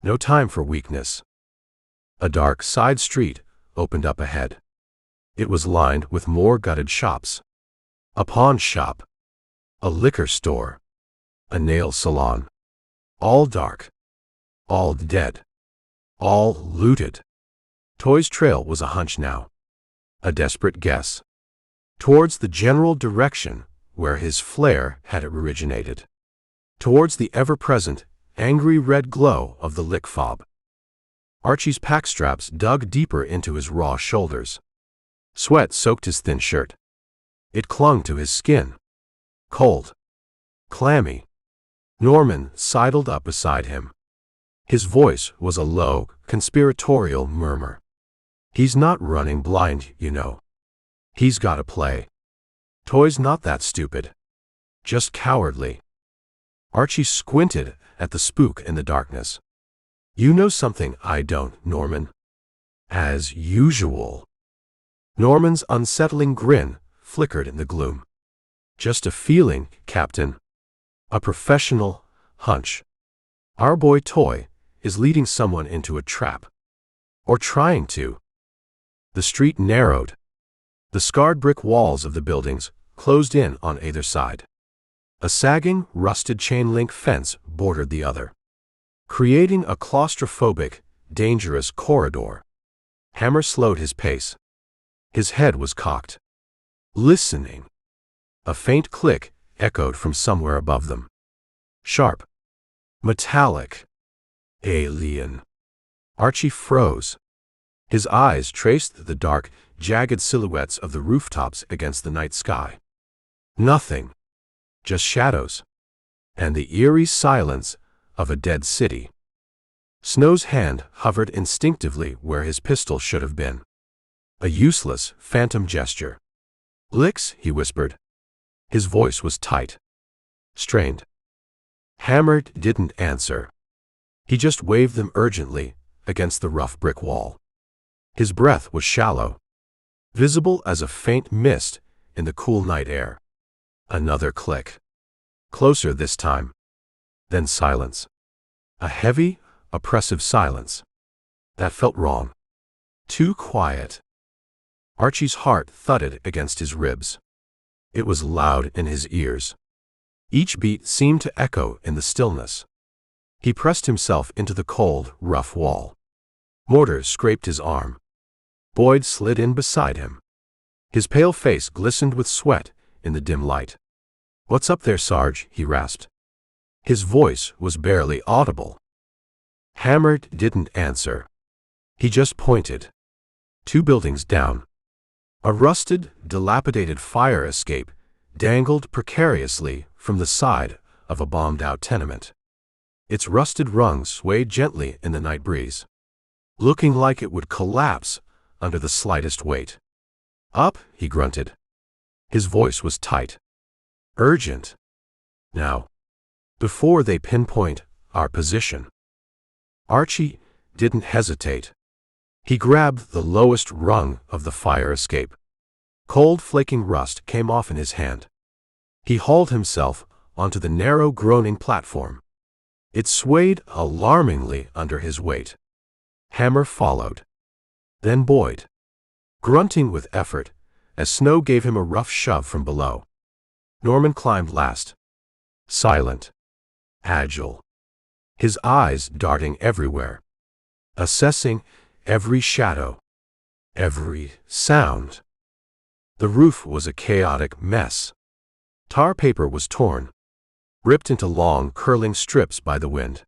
No time for weakness. A dark side street opened up ahead. It was lined with more gutted shops. A pawn shop, a liquor store, a nail salon. All dark, all dead, all looted. Toy's trail was a hunch now, a desperate guess, towards the general direction where his flare had originated, towards the ever-present, angry red glow of the lick fob. Archie's pack straps dug deeper into his raw shoulders. Sweat soaked his thin shirt. It clung to his skin. Cold. Clammy. Norman sidled up beside him. His voice was a low, conspiratorial murmur. He's not running blind, you know. He's gotta play. Toy's not that stupid. Just cowardly. Archie squinted at the spook in the darkness. You know something I don't, Norman. As usual. Norman's unsettling grin flickered in the gloom. Just a feeling, Captain. A professional hunch. Our boy Toy is leading someone into a trap. Or trying to. The street narrowed. The scarred brick walls of the buildings closed in on either side. A sagging, rusted chain-link fence bordered the other, creating a claustrophobic, dangerous corridor. Hammer slowed his pace. His head was cocked. Listening. A faint click echoed from somewhere above them. Sharp. Metallic. Alien. Archie froze. His eyes traced the dark, jagged silhouettes of the rooftops against the night sky. Nothing. Just shadows. And the eerie silence of a dead city. Snow's hand hovered instinctively where his pistol should have been. A useless, phantom gesture. Licks, he whispered. His voice was tight. Strained. Hammer didn't answer. He just waved them urgently against the rough brick wall. His breath was shallow, visible as a faint mist in the cool night air. Another click. Closer this time. Then silence. A heavy, oppressive silence. That felt wrong. Too quiet. Archie's heart thudded against his ribs. It was loud in his ears. Each beat seemed to echo in the stillness. He pressed himself into the cold, rough wall. Mortar scraped his arm. Boyd slid in beside him. His pale face glistened with sweat in the dim light. "What's up there, Sarge?" he rasped. His voice was barely audible. Hammer didn't answer. He just pointed. 2 buildings down. A rusted, dilapidated fire escape dangled precariously from the side of a bombed-out tenement. Its rusted rungs swayed gently in the night breeze, looking like it would collapse under the slightest weight. "Up," he grunted. His voice was tight. Urgent. Now. Before they pinpoint our position. Archie didn't hesitate. He grabbed the lowest rung of the fire escape. Cold, flaking rust came off in his hand. He hauled himself onto the narrow, groaning platform. It swayed alarmingly under his weight. Hammer followed. Then Boyd, grunting with effort, as snow gave him a rough shove from below. Norman climbed last. Silent. Agile. His eyes darting everywhere. Assessing every shadow. Every sound. The roof was a chaotic mess. Tar paper was torn, ripped into long, curling strips by the wind.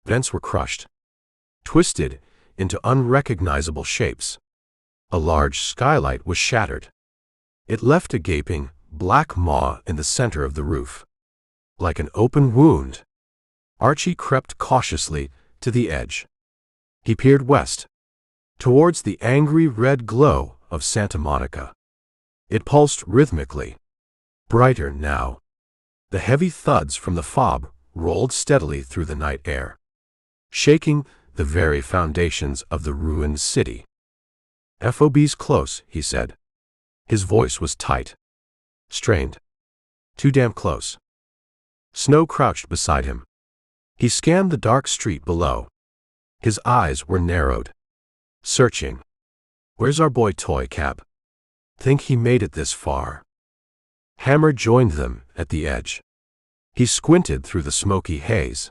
Vents were crushed, twisted into unrecognizable shapes. A large skylight was shattered. It left a gaping, black maw in the center of the roof. Like an open wound. Archie crept cautiously to the edge. He peered west, towards the angry red glow of Santa Monica. It pulsed rhythmically. Brighter now. The heavy thuds from the fob rolled steadily through the night air, shaking the very foundations of the ruined city. "FOB's close," he said. His voice was tight. Strained. Too damn close. Snow crouched beside him. He scanned the dark street below. His eyes were narrowed. Searching. "Where's our boy Toy, Cap? Think he made it this far?" Hammer joined them at the edge. He squinted through the smoky haze.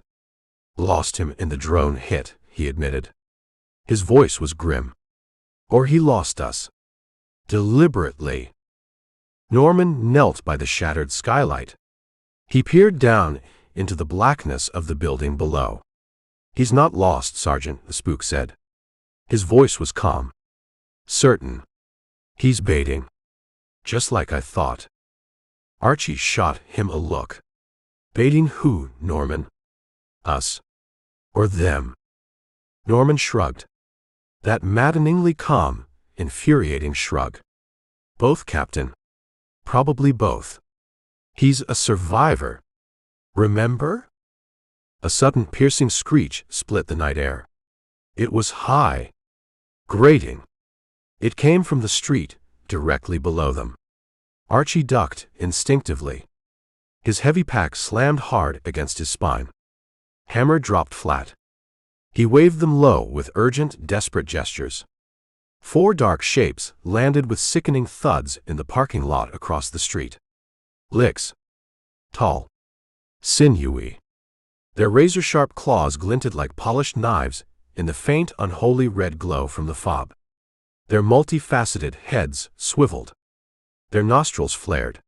"Lost him in the drone hit," he admitted. His voice was grim. "Or he lost us. Deliberately." Norman knelt by the shattered skylight. He peered down into the blackness of the building below. "He's not lost, Sergeant," the spook said. His voice was calm. Certain. "He's baiting. Just like I thought." Archie shot him a look. "Baiting who, Norman? Us? Or them?" Norman shrugged. That maddeningly calm, infuriating shrug. Both, Captain. Probably both. He's a survivor. Remember? A sudden piercing screech split the night air. It was high. Grating. It came from the street, directly below them. Archie ducked instinctively. His heavy pack slammed hard against his spine. Hammer dropped flat. He waved them low with urgent, desperate gestures. 4 dark shapes landed with sickening thuds in the parking lot across the street. Licks. Tall. Sinewy. Their razor-sharp claws glinted like polished knives in the faint, unholy red glow from the fob. Their multifaceted heads swiveled. Their nostrils flared.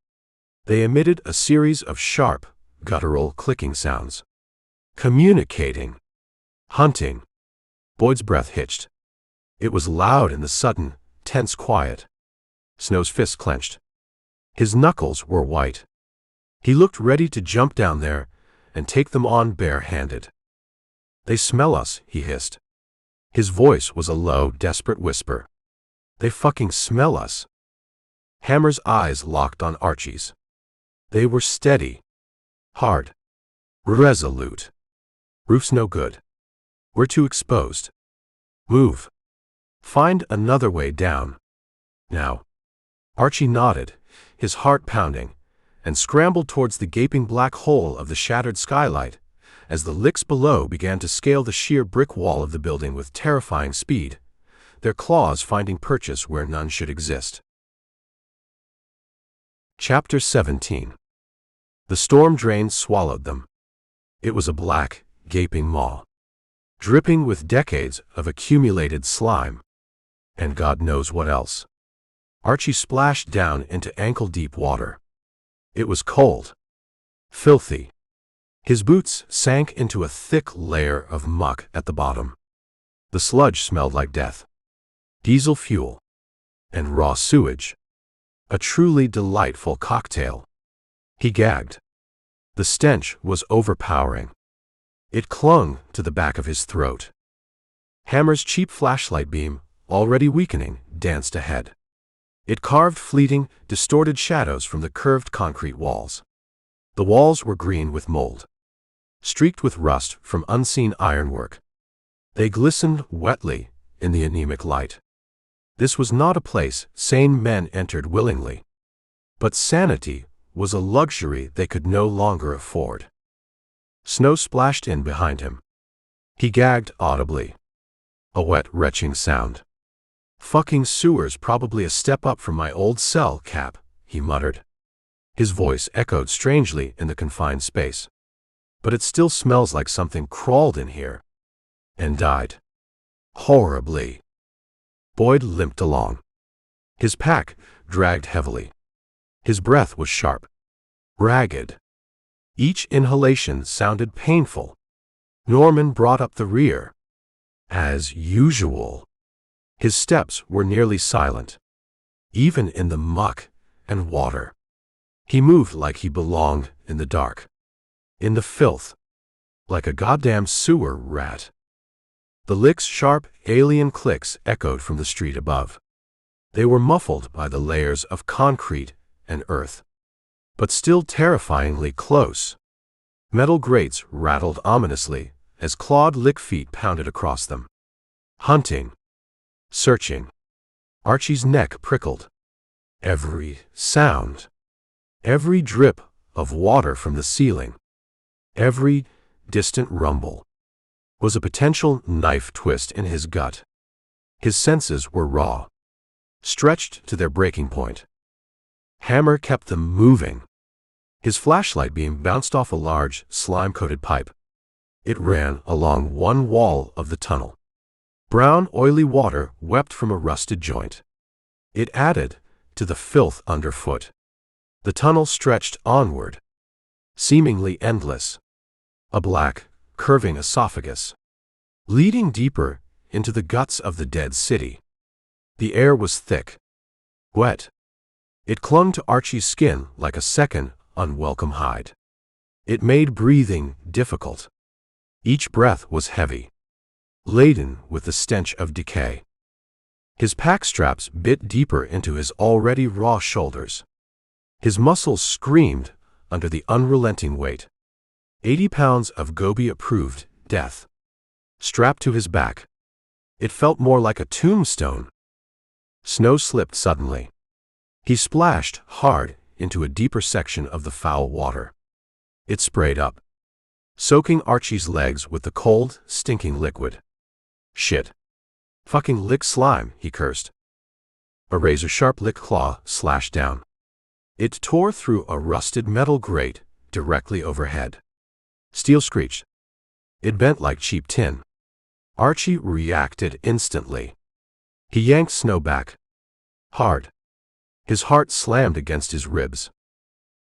They emitted a series of sharp, guttural clicking sounds. Communicating. Hunting. Boyd's breath hitched. It was loud in the sudden, tense quiet. Snow's fists clenched. His knuckles were white. He looked ready to jump down there and take them on bare-handed. They smell us, he hissed. His voice was a low, desperate whisper. They fucking smell us. Hammer's eyes locked on Archie's. They were steady. Hard. Resolute. Roof's no good. We're too exposed. Move. Find another way down. Now. Archie nodded, his heart pounding, and scrambled towards the gaping black hole of the shattered skylight as the licks below began to scale the sheer brick wall of the building with terrifying speed, their claws finding purchase where none should exist. Chapter 17. The storm drain swallowed them. It was a black, gaping maw, dripping with decades of accumulated slime. And God knows what else. Archie splashed down into ankle-deep water. It was cold. Filthy. His boots sank into a thick layer of muck at the bottom. The sludge smelled like death. Diesel fuel. And raw sewage. A truly delightful cocktail. He gagged. The stench was overpowering. It clung to the back of his throat. Hammer's cheap flashlight beam, already weakening, danced ahead. It carved fleeting, distorted shadows from the curved concrete walls. The walls were green with mold, streaked with rust from unseen ironwork. They glistened wetly in the anemic light. This was not a place sane men entered willingly. But sanity was a luxury they could no longer afford. Snow splashed in behind him. He gagged audibly. A wet, retching sound. Fucking sewer's probably a step up from my old cell, Cap, he muttered. His voice echoed strangely in the confined space. But it still smells like something crawled in here. And died. Horribly. Boyd limped along. His pack dragged heavily. His breath was sharp. Ragged. Each inhalation sounded painful. Norman brought up the rear. As usual. His steps were nearly silent, even in the muck and water. He moved like he belonged in the dark, in the filth, like a goddamn sewer rat. The licks' sharp, alien clicks echoed from the street above. They were muffled by the layers of concrete and earth, but still terrifyingly close. Metal grates rattled ominously as clawed lick feet pounded across them. Hunting. Searching. Archie's neck prickled. Every sound. Every drip of water from the ceiling. Every distant rumble was a potential knife twist in his gut. His senses were raw, stretched to their breaking point. Hammer kept them moving. His flashlight beam bounced off a large, slime-coated pipe. It ran along one wall of the tunnel. Brown, oily water wept from a rusted joint. It added to the filth underfoot. The tunnel stretched onward, seemingly endless. A black, curving esophagus, leading deeper into the guts of the dead city. The air was thick, wet. It clung to Archie's skin like a second, unwelcome hide. It made breathing difficult. Each breath was heavy. laden with the stench of decay. His pack straps bit deeper into his already raw shoulders. His muscles screamed under the unrelenting weight. 80 pounds of Gobi-approved death. Strapped to his back. It felt more like a tombstone. Snow slipped suddenly. He splashed hard into a deeper section of the foul water. It sprayed up, soaking Archie's legs with the cold, stinking liquid. Shit. Fucking lick slime, he cursed. A razor-sharp lick claw slashed down. It tore through a rusted metal grate directly overhead. Steel screeched. It bent like cheap tin. Archie reacted instantly. He yanked Snow back. Hard. His heart slammed against his ribs.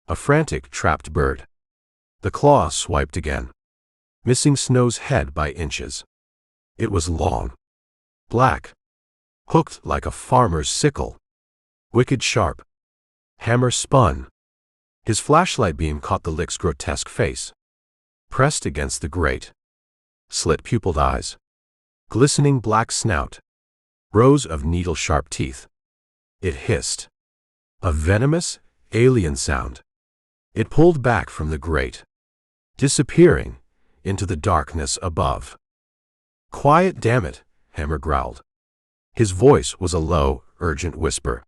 A frantic, trapped bird. The claw swiped again, missing Snow's head by inches. It was long. Black. Hooked like a farmer's sickle. Wicked sharp. Hammer spun. His flashlight beam caught the lick's grotesque face. Pressed against the grate. Slit-pupiled eyes. Glistening black snout. Rows of needle-sharp teeth. It hissed. A venomous, alien sound. It pulled back from the grate, disappearing into the darkness above. Quiet, damn it, Hammer growled. His voice was a low, urgent whisper.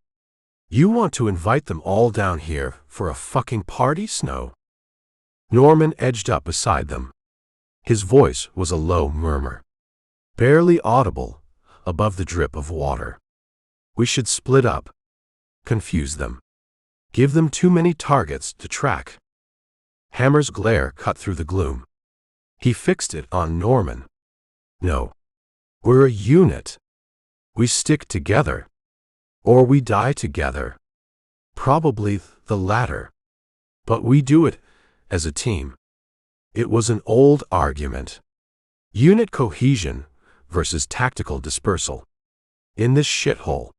You want to invite them all down here for a fucking party, Snow? Norman edged up beside them. His voice was a low murmur, barely audible above the drip of water. We should split up. Confuse them. Give them too many targets to track. Hammer's glare cut through the gloom. He fixed it on Norman. No. We're a unit. We stick together. Or we die together. Probably the latter. But we do it as a team. It was an old argument. Unit cohesion versus tactical dispersal. In this shithole,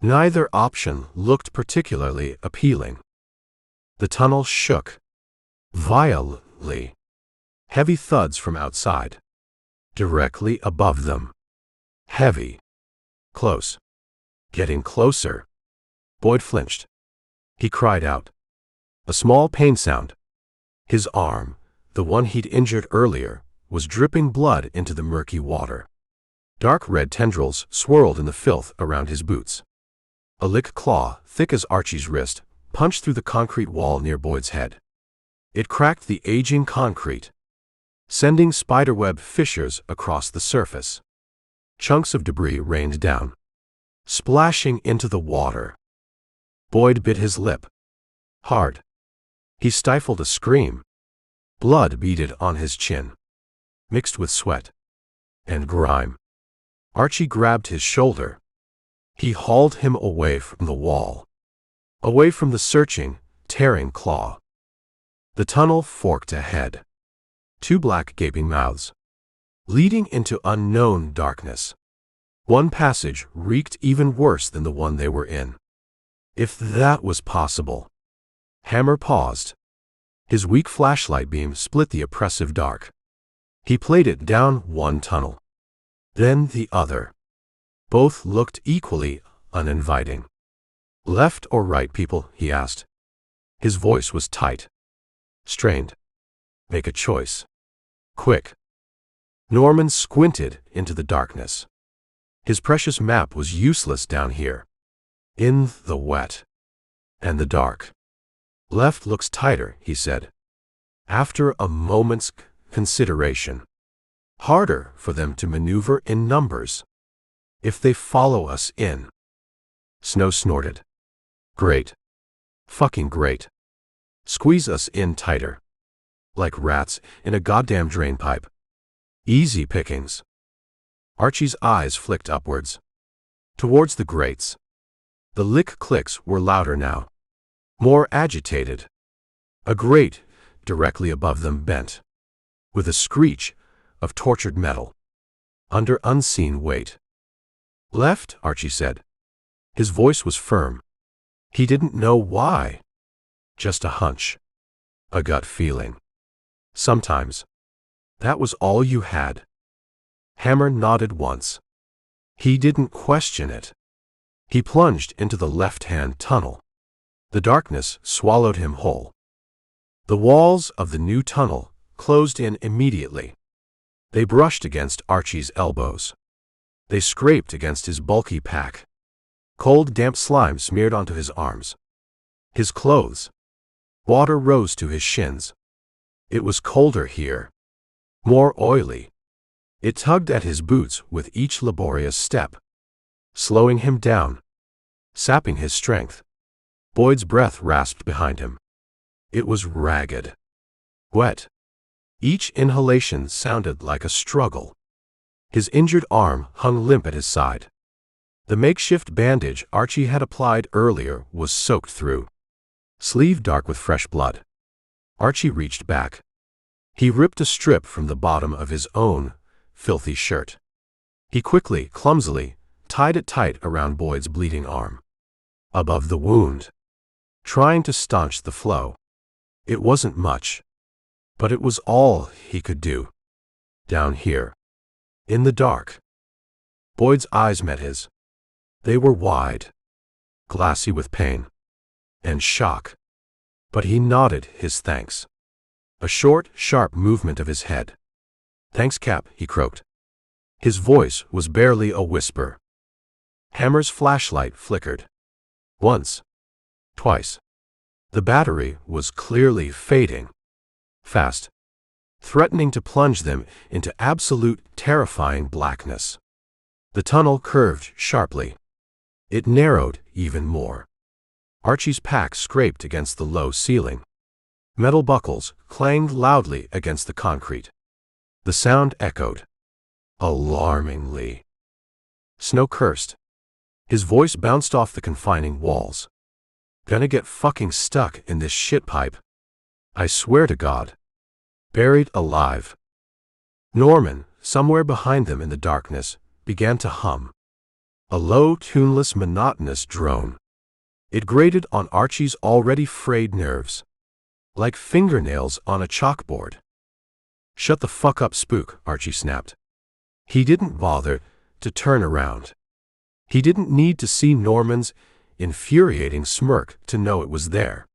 neither option looked particularly appealing. The tunnel shook. Violently. Heavy thuds from outside. Directly above them. Heavy. Close. Getting closer. Boyd flinched. He cried out. A small pain sound. His arm, the one he'd injured earlier, was dripping blood into the murky water. Dark red tendrils swirled in the filth around his boots. A lick claw, thick as Archie's wrist, punched through the concrete wall near Boyd's head. It cracked the aging concrete, sending spiderweb fissures across the surface. Chunks of debris rained down, splashing into the water. Boyd bit his lip. Hard. He stifled a scream. Blood beaded on his chin, mixed with sweat and grime. Archie grabbed his shoulder. He hauled him away from the wall, away from the searching, tearing claw. The tunnel forked ahead. Two black gaping mouths, leading into unknown darkness. One passage reeked even worse than the one they were in. If that was possible. Hammer paused. His weak flashlight beam split the oppressive dark. He played it down one tunnel, then the other. Both looked equally uninviting. Left or right, people? He asked. His voice was tight, strained. Make a choice. Quick. Norman squinted into the darkness. His precious map was useless down here. In the wet and the dark. Left looks tighter, he said. After a moment's consideration. Harder for them to maneuver in numbers. If they follow us in. Snow snorted. Great. Fucking great. Squeeze us in tighter. Like rats in a goddamn drain pipe. Easy pickings. Archie's eyes flicked upwards. Towards the grates. The lick clicks were louder now. More agitated. A grate, directly above them, bent. With a screech of tortured metal. Under unseen weight. Left, Archie said. His voice was firm. He didn't know why. Just a hunch. A gut feeling. Sometimes. That was all you had. Hammer nodded once. He didn't question it. He plunged into the left-hand tunnel. The darkness swallowed him whole. The walls of the new tunnel closed in immediately. They brushed against Archie's elbows. They scraped against his bulky pack. Cold, damp slime smeared onto his arms. His clothes. Water rose to his shins. It was colder here. More oily. It tugged at his boots with each laborious step, slowing him down, sapping his strength. Boyd's breath rasped behind him. It was ragged. Wet. Each inhalation sounded like a struggle. His injured arm hung limp at his side. The makeshift bandage Archie had applied earlier was soaked through. Sleeve dark with fresh blood. Archie reached back. He ripped a strip from the bottom of his own filthy shirt. He quickly, clumsily, tied it tight around Boyd's bleeding arm. Above the wound. Trying to staunch the flow. It wasn't much. But it was all he could do. Down here. In the dark. Boyd's eyes met his. They were wide. Glassy with pain. And shock. But he nodded his thanks. A short, sharp movement of his head. "Thanks, Cap," he croaked. His voice was barely a whisper. Hammer's flashlight flickered. Once. Twice. The battery was clearly fading. Fast. Threatening to plunge them into absolute, terrifying blackness. The tunnel curved sharply. It narrowed even more. Archie's pack scraped against the low ceiling. Metal buckles clanged loudly against the concrete. The sound echoed. Alarmingly. Snow cursed. His voice bounced off the confining walls. "Gonna get fucking stuck in this shit pipe. I swear to God." Buried alive. Norman, somewhere behind them in the darkness, began to hum. A low, tuneless, monotonous drone. It grated on Archie's already frayed nerves. Like fingernails on a chalkboard. "Shut the fuck up, spook," Archie snapped. He didn't bother to turn around. He didn't need to see Norman's infuriating smirk to know it was there.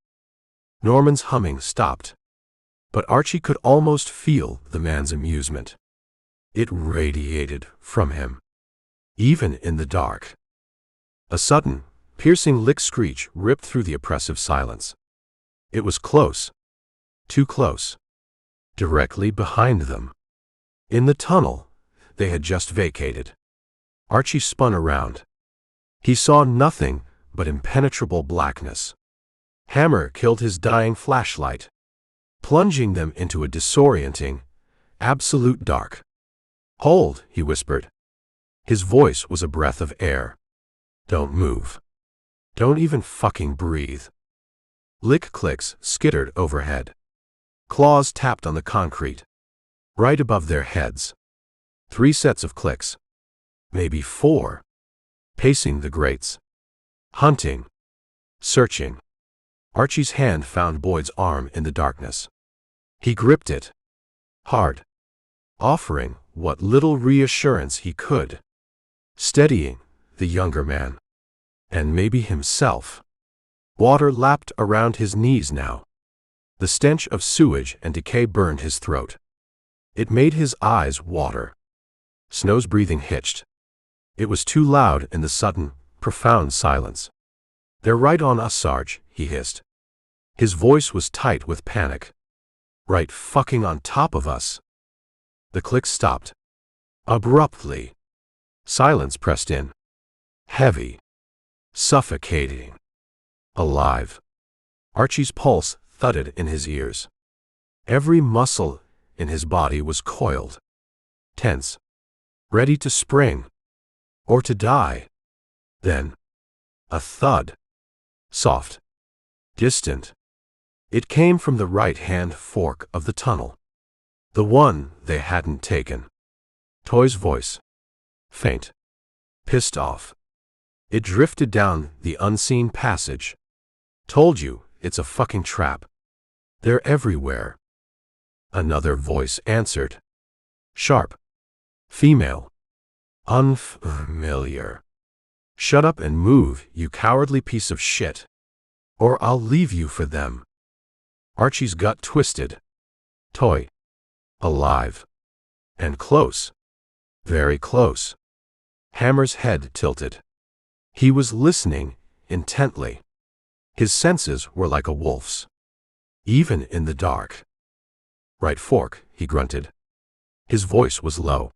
Norman's humming stopped. But Archie could almost feel the man's amusement. It radiated from him. Even in the dark. A sudden, piercing lick screech ripped through the oppressive silence. It was close. Too close. Directly behind them. In the tunnel they had just vacated. Archie spun around. He saw nothing but impenetrable blackness. Hammer killed his dying flashlight, plunging them into a disorienting, absolute dark. "Hold," he whispered. His voice was a breath of air. "Don't move. Don't even fucking breathe." Lick clicks skittered overhead. Claws tapped on the concrete. Right above their heads. 3 sets of clicks. Maybe 4. Pacing the grates. Hunting. Searching. Archie's hand found Boyd's arm in the darkness. He gripped it. Hard. Offering what little reassurance he could. Steadying the younger man. And maybe himself. Water lapped around his knees now. The stench of sewage and decay burned his throat. It made his eyes water. Snow's breathing hitched. It was too loud in the sudden, profound silence. "They're right on us, Sarge," he hissed. His voice was tight with panic. "Right fucking on top of us." The clicks stopped. Abruptly. Silence pressed in. Heavy. Suffocating. Alive. Archie's pulse thudded in his ears. Every muscle in his body was coiled. Tense. Ready to spring. Or to die. Then. A thud. Soft. Distant. It came from the right-hand fork of the tunnel. The one they hadn't taken. Toy's voice. Faint. Pissed off. It drifted down the unseen passage. "Told you, it's a fucking trap. They're everywhere." Another voice answered. Sharp. Female. Unfamiliar. Shut up and move, you cowardly piece of shit. Or I'll leave you for them. Archie's gut twisted. Toy. Alive. And close. Very close. Hammer's head tilted. He was listening intently. His senses were like a wolf's. Even in the dark. Right fork, he grunted. His voice was low.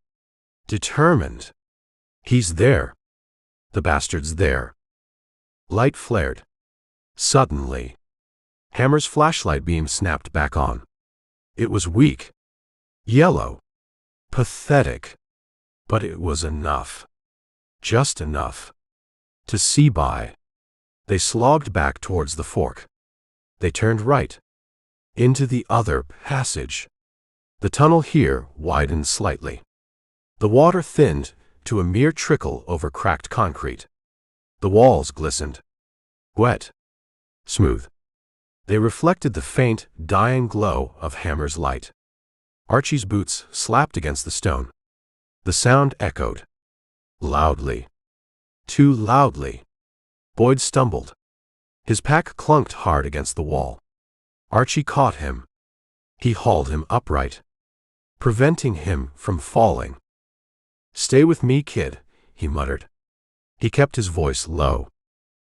Determined. He's there. The bastard's there. Light flared. Suddenly. Hammer's flashlight beam snapped back on. It was weak. Yellow. Pathetic. But it was enough. Just enough. To see by. They slogged back towards the fork. They turned right. Into the other passage. The tunnel here widened slightly. The water thinned to a mere trickle over cracked concrete. The walls glistened. Wet. Smooth. They reflected the faint, dying glow of Hammer's light. Archie's boots slapped against the stone. The sound echoed. Loudly. Too loudly. Boyd stumbled. His pack clunked hard against the wall. Archie caught him. He hauled him upright, preventing him from falling. Stay with me, kid, he muttered. He kept his voice low.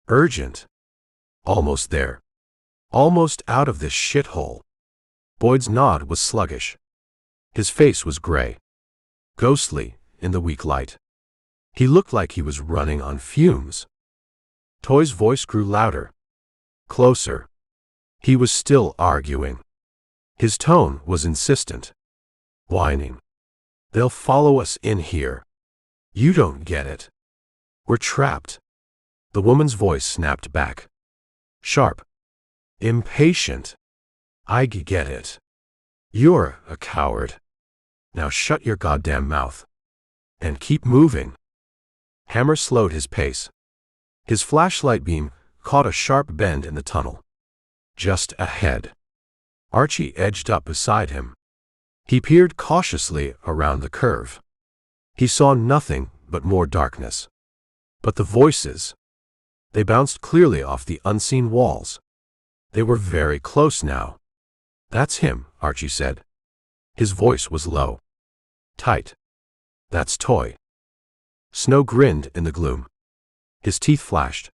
Urgent. Almost there. Almost out of this shithole. Boyd's nod was sluggish. His face was gray. Ghostly in the weak light. He looked like he was running on fumes. Toy's voice grew louder. Closer. He was still arguing. His tone was insistent. Whining. They'll follow us in here. You don't get it. We're trapped. The woman's voice snapped back. Sharp. Impatient. I get it. You're a coward. Now shut your goddamn mouth. And keep moving. Hammer slowed his pace. His flashlight beam caught a sharp bend in the tunnel. Just ahead. Archie edged up beside him. He peered cautiously around the curve. He saw nothing but more darkness. But the voices. They bounced clearly off the unseen walls. They were very close now. That's him, Archie said. His voice was low. Tight. That's Toy. Snow grinned in the gloom. His teeth flashed.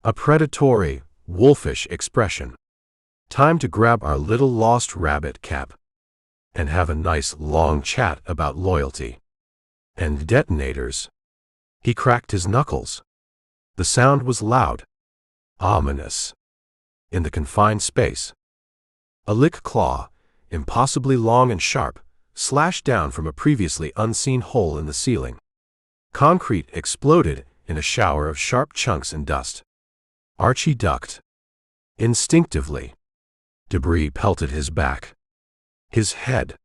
A predatory, wolfish expression. Time to grab our little lost rabbit Cap. And have a nice long chat about loyalty. And detonators. He cracked his knuckles. The sound was loud. Ominous. In the confined space. A lick claw, impossibly long and sharp, slashed down from a previously unseen hole in the ceiling. Concrete exploded in a shower of sharp chunks and dust. Archie ducked. Instinctively. Debris pelted his back. His head.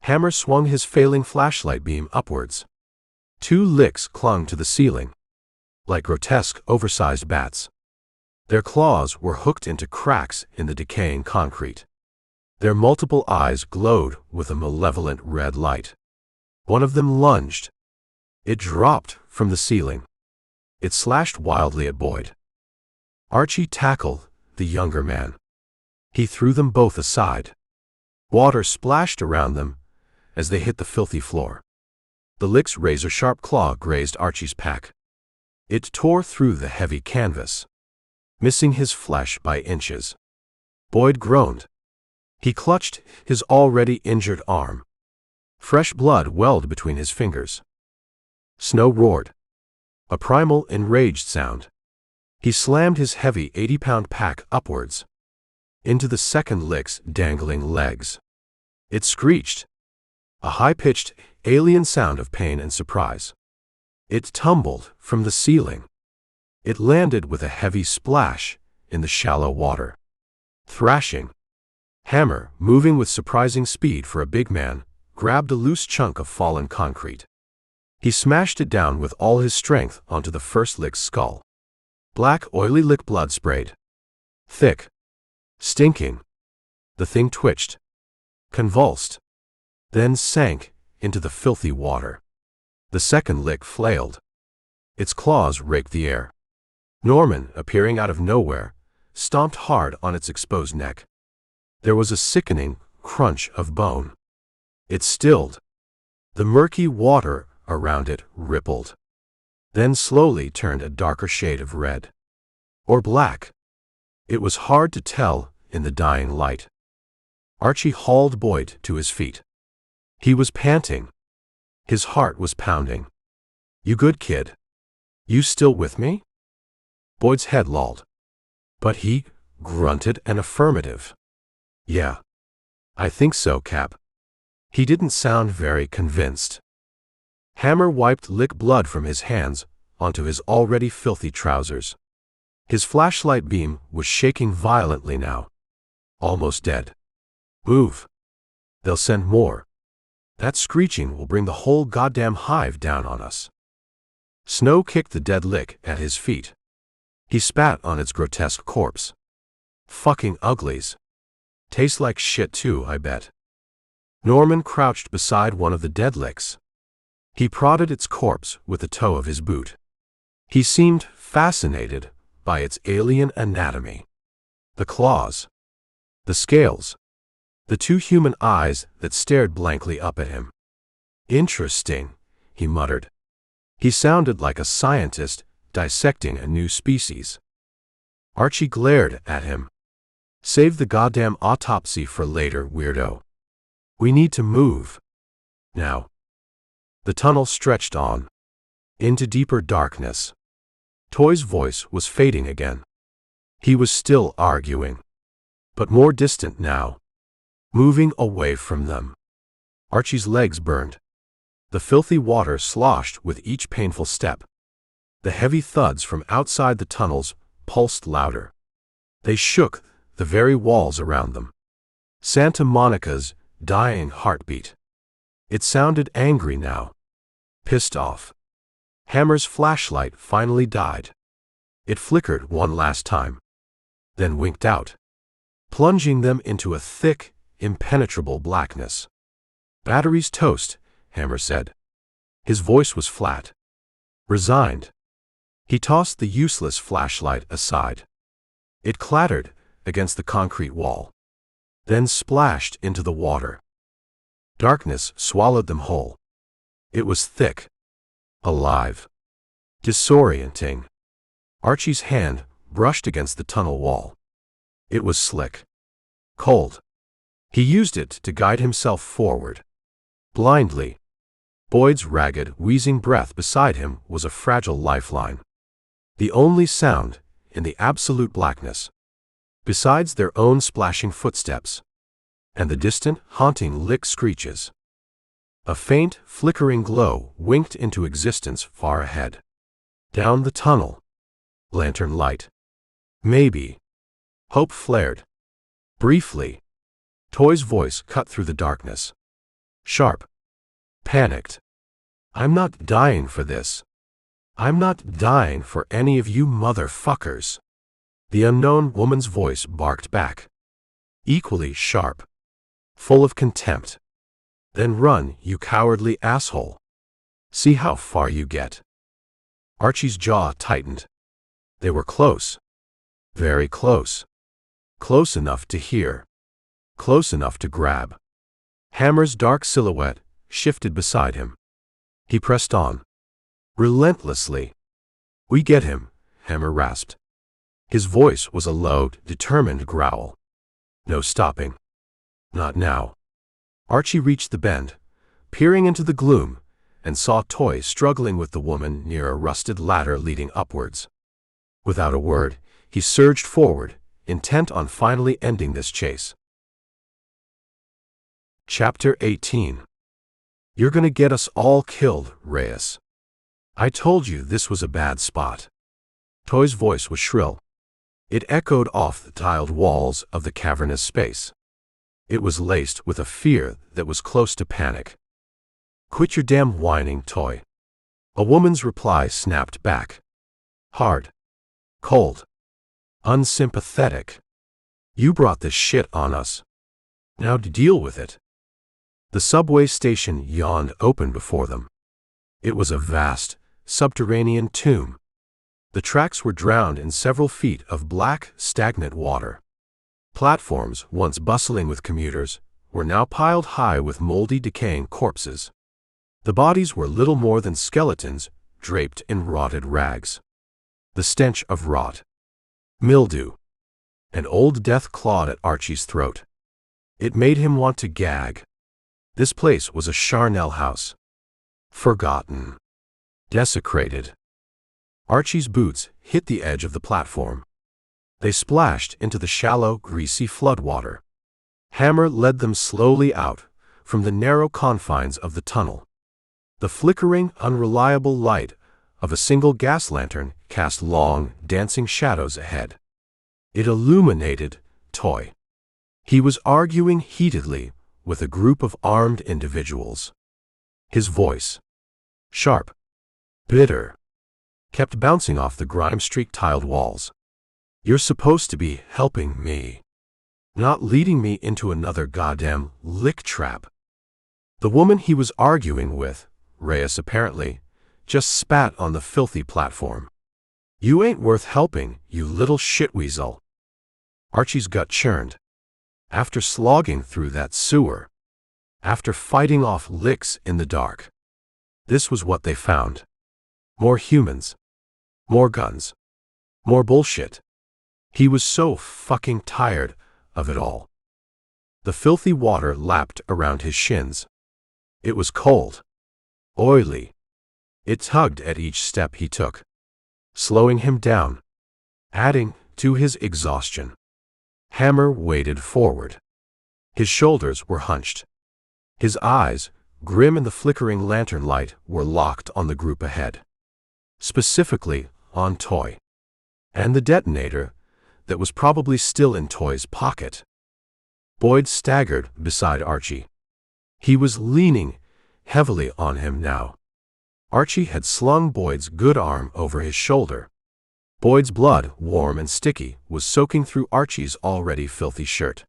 Hammer swung his failing flashlight beam upwards. 2 licks clung to the ceiling. Like grotesque, oversized bats. Their claws were hooked into cracks in the decaying concrete. Their multiple eyes glowed with a malevolent red light. One of them lunged. It dropped from the ceiling. It slashed wildly at Boyd. Archie tackled the younger man. He threw them both aside. Water splashed around them as they hit the filthy floor. The lick's razor-sharp claw grazed Archie's pack. It tore through the heavy canvas, missing his flesh by inches. Boyd groaned. He clutched his already injured arm. Fresh blood welled between his fingers. Snow roared. A primal, enraged sound. He slammed his heavy 80-pound pack upwards. Into the second lick's dangling legs. It screeched. A high-pitched, alien sound of pain and surprise. It tumbled from the ceiling. It landed with a heavy splash in the shallow water. Thrashing. Hammer, moving with surprising speed for a big man, grabbed a loose chunk of fallen concrete. He smashed it down with all his strength onto the first lick's skull. Black, oily lick blood sprayed. Thick. Stinking. The thing twitched. Convulsed. Then sank into the filthy water. The second lick flailed. Its claws raked the air. Norman, appearing out of nowhere, stomped hard on its exposed neck. There was a sickening crunch of bone. It stilled. The murky water around it rippled, then slowly turned a darker shade of red. Or black. It was hard to tell in the dying light. Archie hauled Boyd to his feet. He was panting. His heart was pounding. "You good, kid? You still with me?" Boyd's head lolled. But he grunted an affirmative. "Yeah. I think so, Cap." He didn't sound very convinced. Hammer wiped lick blood from his hands onto his already filthy trousers. His flashlight beam was shaking violently now. Almost dead. "Move. They'll send more. That screeching will bring the whole goddamn hive down on us." Snow kicked the dead lick at his feet. He spat on its grotesque corpse. "Fucking uglies. Tastes like shit too, I bet." Norman crouched beside one of the dead licks. He prodded its corpse with the toe of his boot. He seemed fascinated by its alien anatomy. The claws. The scales. The two human eyes that stared blankly up at him. "Interesting," he muttered. He sounded like a scientist dissecting a new species. Archie glared at him. "Save the goddamn autopsy for later, weirdo. We need to move. Now." The tunnel stretched on. Into deeper darkness. Toy's voice was fading again. He was still arguing. But more distant now. Moving away from them. Archie's legs burned. The filthy water sloshed with each painful step. The heavy thuds from outside the tunnels pulsed louder. They shook the very walls around them. Santa Monica's dying heartbeat. It sounded angry now. Pissed off. Hammer's flashlight finally died. It flickered one last time. Then winked out, plunging them into a thick, impenetrable blackness. "Batteries toast," Hammer said. His voice was flat. Resigned. He tossed the useless flashlight aside. It clattered against the concrete wall. Then splashed into the water. Darkness swallowed them whole. It was thick. Alive. Disorienting. Archie's hand brushed against the tunnel wall. It was slick. Cold. He used it to guide himself forward. Blindly. Boyd's ragged, wheezing breath beside him was a fragile lifeline. The only sound in the absolute blackness. Besides their own splashing footsteps. And the distant, haunting lick screeches. A faint, flickering glow winked into existence far ahead. Down the tunnel. Lantern light. Maybe. Hope flared. Briefly. Toy's voice cut through the darkness. Sharp. Panicked. "I'm not dying for this. I'm not dying for any of you motherfuckers." The unknown woman's voice barked back. Equally sharp. Full of contempt. "Then run, you cowardly asshole. See how far you get." Archie's jaw tightened. They were close. Very close. Close enough to hear. Close enough to grab. Hammer's dark silhouette shifted beside him. He pressed on. Relentlessly. "We get him," Hammer rasped. His voice was a low, determined growl. "No stopping. Not now." Archie reached the bend, peering into the gloom, and saw Toy struggling with the woman near a rusted ladder leading upwards. Without a word, he surged forward, intent on finally ending this chase. Chapter 18. "You're gonna get us all killed, Reyes. I told you this was a bad spot." Toy's voice was shrill. It echoed off the tiled walls of the cavernous space. It was laced with a fear that was close to panic. "Quit your damn whining, Toy." A woman's reply snapped back. Hard. Cold. Unsympathetic. "You brought this shit on us. Now deal with it." The subway station yawned open before them. It was a vast, subterranean tomb. The tracks were drowned in several feet of black, stagnant water. Platforms, once bustling with commuters, were now piled high with moldy, decaying corpses. The bodies were little more than skeletons, draped in rotted rags. The stench of rot, mildew, and old death clawed at Archie's throat. It made him want to gag. This place was a charnel house. Forgotten. Desecrated. Archie's boots hit the edge of the platform. They splashed into the shallow, greasy floodwater. Hammer led them slowly out from the narrow confines of the tunnel. The flickering, unreliable light of a single gas lantern cast long, dancing shadows ahead. It illuminated Toy. He was arguing heatedly with a group of armed individuals. His voice, sharp, bitter, kept bouncing off the grime-streaked tiled walls. "You're supposed to be helping me, not leading me into another goddamn lick trap." The woman he was arguing with, Reyes apparently, just spat on the filthy platform. "You ain't worth helping, you little shitweasel." Archie's gut churned. After slogging through that sewer, after fighting off licks in the dark, this was what they found. More humans. More guns. More bullshit. He was so fucking tired of it all. The filthy water lapped around his shins. It was cold. Oily. It tugged at each step he took, slowing him down, adding to his exhaustion. Hammer waded forward. His shoulders were hunched. His eyes, grim in the flickering lantern light, were locked on the group ahead. Specifically, on Toy. And the detonator that was probably still in Toy's pocket. Boyd staggered beside Archie. He was leaning heavily on him now. Archie had slung Boyd's good arm over his shoulder. Boyd's blood, warm and sticky, was soaking through Archie's already filthy shirt.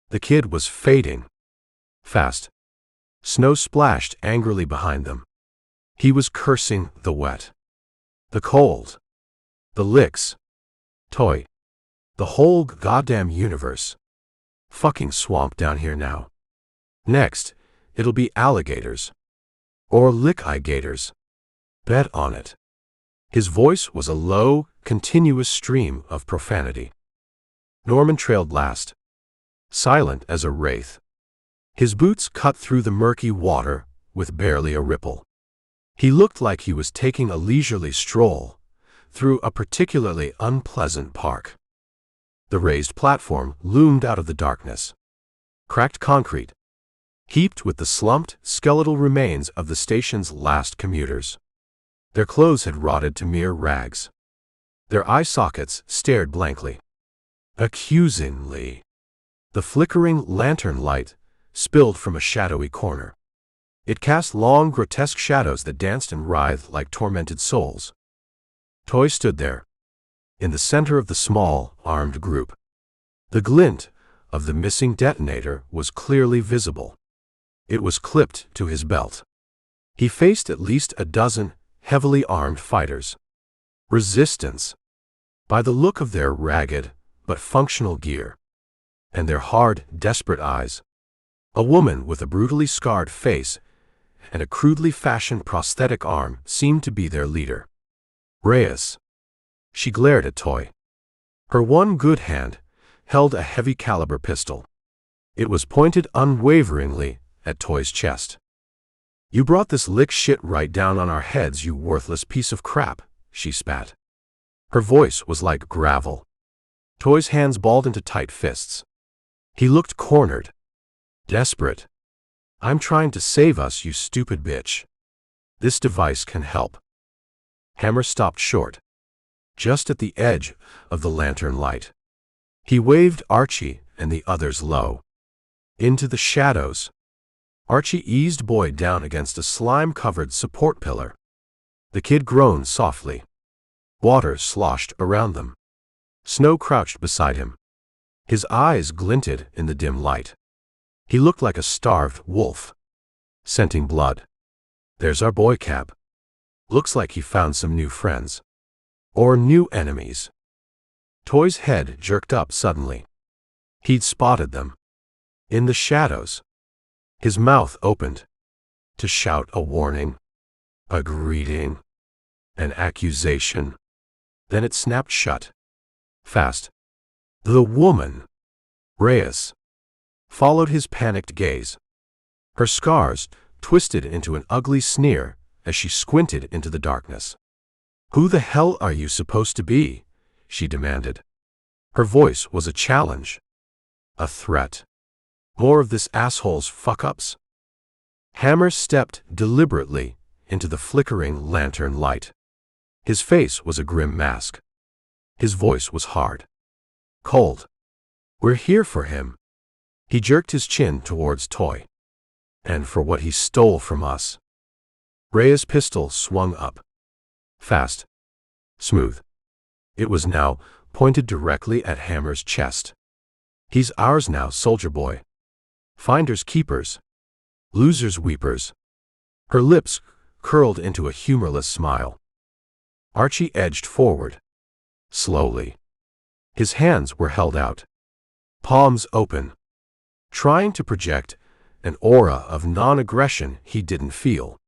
The kid was fading. Fast. Snow splashed angrily behind them. He was cursing the wet. The cold. The licks. Toy. The whole goddamn universe. Fucking swamp down here now. Next, it'll be alligators. Or lick-eye-gators. Bet on it. His voice was a low, continuous stream of profanity. Norman trailed last, silent as a wraith. His boots cut through the murky water with barely a ripple. He looked like he was taking a leisurely stroll through a particularly unpleasant park. The raised platform loomed out of the darkness. Cracked concrete, heaped with the slumped, skeletal remains of the station's last commuters. Their clothes had rotted to mere rags. Their eye sockets stared blankly. Accusingly. The flickering lantern light spilled from a shadowy corner. It cast long, grotesque shadows that danced and writhed like tormented souls. Toy stood there, in the center of the small, armed group. The glint of the missing detonator was clearly visible. It was clipped to his belt. He faced at least a dozen heavily armed fighters. Resistance. By the look of their ragged but functional gear, and their hard, desperate eyes. A woman with a brutally scarred face and a crudely fashioned prosthetic arm seemed to be their leader. Reyes. She glared at Toy. Her one good hand held a heavy caliber pistol. It was pointed unwaveringly at Toy's chest. "You brought this lick shit right down on our heads, you worthless piece of crap," she spat. Her voice was like gravel. Toy's hands balled into tight fists. He looked cornered. Desperate. "I'm trying to save us, you stupid bitch. This device can help." Hammer stopped short, just at the edge of the lantern light. He waved Archie and the others low. Into the shadows. Archie eased Boyd down against a slime-covered support pillar. The kid groaned softly. Water sloshed around them. Snow crouched beside him. His eyes glinted in the dim light. He looked like a starved wolf, scenting blood. There's our boy Cab. Looks like he found some new friends. Or new enemies. Toy's head jerked up suddenly. He'd spotted them. In the shadows. His mouth opened. To shout a warning. A greeting. An accusation. Then it snapped shut. Fast. The woman, Reyes, followed his panicked gaze. Her scars twisted into an ugly sneer as she squinted into the darkness. "Who the hell are you supposed to be?" she demanded. Her voice was a challenge. A threat. More of this asshole's fuck-ups? Hammer stepped deliberately into the flickering lantern light. His face was a grim mask. His voice was hard. Cold. "We're here for him." He jerked his chin towards Toy. "And for what he stole from us." Reyes' pistol swung up. Fast. Smooth. It was now pointed directly at Hammer's chest. "He's ours now, soldier boy. Finders keepers. Losers weepers." Her lips curled into a humorless smile. Archie edged forward. Slowly. His hands were held out. Palms open. Trying to project an aura of non-aggression he didn't feel.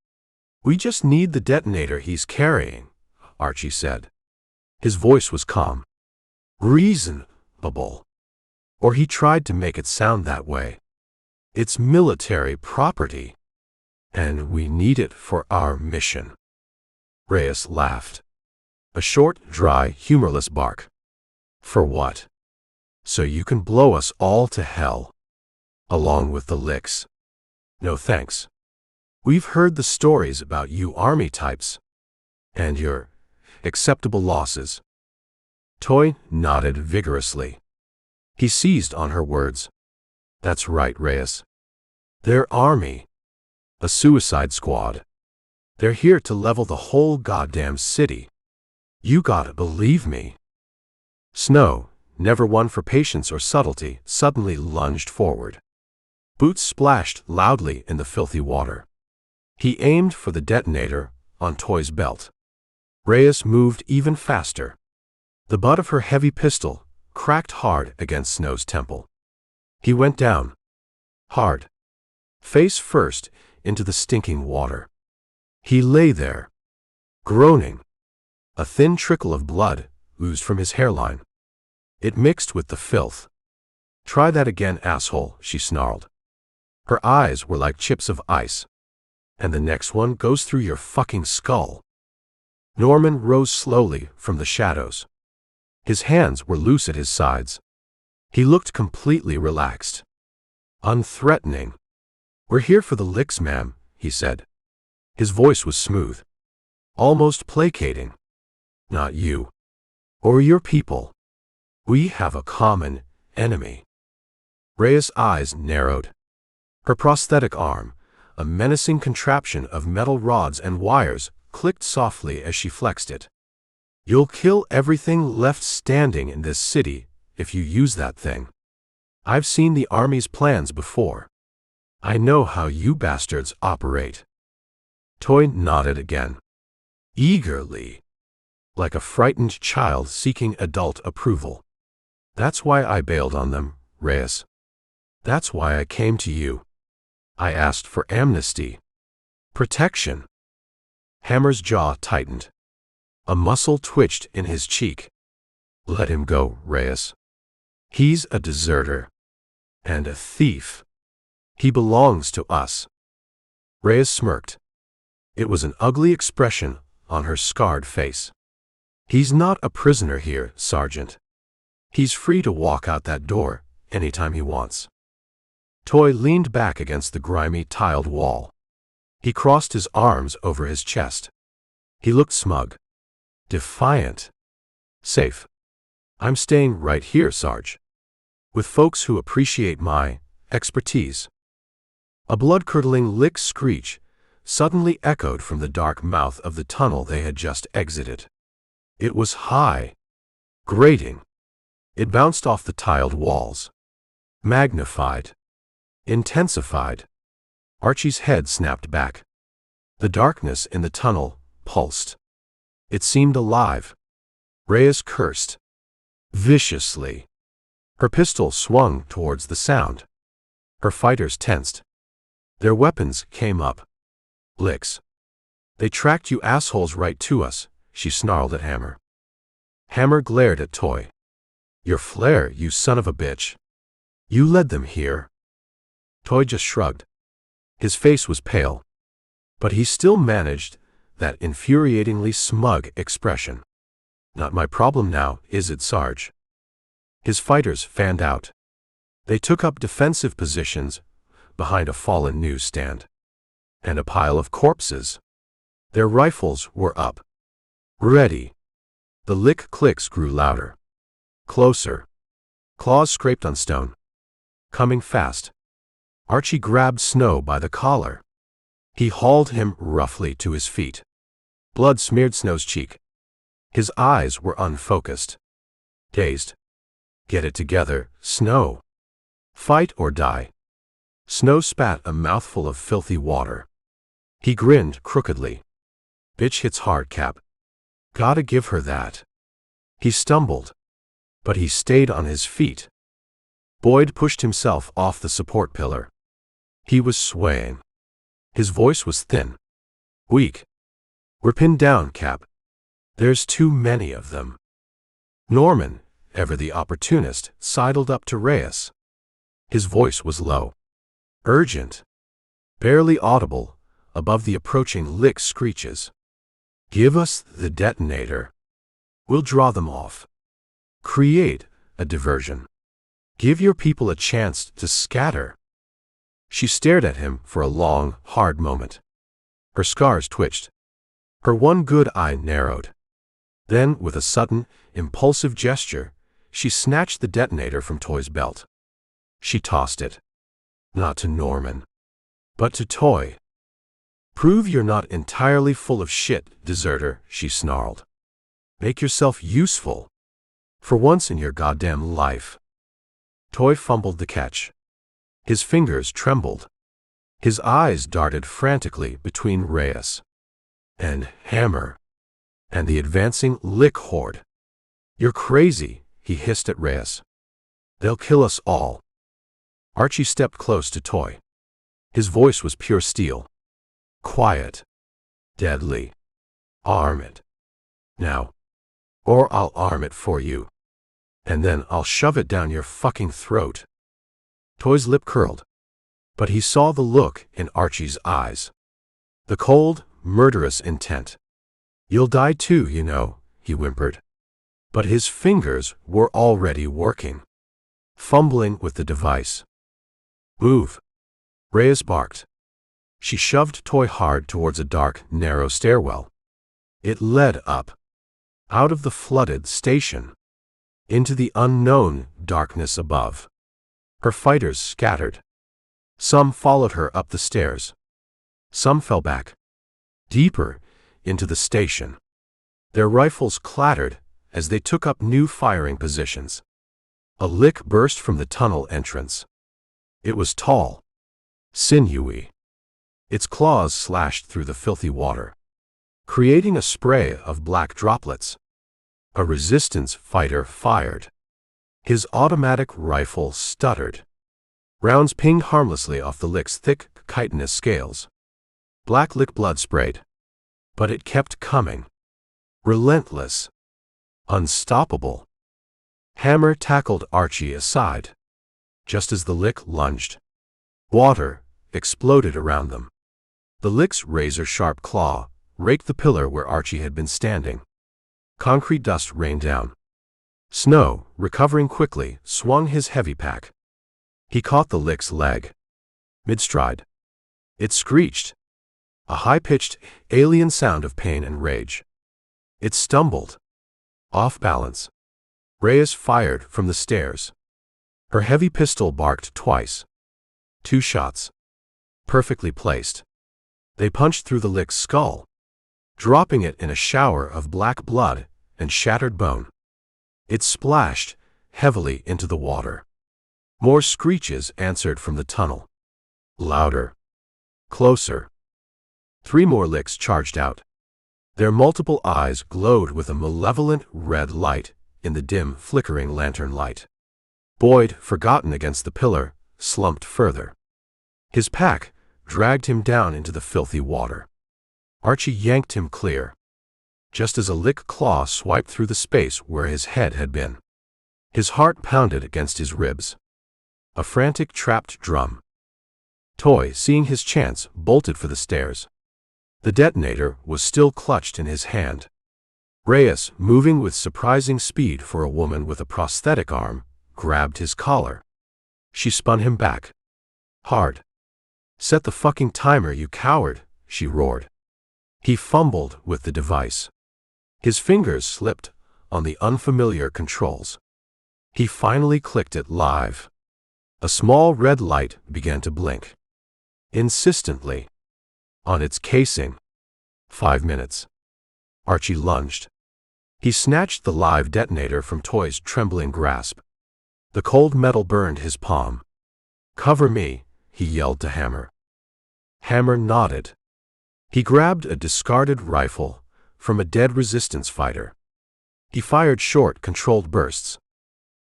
"We just need the detonator he's carrying," Archie said. His voice was calm. Reasonable. Or he tried to make it sound that way. "It's military property. And we need it for our mission." Reyes laughed. A short, dry, humorless bark. "For what? So you can blow us all to hell. Along with the licks. No thanks. We've heard the stories about you army types. And your acceptable losses." Toy nodded vigorously. He seized on her words. "That's right, Reyes. They're army. A suicide squad. They're here to level the whole goddamn city. You gotta believe me." Snow, never one for patience or subtlety, suddenly lunged forward. Boots splashed loudly in the filthy water. He aimed for the detonator on Toy's belt. Reyes moved even faster. The butt of her heavy pistol cracked hard against Snow's temple. He went down. Hard. Face first into the stinking water. He lay there, groaning. A thin trickle of blood oozed from his hairline. It mixed with the filth. "Try that again, asshole," she snarled. Her eyes were like chips of ice. "And the next one goes through your fucking skull." Norman rose slowly from the shadows. His hands were loose at his sides. He looked completely relaxed. Unthreatening. "We're here for the licks, ma'am," he said. His voice was smooth. Almost placating. "Not you. Or your people. We have a common enemy." Reyes' eyes narrowed. Her prosthetic arm, a menacing contraption of metal rods and wires, clicked softly as she flexed it. "You'll kill everything left standing in this city if you use that thing. I've seen the army's plans before. I know how you bastards operate." Toy nodded again. Eagerly. Like a frightened child seeking adult approval. "That's why I bailed on them, Reyes. That's why I came to you. I asked for amnesty. Protection." Hammer's jaw tightened. A muscle twitched in his cheek. "Let him go, Reyes. He's a deserter. And a thief. He belongs to us." Reyes smirked. It was an ugly expression on her scarred face. "He's not a prisoner here, Sergeant. He's free to walk out that door anytime he wants." Toy leaned back against the grimy, tiled wall. He crossed his arms over his chest. He looked smug. Defiant. "Safe. I'm staying right here, Sarge. With folks who appreciate my expertise." A blood-curdling lick screech suddenly echoed from the dark mouth of the tunnel they had just exited. It was high. Grating. It bounced off the tiled walls. Magnified. intensified. Archie's head snapped back. The darkness in the tunnel pulsed. It seemed alive. Reyes cursed viciously. Her pistol swung towards the sound. Her fighters tensed. Their weapons came up. Licks. They tracked you assholes right to us, she snarled at Hammer. Hammer glared at Toy. Your flare, you son of a bitch. You led them here. Toy just shrugged. His face was pale. But he still managed that infuriatingly smug expression. Not my problem now, is it, Sarge? His fighters fanned out. They took up defensive positions behind a fallen newsstand and a pile of corpses. Their rifles were up. Ready. The lick clicks grew louder. Closer. Claws scraped on stone. Coming fast. Archie grabbed Snow by the collar. He hauled him roughly to his feet. Blood smeared Snow's cheek. His eyes were unfocused. Dazed. Get it together, Snow. Fight or die. Snow spat a mouthful of filthy water. He grinned crookedly. Bitch hits hard, Cap. Gotta give her that. He stumbled. But he stayed on his feet. Boyd pushed himself off the support pillar. He was swaying. His voice was thin. Weak. We're pinned down, Cap. There's too many of them. Norman, ever the opportunist, sidled up to Reyes. His voice was low. Urgent. Barely audible, above the approaching lick screeches. Give us the detonator. We'll draw them off. Create a diversion. Give your people a chance to scatter. She stared at him for a long, hard moment. Her scars twitched. Her one good eye narrowed. Then, with a sudden, impulsive gesture, she snatched the detonator from Toy's belt. She tossed it. Not to Norman, but to Toy. Prove you're not entirely full of shit, deserter, she snarled. Make yourself useful. For once in your goddamn life. Toy fumbled the catch. His fingers trembled. His eyes darted frantically between Reyes and Hammer and the advancing lick horde. You're crazy, he hissed at Reyes. They'll kill us all. Archie stepped close to Toy. His voice was pure steel. Quiet. Deadly. Arm it. Now. Or I'll arm it for you. And then I'll shove it down your fucking throat. Toy's lip curled. But he saw the look in Archie's eyes. The cold, murderous intent. You'll die too, you know, he whimpered. But his fingers were already working. Fumbling with the device. Move. Reyes barked. She shoved Toy hard towards a dark, narrow stairwell. It led up. Out of the flooded station. Into the unknown darkness above. Her fighters scattered. Some followed her up the stairs. Some fell back. Deeper into the station. Their rifles clattered as they took up new firing positions. A lick burst from the tunnel entrance. It was tall. Sinewy. Its claws slashed through the filthy water, creating a spray of black droplets. A resistance fighter fired. His automatic rifle stuttered. Rounds pinged harmlessly off the lick's thick, chitinous scales. Black lick blood sprayed. But it kept coming. Relentless. Unstoppable. Hammer tackled Archie aside. Just as the lick lunged. Water exploded around them. The lick's razor-sharp claw raked the pillar where Archie had been standing. Concrete dust rained down. Snow, recovering quickly, swung his heavy pack. He caught the lick's leg. Mid-stride. It screeched. A high-pitched, alien sound of pain and rage. It stumbled. Off balance. Reyes fired from the stairs. Her heavy pistol barked twice. 2 shots. Perfectly placed. They punched through the lick's skull, dropping it in a shower of black blood and shattered bone. It splashed heavily into the water. More screeches answered from the tunnel. Louder. Closer. 3 more licks charged out. Their multiple eyes glowed with a malevolent red light in the dim, flickering lantern light. Boyd, forgotten against the pillar, slumped further. His pack dragged him down into the filthy water. Archie yanked him clear, just as a lick claw swiped through the space where his head had been. His heart pounded against his ribs. A frantic, trapped drum. Toy, seeing his chance, bolted for the stairs. The detonator was still clutched in his hand. Reyes, moving with surprising speed for a woman with a prosthetic arm, grabbed his collar. She spun him back. Hard. Set the fucking timer, you coward, she roared. He fumbled with the device. His fingers slipped on the unfamiliar controls. He finally clicked it live. A small red light began to blink. Insistently. On its casing. 5 minutes. Archie lunged. He snatched the live detonator from Toy's trembling grasp. The cold metal burned his palm. Cover me, he yelled to Hammer. Hammer nodded. He grabbed a discarded rifle from a dead resistance fighter. He fired short, controlled bursts.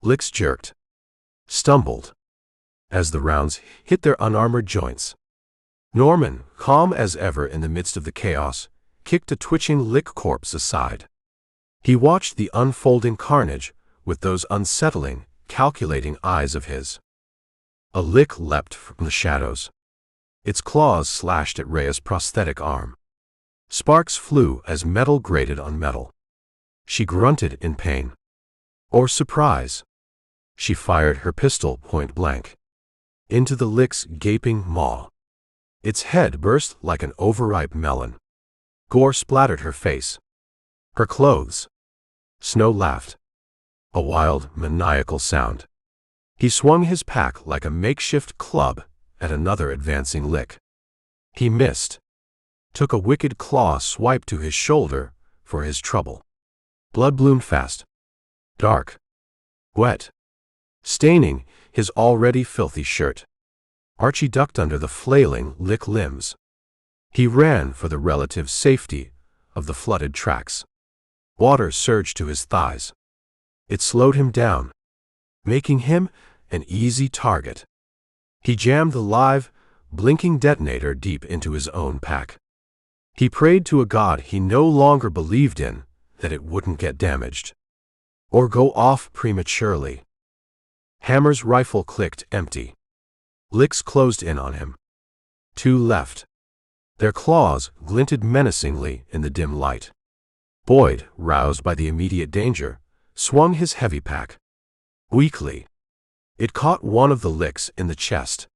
Licks jerked. Stumbled. As the rounds hit their unarmored joints. Norman, calm as ever in the midst of the chaos, kicked a twitching lick corpse aside. He watched the unfolding carnage with those unsettling, calculating eyes of his. A lick leapt from the shadows. Its claws slashed at Rhea's prosthetic arm. Sparks flew as metal grated on metal. She grunted in pain. Or surprise. She fired her pistol point blank. Into the lick's gaping maw. Its head burst like an overripe melon. Gore splattered her face. Her clothes. Snow laughed. A wild, maniacal sound. He swung his pack like a makeshift club at another advancing lick. He missed. Took a wicked claw swipe to his shoulder for his trouble. Blood bloomed fast. Dark. Wet. Staining his already filthy shirt. Archie ducked under the flailing lick limbs. He ran for the relative safety of the flooded tracks. Water surged to his thighs. It slowed him down, making him an easy target. He jammed the live, blinking detonator deep into his own pack. He prayed to a god he no longer believed in that it wouldn't get damaged. Or go off prematurely. Hammer's rifle clicked empty. Licks closed in on him. 2 left. Their claws glinted menacingly in the dim light. Boyd, roused by the immediate danger, swung his heavy pack. Weakly. It caught one of the licks in the chest.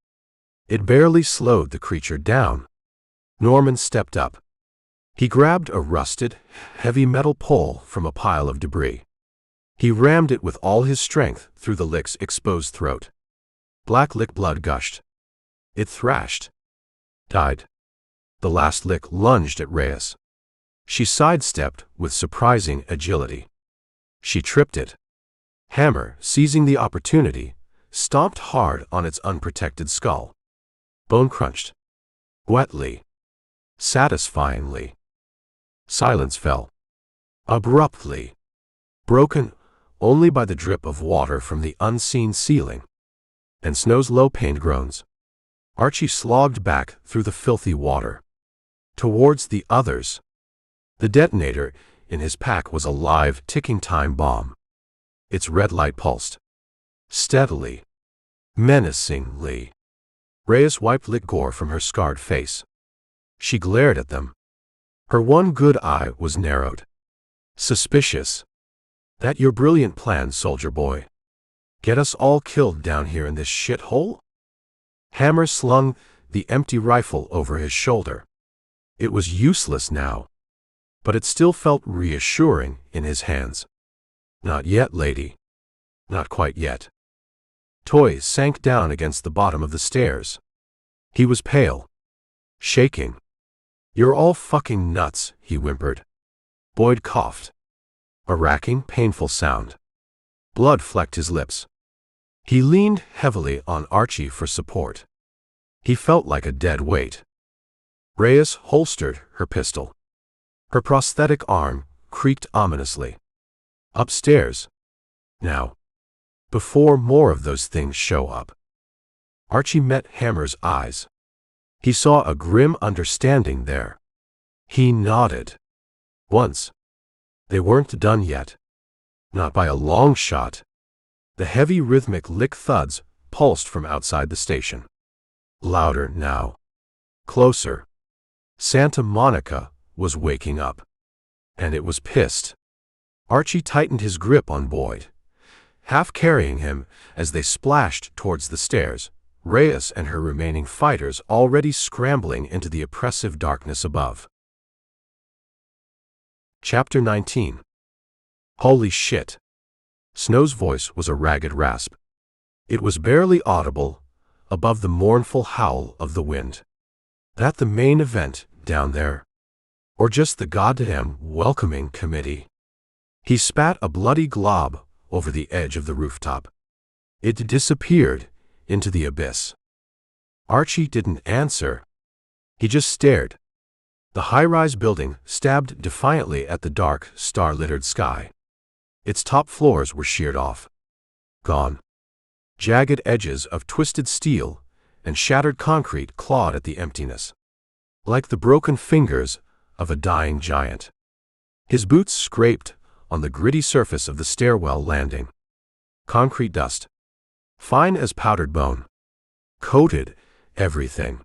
It barely slowed the creature down. Norman stepped up. He grabbed a rusted, heavy metal pole from a pile of debris. He rammed it with all his strength through the lick's exposed throat. Black lick blood gushed. It thrashed. Died. The last lick lunged at Reyes. She sidestepped with surprising agility. She tripped it. Hammer, seizing the opportunity, stomped hard on its unprotected skull. Bone crunched. Wetly. Satisfyingly. Silence fell. Abruptly. Broken only by the drip of water from the unseen ceiling. And Snow's low-pained groans. Archie slogged back through the filthy water. Towards the others. The detonator in his pack was a live, ticking time bomb. Its red light pulsed. Steadily. Menacingly. Reyes wiped lick gore from her scarred face. She glared at them. Her one good eye was narrowed. Suspicious. That your brilliant plan, soldier boy? Get us all killed down here in this shithole? Hammer slung the empty rifle over his shoulder. It was useless now. But it still felt reassuring in his hands. Not yet, lady. Not quite yet. Toy sank down against the bottom of the stairs. He was pale. Shaking. You're all fucking nuts, he whimpered. Boyd coughed. A racking, painful sound. Blood flecked his lips. He leaned heavily on Archie for support. He felt like a dead weight. Reyes holstered her pistol. Her prosthetic arm creaked ominously. Upstairs. Now. Before more of those things show up. Archie met Hammer's eyes. He saw a grim understanding there. He nodded. Once. They weren't done yet. Not by a long shot. The heavy rhythmic lick thuds pulsed from outside the station. Louder now. Closer. Santa Monica was waking up. And it was pissed. Archie tightened his grip on Boyd, half carrying him as they splashed towards the stairs, Reyes and her remaining fighters already scrambling into the oppressive darkness above. Chapter 19. Holy shit. Snow's voice was a ragged rasp. It was barely audible, above the mournful howl of the wind. That the main event down there? Or just the goddamn welcoming committee? He spat a bloody glob over the edge of the rooftop. It disappeared into the abyss. Archie didn't answer. He just stared. The high-rise building stabbed defiantly at the dark, star-littered sky. Its top floors were sheared off. Gone. Jagged edges of twisted steel and shattered concrete clawed at the emptiness. Like the broken fingers of a dying giant. His boots scraped on the gritty surface of the stairwell landing. Concrete dust. Fine as powdered bone. Coated everything.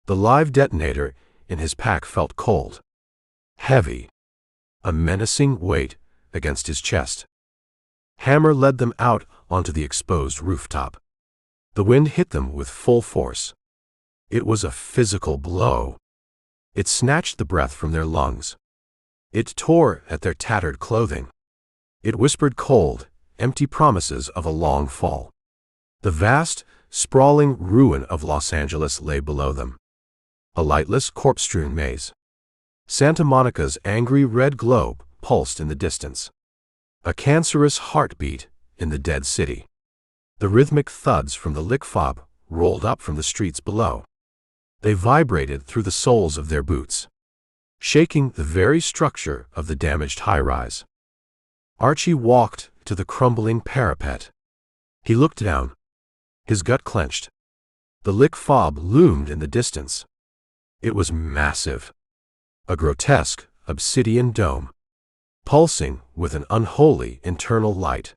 The live detonator in his pack felt cold. Heavy. A menacing weight against his chest. Hammer led them out onto the exposed rooftop. The wind hit them with full force. It was a physical blow. It snatched the breath from their lungs. It tore at their tattered clothing. It whispered cold, empty promises of a long fall. The vast, sprawling ruin of Los Angeles lay below them. A lightless, corpse-strewn maze. Santa Monica's angry red globe pulsed in the distance. A cancerous heartbeat in the dead city. The rhythmic thuds from the lick fob rolled up from the streets below. They vibrated through the soles of their boots, shaking the very structure of the damaged high-rise. Archie walked to the crumbling parapet. He looked down. His gut clenched. The lick fob loomed in the distance. It was massive. A grotesque, obsidian dome. Pulsing with an unholy internal light.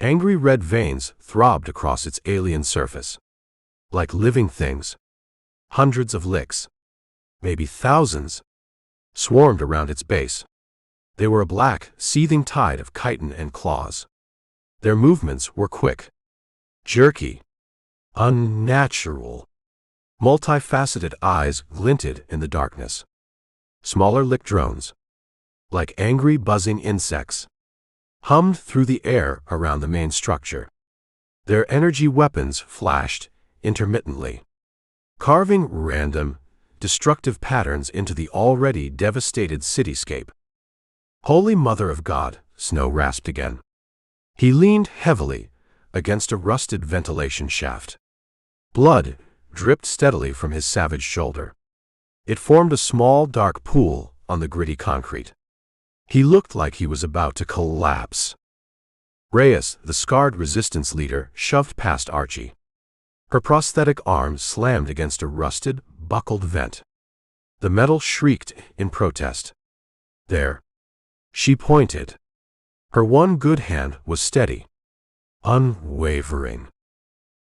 Angry red veins throbbed across its alien surface. Like living things. Hundreds of licks. Maybe thousands. Swarmed around its base. They were a black, seething tide of chitin and claws. Their movements were quick. Jerky. Unnatural. Multifaceted eyes glinted in the darkness. Smaller lick drones. Like angry buzzing insects. Hummed through the air around the main structure. Their energy weapons flashed intermittently. Carving random, destructive patterns into the already devastated cityscape. Holy Mother of God, Snow rasped again. He leaned heavily against a rusted ventilation shaft. Blood dripped steadily from his savage shoulder. It formed a small, dark pool on the gritty concrete. He looked like he was about to collapse. Reyes, the scarred resistance leader, shoved past Archie. Her prosthetic arm slammed against a rusted, buckled vent. The metal shrieked in protest. There. She pointed. Her one good hand was steady. Unwavering.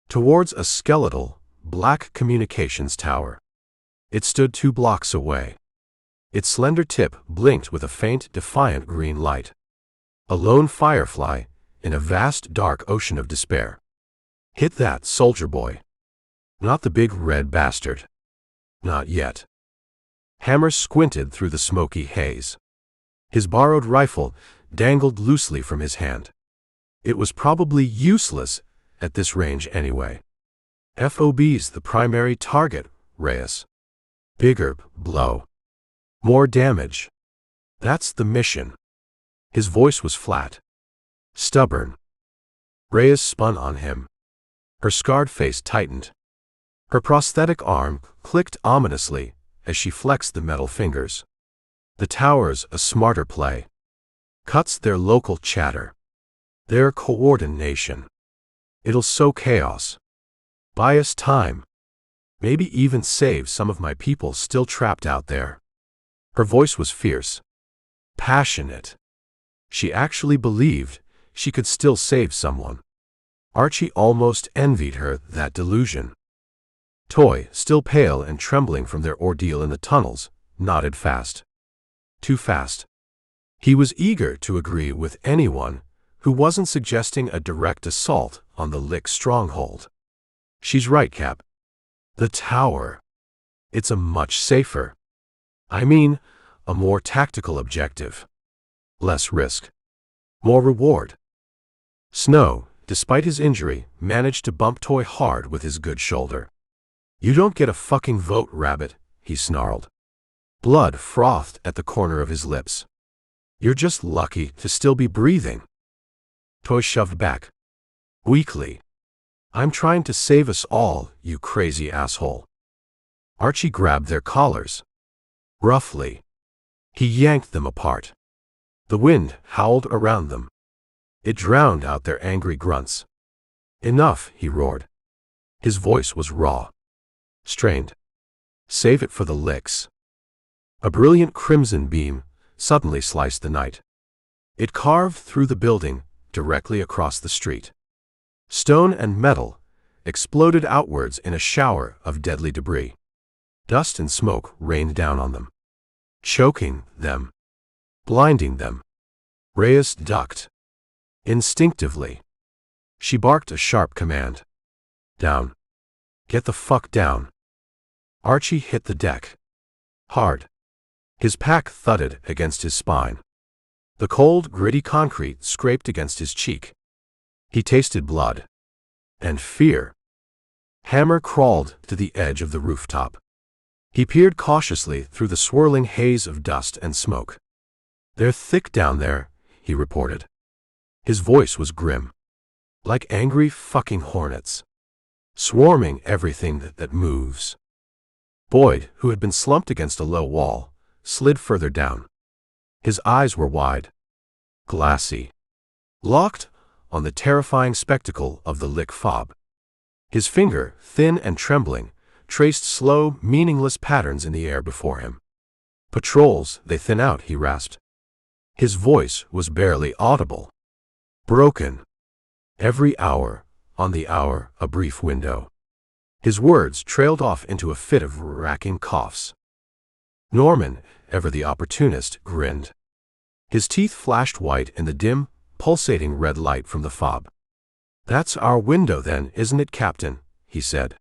Towards a skeletal, black communications tower. It stood 2 blocks away. Its slender tip blinked with a faint, defiant green light. A lone firefly in a vast, dark ocean of despair. Hit that, soldier boy. Not the big red bastard. Not yet. Hammer squinted through the smoky haze. His borrowed rifle dangled loosely from his hand. It was probably useless at this range anyway. FOB's the primary target, Reyes. Bigger blow. More damage. That's the mission. His voice was flat. Stubborn. Reyes spun on him. Her scarred face tightened. Her prosthetic arm clicked ominously as she flexed the metal fingers. The tower's a smarter play. Cuts their local chatter. Their coordination. It'll sow chaos. Buy us time. Maybe even save some of my people still trapped out there. Her voice was fierce. Passionate. She actually believed she could still save someone. Archie almost envied her that delusion. Toy, still pale and trembling from their ordeal in the tunnels, nodded fast. Too fast. He was eager to agree with anyone who wasn't suggesting a direct assault on the Lick stronghold. She's right, Cap. The tower. It's a much safer. I mean, a more tactical objective. Less risk. More reward. Snow, despite his injury, managed to bump Toy hard with his good shoulder. You don't get a fucking vote, rabbit, he snarled. Blood frothed at the corner of his lips. You're just lucky to still be breathing. Toy shoved back. Weakly. I'm trying to save us all, you crazy asshole. Archie grabbed their collars. Roughly. He yanked them apart. The wind howled around them. It drowned out their angry grunts. Enough, he roared. His voice was raw. Strained. Save it for the Licks. A brilliant crimson beam suddenly sliced the night. It carved through the building directly across the street. Stone and metal exploded outwards in a shower of deadly debris. Dust and smoke rained down on them, choking them, blinding them. Reyes ducked. Instinctively. She barked a sharp command. Down. Get the fuck down. Archie hit the deck. Hard. His pack thudded against his spine. The cold, gritty concrete scraped against his cheek. He tasted blood. And fear. Hammer crawled to the edge of the rooftop. He peered cautiously through the swirling haze of dust and smoke. They're thick down there, he reported. His voice was grim. Like angry fucking hornets. Swarming everything that moves. Boyd, who had been slumped against a low wall, slid further down. His eyes were wide. Glassy. Locked on the terrifying spectacle of the Lick fob. His finger, thin and trembling, traced slow, meaningless patterns in the air before him. Patrols, they thin out, he rasped. His voice was barely audible. Broken. Every hour, on the hour, a brief window. His words trailed off into a fit of racking coughs. Norman, ever the opportunist, grinned. His teeth flashed white in the dim, pulsating red light from the fob. That's our window then, isn't it, Captain? He said.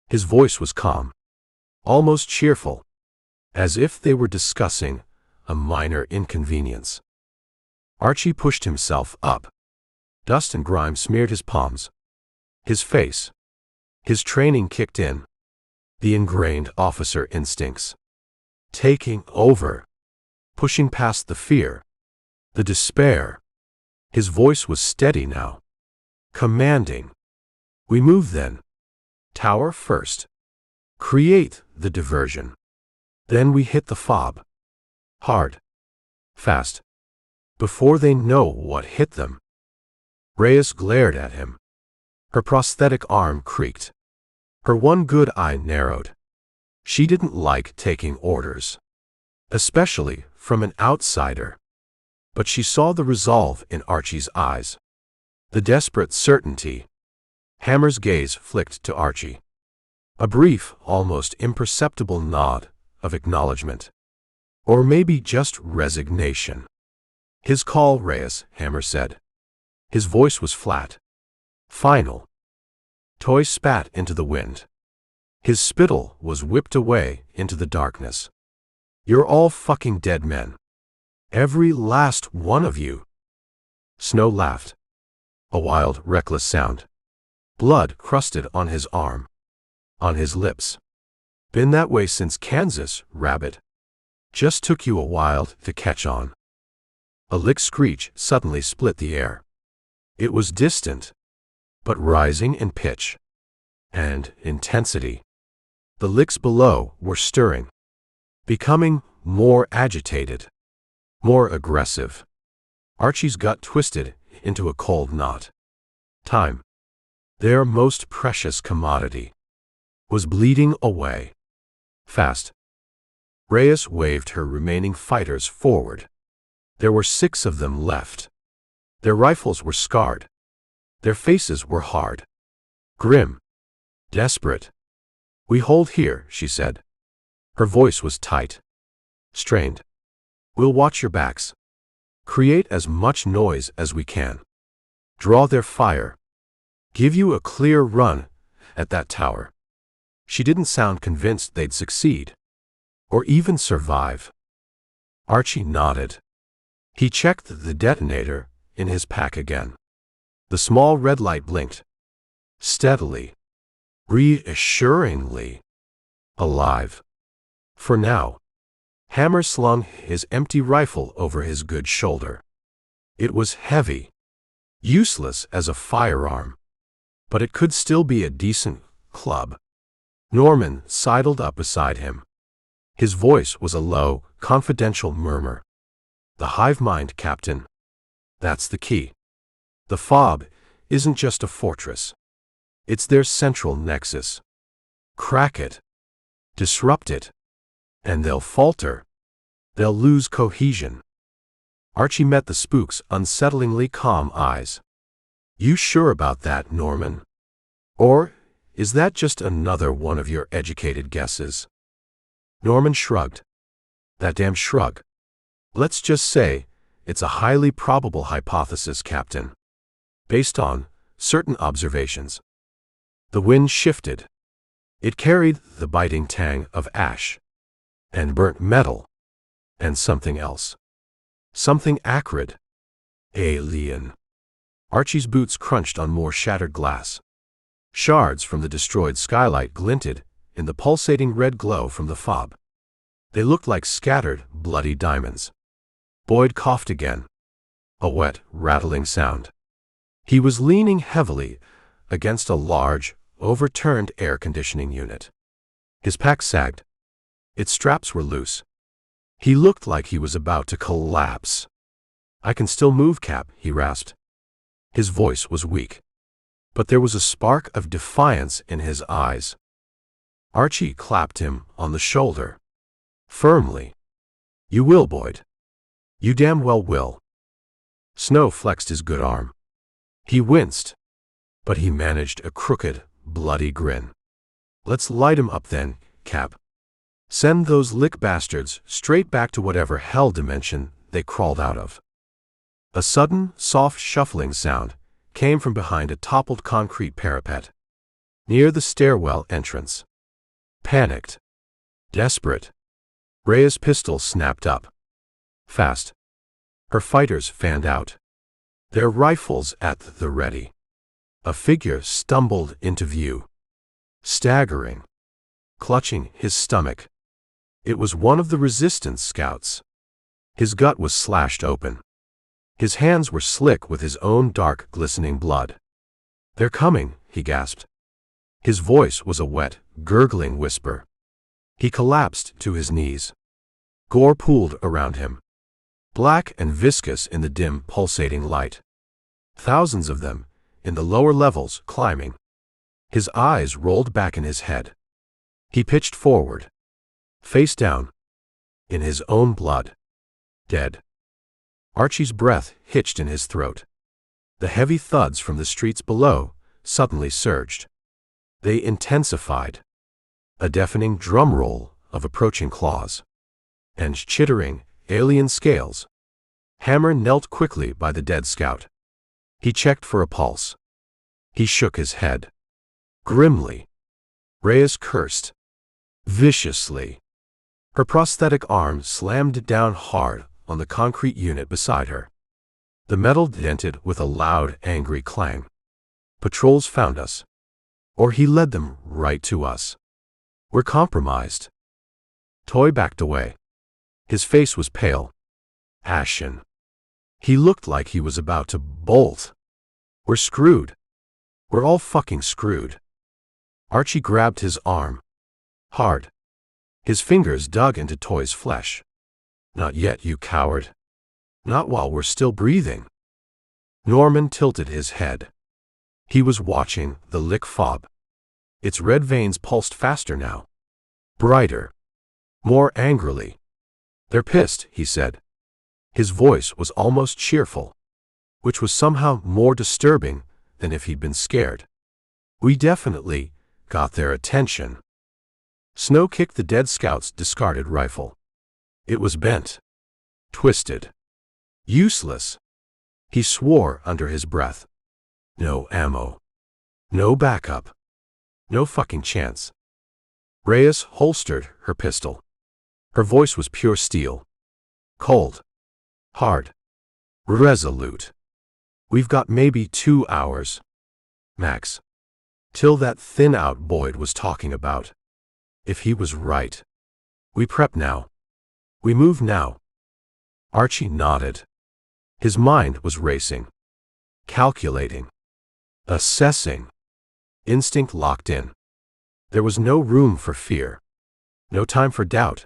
His voice was calm. Almost cheerful. As if they were discussing a minor inconvenience. Archie pushed himself up. Dust and grime smeared his palms. His face. His training kicked in. The ingrained officer instincts. Taking over. Pushing past the fear. The despair. His voice was steady now. Commanding. We move then. Tower first. Create the diversion. Then we hit the fob. Hard. Fast. Before they know what hit them. Reyes glared at him. Her prosthetic arm creaked. Her one good eye narrowed. She didn't like taking orders. Especially from an outsider. But she saw the resolve in Archie's eyes. The desperate certainty. Hammer's gaze flicked to Archie. A brief, almost imperceptible nod of acknowledgement. Or maybe just resignation. His call, Reyes, Hammer said. His voice was flat. Final. Toy spat into the wind. His spittle was whipped away into the darkness. You're all fucking dead men. Every last one of you. Snow laughed. A wild, reckless sound. Blood crusted on his arm. On his lips. Been that way since Kansas, rabbit. Just took you a while to catch on. A Lick screech suddenly split the air. It was distant, but rising in pitch. and intensity. The licks below were stirring, becoming more agitated, more aggressive. Archie's gut twisted into a cold knot. Time, their most precious commodity, was bleeding away. Fast. Reyes waved her remaining fighters forward. There were 6 of them left. Their rifles were scarred. Their faces were hard, grim, desperate. "We hold here," she said. Her voice was tight, strained. "We'll watch your backs. Create as much noise as we can. Draw their fire. Give you a clear run at that tower." She didn't sound convinced they'd succeed, or even survive. Archie nodded. He checked the detonator in his pack again. The small red light blinked, steadily, reassuringly alive. For now. Hammer slung his empty rifle over his good shoulder. It was heavy, useless as a firearm, but it could still be a decent club. Norman sidled up beside him. His voice was a low, confidential murmur. "The hive mind, Captain. That's the key. The fob isn't just a fortress. It's their central nexus. Crack it. Disrupt it. And they'll falter. They'll lose cohesion." Archie met the spook's unsettlingly calm eyes. "You sure about that, Norman? Or is that just another one of your educated guesses?" Norman shrugged. "That damn shrug. Let's just say it's a highly probable hypothesis, Captain. Based on certain observations." The wind shifted. It carried the biting tang of ash, and burnt metal, and something else. Something acrid. Alien. Archie's boots crunched on more shattered glass. Shards from the destroyed skylight glinted in the pulsating red glow from the fob. They looked like scattered, bloody diamonds. Boyd coughed again. A wet, rattling sound. He was leaning heavily against a large, overturned air conditioning unit. His pack sagged. Its straps were loose. He looked like he was about to collapse. "I can still move, Cap," he rasped. His voice was weak, but there was a spark of defiance in his eyes. Archie clapped him on the shoulder. Firmly. "You will, Boyd. You damn well will." Snow flexed his good arm. He winced, but he managed a crooked, bloody grin. "Let's light 'em up then, Cap. Send those lick bastards straight back to whatever hell dimension they crawled out of." A sudden, soft shuffling sound came from behind a toppled concrete parapet, near the stairwell entrance. Panicked. Desperate. Rhea's pistol snapped up. Fast. Her fighters fanned out, their rifles at the ready. A figure stumbled into view, staggering, clutching his stomach. It was one of the resistance scouts. His gut was slashed open. His hands were slick with his own dark, glistening blood. "They're coming," he gasped. His voice was a wet, gurgling whisper. He collapsed to his knees. Gore pooled around him, black and viscous in the dim, pulsating light. Thousands of them, in the lower levels, climbing. His eyes rolled back in his head. He pitched forward, face down, in his own blood. Dead. Archie's breath hitched in his throat. The heavy thuds from the streets below suddenly surged. They intensified. A deafening drum roll of approaching claws. And chittering, alien scales. Hammer knelt quickly by the dead scout. He checked for a pulse. He shook his head. Grimly. Reyes cursed. Viciously. Her prosthetic arm slammed down hard on the concrete unit beside her. The metal dented with a loud, angry clang. "Patrols found us. Or he led them right to us. We're compromised." Toy backed away. His face was pale, ashen. He looked like he was about to bolt. "We're screwed. We're all fucking screwed." Archie grabbed his arm. Hard. His fingers dug into Toy's flesh. Not yet, you coward. Not while we're still breathing. Norman tilted his head. He was watching the lick fob. Its red veins pulsed faster now. Brighter. More angrily. They're pissed, he said. His voice was almost cheerful, which was somehow more disturbing than if he'd been scared. We definitely got their attention. Snow kicked the dead scout's discarded rifle. It was bent. Twisted. Useless. He swore under his breath. No ammo. No backup. No fucking chance. Reyes holstered her pistol. Her voice was pure steel. Cold. Hard. Resolute. We've got maybe 2 hours. Max. Till that thin-out Boyd was talking about. If he was right. We prep now. We move now. Archie nodded. His mind was racing. Calculating. Assessing. Instinct locked in. There was no room for fear. No time for doubt.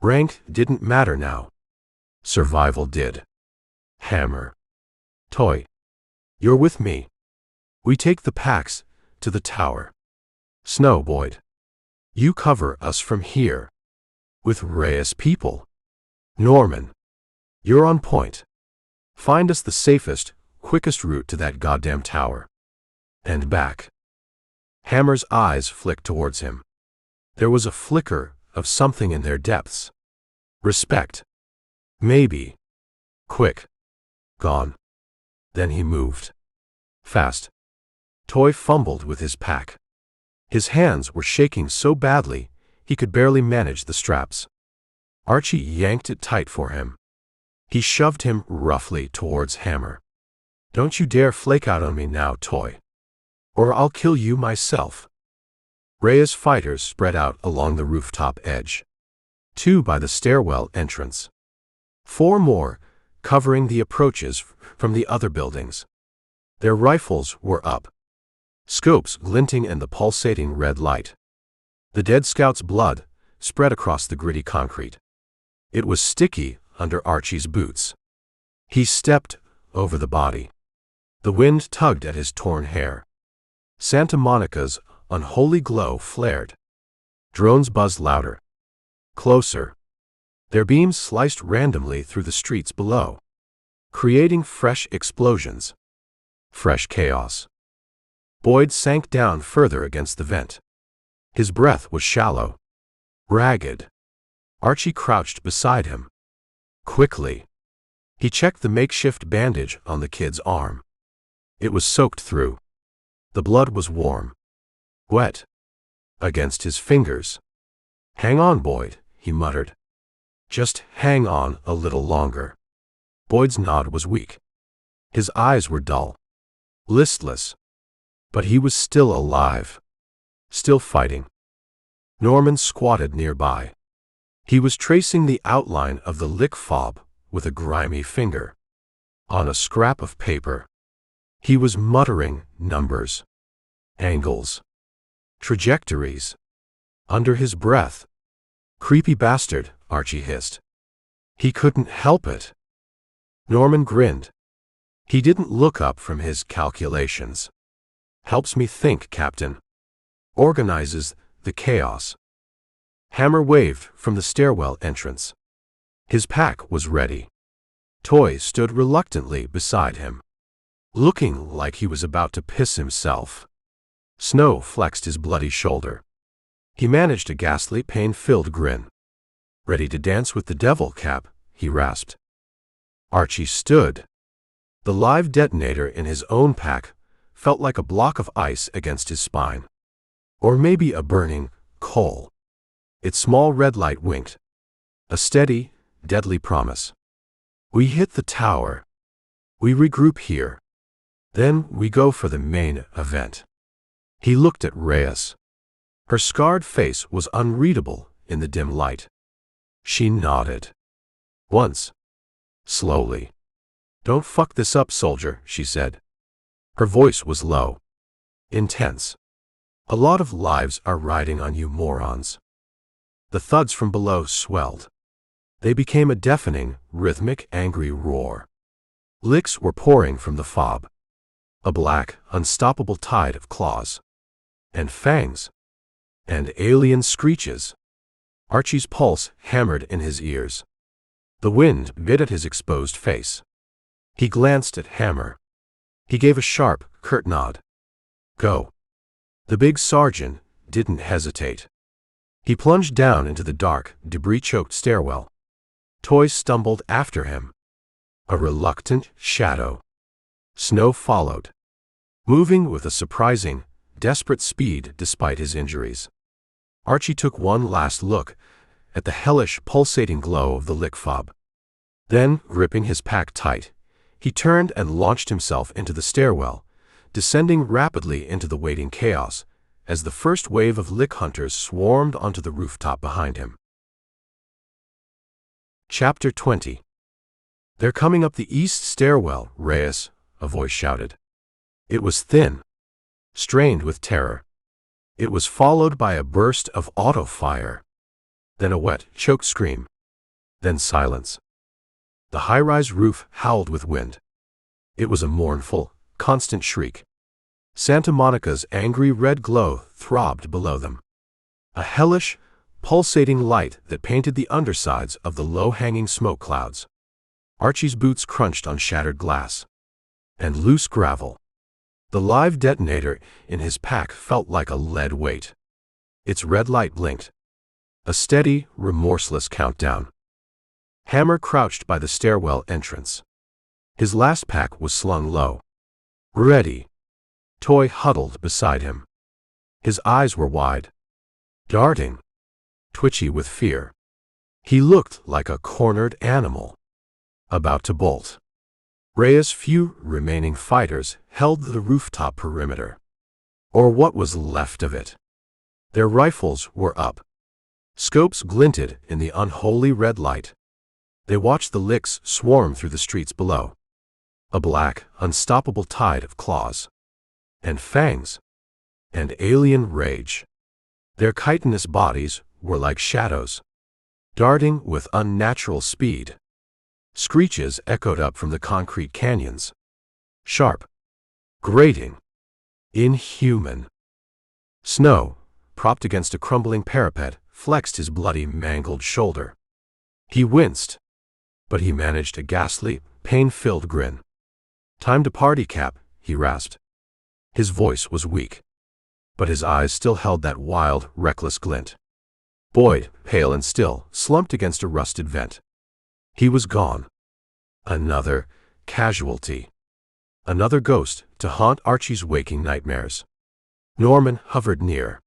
Rank didn't matter now. Survival did. Hammer. Toy. You're with me. We take the packs to the tower. Snow, Boyd. You cover us from here. With Reyes people. Norman. You're on point. Find us the safest, quickest route to that goddamn tower. And back. Hammer's eyes flicked towards him. There was a flicker of something in their depths. Respect. Maybe. Quick. Gone. Then he moved. Fast. Toy fumbled with his pack. His hands were shaking so badly he could barely manage the straps. Archie yanked it tight for him. He shoved him roughly towards Hammer. Don't you dare flake out on me now, Toy. Or I'll kill you myself. Reyes' fighters spread out along the rooftop edge. 2 by the stairwell entrance. 4 more, covering the approaches from the other buildings. Their rifles were up. Scopes glinting in the pulsating red light. The dead scout's blood spread across the gritty concrete. It was sticky under Archie's boots. He stepped over the body. The wind tugged at his torn hair. Santa Monica's unholy glow flared. Drones buzzed louder. Closer. Their beams sliced randomly through the streets below, creating fresh explosions. Fresh chaos. Boyd sank down further against the vent. His breath was shallow. Ragged. Archie crouched beside him. Quickly. He checked the makeshift bandage on the kid's arm. It was soaked through. The blood was warm. Wet. Against his fingers. Hang on, Boyd, he muttered. Just hang on a little longer. Boyd's nod was weak. His eyes were dull. Listless. But he was still alive. Still fighting. Norman squatted nearby. He was tracing the outline of the lick fob with a grimy finger. On a scrap of paper. He was muttering numbers. Angles. Trajectories. Under his breath. Creepy bastard, Archie hissed. He couldn't help it. Norman grinned. He didn't look up from his calculations. Helps me think, Captain. Organizes the chaos. Hammer waved from the stairwell entrance. His pack was ready. Toy stood reluctantly beside him, looking like he was about to piss himself. Snow flexed his bloody shoulder. He managed a ghastly, pain-filled grin. Ready to dance with the devil, Cap, he rasped. Archie stood. The live detonator in his own pack felt like a block of ice against his spine. Or maybe a burning coal. Its small red light winked. A steady, deadly promise. We hit the tower. We regroup here. Then we go for the main event. He looked at Reyes. Her scarred face was unreadable in the dim light. She nodded. Once. Slowly. Don't fuck this up, soldier, she said. Her voice was low. Intense. A lot of lives are riding on you morons. The thuds from below swelled. They became a deafening, rhythmic, angry roar. Licks were pouring from the fob. A black, unstoppable tide of claws. And fangs. And alien screeches. Archie's pulse hammered in his ears. The wind bit at his exposed face. He glanced at Hammer. He gave a sharp, curt nod. Go. The big sergeant didn't hesitate. He plunged down into the dark, debris-choked stairwell. Toy stumbled after him. A reluctant shadow. Snow followed, moving with a surprising, desperate speed despite his injuries. Archie took one last look at the hellish, pulsating glow of the lick fob. Then, gripping his pack tight, he turned and launched himself into the stairwell, descending rapidly into the waiting chaos as the first wave of lick hunters swarmed onto the rooftop behind him. Chapter 20. They're coming up the east stairwell, Reyes, a voice shouted. It was thin, strained with terror. It was followed by a burst of auto fire. Then a wet, choked scream. Then silence. The high-rise roof howled with wind. It was a mournful, constant shriek. Santa Monica's angry red glow throbbed below them. A hellish, pulsating light that painted the undersides of the low-hanging smoke clouds. Archie's boots crunched on shattered glass. And loose gravel. The live detonator in his pack felt like a lead weight. Its red light blinked. A steady, remorseless countdown. Hammer crouched by the stairwell entrance. His last pack was slung low. Ready. Toy huddled beside him. His eyes were wide. Darting. Twitchy with fear. He looked like a cornered animal. About to bolt. Reyes' few remaining fighters held the rooftop perimeter. Or what was left of it. Their rifles were up. Scopes glinted in the unholy red light. They watched the licks swarm through the streets below. A black, unstoppable tide of claws. And fangs. And alien rage. Their chitinous bodies were like shadows. Darting with unnatural speed. Screeches echoed up from the concrete canyons. Sharp. Grating. Inhuman. Snow, propped against a crumbling parapet, flexed his bloody, mangled shoulder. He winced. But he managed a ghastly, pain-filled grin. Time to party, Cap, he rasped. His voice was weak. But his eyes still held that wild, reckless glint. Boyd, pale and still, slumped against a rusted vent. He was gone. Another casualty. Another ghost to haunt Archie's waking nightmares. Norman hovered near.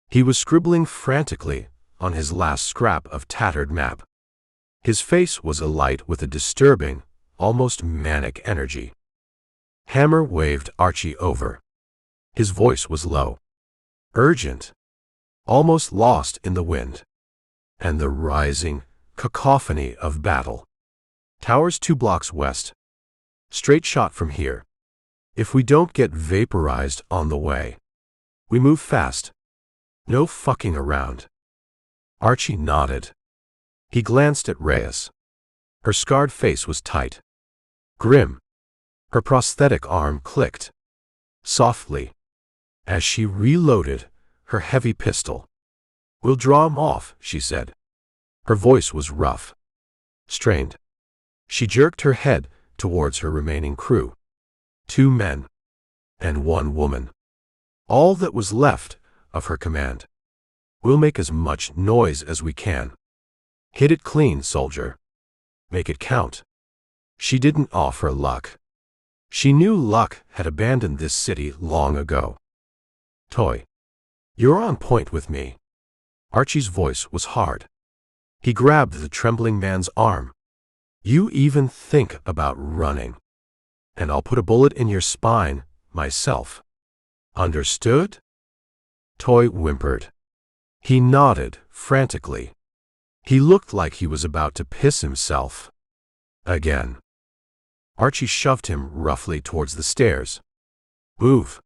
He was scribbling frantically on his last scrap of tattered map. His face was alight with a disturbing, almost manic energy. Hammer waved Archie over. His voice was low. Urgent. Almost lost in the wind. And the rising cacophony of battle. Towers 2 blocks west. Straight shot from here. If we don't get vaporized on the way. We move fast. No fucking around. Archie nodded. He glanced at Reyes. Her scarred face was tight. Grim. Her prosthetic arm clicked. Softly. As she reloaded her heavy pistol. We'll draw him off, she said. Her voice was rough. Strained. She jerked her head towards her remaining crew. 2 men. And 1 woman. All that was left of her command. We'll make as much noise as we can. Hit it clean, soldier. Make it count. She didn't offer luck. She knew luck had abandoned this city long ago. Toy. You're on point with me. Archie's voice was hard. He grabbed the trembling man's arm. You even think about running. And I'll put a bullet in your spine, myself. Understood? Toy whimpered. He nodded, frantically. He looked like he was about to piss himself. Again. Archie shoved him roughly towards the stairs. Move.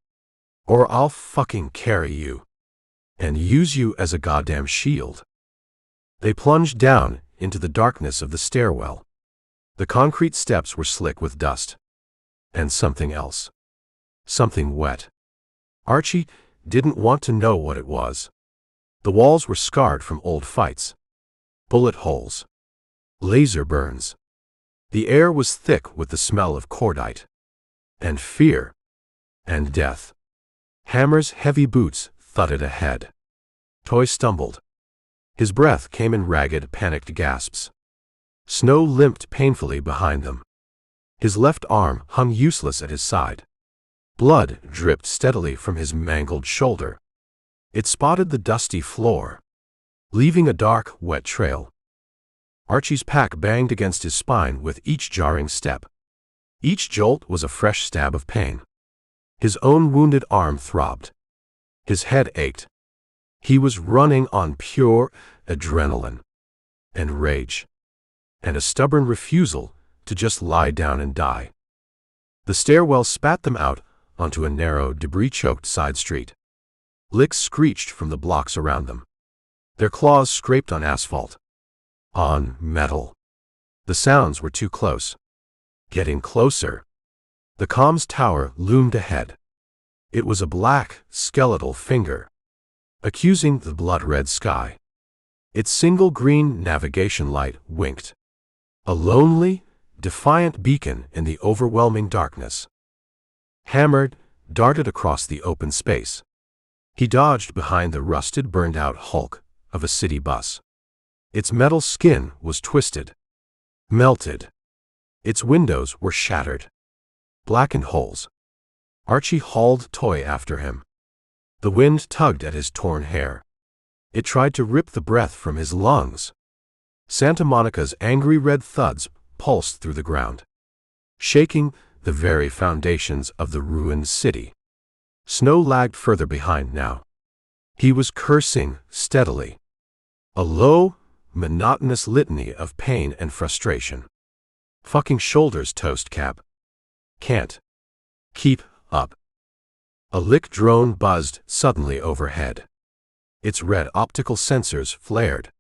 or I'll fucking carry you and use you as a goddamn shield." They plunged down into the darkness of the stairwell. The concrete steps were slick with dust. And something else. Something wet. Archie didn't want to know what it was. The walls were scarred from old fights. Bullet holes. Laser burns. The air was thick with the smell of cordite. And fear. And death. Hammer's heavy boots thudded ahead. Toy stumbled. His breath came in ragged, panicked gasps. Snow limped painfully behind them. His left arm hung useless at his side. Blood dripped steadily from his mangled shoulder. It spotted the dusty floor, leaving a dark, wet trail. Archie's pack banged against his spine with each jarring step. Each jolt was a fresh stab of pain. His own wounded arm throbbed. His head ached. He was running on pure adrenaline and rage, and a stubborn refusal to just lie down and die. The stairwell spat them out onto a narrow, debris-choked side street. Licks screeched from the blocks around them. Their claws scraped on asphalt. On metal. The sounds were too close. Getting closer. The comms tower loomed ahead. It was a black, skeletal finger, accusing the blood-red sky. Its single green navigation light winked. A lonely, defiant beacon in the overwhelming darkness. Hammer darted across the open space. He dodged behind the rusted, burned-out hulk of a city bus. Its metal skin was twisted, melted. Its windows were shattered, blackened holes. Archie hauled Toy after him. The wind tugged at his torn hair. It tried to rip the breath from his lungs. Santa Monica's angry red thuds pulsed through the ground, shaking the very foundations of the ruined city. Snow lagged further behind now. He was cursing steadily. A low, monotonous litany of pain and frustration. Fucking shoulders, toast cap. Can't keep up. A lick drone buzzed suddenly overhead. Its red optical sensors flared.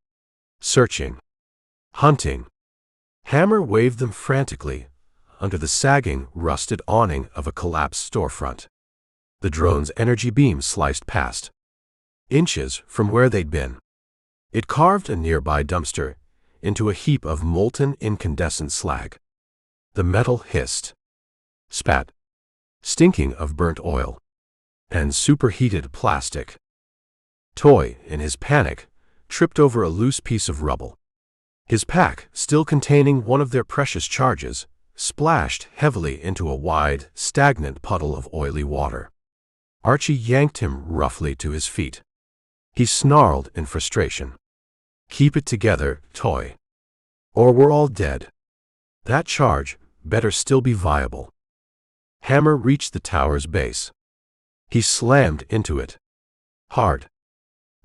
Searching. Hunting. Hammer waved them frantically under the sagging, rusted awning of a collapsed storefront. The drone's energy beam sliced past, inches from where they'd been. It carved a nearby dumpster into a heap of molten incandescent slag. The metal hissed, spat, stinking of burnt oil and superheated plastic. Toy, in his panic, tripped over a loose piece of rubble. His pack, still containing one of their precious charges, splashed heavily into a wide, stagnant puddle of oily water. Archie yanked him roughly to his feet. He snarled in frustration. "Keep it together, Toy, or we're all dead. That charge better still be viable." Hammer reached the tower's base. He slammed into it. Hard.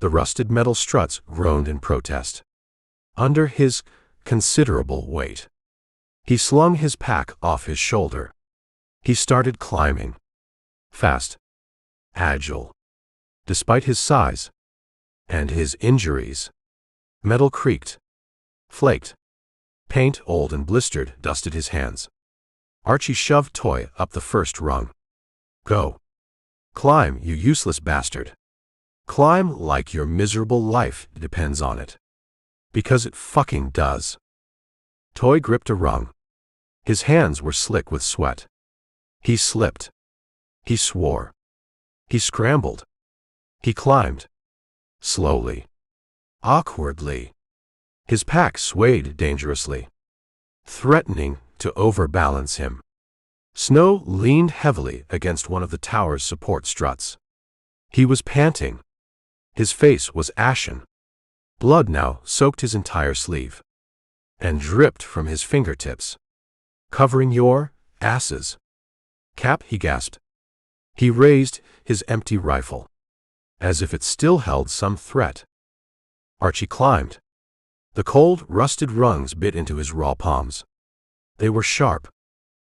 The rusted metal struts groaned in protest under his considerable weight. He slung his pack off his shoulder. He started climbing. Fast. Agile. Despite his size and his injuries. Metal creaked. Flaked. Paint, old and blistered, dusted his hands. Archie shoved Toy up the first rung. "Go. Climb, you useless bastard. Climb like your miserable life depends on it. Because it fucking does." Toy gripped a rung. His hands were slick with sweat. He slipped. He swore. He scrambled. He climbed. Slowly. Awkwardly. His pack swayed dangerously, threatening to overbalance him. Snow leaned heavily against one of the tower's support struts. He was panting. His face was ashen. Blood now soaked his entire sleeve and dripped from his fingertips. "Covering your asses." "Cap," he gasped. He raised his empty rifle, as if it still held some threat. Archie climbed. The cold, rusted rungs bit into his raw palms. They were sharp,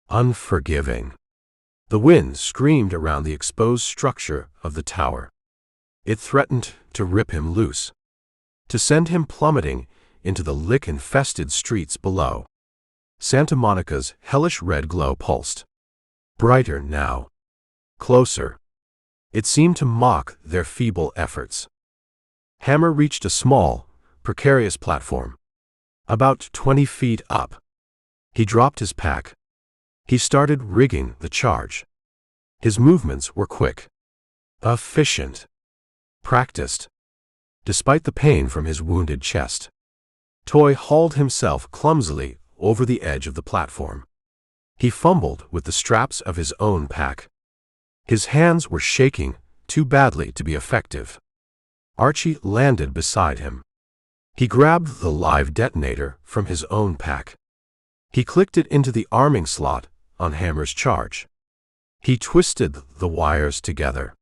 unforgiving. The wind screamed around the exposed structure of the tower. It threatened to rip him loose, to send him plummeting into the lick-infested streets below. Santa Monica's hellish red glow pulsed. Brighter now. Closer. It seemed to mock their feeble efforts. Hammer reached a small, precarious platform, about 20 feet up. He dropped his pack. He started rigging the charge. His movements were quick, efficient, practiced. Despite the pain from his wounded chest, Toy hauled himself clumsily over the edge of the platform. He fumbled with the straps of his own pack. His hands were shaking too badly to be effective. Archie landed beside him. He grabbed the live detonator from his own pack. He clicked it into the arming slot on Hammer's charge. He twisted the wires together,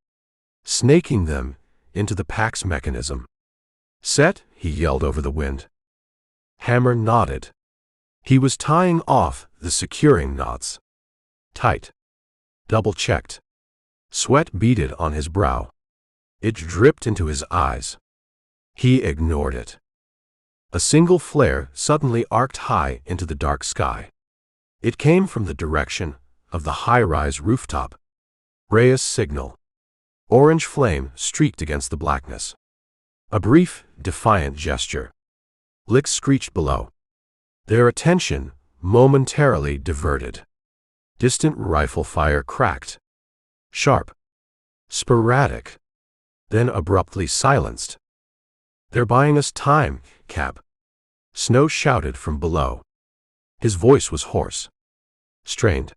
snaking them into the pack's mechanism. "Set," he yelled over the wind. Hammer nodded. He was tying off the securing knots. Tight. Double-checked. Sweat beaded on his brow. It dripped into his eyes. He ignored it. A single flare suddenly arced high into the dark sky. It came from the direction of the high-rise rooftop. Reyes' signal. Orange flame streaked against the blackness. A brief, defiant gesture. Licks screeched below. Their attention momentarily diverted. Distant rifle fire cracked. Sharp. Sporadic. Then abruptly silenced. "They're buying us time, Cap," Snow shouted from below. His voice was hoarse, strained,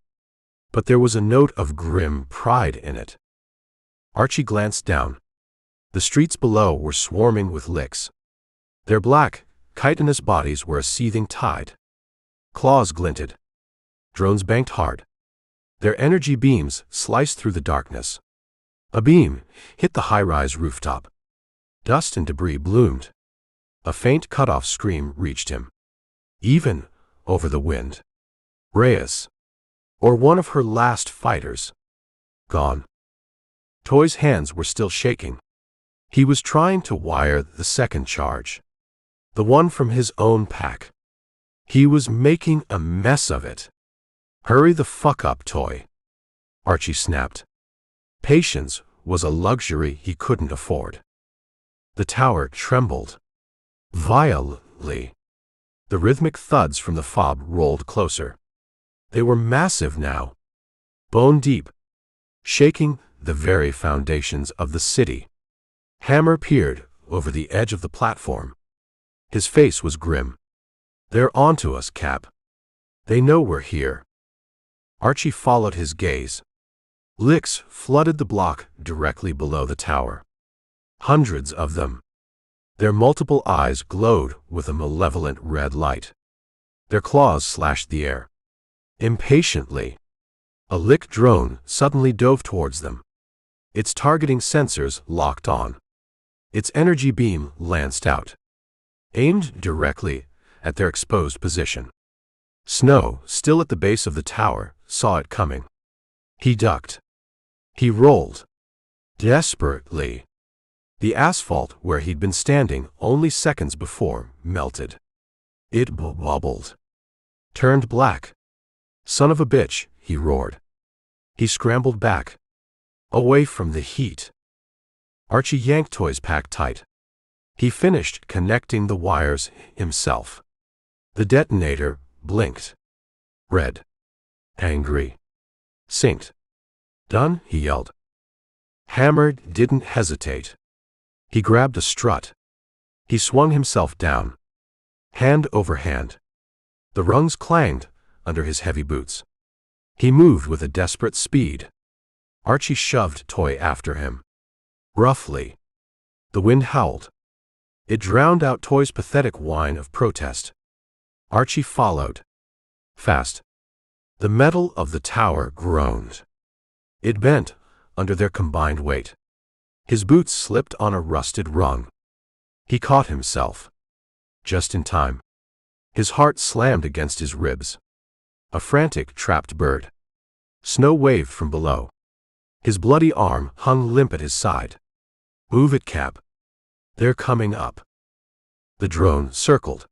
but there was a note of grim pride in it. Archie glanced down. The streets below were swarming with licks. Their black, chitinous bodies were a seething tide. Claws glinted. Drones banked hard. Their energy beams sliced through the darkness. A beam hit the high-rise rooftop. Dust and debris bloomed. A faint cut-off scream reached him. Even over the wind. Reyes, or one of her last fighters, gone. Toy's hands were still shaking. He was trying to wire the second charge, the one from his own pack. He was making a mess of it. "Hurry the fuck up, Toy," Archie snapped. Patience was a luxury he couldn't afford. The tower trembled. Violently. The rhythmic thuds from the fob rolled closer. They were massive now. Bone deep. Shaking the very foundations of the city. Hammer peered over the edge of the platform. His face was grim. "They're onto us, Cap. They know we're here." Archie followed his gaze. Licks flooded the block directly below the tower. Hundreds of them. Their multiple eyes glowed with a malevolent red light. Their claws slashed the air. Impatiently, a lick drone suddenly dove towards them. Its targeting sensors locked on. Its energy beam lanced out, aimed directly at their exposed position. Snow, still at the base of the tower, saw it coming. He ducked. He rolled. Desperately. The asphalt where he'd been standing only seconds before melted. It bubbled. Turned black. "Son of a bitch," he roared. He scrambled back, away from the heat. Archie yanked Toy's pack tight. He finished connecting the wires himself. The detonator blinked. Red. Angry. Synced. "Done," he yelled. Hammer didn't hesitate. He grabbed a strut. He swung himself down, hand over hand. The rungs clanged under his heavy boots. He moved with a desperate speed. Archie shoved Toy after him. Roughly. The wind howled. It drowned out Toy's pathetic whine of protest. Archie followed. Fast. The metal of the tower groaned. It bent under their combined weight. His boots slipped on a rusted rung. He caught himself. Just in time. His heart slammed against his ribs. A frantic, trapped bird. Snow waved from below. His bloody arm hung limp at his side. Move it, Cap. They're coming up. The drone circled.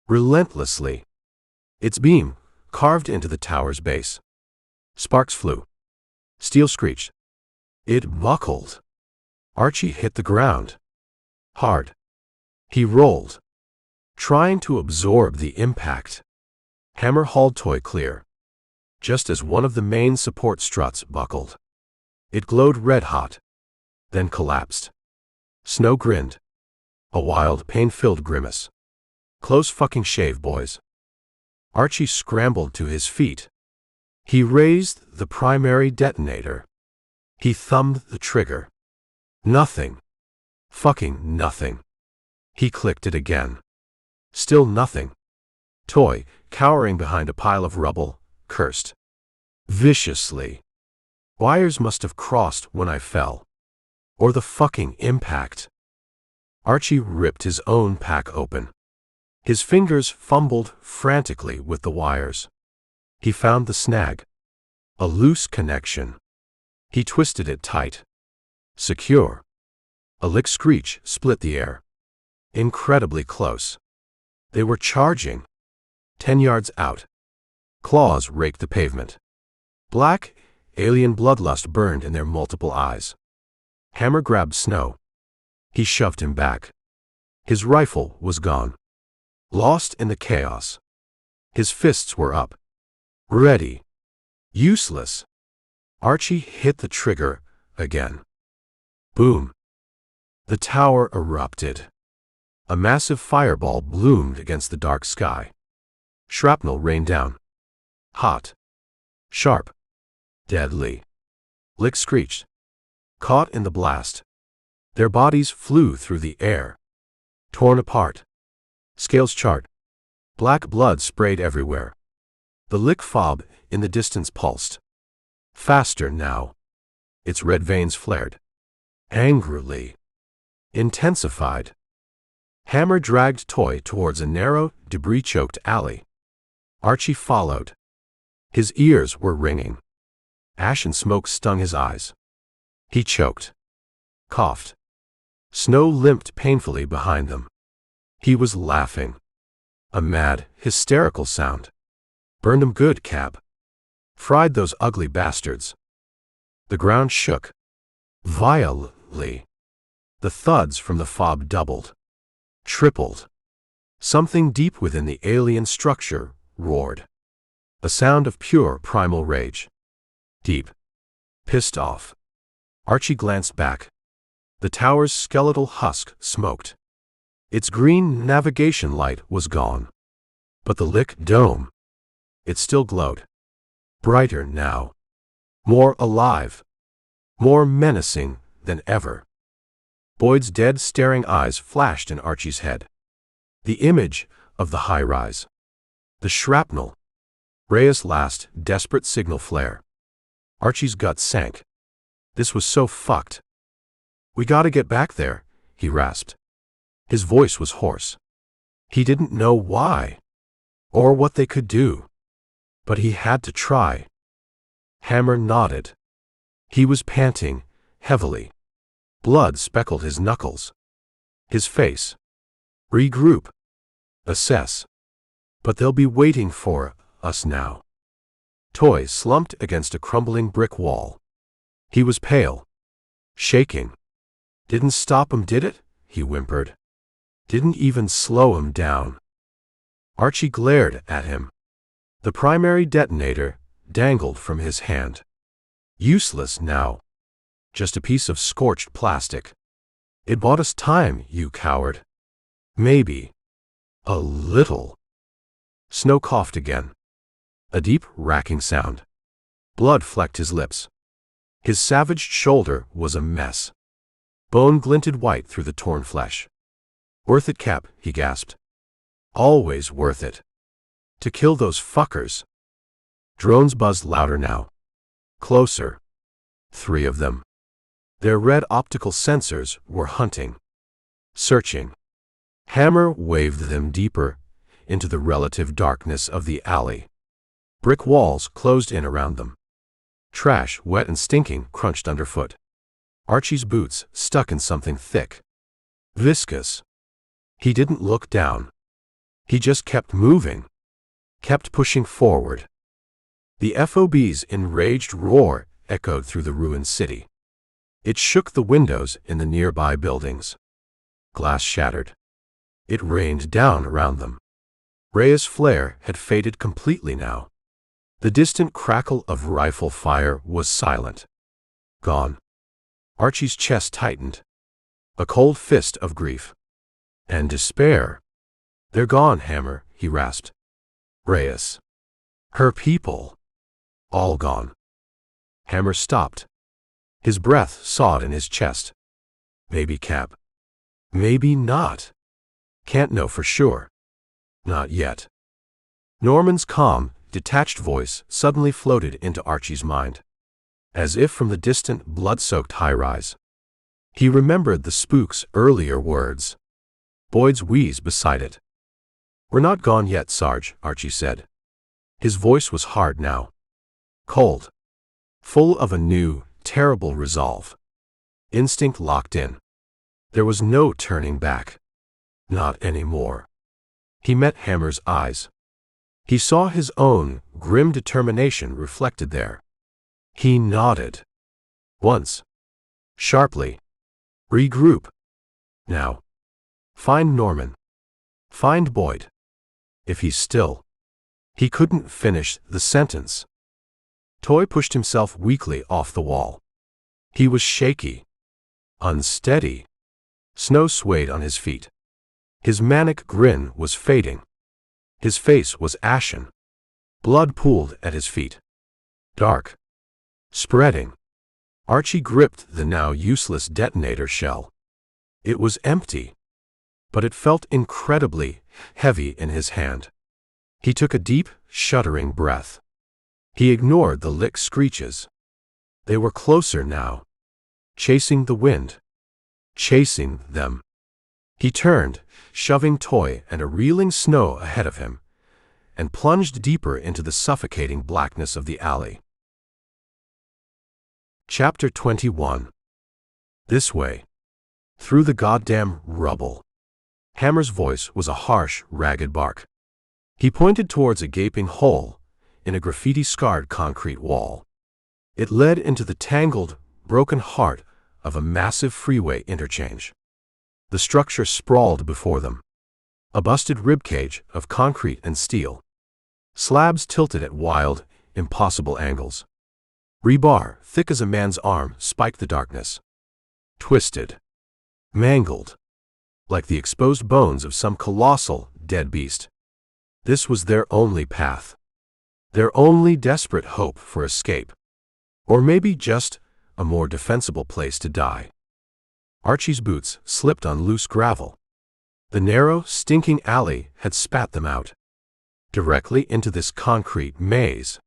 Relentlessly. Its beam carved into the tower's base. Sparks flew. Steel screeched. It buckled. Archie hit the ground. Hard. He rolled, trying to absorb the impact. Hammer hauled Toy clear, just as one of the main support struts buckled. It glowed red-hot, then collapsed. Snow grinned. A wild, pain-filled grimace. Close fucking shave, boys. Archie scrambled to his feet. He raised the primary detonator. He thumbed the trigger. Nothing. Fucking nothing. He clicked it again. Still nothing. Toy, cowering behind a pile of rubble, cursed viciously. Wires must have crossed when I fell. Or the fucking impact. Archie ripped his own pack open. His fingers fumbled frantically with the wires. He found the snag. A loose connection. He twisted it tight. Secure. A lick screech split the air. Incredibly close. They were charging. 10 yards out. Claws raked the pavement. Black, alien bloodlust burned in their multiple eyes. Hammer grabbed Snow. He shoved him back. His rifle was gone. Lost in the chaos. His fists were up. Ready. Useless. Archie hit the trigger again. Boom. The tower erupted. A massive fireball bloomed against the dark sky. Shrapnel rained down. Hot. Sharp. Deadly. Lick screeched. Caught in the blast. Their bodies flew through the air. Torn apart. Scales charred. Black blood sprayed everywhere. The lick fob in the distance pulsed. Faster now. Its red veins flared. Angrily. Intensified. Hammer dragged Toy towards a narrow, debris-choked alley. Archie followed. His ears were ringing. Ash and smoke stung his eyes. He choked. Coughed. Snow limped painfully behind them. He was laughing. A mad, hysterical sound. Burned 'em good, Cap. Fried those ugly bastards. The ground shook. Violently. The thuds from the fob doubled. Tripled. Something deep within the alien structure roared. A sound of pure primal rage. Deep. Pissed off. Archie glanced back. The tower's skeletal husk smoked. Its green navigation light was gone. But the lick dome. It still glowed. Brighter now. More alive. More menacing than ever. Boyd's dead staring eyes flashed in Archie's head. The image of the high-rise. The shrapnel. Reyes' last desperate signal flare. Archie's gut sank. This was so fucked. We gotta get back there, he rasped. His voice was hoarse. He didn't know why. Or what they could do. But he had to try. Hammer nodded. He was panting, heavily. Blood speckled his knuckles. His face. Regroup. Assess. But they'll be waiting for us now. Toy slumped against a crumbling brick wall. He was pale. Shaking. Didn't stop him, did it? He whimpered. Didn't even slow him down. Archie glared at him. The primary detonator dangled from his hand. Useless now. Just a piece of scorched plastic. It bought us time, you coward. Maybe. A little. Snow coughed again. A deep, racking sound. Blood flecked his lips. His savaged shoulder was a mess. Bone glinted white through the torn flesh. Worth it, Cap, he gasped. Always worth it. To kill those fuckers. Drones buzzed louder now. Closer. 3 of them. Their red optical sensors were hunting. Searching. Hammer waved them deeper into the relative darkness of the alley. Brick walls closed in around them. Trash, wet and stinking, crunched underfoot. Archie's boots stuck in something thick. Viscous. He didn't look down. He just kept moving. Kept pushing forward. The FOB's enraged roar echoed through the ruined city. It shook the windows in the nearby buildings. Glass shattered. It rained down around them. Rhea's flare had faded completely now. The distant crackle of rifle fire was silent. Gone. Archie's chest tightened. A cold fist of grief. And despair. "They're gone, Hammer," he rasped. "Reyes. Her people. All gone." Hammer stopped. His breath sawed in his chest. Maybe Cap. Maybe not. Can't know for sure. Not yet. Norman's calm, detached voice suddenly floated into Archie's mind. As if from the distant, blood-soaked high-rise. He remembered the spook's earlier words. Boyd's wheeze beside it. "We're not gone yet, Sarge," Archie said. His voice was hard now. Cold. Full of a new, terrible resolve. Instinct locked in. There was no turning back. Not anymore. He met Hammer's eyes. He saw his own grim determination reflected there. He nodded. Once. Sharply. "Regroup. Now. Find Norman. Find Boyd. If he's still." He couldn't finish the sentence. Toy pushed himself weakly off the wall. He was shaky. Unsteady. Snow swayed on his feet. His manic grin was fading. His face was ashen. Blood pooled at his feet. Dark. Spreading. Archie gripped the now useless detonator shell. It was empty. But it felt incredibly heavy in his hand. He took a deep, shuddering breath. He ignored the lick screeches. They were closer now. Chasing the wind. Chasing them. He turned, shoving Toy and a reeling Snow ahead of him, and plunged deeper into the suffocating blackness of the alley. Chapter 21. This way. Through the goddamn rubble. Hammer's voice was a harsh, ragged bark. He pointed towards a gaping hole in a graffiti-scarred concrete wall. It led into the tangled, broken heart of a massive freeway interchange. The structure sprawled before them. A busted ribcage of concrete and steel. Slabs tilted at wild, impossible angles. Rebar, thick as a man's arm, spiked the darkness. Twisted. Mangled. Like the exposed bones of some colossal, dead beast. This was their only path. Their only desperate hope for escape. Or maybe just a more defensible place to die. Archie's boots slipped on loose gravel. The narrow, stinking alley had spat them out. Directly into this concrete maze.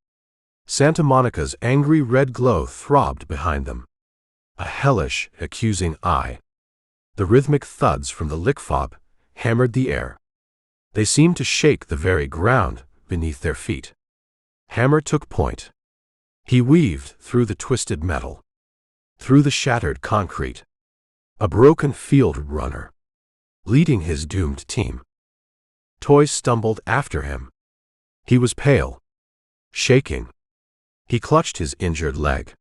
Santa Monica's angry red glow throbbed behind them. A hellish, accusing eye. The rhythmic thuds from the lick fob hammered the air. They seemed to shake the very ground beneath their feet. Hammer took point. He weaved through the twisted metal. Through the shattered concrete. A broken field runner. Leading his doomed team. Toy stumbled after him. He was pale. Shaking. He clutched his injured leg.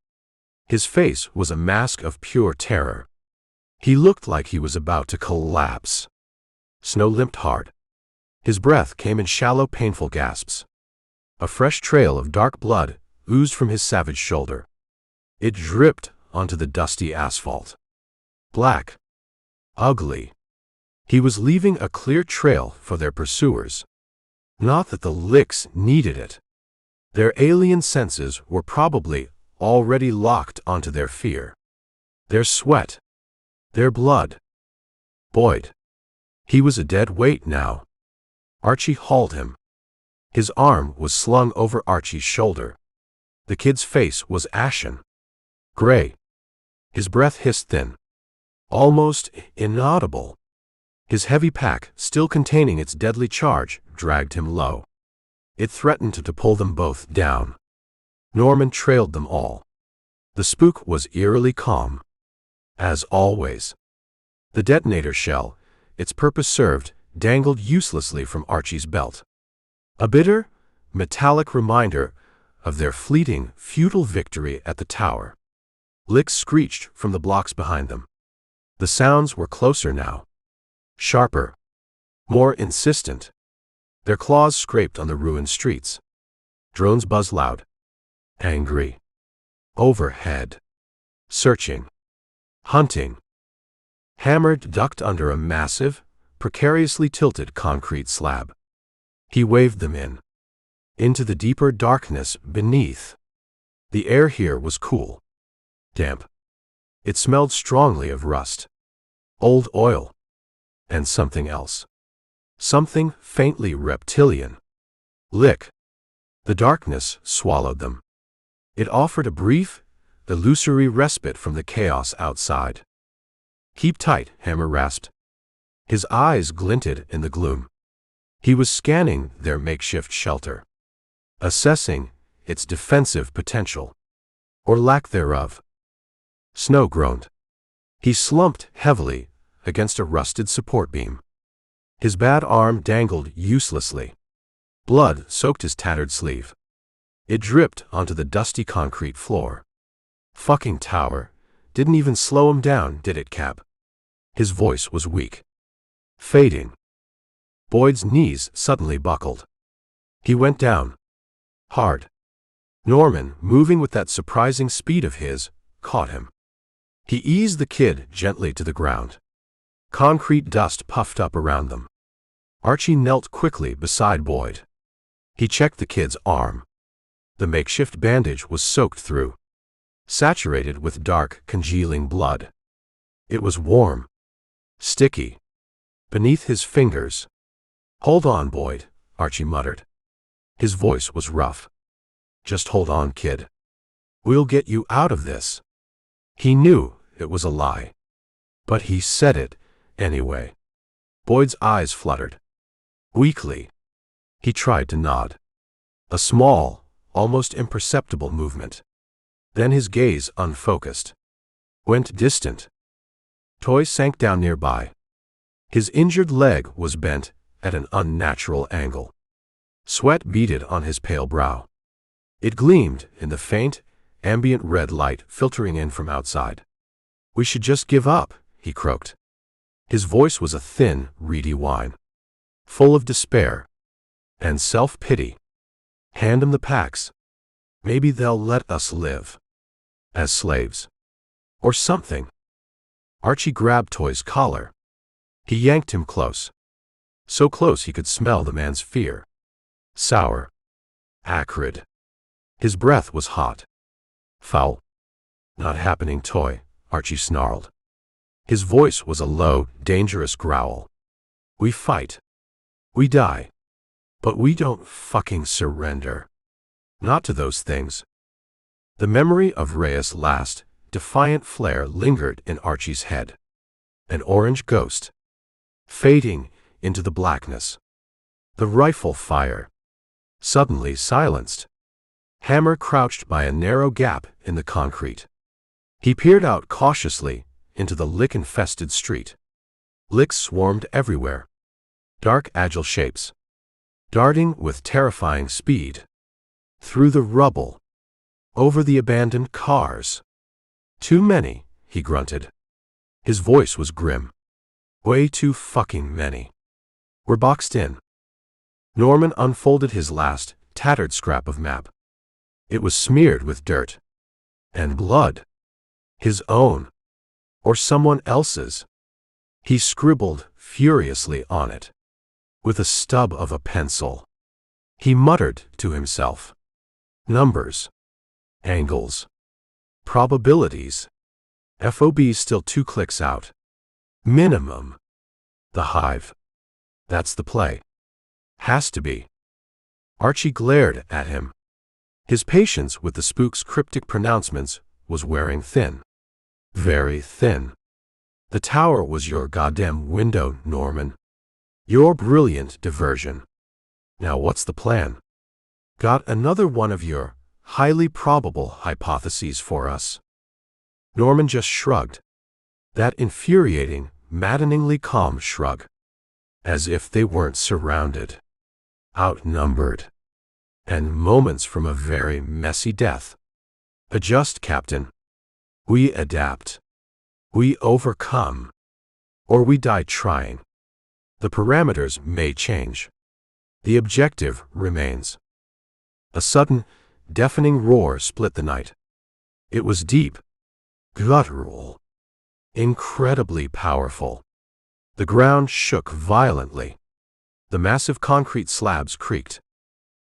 His face was a mask of pure terror. He looked like he was about to collapse. Snow limped hard. His breath came in shallow, painful gasps. A fresh trail of dark blood oozed from his savage shoulder. It dripped onto the dusty asphalt. Black. Ugly. He was leaving a clear trail for their pursuers. Not that the licks needed it. Their alien senses were probably already locked onto their fear. Their sweat. Their blood. Boyd. He was a dead weight now. Archie hauled him. His arm was slung over Archie's shoulder. The kid's face was ashen. Gray. His breath hissed thin. Almost inaudible. His heavy pack, still containing its deadly charge, dragged him low. It threatened to pull them both down. Norman trailed them all. The spook was eerily calm. As always. The detonator shell, its purpose served, dangled uselessly from Archie's belt. A bitter, metallic reminder of their fleeting, futile victory at the tower. Licks screeched from the blocks behind them. The sounds were closer now. Sharper. More insistent. Their claws scraped on the ruined streets. Drones buzzed loud. Angry. Overhead. Searching. Hunting. Hammer ducked under a massive, precariously tilted concrete slab. He waved them in. Into the deeper darkness beneath. The air here was cool. Damp. It smelled strongly of rust. Old oil. And something else. Something faintly reptilian. Lick. The darkness swallowed them. It offered a brief, illusory respite from the chaos outside. Keep tight, Hammer rasped. His eyes glinted in the gloom. He was scanning their makeshift shelter, assessing its defensive potential, or lack thereof. Snow groaned. He slumped heavily against a rusted support beam. His bad arm dangled uselessly. Blood soaked his tattered sleeve. It dripped onto the dusty concrete floor. Fucking tower. Didn't even slow him down, did it, Cap? His voice was weak. Fading. Boyd's knees suddenly buckled. He went down. Hard. Norman, moving with that surprising speed of his, caught him. He eased the kid gently to the ground. Concrete dust puffed up around them. Archie knelt quickly beside Boyd. He checked the kid's arm. The makeshift bandage was soaked through, saturated with dark, congealing blood. It was warm. Sticky. Beneath his fingers. Hold on, Boyd, Archie muttered. His voice was rough. Just hold on, kid. We'll get you out of this. He knew it was a lie. But he said it anyway. Boyd's eyes fluttered. Weakly. He tried to nod. A small, almost imperceptible movement. Then his gaze unfocused. Went distant. Toy sank down nearby. His injured leg was bent at an unnatural angle. Sweat beaded on his pale brow. It gleamed in the faint, ambient red light filtering in from outside. We should just give up, he croaked. His voice was a thin, reedy whine, full of despair and self-pity. Hand him the packs. Maybe they'll let us live. As slaves. Or something. Archie grabbed Toy's collar. He yanked him close. So close he could smell the man's fear. Sour. Acrid. His breath was hot. Foul. Not happening, Toy, Archie snarled. His voice was a low, dangerous growl. We fight. We die. But we don't fucking surrender. Not to those things. The memory of Reyes' last, defiant flare lingered in Archie's head. An orange ghost. Fading into the blackness. The rifle fire. Suddenly silenced. Hammer crouched by a narrow gap in the concrete. He peered out cautiously into the lick-infested street. Licks swarmed everywhere. Dark, agile shapes. Darting with terrifying speed. Through the rubble. Over the abandoned cars. Too many, he grunted. His voice was grim. Way too fucking many. We're boxed in. Norman unfolded his last, tattered scrap of map. It was smeared with dirt. And blood. His own. Or someone else's. He scribbled furiously on it. With a stub of a pencil. He muttered to himself. Numbers. Angles. Probabilities. FOB's still 2 clicks out. Minimum. The hive. That's the play. Has to be. Archie glared at him. His patience with the spook's cryptic pronouncements was wearing thin. Very thin. The tower was your goddamn window, Norman. Your brilliant diversion. Now what's the plan? Got another one of your highly probable hypotheses for us. Norman just shrugged. That infuriating, maddeningly calm shrug. As if they weren't surrounded, outnumbered, and moments from a very messy death. Adjust, Captain. We adapt. We overcome. Or we die trying. The parameters may change. The objective remains. A sudden, deafening roar split the night. It was deep, guttural, incredibly powerful. The ground shook violently. The massive concrete slabs creaked,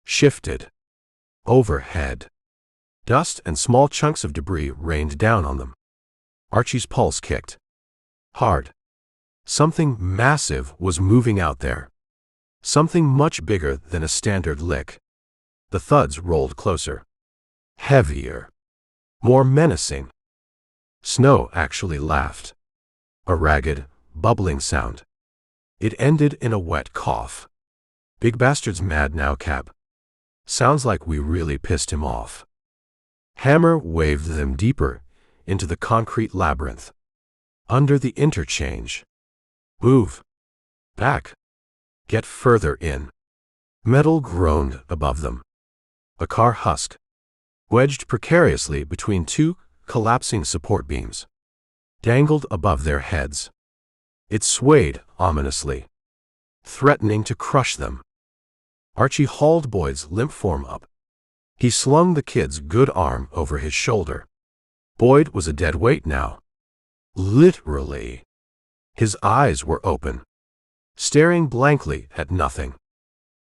shifted, overhead. Dust and small chunks of debris rained down on them. Archie's pulse kicked. Hard. Something massive was moving out there. Something much bigger than a standard lick. The thuds rolled closer. Heavier. More menacing. Snow actually laughed. A ragged, bubbling sound. It ended in a wet cough. Big bastard's mad now, Cap. Sounds like we really pissed him off. Hammer waved them deeper into the concrete labyrinth. Under the interchange. Move. Back. Get further in. Metal groaned above them. A car husk. Wedged precariously between two collapsing support beams. Dangled above their heads. It swayed ominously, threatening to crush them. Archie hauled Boyd's limp form up. He slung the kid's good arm over his shoulder. Boyd was a dead weight now. Literally. His eyes were open, staring blankly at nothing.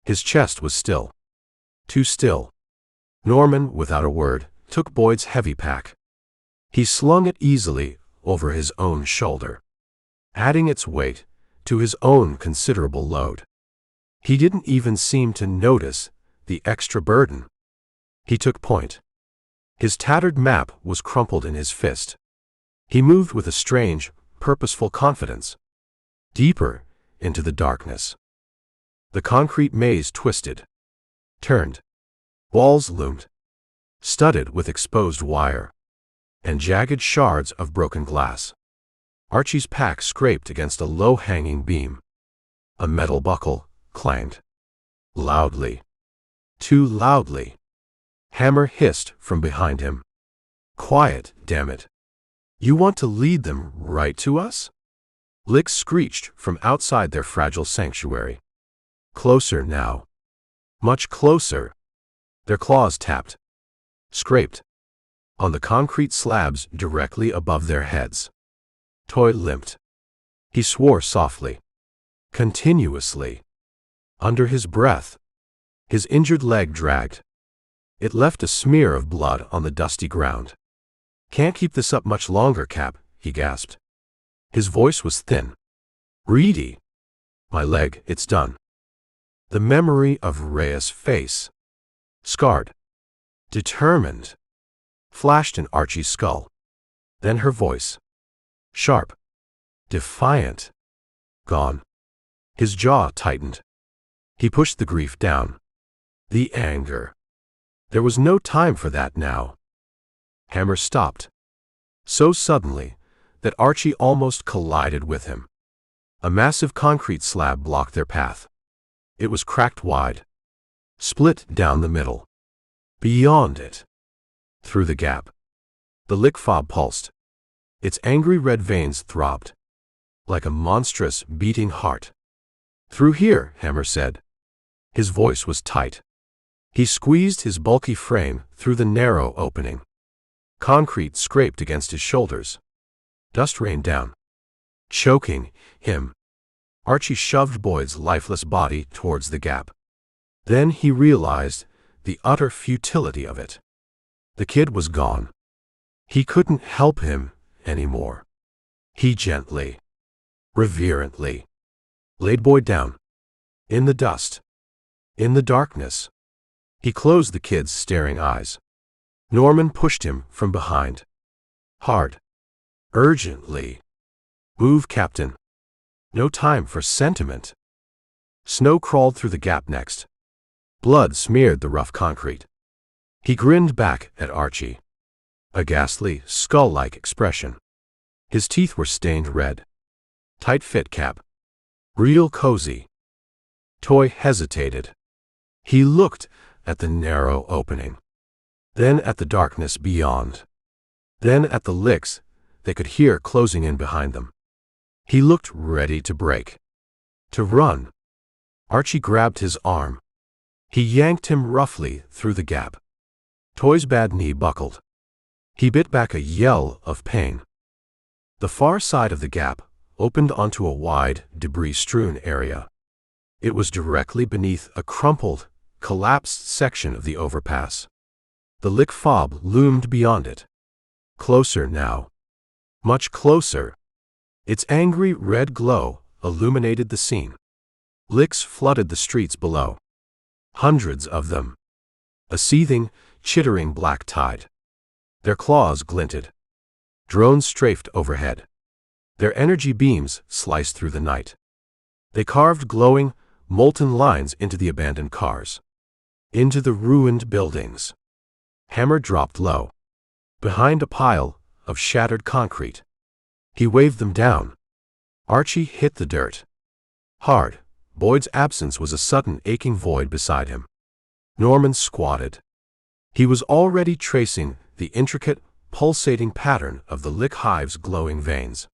His chest was still. Too still. Norman, without a word, took Boyd's heavy pack. He slung it easily over his own shoulder, adding its weight to his own considerable load. He didn't even seem to notice the extra burden. He took point. His tattered map was crumpled in his fist. He moved with a strange, purposeful confidence. Deeper into the darkness. The concrete maze twisted. Turned. Walls loomed. Studded with exposed wire. And jagged shards of broken glass. Archie's pack scraped against a low-hanging beam. A metal buckle clanged. Loudly. Too loudly. Hammer hissed from behind him. Quiet, damn it. You want to lead them right to us? Licks screeched from outside their fragile sanctuary. Closer now. Much closer. Their claws tapped. Scraped. On the concrete slabs directly above their heads. Toy limped. He swore softly. Continuously. Under his breath. His injured leg dragged. It left a smear of blood on the dusty ground. Can't keep this up much longer, Cap, he gasped. His voice was thin. Reedy. My leg, it's done. The memory of Rhea's face. Scarred. Determined. Flashed in Archie's skull. Then her voice. Sharp. Defiant. Gone. His jaw tightened. He pushed the grief down. The anger. There was no time for that now. Hammer stopped. So suddenly that Archie almost collided with him. A massive concrete slab blocked their path. It was cracked wide. Split down the middle. Beyond it. Through the gap. The lick fob pulsed. Its angry red veins throbbed. Like a monstrous, beating heart. Through here, Hammer said. His voice was tight. He squeezed his bulky frame through the narrow opening. Concrete scraped against his shoulders. Dust rained down. Choking him. Archie shoved Boyd's lifeless body towards the gap. Then he realized the utter futility of it. The kid was gone. He couldn't help him anymore. He gently, reverently, laid Boyd down. In the dust. In the darkness. He closed the kid's staring eyes. Norman pushed him from behind. Hard. Urgently. Move, Captain. No time for sentiment. Snow crawled through the gap next. Blood smeared the rough concrete. He grinned back at Archie. A ghastly, skull-like expression. His teeth were stained red. Tight fit, Cap. Real cozy. Toy hesitated. He looked at the narrow opening. Then at the darkness beyond. Then at the licks they could hear closing in behind them. He looked ready to break. To run. Archie grabbed his arm. He yanked him roughly through the gap. Toy's bad knee buckled. He bit back a yell of pain. The far side of the gap opened onto a wide, debris-strewn area. It was directly beneath a crumpled, collapsed section of the overpass. The lick fob loomed beyond it. Closer now. Much closer. Its angry red glow illuminated the scene. Licks flooded the streets below. Hundreds of them. A seething, chittering black tide. Their claws glinted. Drones strafed overhead. Their energy beams sliced through the night. They carved glowing, molten lines into the abandoned cars. Into the ruined buildings. Hammer dropped low. Behind a pile of shattered concrete. He waved them down. Archie hit the dirt. Hard. Boyd's absence was a sudden aching void beside him. Norman squatted. He was already tracing the intricate, pulsating pattern of the lick hive's glowing veins.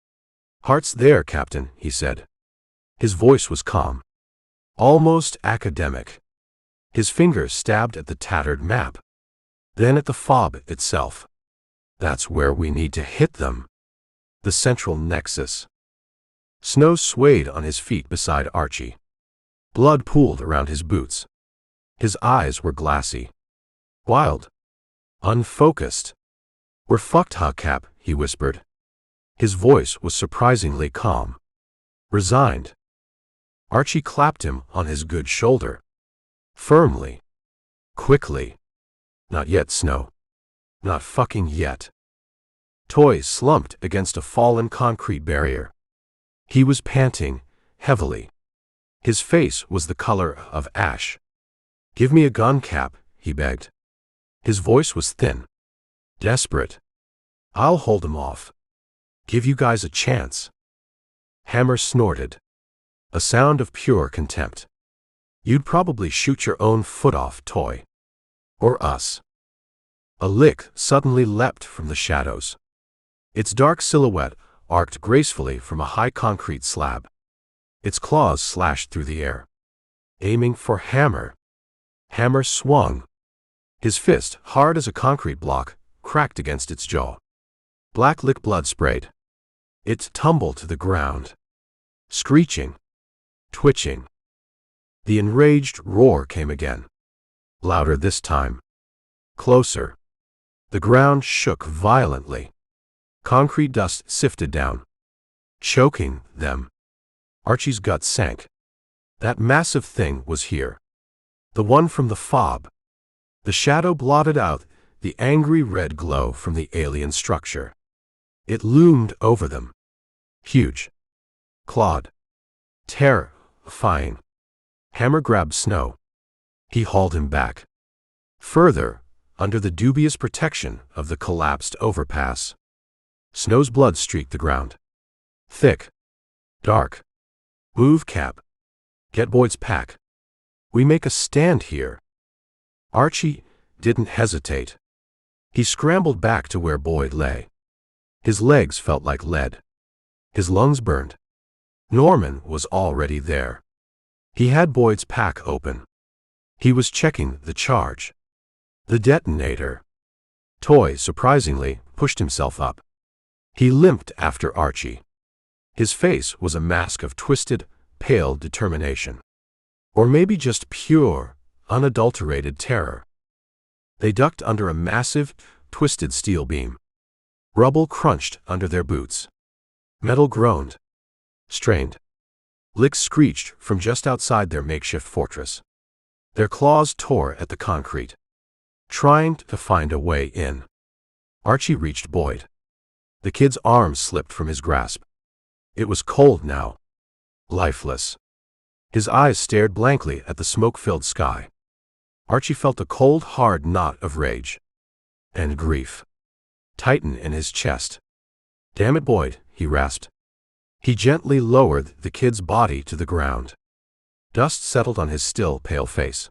"Heart's there, Captain," he said. His voice was calm. Almost academic. His fingers stabbed at the tattered map. Then at the fob itself. "That's where we need to hit them." The central nexus. Snow swayed on his feet beside Archie. Blood pooled around his boots. His eyes were glassy. Wild. Unfocused. "We're fucked, huh, Cap?" he whispered. His voice was surprisingly calm. Resigned. Archie clapped him on his good shoulder. Firmly. Quickly. "Not yet, Snow. Not fucking yet." Toy slumped against a fallen concrete barrier. He was panting heavily. His face was the color of ash. "Give me a gun, Cap," he begged. His voice was thin. Desperate. "I'll hold him off. Give you guys a chance." Hammer snorted. A sound of pure contempt. "You'd probably shoot your own foot off, Toy. Or us." A lick suddenly leapt from the shadows. Its dark silhouette arced gracefully from a high concrete slab. Its claws slashed through the air. Aiming for Hammer. Hammer swung. His fist, hard as a concrete block, cracked against its jaw. Black lick blood sprayed. It tumbled to the ground. Screeching. Twitching. The enraged roar came again. Louder this time. Closer. The ground shook violently. Concrete dust sifted down. Choking them. Archie's gut sank. That massive thing was here. The one from the fob. The shadow blotted out the angry red glow from the alien structure. It loomed over them. Huge. Clawed. Terrifying. Hammer grabbed Snow. He hauled him back. Further, under the dubious protection of the collapsed overpass. Snow's blood streaked the ground. Thick. Dark. "Move, Cap. Get Boyd's pack. We make a stand here." Archie didn't hesitate. He scrambled back to where Boyd lay. His legs felt like lead. His lungs burned. Norman was already there. He had Boyd's pack open. He was checking the charge. The detonator. Toy, surprisingly, pushed himself up. He limped after Archie. His face was a mask of twisted, pale determination. Or maybe just pure, unadulterated terror. They ducked under a massive, twisted steel beam. Rubble crunched under their boots. Metal groaned. Strained. Licks screeched from just outside their makeshift fortress. Their claws tore at the concrete, trying to find a way in. Archie reached Boyd. The kid's arm slipped from his grasp. It was cold now. Lifeless. His eyes stared blankly at the smoke-filled sky. Archie felt a cold, hard knot of rage and grief tighten in his chest. "Damn it, Boyd," he rasped. He gently lowered the kid's body to the ground. Dust settled on his still, pale face,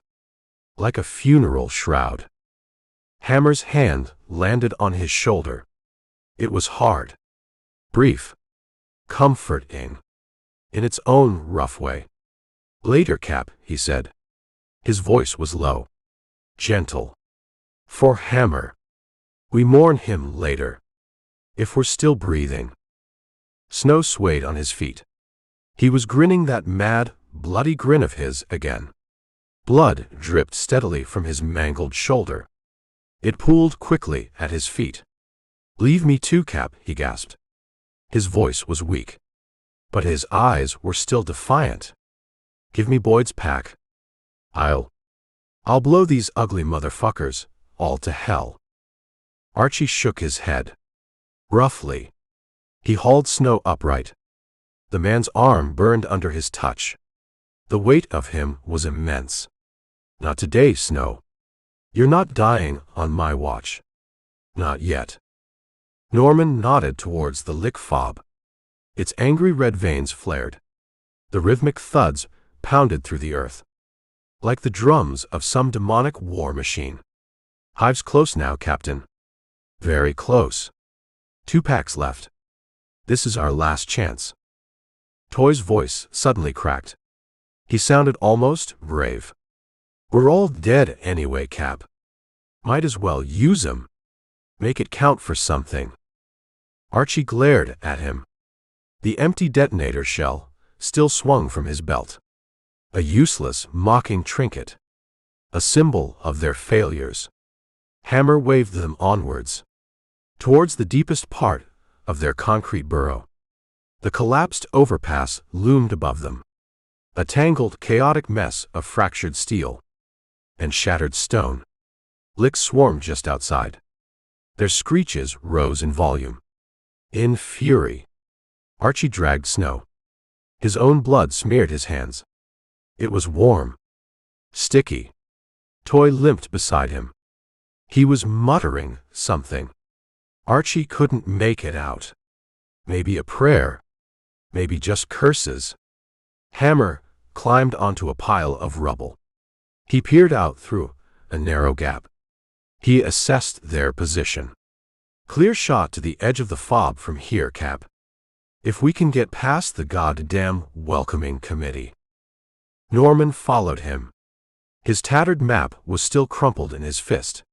like a funeral shroud. Hammer's hand landed on his shoulder. It was hard, brief, comforting, in its own rough way. "Later, Cap," he said. His voice was low, gentle. "For Hammer. We mourn him later, if we're still breathing." Snow swayed on his feet. He was grinning that mad, bloody grin of his again. Blood dripped steadily from his mangled shoulder. It pooled quickly at his feet. "Leave me too, Cap," he gasped. His voice was weak, but his eyes were still defiant. "Give me Boyd's pack. I'll blow these ugly motherfuckers all to hell." Archie shook his head. Roughly, he hauled Snow upright. The man's arm burned under his touch. The weight of him was immense. "Not today, Snow. You're not dying on my watch. Not yet." Norman nodded towards the lick fob. Its angry red veins flared. The rhythmic thuds pounded through the earth, like the drums of some demonic war machine. "Hive's close now, Captain. Very close. 2 packs left. This is our last chance." Toy's voice suddenly cracked. He sounded almost brave. "We're all dead anyway, Cap. Might as well use 'em. Make it count for something." Archie glared at him. The empty detonator shell still swung from his belt. A useless, mocking trinket. A symbol of their failures. Hammer waved them onwards, towards the deepest part of their concrete burrow. The collapsed overpass loomed above them, a tangled, chaotic mess of fractured steel and shattered stone. Licks swarmed just outside. Their screeches rose in volume. In fury, Archie dragged Snow. His own blood smeared his hands. It was warm, sticky. Toy limped beside him. He was muttering something. Archie couldn't make it out. Maybe a prayer. Maybe just curses. Hammer climbed onto a pile of rubble. He peered out through a narrow gap. He assessed their position. "Clear shot to the edge of the fob from here, Cap. If we can get past the goddamn welcoming committee." Norman followed him. His tattered map was still crumpled in his fist.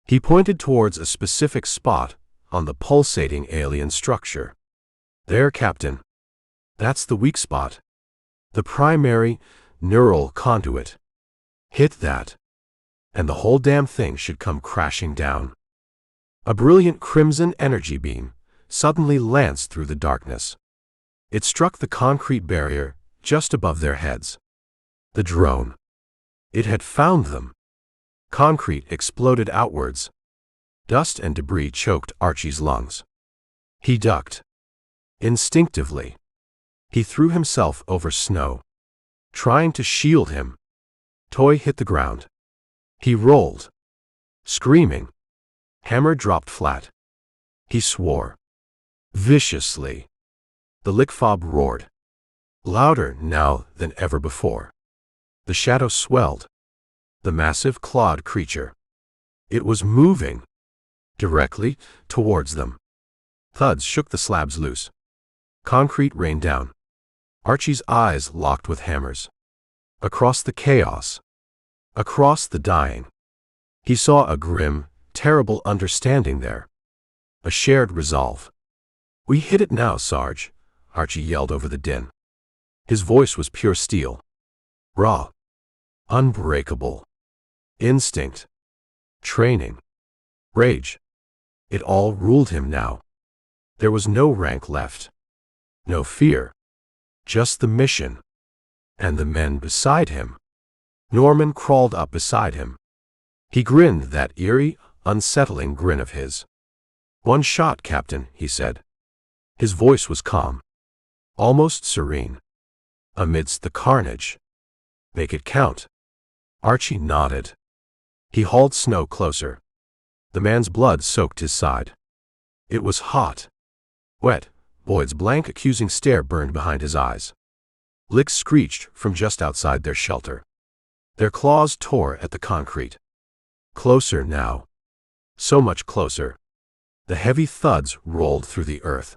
He pointed towards a specific spot on the pulsating alien structure. "There, Captain. That's the weak spot. The primary neural conduit. Hit that, and the whole damn thing should come crashing down." A brilliant crimson energy beam suddenly lanced through the darkness. It struck the concrete barrier just above their heads. The drone. It had found them. Concrete exploded outwards. Dust and debris choked Archie's lungs. He ducked. Instinctively, he threw himself over Snow, trying to shield him. Toy hit the ground. He rolled, screaming. Hammer dropped flat. He swore, viciously. The lick fob roared, louder now than ever before. The shadow swelled. The massive clawed creature. It was moving directly towards them. Thuds shook the slabs loose. Concrete rained down. Archie's eyes locked with Hammer's. Across the chaos, across the dying, he saw a grim, terrible understanding there. A shared resolve. "We hit it now, Sarge," Archie yelled over the din. His voice was pure steel. Raw. Unbreakable. Instinct. Training. Rage. It all ruled him now. There was no rank left. No fear. Just the mission. And the men beside him. Norman crawled up beside him. He grinned that eerie, unsettling grin of his. "One shot, Captain," he said. His voice was calm, almost serene. "Amidst the carnage. Make it count." Archie nodded. He hauled Snow closer. The man's blood soaked his side. It was hot. Wet. Boyd's blank, accusing stare burned behind his eyes. Licks screeched from just outside their shelter. Their claws tore at the concrete. Closer now. So much closer. The heavy thuds rolled through the earth.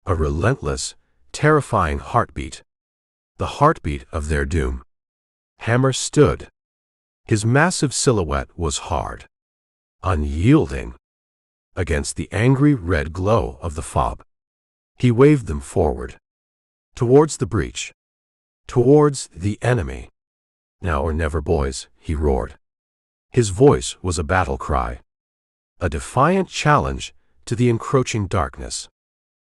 A relentless, terrifying heartbeat. The heartbeat of their doom. Hammer stood. His massive silhouette was hard, unyielding, against the angry red glow of the fob. He waved them forward, towards the breach, towards the enemy. Now or never, boys, he roared. His voice was a battle cry, a defiant challenge to the encroaching darkness.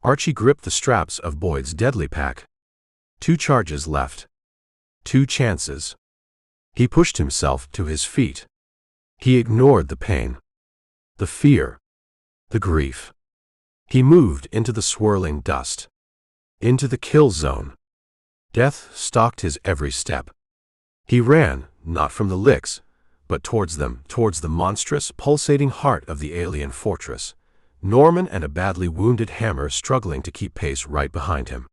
Archie gripped the straps of Boyd's deadly pack. 2 charges left. 2 chances. He pushed himself to his feet. He ignored the pain, the fear, the grief. He moved into the swirling dust, into the kill zone. Death stalked his every step. He ran, not from the licks, but towards them, towards the monstrous, pulsating heart of the alien fortress. Norman and a badly wounded Hammer struggling to keep pace right behind him.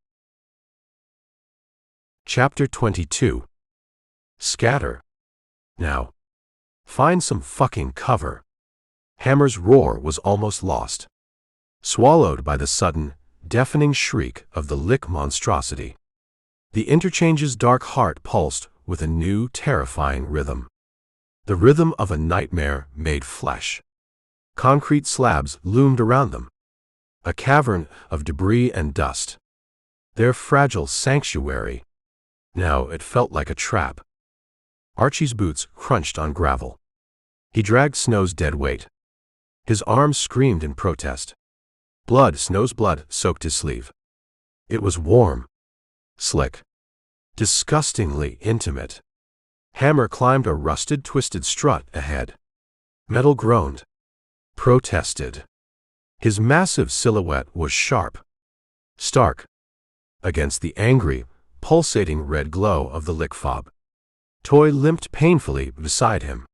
Chapter 22. Scatter. Now. Find some fucking cover. Hammer's roar was almost lost, swallowed by the sudden, deafening shriek of the lick monstrosity. The interchange's dark heart pulsed with a new, terrifying rhythm. The rhythm of a nightmare made flesh. Concrete slabs loomed around them, a cavern of debris and dust. Their fragile sanctuary. Now it felt like a trap. Archie's boots crunched on gravel. He dragged Snow's dead weight. His arms screamed in protest. Snow's blood soaked his sleeve. It was warm, slick, disgustingly intimate. Hammer climbed a rusted, twisted strut ahead. Metal groaned, protested. His massive silhouette was sharp, stark, against the angry, pulsating red glow of the lick fob. Toy limped painfully beside him.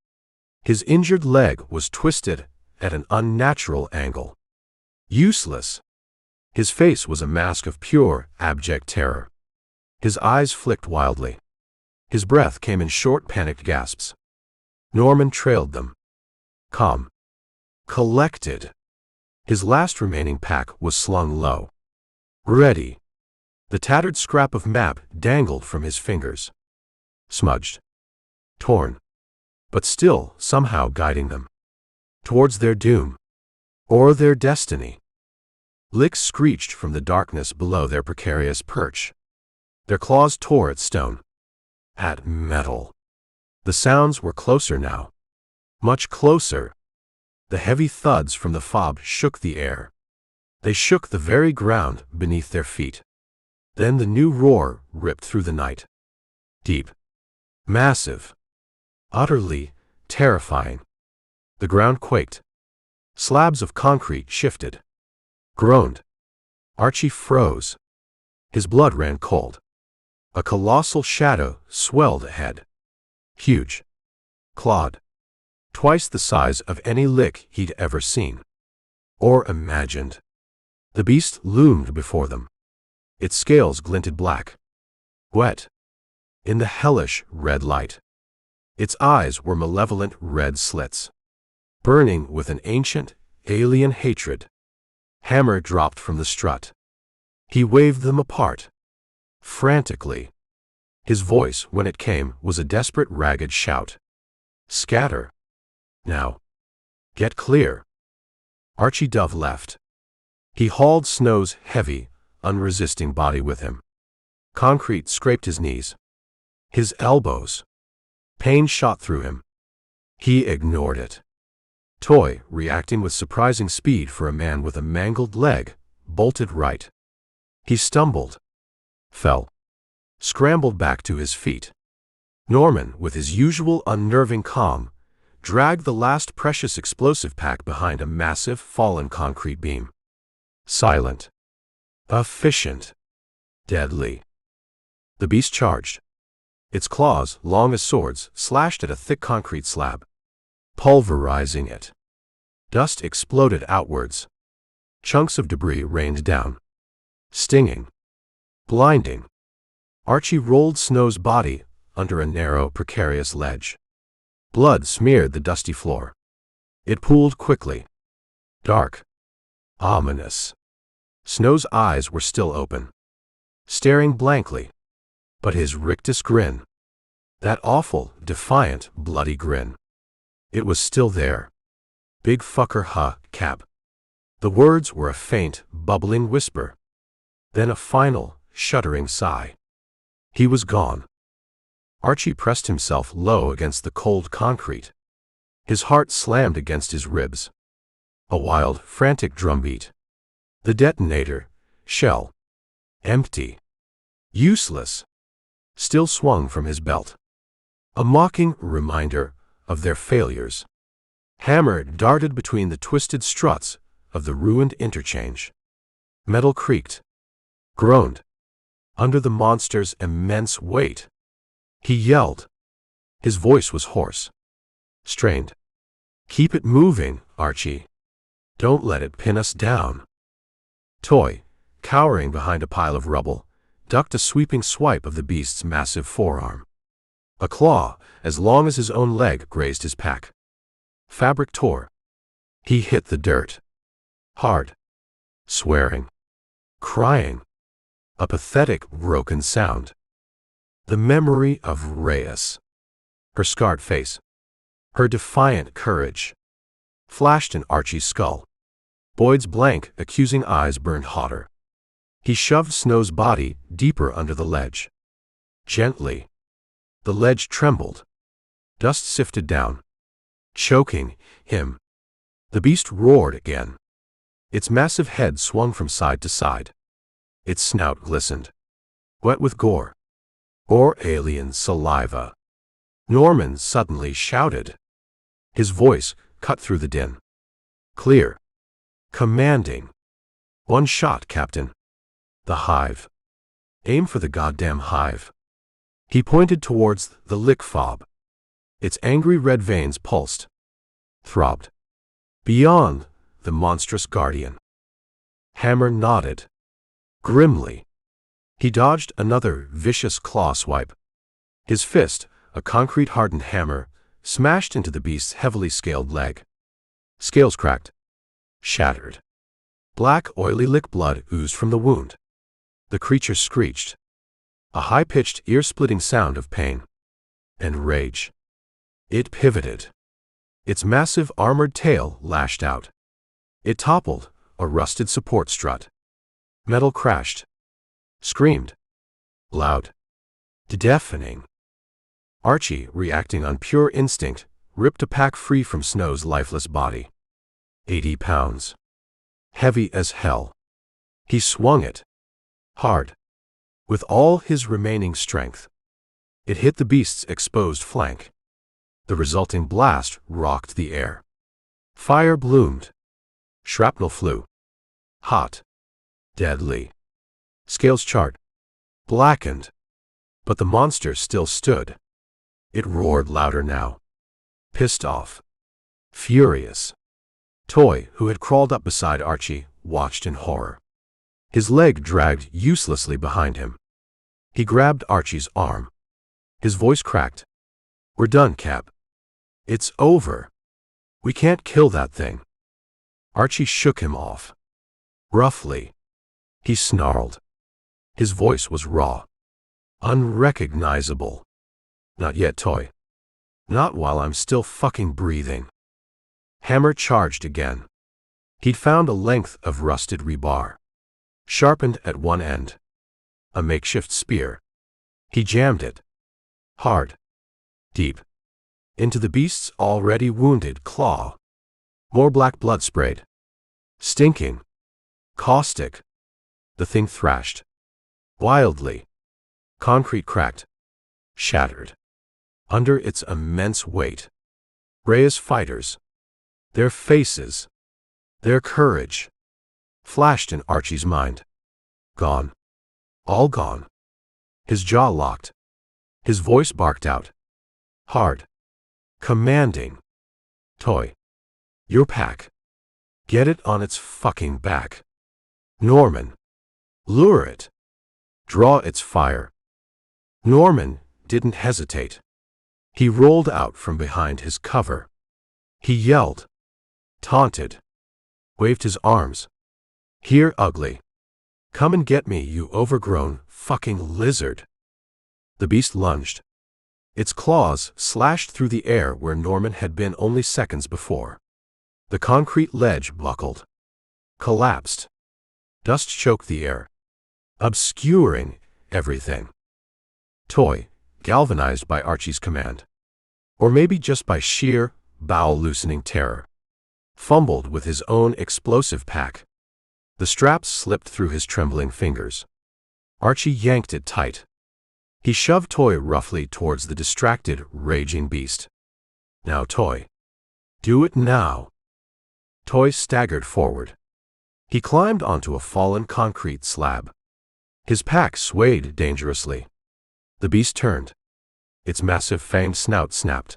His injured leg was twisted at an unnatural angle. Useless. His face was a mask of pure, abject terror. His eyes flicked wildly. His breath came in short, panicked gasps. Norman trailed them. Calm. Collected. His last remaining pack was slung low. Ready. The tattered scrap of map dangled from his fingers. Smudged. Torn. But still somehow guiding them. Towards their doom. Or their destiny. Licks screeched from the darkness below their precarious perch. Their claws tore at stone. At metal. The sounds were closer now. Much closer. The heavy thuds from the fob shook the air. They shook the very ground beneath their feet. Then the new roar ripped through the night. Deep. Massive. Utterly terrifying. The ground quaked. Slabs of concrete shifted. Groaned. Archie froze. His blood ran cold. A colossal shadow swelled ahead. Huge. Clawed. Twice the size of any lick he'd ever seen. Or imagined. The beast loomed before them. Its scales glinted black. Wet. In the hellish red light. Its eyes were malevolent red slits. Burning with an ancient, alien hatred. Hammer dropped from the strut. He waved them apart. Frantically. His voice, when it came, was a desperate, ragged shout. Scatter. Now. Get clear. Archie Dove left. He hauled Snow's heavy, unresisting body with him. Concrete scraped his knees. His elbows. Pain shot through him. He ignored it. Toy, reacting with surprising speed for a man with a mangled leg, bolted right. He stumbled. Fell. Scrambled back to his feet. Norman, with his usual unnerving calm, dragged the last precious explosive pack behind a massive, fallen concrete beam. Silent. Efficient. Deadly. The beast charged. Its claws, long as swords, slashed at a thick concrete slab. pulverizing it. Dust exploded outwards. Chunks of debris rained down. Stinging. Blinding. Archie rolled Snow's body under a narrow, precarious ledge. Blood smeared the dusty floor. It pooled quickly. Dark. Ominous. Snow's eyes were still open, staring blankly. But his rictus grin, that awful, defiant, bloody grin, it was still there. Big fucker, huh, Cap? The words were a faint, bubbling whisper. Then a final, shuddering sigh. He was gone. Archie pressed himself low against the cold concrete. His heart slammed against his ribs. A wild, frantic drumbeat. The detonator, shell, empty, useless, still swung from his belt. A mocking reminder of their failures. Hammer darted between the twisted struts of the ruined interchange. Metal creaked, groaned, under the monster's immense weight. He yelled. His voice was hoarse, strained. Keep it moving, Archie. Don't let it pin us down. Toy, cowering behind a pile of rubble, ducked a sweeping swipe of the beast's massive forearm. A claw, as long as his own leg, grazed his pack. Fabric tore. He hit the dirt. Hard. Swearing. Crying. A pathetic, broken sound. The memory of Reyes. Her scarred face. Her defiant courage. Flashed in Archie's skull. Boyd's blank, accusing eyes burned hotter. He shoved Snow's body deeper under the ledge. Gently. The ledge trembled. Dust sifted down, choking him. The beast roared again. Its massive head swung from side to side. Its snout glistened, wet with gore. Or alien saliva. Norman suddenly shouted. His voice cut through the din. Clear. Commanding. One shot, Captain. The hive. Aim for the goddamn hive. He pointed towards the lick fob. Its angry red veins pulsed. Throbbed. Beyond, the monstrous guardian. Hammer nodded. Grimly. He dodged another vicious claw swipe. His fist, a concrete-hardened hammer, smashed into the beast's heavily scaled leg. Scales cracked. Shattered. Black, oily lick blood oozed from the wound. The creature screeched. A high-pitched, ear-splitting sound of pain and rage. It pivoted. Its massive armored tail lashed out. It toppled, a rusted support strut. Metal crashed. Screamed. Loud. Deafening. Archie, reacting on pure instinct, ripped a pack free from Snow's lifeless body. 80 pounds. Heavy as hell. He swung it. Hard. With all his remaining strength. It hit the beast's exposed flank. The resulting blast rocked the air. Fire bloomed. Shrapnel flew. Hot. Deadly. Scales charred. Blackened. But the monster still stood. It roared louder now. Pissed off. Furious. Toy, who had crawled up beside Archie, watched in horror. His leg dragged uselessly behind him. He grabbed Archie's arm. His voice cracked. We're done, Cap. It's over. We can't kill that thing. Archie shook him off. Roughly. He snarled. His voice was raw. Unrecognizable. Not yet, Toy. Not while I'm still fucking breathing. Hammer charged again. He'd found a length of rusted rebar. Sharpened at one end. A makeshift spear. He jammed it. Hard. Deep. Into the beast's already wounded claw. More black blood sprayed. Stinking. Caustic. The thing thrashed. Wildly. Concrete cracked. Shattered. Under its immense weight. Reyes fighters. Their faces. Their courage. Flashed in Archie's mind. Gone. All gone. His jaw locked. His voice barked out. Hard. Commanding. Toy. Your pack. Get it on its fucking back. Norman. Lure it. Draw its fire. Norman didn't hesitate. He rolled out from behind his cover. He yelled. Taunted. Waved his arms. Here, ugly. Come and get me, you overgrown fucking lizard. The beast lunged. Its claws slashed through the air where Norman had been only seconds before. The concrete ledge buckled. Collapsed. Dust choked the air, obscuring everything. Toy, galvanized by Archie's command, or maybe just by sheer, bowel-loosening terror, fumbled with his own explosive pack. The straps slipped through his trembling fingers. Archie yanked it tight. He shoved Toy roughly towards the distracted, raging beast. Now, Toy. Do it now. Toy staggered forward. He climbed onto a fallen concrete slab. His pack swayed dangerously. The beast turned. Its massive fanged snout snapped.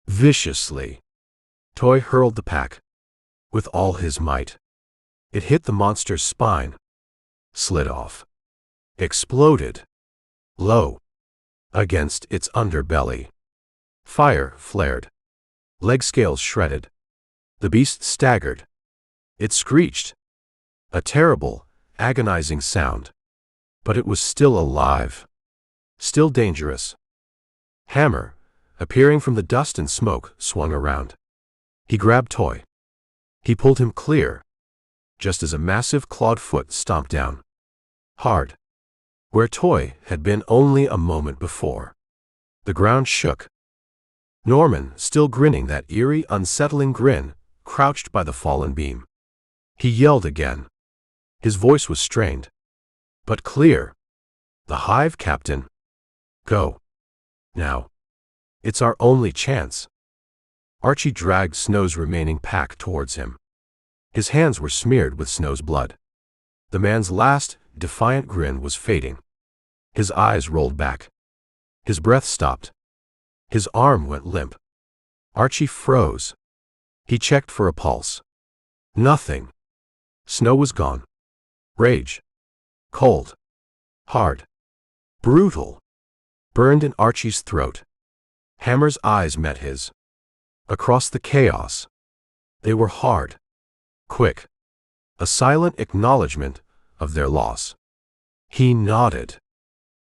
Viciously. Toy hurled the pack. With all his might. It hit the monster's spine. Slid off. Exploded. Low. Against its underbelly. Fire flared. Leg scales shredded. The beast staggered. It screeched. A terrible, agonizing sound. But it was still alive. Still dangerous. Hammer, appearing from the dust and smoke, swung around. He grabbed Toy. He pulled him clear, just as a massive clawed foot stomped down. Hard. Where Toy had been only a moment before. The ground shook. Norman, still grinning that eerie, unsettling grin, crouched by the fallen beam. He yelled again. His voice was strained, but clear. The hive captain. Go. Now. It's our only chance. Archie dragged Snow's remaining pack towards him. His hands were smeared with Snow's blood. The man's last, defiant grin was fading. His eyes rolled back. His breath stopped. His arm went limp. Archie froze. He checked for a pulse. Nothing. Snow was gone. Rage. Cold. Hard. Brutal. Burned in Archie's throat. Hammer's eyes met his. Across the chaos. They were hard. Quick. A silent acknowledgement of their loss. He nodded.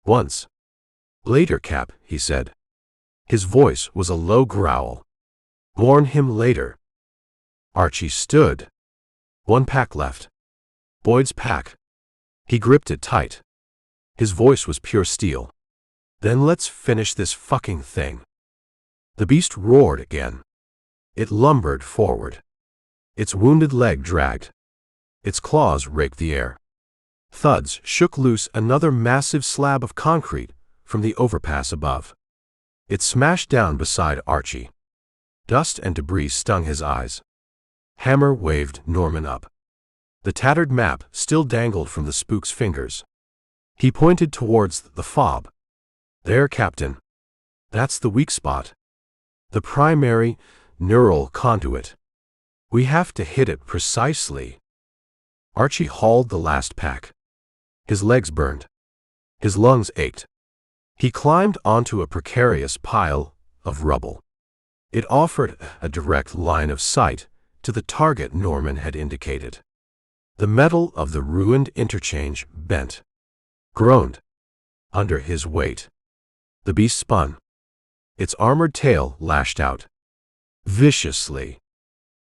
Once. Later, Cap, he said. His voice was a low growl. Warn him later. Archie stood. One pack left. Boyd's pack. He gripped it tight. His voice was pure steel. Then let's finish this fucking thing. The beast roared again. It lumbered forward. Its wounded leg dragged. Its claws raked the air. Thuds shook loose another massive slab of concrete from the overpass above. It smashed down beside Archie. Dust and debris stung his eyes. Hammer waved Norman up. The tattered map still dangled from the spook's fingers. He pointed towards the fob. There, Captain. That's the weak spot. The primary neural conduit. We have to hit it precisely. Archie hauled the last pack. His legs burned. His lungs ached. He climbed onto a precarious pile of rubble. It offered a direct line of sight to the target Norman had indicated. The metal of the ruined interchange bent, groaned, under his weight. The beast spun. Its armored tail lashed out. Viciously.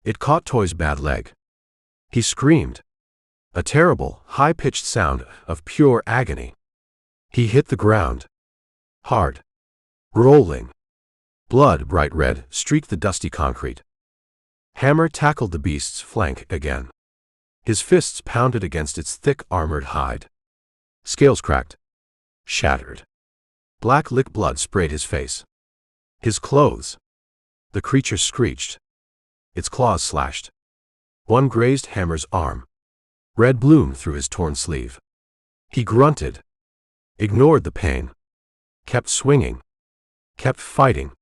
It caught Toy's bad leg. He screamed. A terrible, high-pitched sound of pure agony. He hit the ground. Hard. Rolling. Blood, bright red, streaked the dusty concrete. Hammer tackled the beast's flank again. His fists pounded against its thick, armored hide. Scales cracked. Shattered. Black lick blood sprayed his face. His clothes. The creature screeched. Its claws slashed. One grazed Hammer's arm. Red bloomed through his torn sleeve. He grunted. Ignored the pain. Kept swinging. Kept fighting.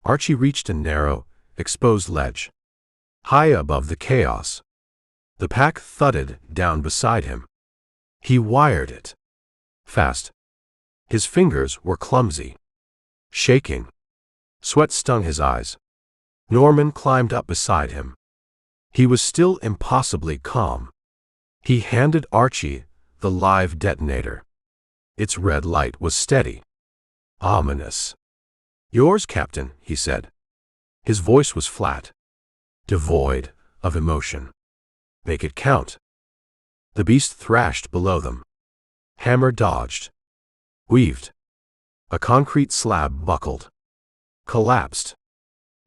Archie reached a narrow, exposed ledge. High above the chaos. The pack thudded down beside him. He wired it. Fast. His fingers were clumsy. Shaking. Sweat stung his eyes. Norman climbed up beside him. He was still impossibly calm. He handed Archie the live detonator. Its red light was steady. Ominous. "Yours, Captain," he said. His voice was flat. Devoid of emotion. "Make it count." The beast thrashed below them. Hammer dodged. Weaved. A concrete slab buckled. Collapsed.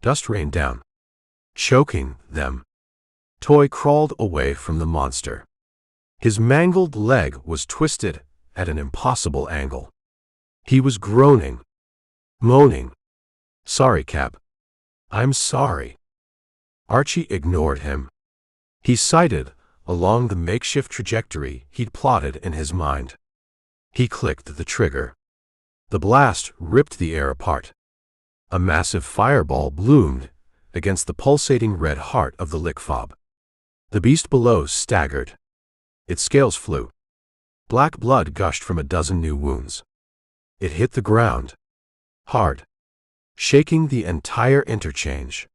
Dust rained down. Choking them. Toy crawled away from the monster. His mangled leg was twisted at an impossible angle. He was groaning. Moaning. "Sorry, Cap. I'm sorry." Archie ignored him. He sighted along the makeshift trajectory he'd plotted in his mind. He clicked the trigger. The blast ripped the air apart. A massive fireball bloomed against the pulsating red heart of the lickfob. The beast below staggered. Its scales flew. Black blood gushed from a dozen new wounds. It hit the ground. Hard. Shaking the entire interchange.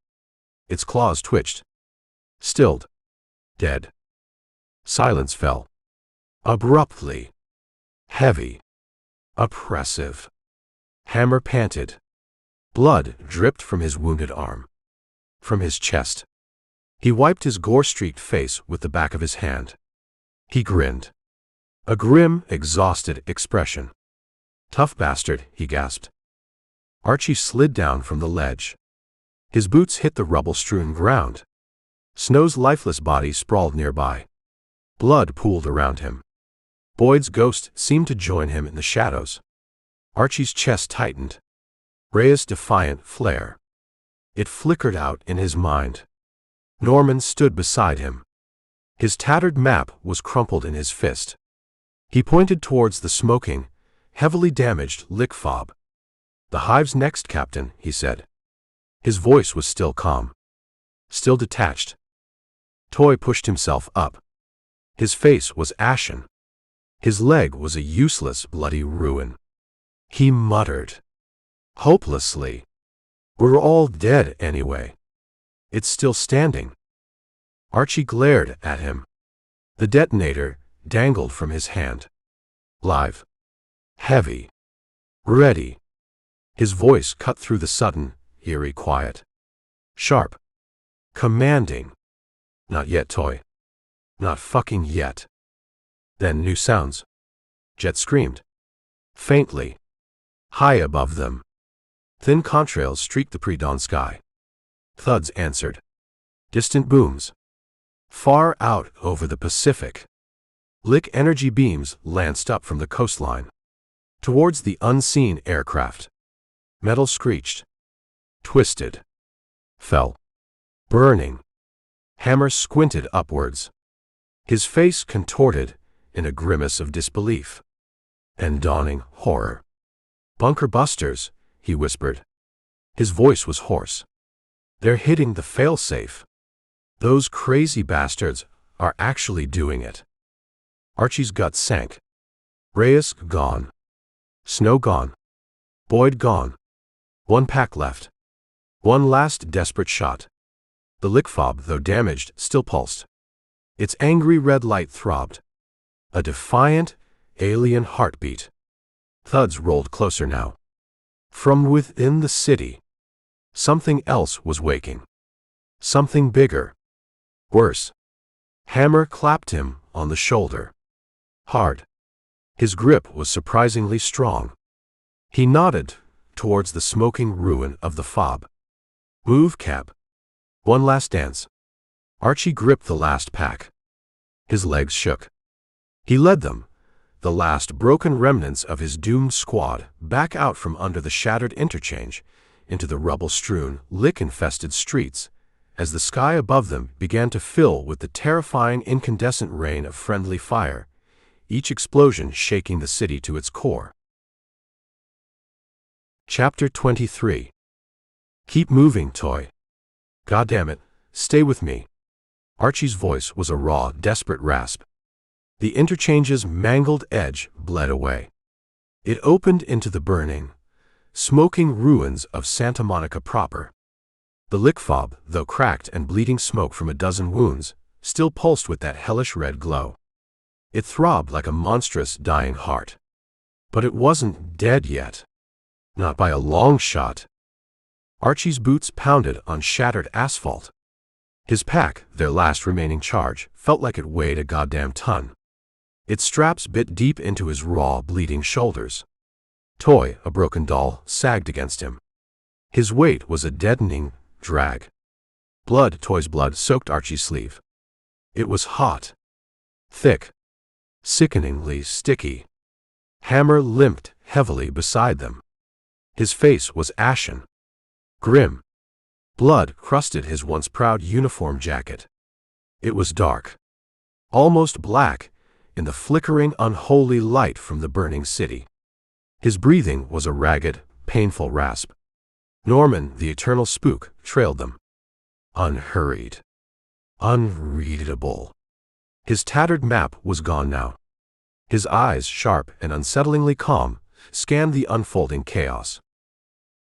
Its claws twitched. Stilled. Dead. Silence fell. Abruptly. Heavy. Oppressive. Hammer panted. Blood dripped from his wounded arm. From his chest. He wiped his gore-streaked face with the back of his hand. He grinned. A grim, exhausted expression. "Tough bastard," he gasped. Archie slid down from the ledge. His boots hit the rubble-strewn ground. Snow's lifeless body sprawled nearby. Blood pooled around him. Boyd's ghost seemed to join him in the shadows. Archie's chest tightened. Rhea's defiant flare. It flickered out in his mind. Norman stood beside him. His tattered map was crumpled in his fist. He pointed towards the smoking, heavily damaged lickfob. "The hive's next, Captain," he said. His voice was still calm. Still detached. Toy pushed himself up. His face was ashen. His leg was a useless, bloody ruin. He muttered. Hopelessly. "We're all dead anyway. It's still standing." Archie glared at him. The detonator dangled from his hand. Live. Heavy. Ready. His voice cut through the sudden, eerie quiet. Sharp. Commanding. "Not yet, Toy. Not fucking yet." Then new sounds. Jet screamed. Faintly. High above them. Thin contrails streaked the pre-dawn sky. Thuds answered. Distant booms. Far out over the Pacific. Lick energy beams lanced up from the coastline. Towards the unseen aircraft. Metal screeched. Twisted. Fell. Burning. Hammer squinted upwards. His face contorted in a grimace of disbelief. And dawning horror. "Bunker busters," he whispered. His voice was hoarse. "They're hitting the failsafe. Those crazy bastards are actually doing it." Archie's gut sank. Reyes gone. Snow gone. Boyd gone. One pack left. One last desperate shot. The lickfob, though damaged, still pulsed. Its angry red light throbbed. A defiant, alien heartbeat. Thuds rolled closer now. From within the city. Something else was waking. Something bigger. Worse. Hammer clapped him on the shoulder. Hard. His grip was surprisingly strong. He nodded towards the smoking ruin of the fob. "Move, Cap. One last dance." Archie gripped the last pack. His legs shook. He led them, the last broken remnants of his doomed squad, back out from under the shattered interchange, into the rubble-strewn, lick-infested streets, as the sky above them began to fill with the terrifying incandescent rain of friendly fire, each explosion shaking the city to its core. Chapter 23. Keep moving, Toy. God damn it, stay with me. Archie's voice was a raw, desperate rasp. The interchange's mangled edge bled away. It opened into the burning, smoking ruins of Santa Monica proper. The lick fob, though cracked and bleeding smoke from a dozen wounds, still pulsed with that hellish red glow. It throbbed like a monstrous, dying heart. But it wasn't dead yet. Not by a long shot. Archie's boots pounded on shattered asphalt. His pack, their last remaining charge, felt like it weighed a goddamn ton. Its straps bit deep into his raw, bleeding shoulders. Toy, a broken doll, sagged against him. His weight was a deadening drag. Toy's blood soaked Archie's sleeve. It was hot. Thick. Sickeningly sticky. Hammer limped heavily beside them. His face was ashen. Grim. Blood crusted his once proud uniform jacket. It was dark. Almost black in the flickering, unholy light from the burning city. His breathing was a ragged, painful rasp. Norman, the eternal spook, trailed them. Unhurried. Unreadable. His tattered map was gone now. His eyes, sharp and unsettlingly calm, scanned the unfolding chaos.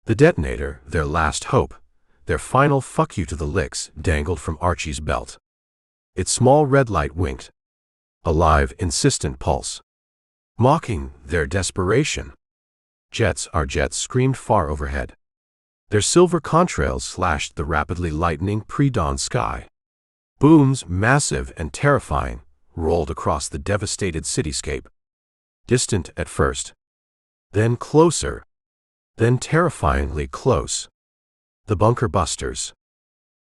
The detonator, their last hope, their final fuck you to the licks, dangled from Archie's belt. Its small red light winked. A live, insistent pulse. Mocking their desperation. Our jets screamed far overhead. Their silver contrails slashed the rapidly lightening pre-dawn sky. Booms, massive and terrifying, rolled across the devastated cityscape. Distant at first. Then closer. Then terrifyingly close. The bunker busters.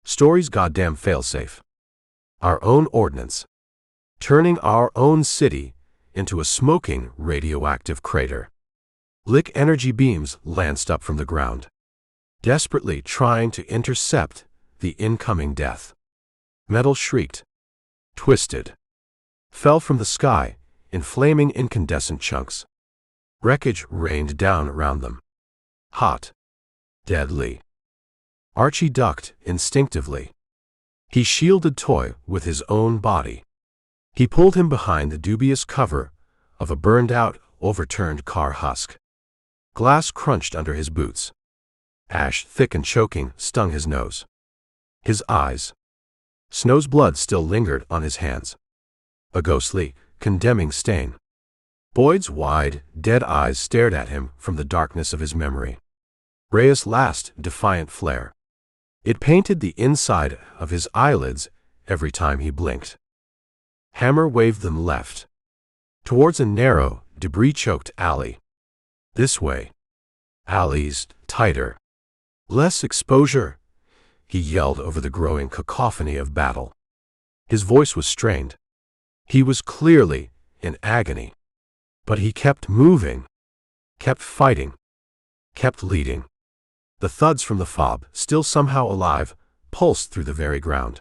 Story's goddamn failsafe. Our own ordnance. Turning our own city into a smoking, radioactive crater. Lick energy beams lanced up from the ground, desperately trying to intercept the incoming death. Metal shrieked, twisted, fell from the sky in flaming incandescent chunks. Wreckage rained down around them. Hot. Deadly. Archie ducked instinctively. He shielded Toy with his own body. He pulled him behind the dubious cover of a burned-out, overturned car husk. Glass crunched under his boots. Ash, thick and choking, stung his nose. His eyes. Snow's blood still lingered on his hands. A ghostly, condemning stain. Boyd's wide, dead eyes stared at him from the darkness of his memory. Reyes' last defiant flare. It painted the inside of his eyelids every time he blinked. Hammer waved them left. Towards a narrow, debris-choked alley. This way. Alleys, tighter. Less exposure, he yelled over the growing cacophony of battle. His voice was strained. He was clearly in agony. But he kept moving, kept fighting, kept leading. The thuds from the fob, still somehow alive, pulsed through the very ground.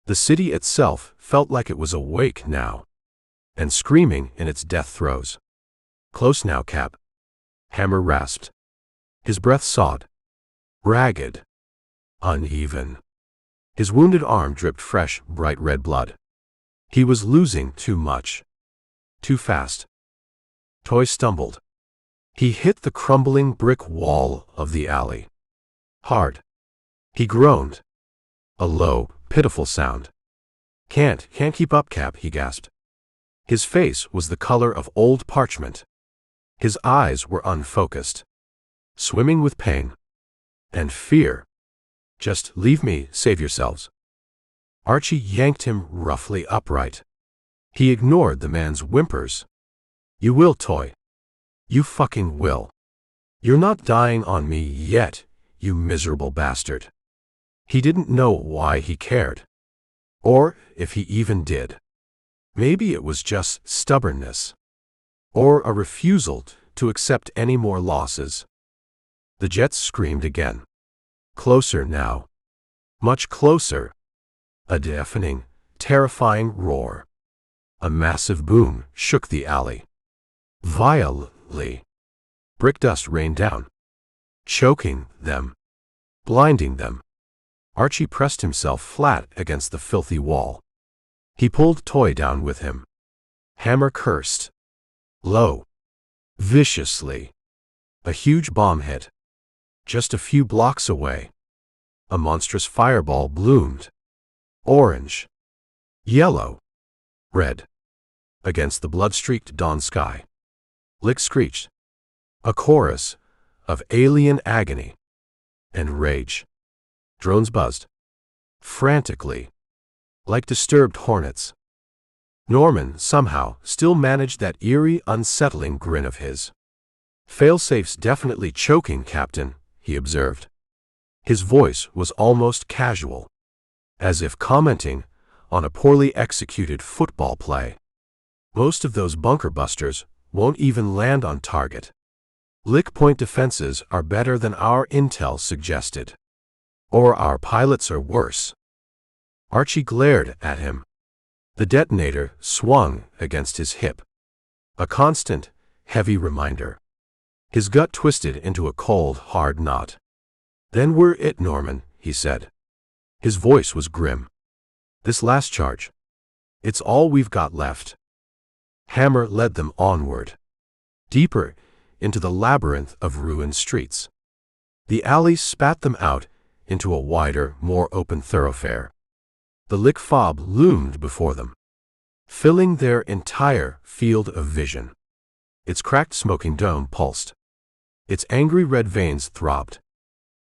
The city itself felt like it was awake now, and screaming in its death throes. Close now, Cap. Hammer rasped. His breath sawed. Ragged. Uneven. His wounded arm dripped fresh, bright red blood. He was losing too much. Too fast. Toy stumbled. He hit the crumbling brick wall of the alley. Hard. He groaned. A low, pitiful sound. Can't keep up, Cap, he gasped. His face was the color of old parchment. His eyes were unfocused. Swimming with pain. And fear. Just leave me, save yourselves. Archie yanked him roughly upright. He ignored the man's whimpers. You will, Toy. You fucking will. You're not dying on me yet, you miserable bastard. He didn't know why he cared. Or if he even did. Maybe it was just stubbornness. Or a refusal to accept any more losses. The jets screamed again. Closer now. Much closer. A deafening, terrifying roar. A massive boom shook the alley. Violently. Brick dust rained down. Choking them. Blinding them. Archie pressed himself flat against the filthy wall. He pulled Toy down with him. Hammer cursed. Low. Viciously. A huge bomb hit. Just a few blocks away. A monstrous fireball bloomed. Orange. Yellow. Red. Against the blood-streaked dawn sky. Lick screeched. A chorus of alien agony and rage. Drones buzzed. Frantically. Like disturbed hornets. Norman, somehow, still managed that eerie, unsettling grin of his. "Failsafe's definitely choking, Captain," he observed. His voice was almost casual, as if commenting on a poorly executed football play. "Most of those bunker busters won't even land on target. Lick point defenses are better than our intel suggested. Or our pilots are worse." Archie glared at him. The detonator swung against his hip. A constant, heavy reminder. His gut twisted into a cold, hard knot. "Then we're it, Norman," he said. His voice was grim. "This last charge. It's all we've got left." Hammer led them onward. Deeper into the labyrinth of ruined streets. The alleys spat them out into a wider, more open thoroughfare. The Lick fob loomed before them, filling their entire field of vision. Its cracked smoking dome pulsed. Its angry red veins throbbed.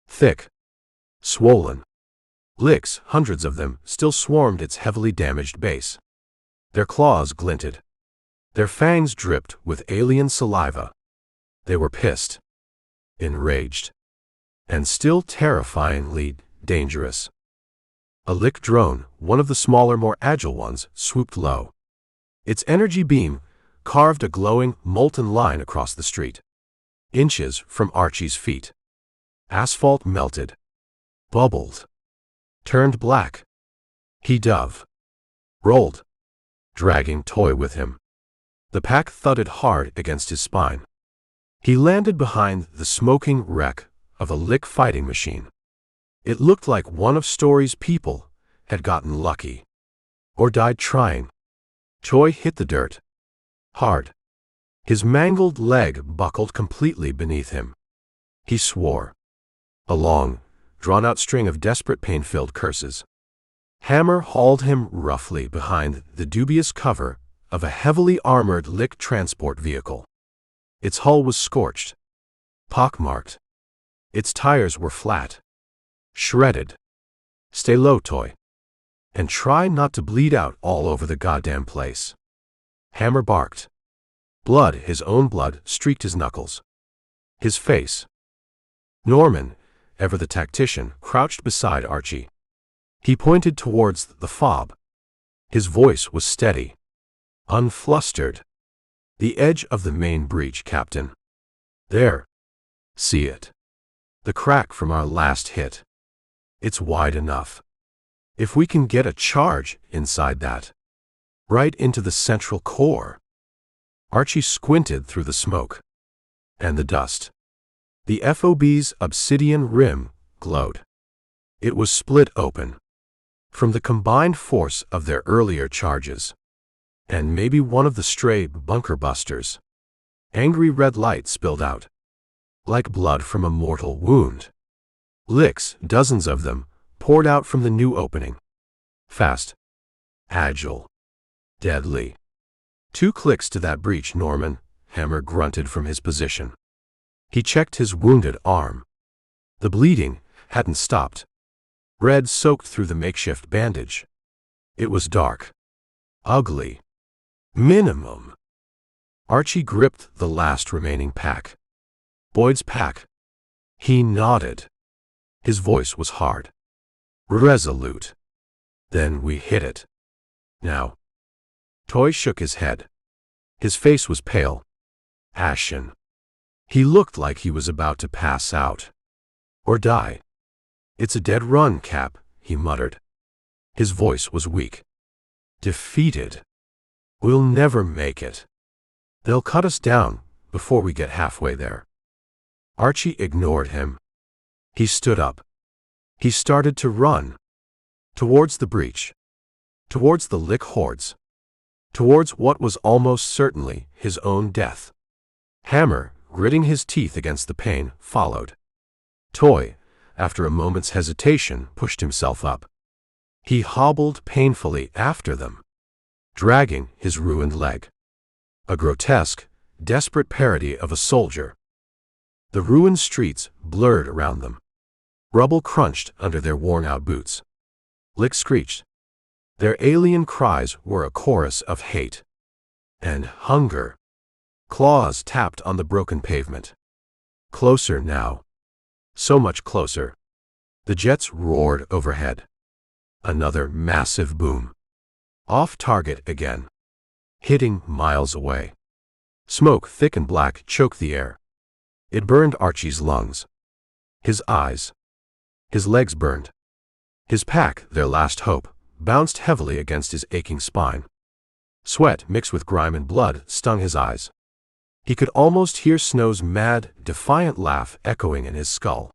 Thick. Swollen. Licks, hundreds of them, still swarmed its heavily damaged base. Their claws glinted. Their fangs dripped with alien saliva. They were pissed. Enraged. And still terrifyingly dangerous. A Lick drone, one of the smaller, more agile ones, swooped low. Its energy beam carved a glowing, molten line across the street. Inches from Archie's feet. Asphalt melted. Bubbled. Turned black. He dove. Rolled. Dragging Toy with him. The pack thudded hard against his spine. He landed behind the smoking wreck of a Lick fighting machine. It looked like one of Story's people had gotten lucky. Or died trying. Toy hit the dirt. Hard. His mangled leg buckled completely beneath him. He swore. A long, drawn-out string of desperate, pain-filled curses. Hammer hauled him roughly behind the dubious cover of a heavily armored Lick transport vehicle. Its hull was scorched. Pockmarked. Its tires were flat. Shredded. "Stay low, Toy. And try not to bleed out all over the goddamn place." Hammer barked. Blood, his own blood, streaked his knuckles. His face. Norman, ever the tactician, crouched beside Archie. He pointed towards the fob. His voice was steady. Unflustered. "The edge of the main breach, Captain. There. See it? The crack from our last hit. It's wide enough. If we can get a charge inside that. Right into the central core." Archie squinted through the smoke. And the dust. The FOB's obsidian rim glowed. It was split open. From the combined force of their earlier charges. And maybe one of the stray bunker busters. Angry red light spilled out. Like blood from a mortal wound. Licks, dozens of them, poured out from the new opening. Fast. Agile. Deadly. 2 clicks to that breach, Norman, Hammer grunted from his position. He checked his wounded arm. The bleeding hadn't stopped. Red soaked through the makeshift bandage. It was dark. Ugly. Minimum. Archie gripped the last remaining pack. Boyd's pack. He nodded. His voice was hard. Resolute. "Then we hit it. Now." Toy shook his head. His face was pale. Ashen. He looked like he was about to pass out. Or die. "It's a dead run, Cap," he muttered. His voice was weak. "Defeated. We'll never make it. They'll cut us down before we get halfway there." Archie ignored him. He stood up. He started to run. Towards the breach. Towards the Lick hordes. Towards what was almost certainly his own death. Hammer, gritting his teeth against the pain, followed. Toy, after a moment's hesitation, pushed himself up. He hobbled painfully after them, dragging his ruined leg. A grotesque, desperate parody of a soldier. The ruined streets blurred around them. Rubble crunched under their worn-out boots. Lick screeched. Their alien cries were a chorus of hate and hunger. Claws tapped on the broken pavement. Closer now. So much closer. The jets roared overhead. Another massive boom. Off target again. Hitting miles away. Smoke, thick and black, choked the air. It burned Archie's lungs. His eyes. His legs burned. His pack, their last hope, bounced heavily against his aching spine. Sweat mixed with grime and blood stung his eyes. He could almost hear Snow's mad, defiant laugh echoing in his skull.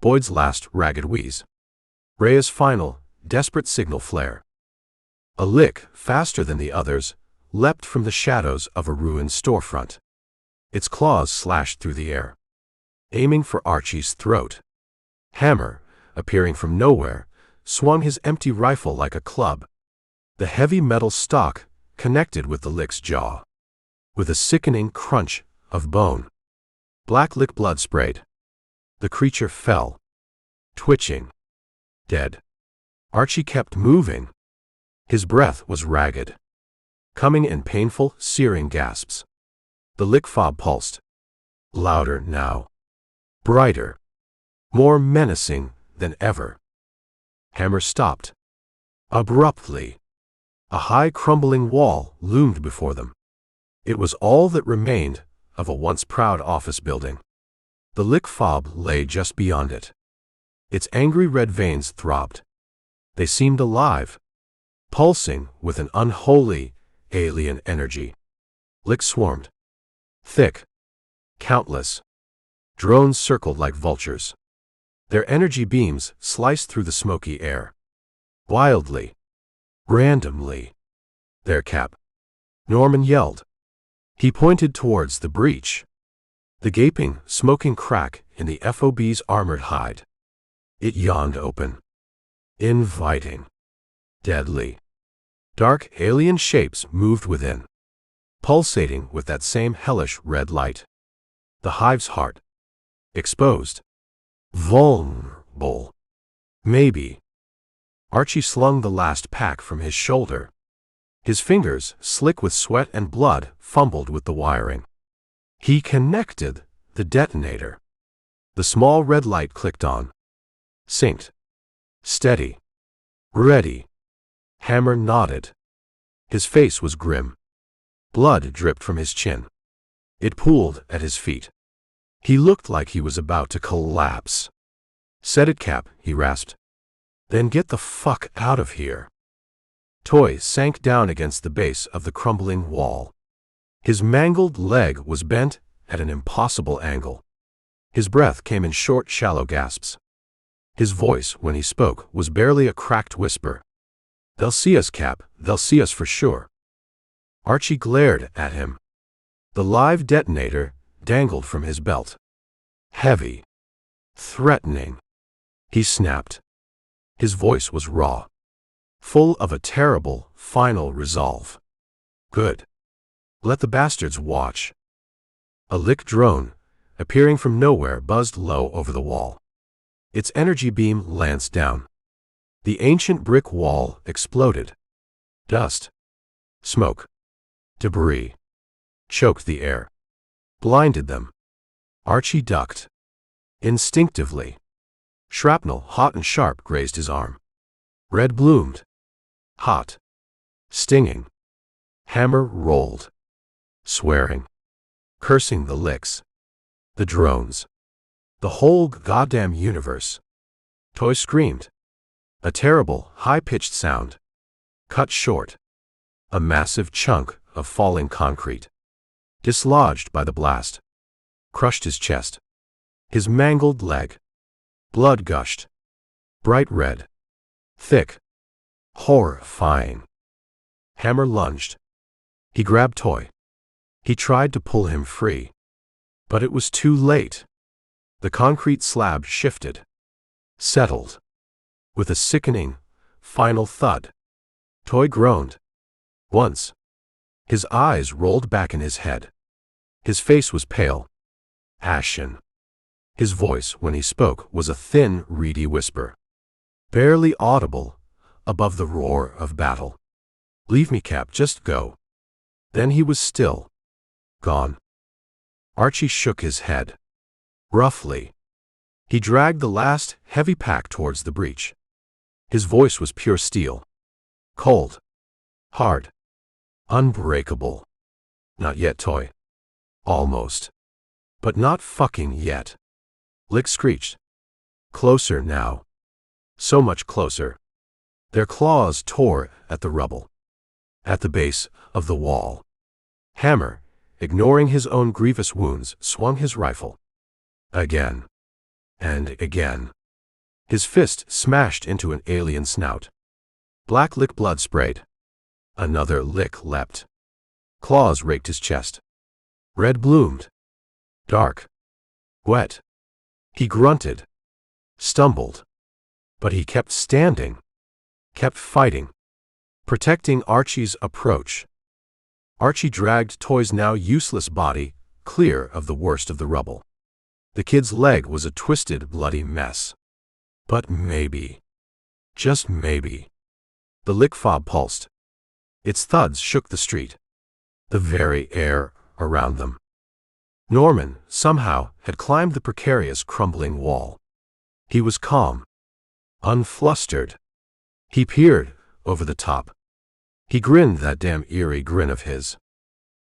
Boyd's last ragged wheeze. Rhea's final, desperate signal flare. A Lick, faster than the others, leapt from the shadows of a ruined storefront. Its claws slashed through the air, aiming for Archie's throat. Hammer, appearing from nowhere, swung his empty rifle like a club. The heavy metal stock connected with the Lick's jaw, with a sickening crunch of bone. Black Lick blood sprayed. The creature fell, twitching, dead. Archie kept moving. His breath was ragged, coming in painful, searing gasps. The Lick fob pulsed. Louder now. Brighter. More menacing than ever. Hammer stopped. Abruptly. A high crumbling wall loomed before them. It was all that remained of a once proud office building. The Lick fob lay just beyond it. Its angry red veins throbbed. They seemed alive, pulsing with an unholy, alien energy. Lick swarmed. Thick. Countless. Drones circled like vultures. Their energy beams sliced through the smoky air. Wildly. Randomly. Their cap. Norman yelled. He pointed towards the breach. The gaping, smoking crack in the FOB's armored hide. It yawned open. Inviting. Deadly. Dark alien shapes moved within, pulsating with that same hellish red light. The hive's heart. Exposed. Vulnerable. Maybe. Archie slung the last pack from his shoulder. His fingers, slick with sweat and blood, fumbled with the wiring. He connected the detonator. The small red light clicked on. Synced. Steady. Ready. Hammer nodded. His face was grim. Blood dripped from his chin. It pooled at his feet. He looked like he was about to collapse. Set it, Cap, he rasped. Then get the fuck out of here. Toy sank down against the base of the crumbling wall. His mangled leg was bent at an impossible angle. His breath came in short, shallow gasps. His voice, when he spoke, was barely a cracked whisper. They'll see us, Cap. They'll see us for sure. Archie glared at him. The live detonator dangled from his belt. Heavy. Threatening. He snapped. His voice was raw, full of a terrible, final resolve. Good. Let the bastards watch. A Lick drone, appearing from nowhere, buzzed low over the wall. Its energy beam lanced down. The ancient brick wall exploded. Dust. Smoke. Debris. Choked the air. Blinded them. Archie ducked. Instinctively. Shrapnel, hot and sharp, grazed his arm. Red bloomed. Hot. Stinging. Hammer rolled. Swearing. Cursing the Licks. The drones. The whole goddamn universe. Toy screamed. A terrible, high-pitched sound. Cut short. A massive chunk of falling concrete, dislodged by the blast, crushed his chest. His mangled leg. Blood gushed. Bright red. Thick. Horrifying. Hammer lunged. He grabbed Toy. He tried to pull him free. But it was too late. The concrete slab shifted. Settled. With a sickening, final thud. Toy groaned. Once. His eyes rolled back in his head. His face was pale. Ashen. His voice, when he spoke, was a thin, reedy whisper. Barely audible, above the roar of battle. Leave me, Cap, just go. Then he was still. Gone. Archie shook his head. Roughly. He dragged the last, heavy pack towards the breach. His voice was pure steel. Cold. Hard. Unbreakable. Not yet, Toy. Almost. But not fucking yet. Lick screeched. Closer now. So much closer. Their claws tore at the rubble. At the base of the wall. Hammer, ignoring his own grievous wounds, swung his rifle. Again. And again. His fist smashed into an alien snout. Black lick blood sprayed. Another lick leapt. Claws raked his chest. Red bloomed. Dark. Wet. He grunted. Stumbled. But he kept standing. Kept fighting. Protecting Archie's approach. Archie dragged Toy's now useless body clear of the worst of the rubble. The kid's leg was a twisted, bloody mess. But maybe. Just maybe. The lick fob pulsed. Its thuds shook the street. The very air around them. Norman, somehow, had climbed the precarious, crumbling wall. He was calm. Unflustered. He peered over the top. He grinned that damn eerie grin of his.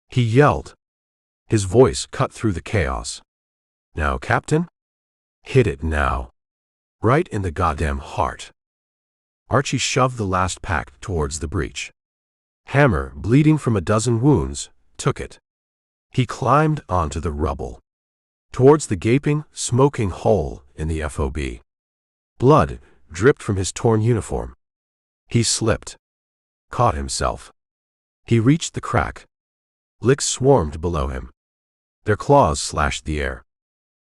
He yelled. His voice cut through the chaos. Now, Captain? Hit it now. Right in the goddamn heart. Archie shoved the last pack towards the breach. Hammer, bleeding from a dozen wounds, took it. He climbed onto the rubble. Towards the gaping, smoking hole in the FOB. Blood dripped from his torn uniform. He slipped. Caught himself. He reached the crack. Licks swarmed below him. Their claws slashed the air.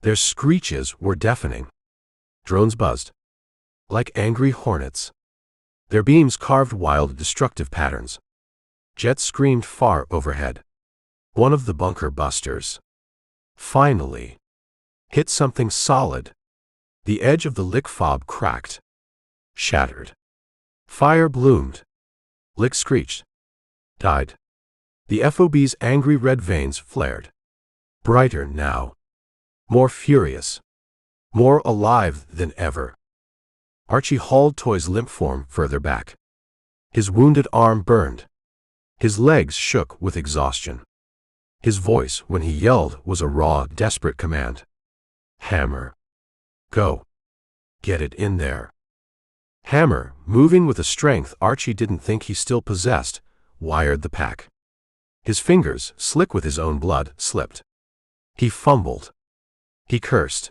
Their screeches were deafening. Drones buzzed. Like angry hornets. Their beams carved wild, destructive patterns. Jets screamed far overhead. One of the bunker busters. Finally. Hit something solid. The edge of the lick fob cracked. Shattered. Fire bloomed. Lick screeched. Died. The FOB's angry red veins flared. Brighter now. More furious. More alive than ever. Archie hauled Toy's limp form further back. His wounded arm burned. His legs shook with exhaustion. His voice, when he yelled, was a raw, desperate command. Hammer. Go. Get it in there. Hammer, moving with a strength Archie didn't think he still possessed, wired the pack. His fingers, slick with his own blood, slipped. He fumbled. He cursed.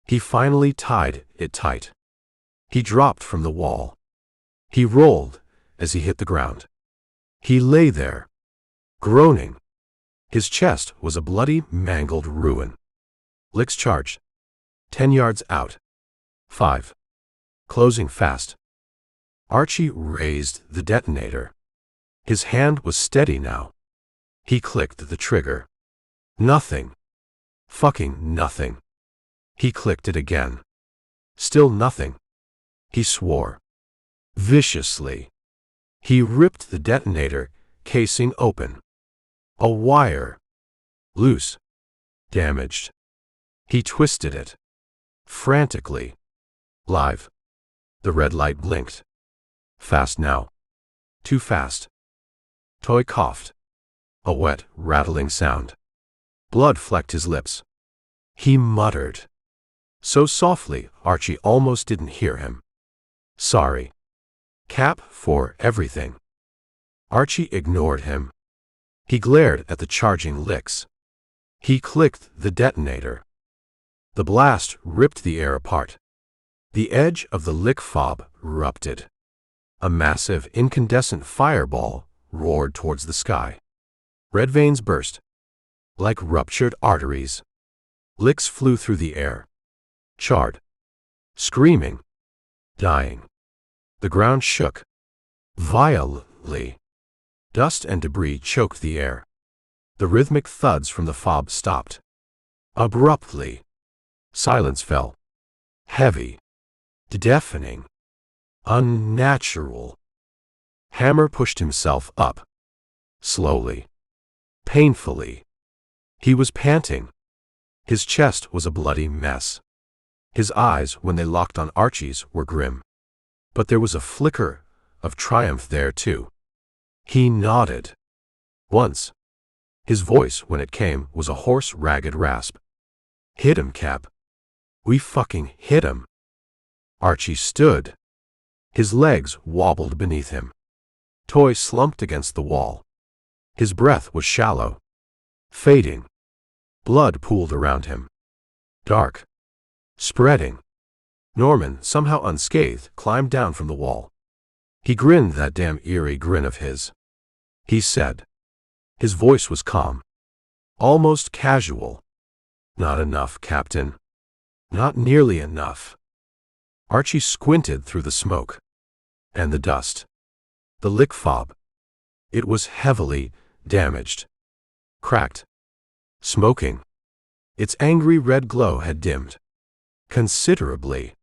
He finally tied it tight. He dropped from the wall. He rolled as he hit the ground. He lay there, groaning. His chest was a bloody, mangled ruin. Licks charged. 10 yards out. 5. Closing fast. Archie raised the detonator. His hand was steady now. He clicked the trigger. Nothing. Fucking nothing. He clicked it again. Still nothing. He swore. Viciously. He ripped the detonator casing open. A wire. Loose. Damaged. He twisted it. Frantically. Live. The red light blinked. Fast now. Too fast. Toy coughed. A wet, rattling sound. Blood flecked his lips. He muttered. So softly, Archie almost didn't hear him. Sorry. Cap, for everything. Archie ignored him. He glared at the charging licks. He clicked the detonator. The blast ripped the air apart. The edge of the lick fob erupted. A massive, incandescent fireball roared towards the sky. Red veins burst. Like ruptured arteries. Licks flew through the air. Charred. Screaming. Dying. The ground shook. Violently. Dust and debris choked the air. The rhythmic thuds from the fob stopped. Abruptly. Silence fell. Heavy. Deafening. Unnatural. Hammer pushed himself up. Slowly. Painfully. He was panting. His chest was a bloody mess. His eyes, when they locked on Archie's, were grim. But there was a flicker of triumph there, too. He nodded. Once. His voice, when it came, was a hoarse, ragged rasp. Hit him, Cap. We fucking hit him. Archie stood. His legs wobbled beneath him. Toy slumped against the wall. His breath was shallow. Fading. Blood pooled around him. Dark. Spreading. Norman, somehow unscathed, climbed down from the wall. He grinned that damn eerie grin of his. He said. His voice was calm. Almost casual. Not enough, Captain. Not nearly enough. Archie squinted through the smoke. And the dust. The lick fob. It was heavily damaged. Cracked. Smoking. Its angry red glow had dimmed. Considerably.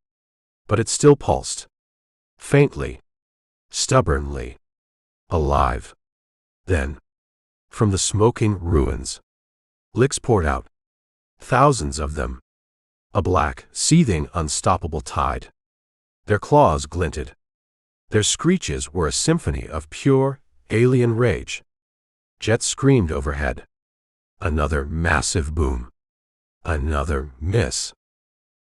But it still pulsed. Faintly. Stubbornly. Alive. Then. From the smoking ruins. Licks poured out. Thousands of them. A black, seething, unstoppable tide. Their claws glinted. Their screeches were a symphony of pure, alien rage. Jets screamed overhead. Another massive boom. Another miss.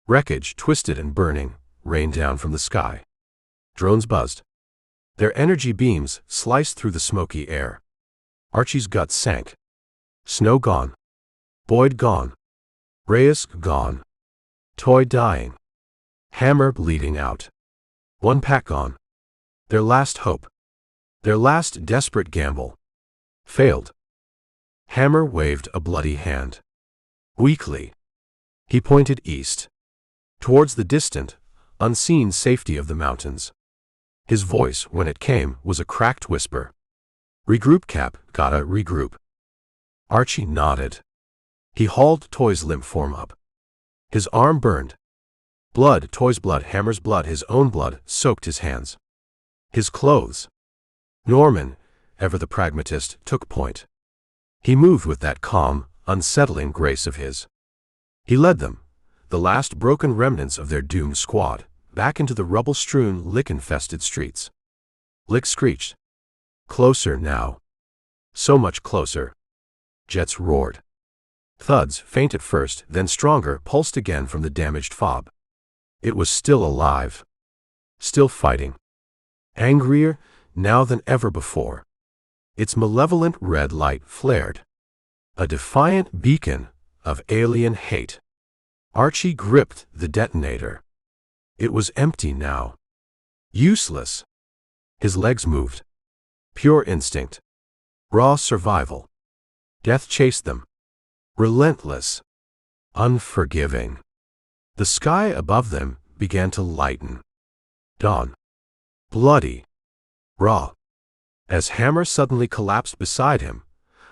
Wreckage, twisted and burning, rained down from the sky. Drones buzzed. Their energy beams sliced through the smoky air. Archie's gut sank. Snow gone. Boyd gone. Reyes gone. Toy dying. Hammer bleeding out. One pack gone. Their last hope. Their last desperate gamble. Failed. Hammer waved a bloody hand. Weakly. He pointed east. Towards the distant, unseen safety of the mountains. His voice, when it came, was a cracked whisper. Regroup, Cap, gotta regroup. Archie nodded. He hauled Toy's limp form up. His arm burned. Blood, Toy's blood, Hammer's blood, his own blood, soaked his hands. His clothes. Norman, ever the pragmatist, took point. He moved with that calm, unsettling grace of his. He led them, the last broken remnants of their doomed squad, back into the rubble-strewn, lick-infested streets. Lick screeched. Closer now. So much closer. Jets roared. Thuds, faint at first, then stronger, pulsed again from the damaged fob. It was still alive. Still fighting. Angrier now than ever before. Its malevolent red light flared. A defiant beacon of alien hate. Archie gripped the detonator. It was empty now. Useless. His legs moved. Pure instinct. Raw survival. Death chased them. Relentless. Unforgiving. The sky above them began to lighten. Dawn. Bloody. Raw. As Hammer suddenly collapsed beside him,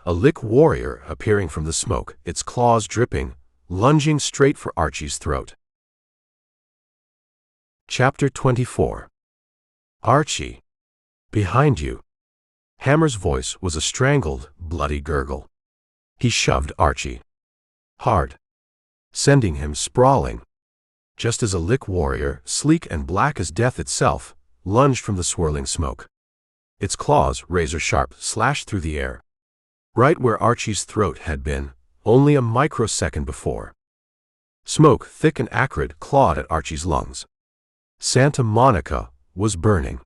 a lick warrior appearing from the smoke, its claws dripping, lunging straight for Archie's throat. Chapter 24. Archie. Behind you. Hammer's voice was a strangled, bloody gurgle. He shoved Archie. Hard. Sending him sprawling. Just as a lick warrior, sleek and black as death itself, lunged from the swirling smoke. Its claws, razor-sharp, slashed through the air. Right where Archie's throat had been, only a microsecond before. Smoke, thick and acrid, clawed at Archie's lungs. Santa Monica was burning.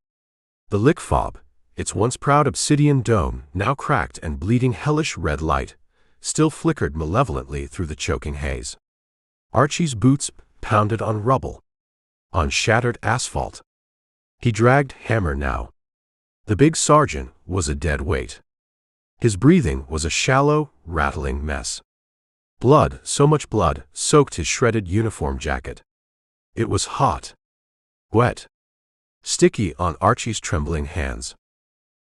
The lick fob, its once proud obsidian dome, now cracked and bleeding hellish red light, still flickered malevolently through the choking haze. Archie's boots pounded on rubble. on shattered asphalt. He dragged Hammer now. The big sergeant was a dead weight. His breathing was a shallow, rattling mess. Blood, so much blood, soaked his shredded uniform jacket. It was hot, wet, sticky on Archie's trembling hands.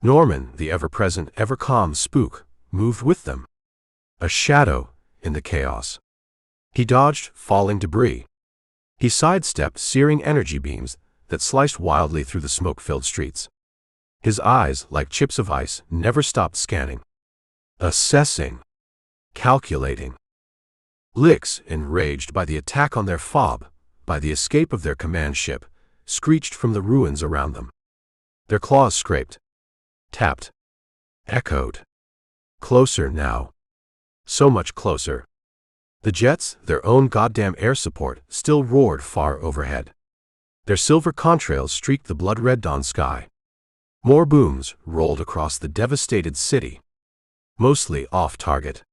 Norman, the ever-present, ever-calm spook, moved with them. A shadow in the chaos. He dodged falling debris. He sidestepped searing energy beams that sliced wildly through the smoke-filled streets. His eyes, like chips of ice, never stopped scanning. Assessing. Calculating. Licks, enraged by the attack on their fob, by the escape of their command ship, screeched from the ruins around them. Their claws scraped, tapped, echoed. Closer now. So much closer. The jets, their own goddamn air support, still roared far overhead. Their silver contrails streaked the blood-red dawn sky. More booms rolled across the devastated city, mostly off-target.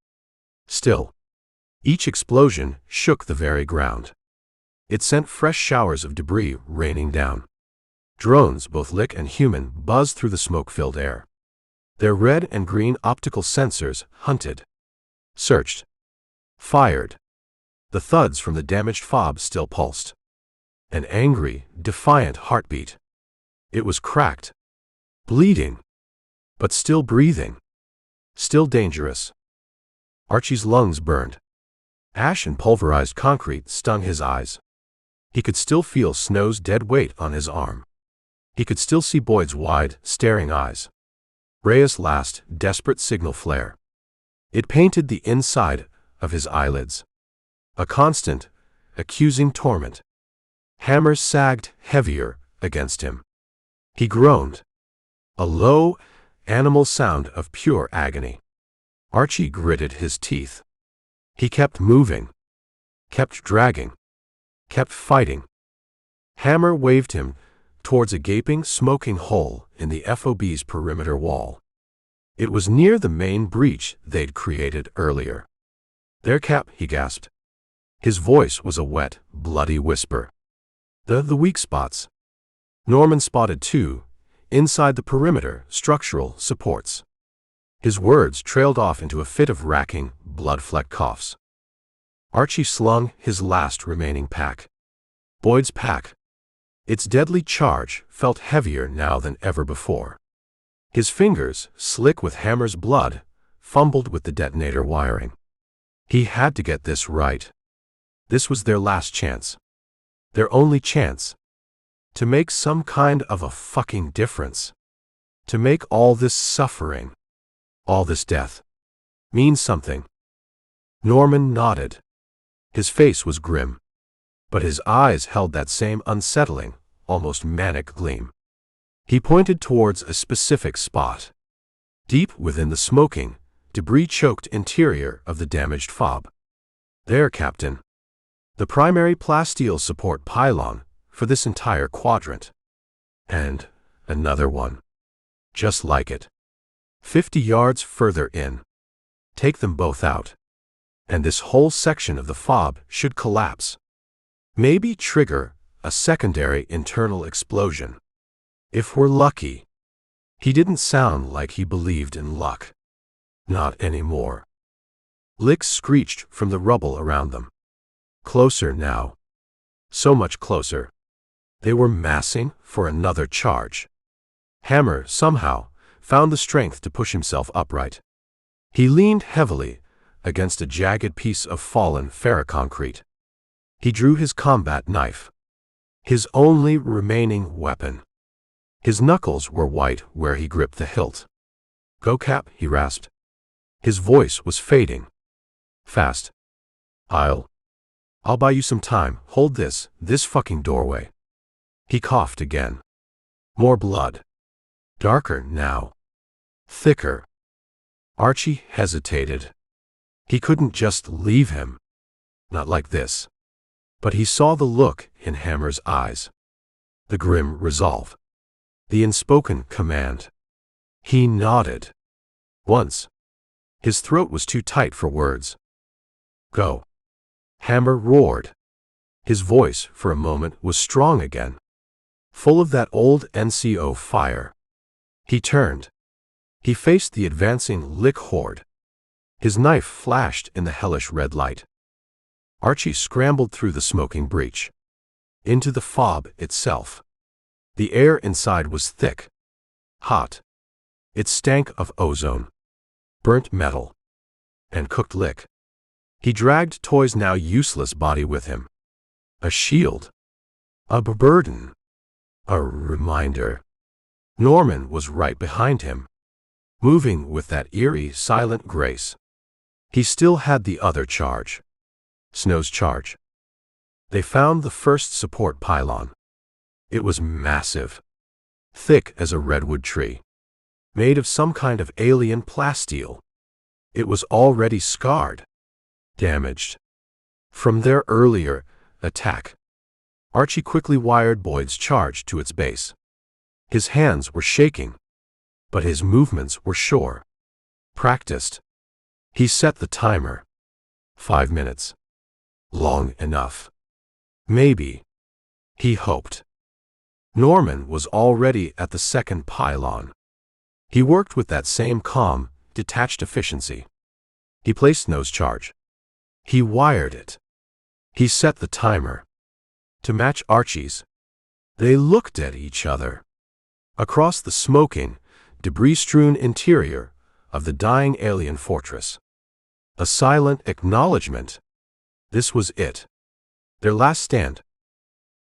Still, each explosion shook the very ground. It sent fresh showers of debris raining down. Drones, both lick and human, buzzed through the smoke-filled air. Their red and green optical sensors hunted, searched, fired. The thuds from the damaged fob still pulsed. An angry, defiant heartbeat. It was cracked, bleeding, but still breathing, still dangerous. Archie's lungs burned. Ash and pulverized concrete stung his eyes. He could still feel Snow's dead weight on his arm. He could still see Boyd's wide, staring eyes. Reyes' last, desperate signal flare. It painted the inside of his eyelids. A constant, accusing torment. Hammer sagged heavier against him. He groaned. A low, animal sound of pure agony. Archie gritted his teeth. He kept moving, kept dragging, kept fighting. Hammer waved him towards a gaping, smoking hole in the FOB's perimeter wall. It was near the main breach they'd created earlier. "There, Cap," he gasped. His voice was a wet, bloody whisper. The weak spots. Norman spotted two, inside the perimeter, structural supports. His words trailed off into a fit of racking, blood-flecked coughs. Archie slung his last remaining pack. Boyd's pack. Its deadly charge felt heavier now than ever before. His fingers, slick with Hammer's blood, fumbled with the detonator wiring. He had to get this right. This was their last chance. Their only chance. To make some kind of a fucking difference. To make all this suffering, all this death, mean something. Norman nodded. His face was grim, but his eyes held that same unsettling, almost manic gleam. He pointed towards a specific spot, deep within the smoking, debris-choked interior of the damaged fob. "There, Captain. The primary plasteel support pylon for this entire quadrant. And another one, just like it. 50 yards further in. Take them both out. And this whole section of the fob should collapse. Maybe trigger a secondary internal explosion. If we're lucky." He didn't sound like he believed in luck. Not anymore. Licks screeched from the rubble around them. Closer now. So much closer. They were massing for another charge. Hammer, somehow, found the strength to push himself upright. He leaned heavily against a jagged piece of fallen ferroconcrete. He drew his combat knife. His only remaining weapon. His knuckles were white where he gripped the hilt. "Go, Cap," he rasped. His voice was fading. Fast. I'll buy you some time. Hold this fucking doorway." He coughed again. More blood. Darker now. Thicker. Archie hesitated. He couldn't just leave him. Not like this. But he saw the look in Hammer's eyes. The grim resolve. The unspoken command. He nodded. Once. His throat was too tight for words. "Go." Hammer roared. His voice, for a moment, was strong again, full of that old NCO fire. He turned. He faced the advancing Lick horde. His knife flashed in the hellish red light. Archie scrambled through the smoking breach, into the fob itself. The air inside was thick, hot. It stank of ozone, burnt metal, and cooked lick. He dragged Toy's now useless body with him. A shield. A burden. A reminder. Norman was right behind him, moving with that eerie, silent grace. He still had the other charge. Snow's charge. They found the first support pylon. It was massive, thick as a redwood tree, made of some kind of alien plasteel. It was already scarred, damaged from their earlier attack. Archie quickly wired Boyd's charge to its base. His hands were shaking, but his movements were sure, practiced. He set the timer. 5 minutes. Long enough. Maybe. He hoped. Norman was already at the second pylon. He worked with that same calm, detached efficiency. He placed Snow's charge. He wired it. He set the timer to match Archie's. They looked at each other. Across the smoking, debris-strewn interior of the dying alien fortress. A silent acknowledgement. This was it. Their last stand.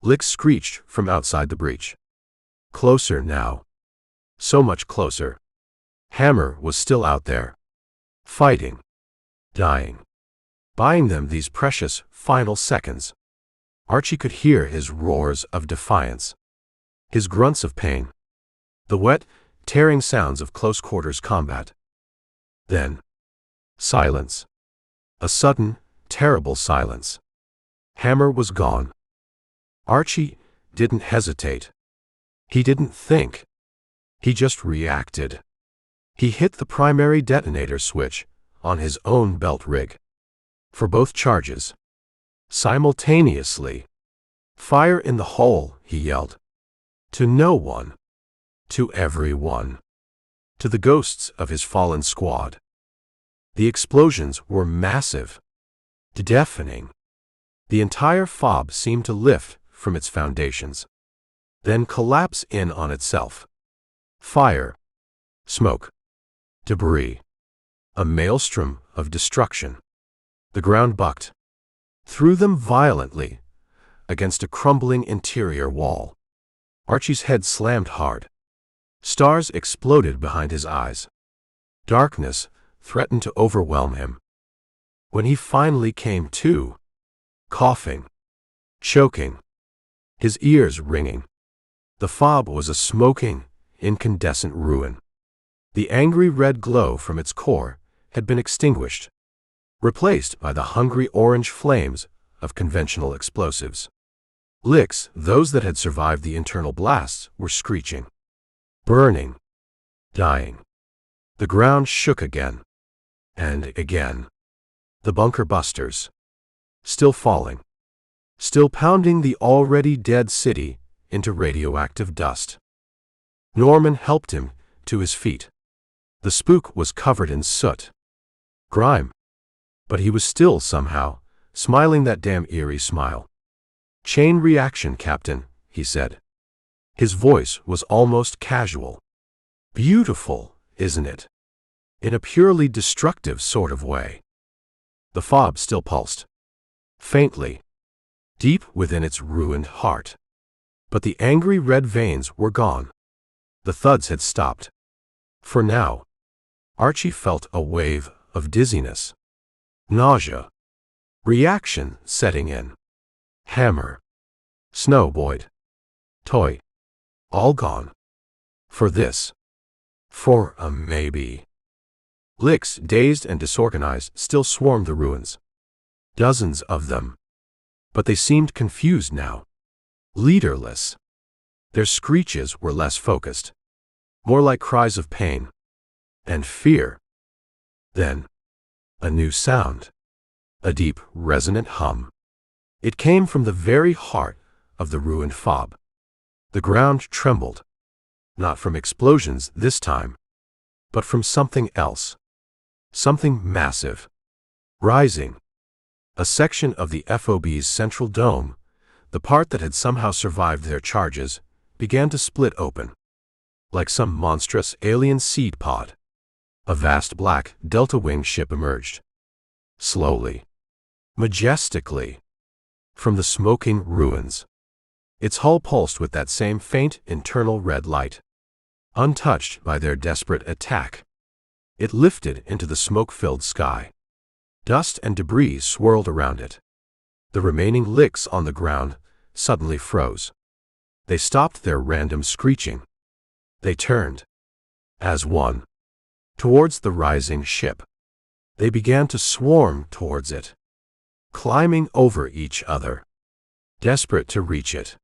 Lick screeched from outside the breach. Closer now. So much closer. Hammer was still out there. Fighting. Dying. Buying them these precious, final seconds. Archie could hear his roars of defiance. His grunts of pain. The wet, tearing sounds of close-quarters combat. Then, silence. A sudden, terrible silence. Hammer was gone. Archie didn't hesitate. He didn't think. He just reacted. He hit the primary detonator switch on his own belt rig. For both charges. Simultaneously. Fire in the hole, he yelled. To no one. To everyone. To the ghosts of his fallen squad. The explosions were massive. Deafening. The entire fob seemed to lift from its foundations, then collapse in on itself. Fire. Smoke. Debris. A maelstrom of destruction. The ground bucked. Threw them violently against a crumbling interior wall. Archie's head slammed hard. Stars exploded behind his eyes. Darkness threatened to overwhelm him. When he finally came to, coughing, choking, his ears ringing, the fob was a smoking, incandescent ruin. The angry red glow from its core had been extinguished, replaced by the hungry orange flames of conventional explosives. Licks, those that had survived the internal blasts, were screeching, burning, dying. The ground shook again, and again. The bunker busters, still falling, still pounding the already dead city into radioactive dust. Norman helped him to his feet. The spook was covered in soot, grime, but he was still somehow smiling that damn eerie smile. Chain reaction, Captain, he said. His voice was almost casual. Beautiful, isn't it? In a purely destructive sort of way. The fob still pulsed. Faintly. Deep within its ruined heart. But the angry red veins were gone. The thuds had stopped. For now. Archie felt a wave of dizziness. Nausea. Reaction setting in. Hammer. Snow, Boyd. Toy. All gone. For this. For a maybe. Licks, dazed and disorganized, still swarmed the ruins. Dozens of them. But they seemed confused now. Leaderless. Their screeches were less focused. More like cries of pain. And fear. Then. A new sound. A deep, resonant hum. It came from the very heart of the ruined fob. The ground trembled, not from explosions this time, but from something else. Something massive. Rising. A section of the FOB's central dome, the part that had somehow survived their charges, began to split open. Like some monstrous alien seed pod, a vast black delta-wing ship emerged. Slowly. Majestically. From the smoking ruins. Its hull pulsed with that same faint internal red light. Untouched by their desperate attack, it lifted into the smoke-filled sky. Dust and debris swirled around it. The remaining licks on the ground suddenly froze. They stopped their random screeching. They turned, as one, towards the rising ship. They began to swarm towards it, climbing over each other, desperate to reach it.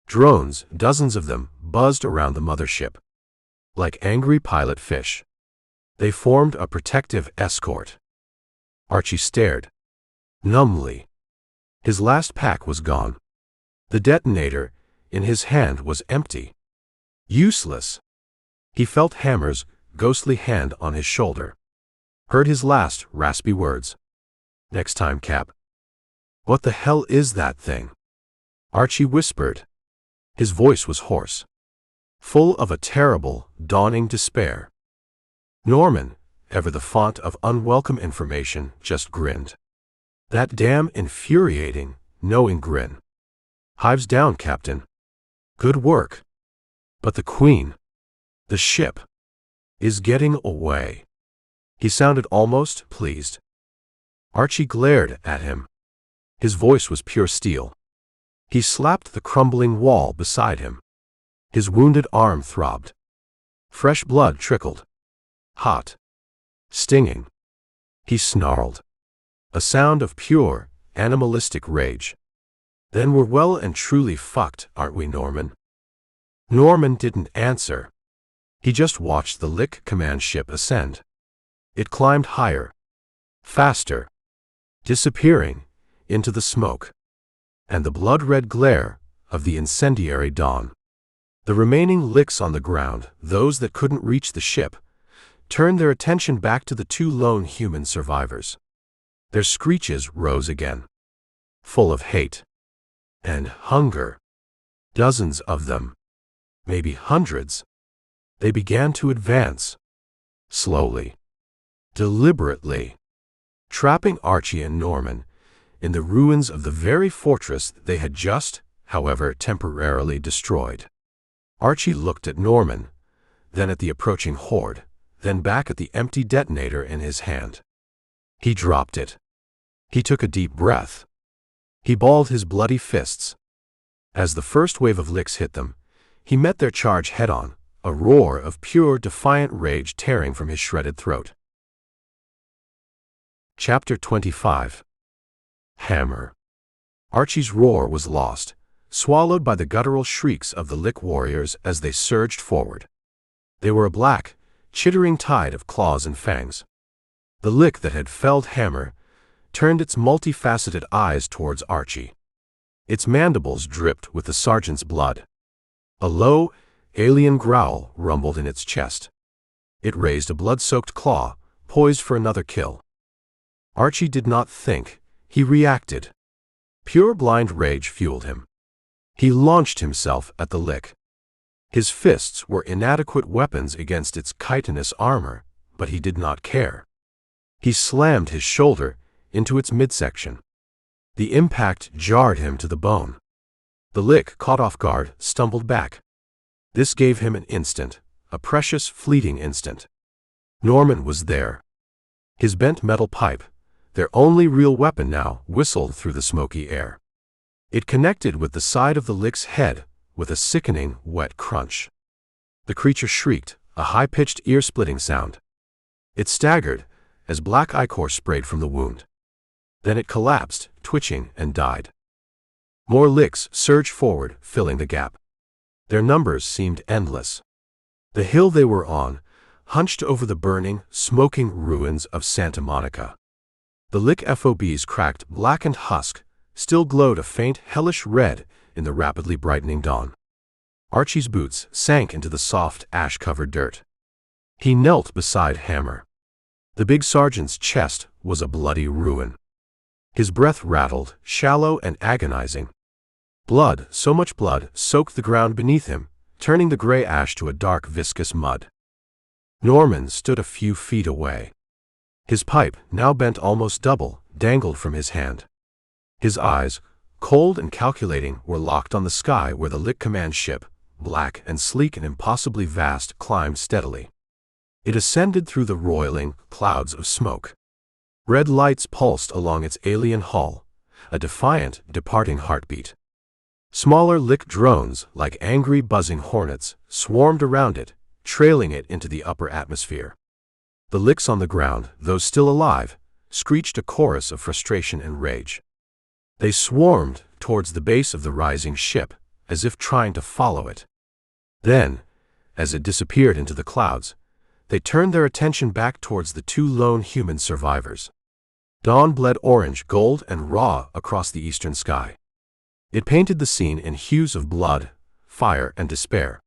Drones, dozens of them, buzzed around the mothership. Like angry pilot fish, they formed a protective escort. Archie stared, numbly. His last pack was gone. The detonator in his hand was empty. Useless. He felt Hammer's ghostly hand on his shoulder. Heard his last raspy words. "Next time, Cap." "What the hell is that thing?" Archie whispered. His voice was hoarse, full of a terrible, dawning despair. Norman, ever the font of unwelcome information, just grinned. That damn infuriating, knowing grin. "Hives down, Captain. Good work. But the Queen, the ship, is getting away." He sounded almost pleased. Archie glared at him. His voice was pure steel. He slapped the crumbling wall beside him. His wounded arm throbbed. Fresh blood trickled. Hot. Stinging. He snarled. A sound of pure, animalistic rage. "Then we're well and truly fucked, aren't we, Norman?" Norman didn't answer. He just watched the Lick command ship ascend. It climbed higher. Faster. Disappearing into the smoke and the blood-red glare of the incendiary dawn. The remaining Licks on the ground, those that couldn't reach the ship, turned their attention back to the two lone human survivors. Their screeches rose again, full of hate and hunger. Dozens of them, maybe hundreds. They began to advance, slowly, deliberately, trapping Archie and Norman in the ruins of the very fortress they had just, however, temporarily destroyed. Archie looked at Norman, then at the approaching horde, then back at the empty detonator in his hand. He dropped it. He took a deep breath. He balled his bloody fists. As the first wave of Licks hit them, he met their charge head-on, a roar of pure, defiant rage tearing from his shredded throat. Chapter 25. Hammer. Archie's roar was lost, swallowed by the guttural shrieks of the Lick warriors as they surged forward. They were a black, chittering tide of claws and fangs. The Lick that had felled Hammer turned its multifaceted eyes towards Archie. Its mandibles dripped with the sergeant's blood. A low, alien growl rumbled in its chest. It raised a blood-soaked claw, poised for another kill. Archie did not think. He reacted. Pure blind rage fueled him. He launched himself at the Lick. His fists were inadequate weapons against its chitinous armor, but he did not care. He slammed his shoulder into its midsection. The impact jarred him to the bone. The Lick, caught off guard, stumbled back. This gave him an instant, a precious, fleeting instant. Norman was there. His bent metal pipe, their only real weapon now, whistled through the smoky air. It connected with the side of the Lick's head with a sickening, wet crunch. The creature shrieked, a high-pitched, ear-splitting sound. It staggered as black ichor sprayed from the wound. Then it collapsed, twitching, and died. More Licks surged forward, filling the gap. Their numbers seemed endless. The hill they were on hunched over the burning, smoking ruins of Santa Monica. The Lick FOB's cracked, blackened husk still glowed a faint, hellish red in the rapidly brightening dawn. Archie's boots sank into the soft, ash-covered dirt. He knelt beside Hammer. The big sergeant's chest was a bloody ruin. His breath rattled, shallow and agonizing. Blood, so much blood, soaked the ground beneath him, turning the gray ash to a dark, viscous mud. Norman stood a few feet away. His pipe, now bent almost double, dangled from his hand. His eyes, cold and calculating, were locked on the sky where the Lick Command ship, black and sleek and impossibly vast, climbed steadily. It ascended through the roiling clouds of smoke. Red lights pulsed along its alien hull, a defiant, departing heartbeat. Smaller Lick drones, like angry buzzing hornets, swarmed around it, trailing it into the upper atmosphere. The Licks on the ground, those still alive, screeched a chorus of frustration and rage. They swarmed towards the base of the rising ship, as if trying to follow it. Then, as it disappeared into the clouds, they turned their attention back towards the two lone human survivors. Dawn bled orange, gold, and raw across the eastern sky. It painted the scene in hues of blood, fire, and despair.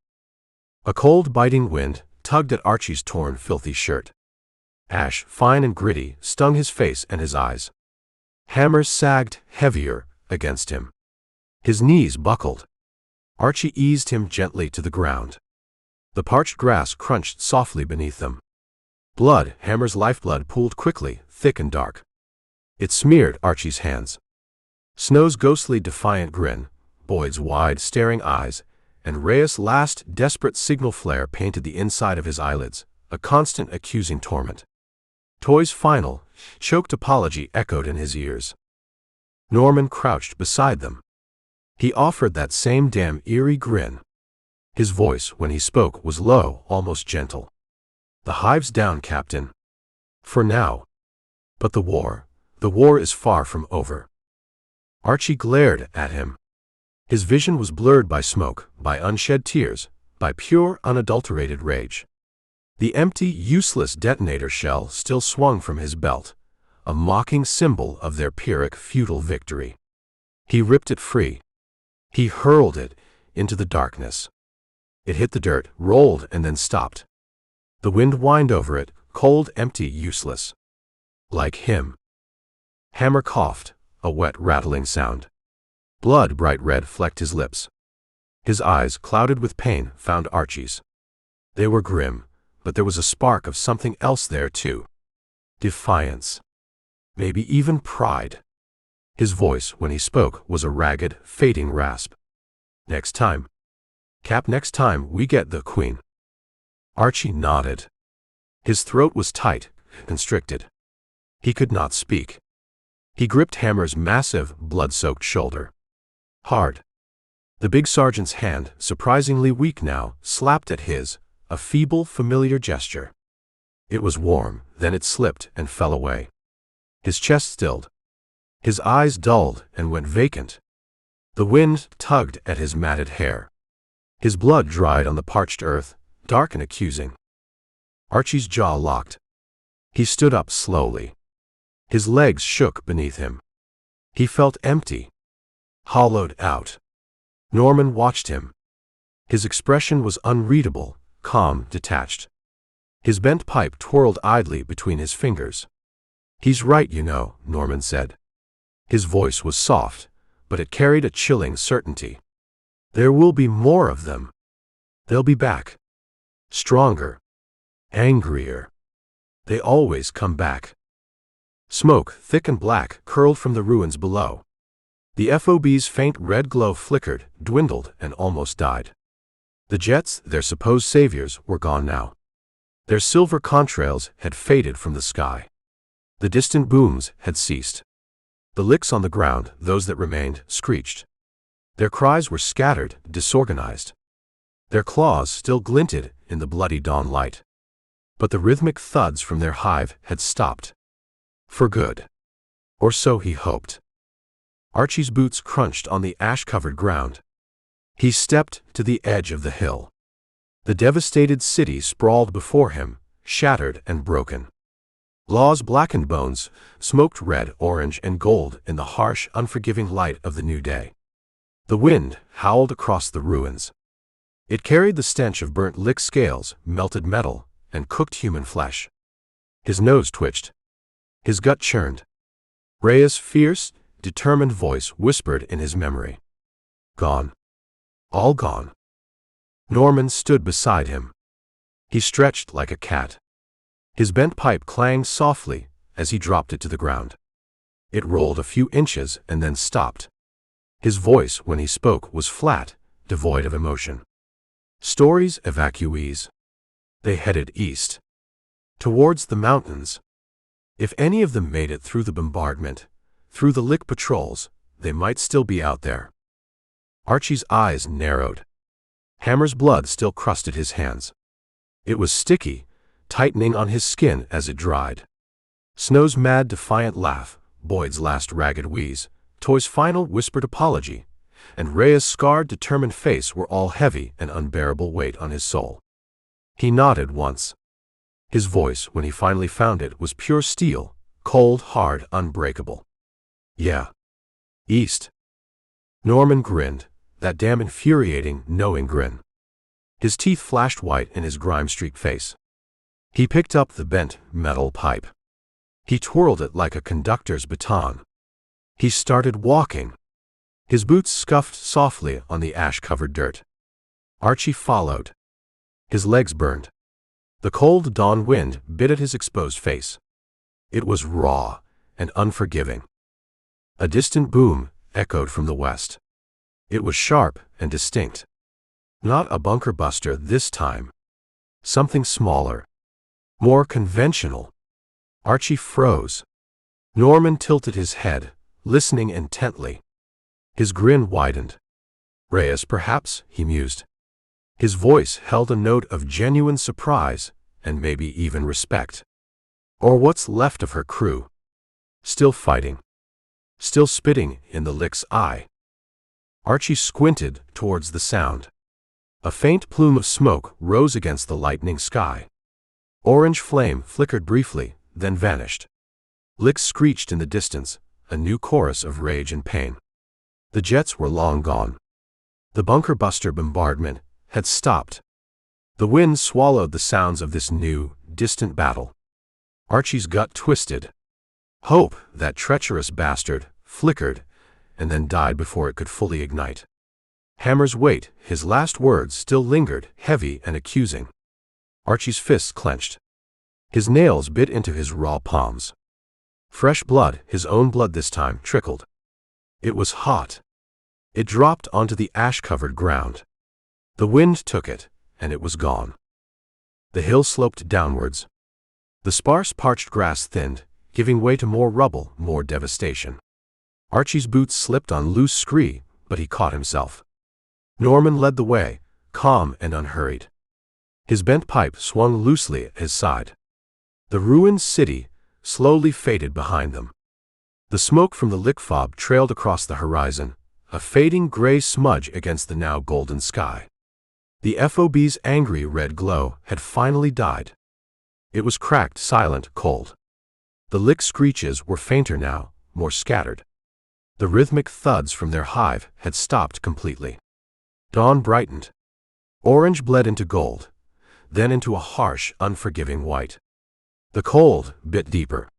A cold, biting wind tugged at Archie's torn, filthy shirt. Ash, fine and gritty, stung his face and his eyes. Hammer sagged heavier against him. His knees buckled. Archie eased him gently to the ground. The parched grass crunched softly beneath them. Blood, Hammer's lifeblood, pooled quickly, thick and dark. It smeared Archie's hands. Snow's ghostly, defiant grin, Boyd's wide, staring eyes, and Reyes' last desperate signal flare painted the inside of his eyelids, a constant accusing torment. Toy's final, choked apology echoed in his ears. Norman crouched beside them. He offered that same damn eerie grin. His voice, when he spoke, was low, almost gentle. "The hive's down, Captain. For now. But the war is far from over." Archie glared at him. His vision was blurred by smoke, by unshed tears, by pure, unadulterated rage. The empty, useless detonator shell still swung from his belt, a mocking symbol of their Pyrrhic futile victory. He ripped it free. He hurled it into the darkness. It hit the dirt, rolled, and then stopped. The wind whined over it, cold, empty, useless. Like him. Hammer coughed, a wet, rattling sound. Blood, bright red, flecked his lips. His eyes, clouded with pain, found Archie's. They were grim, but there was a spark of something else there, too. Defiance. Maybe even pride. His voice, when he spoke, was a ragged, fading rasp. "Next time. Cap, next time we get the Queen." Archie nodded. His throat was tight, constricted. He could not speak. He gripped Hammer's massive, blood-soaked shoulder. Hard. The big sergeant's hand, surprisingly weak now, slapped at his, a feeble, familiar gesture. It was warm, then it slipped and fell away. His chest stilled. His eyes dulled and went vacant. The wind tugged at his matted hair. His blood dried on the parched earth, dark and accusing. Archie's jaw locked. He stood up slowly. His legs shook beneath him. He felt empty. Hollowed out. Norman watched him. His expression was unreadable, calm, detached. His bent pipe twirled idly between his fingers. "He's right, you know," Norman said. His voice was soft, but it carried a chilling certainty. "There will be more of them. They'll be back. Stronger. Angrier. They always come back." Smoke, thick and black, curled from the ruins below. The FOB's faint red glow flickered, dwindled, and almost died. The jets, their supposed saviors, were gone now. Their silver contrails had faded from the sky. The distant booms had ceased. The Licks on the ground, those that remained, screeched. Their cries were scattered, disorganized. Their claws still glinted in the bloody dawn light. But the rhythmic thuds from their hive had stopped. For good. Or so he hoped. Archie's boots crunched on the ash-covered ground. He stepped to the edge of the hill. The devastated city sprawled before him, shattered and broken. Law's blackened bones smoked red, orange, and gold in the harsh, unforgiving light of the new day. The wind howled across the ruins. It carried the stench of burnt lick scales, melted metal, and cooked human flesh. His nose twitched. His gut churned. Rhea's fierce, determined voice whispered in his memory. Gone. All gone. Norman stood beside him. He stretched like a cat. His bent pipe clanged softly as he dropped it to the ground. It rolled a few inches and then stopped. His voice, when he spoke, was flat, devoid of emotion. Stories, evacuees. They headed east. Towards the mountains. If any of them made it through the bombardment, through the lick patrols, they might still be out there. Archie's eyes narrowed. Hammer's blood still crusted his hands. It was sticky, tightening on his skin as it dried. Snow's mad, defiant laugh, Boyd's last ragged wheeze, Toy's final whispered apology, and Rhea's scarred, determined face were all heavy and unbearable weight on his soul. He nodded once. His voice, when he finally found it, was pure steel, cold, hard, unbreakable. Yeah. East. Norman grinned, that damn infuriating, knowing grin. His teeth flashed white in his grime-streaked face. He picked up the bent, metal pipe. He twirled it like a conductor's baton. He started walking. His boots scuffed softly on the ash-covered dirt. Archie followed. His legs burned. The cold dawn wind bit at his exposed face. It was raw and unforgiving. A distant boom echoed from the west. It was sharp and distinct. Not a bunker buster this time. Something smaller. More conventional. Archie froze. Norman tilted his head, listening intently. His grin widened. Reyes, perhaps, he mused. His voice held a note of genuine surprise and maybe even respect. Or what's left of her crew. Still fighting. Still spitting in the lick's eye. Archie squinted towards the sound. A faint plume of smoke rose against the lightening sky. Orange flame flickered briefly, then vanished. Licks screeched in the distance, a new chorus of rage and pain. The jets were long gone. The bunker buster bombardment had stopped. The wind swallowed the sounds of this new, distant battle. Archie's gut twisted. Hope, that treacherous bastard, flickered, and then died before it could fully ignite. Hammer's weight, his last words, still lingered, heavy and accusing. Archie's fists clenched. His nails bit into his raw palms. Fresh blood, his own blood this time, trickled. It was hot. It dropped onto the ash-covered ground. The wind took it, and it was gone. The hill sloped downwards. The sparse, parched grass thinned, giving way to more rubble, more devastation. Archie's boots slipped on loose scree, but he caught himself. Norman led the way, calm and unhurried. His bent pipe swung loosely at his side. The ruined city slowly faded behind them. The smoke from the lick fob trailed across the horizon, a fading gray smudge against the now golden sky. The FOB's angry red glow had finally died. It was cracked, silent, cold. The lick screeches were fainter now, more scattered. The rhythmic thuds from their hive had stopped completely. Dawn brightened. Orange bled into gold, then into a harsh, unforgiving white. The cold bit deeper.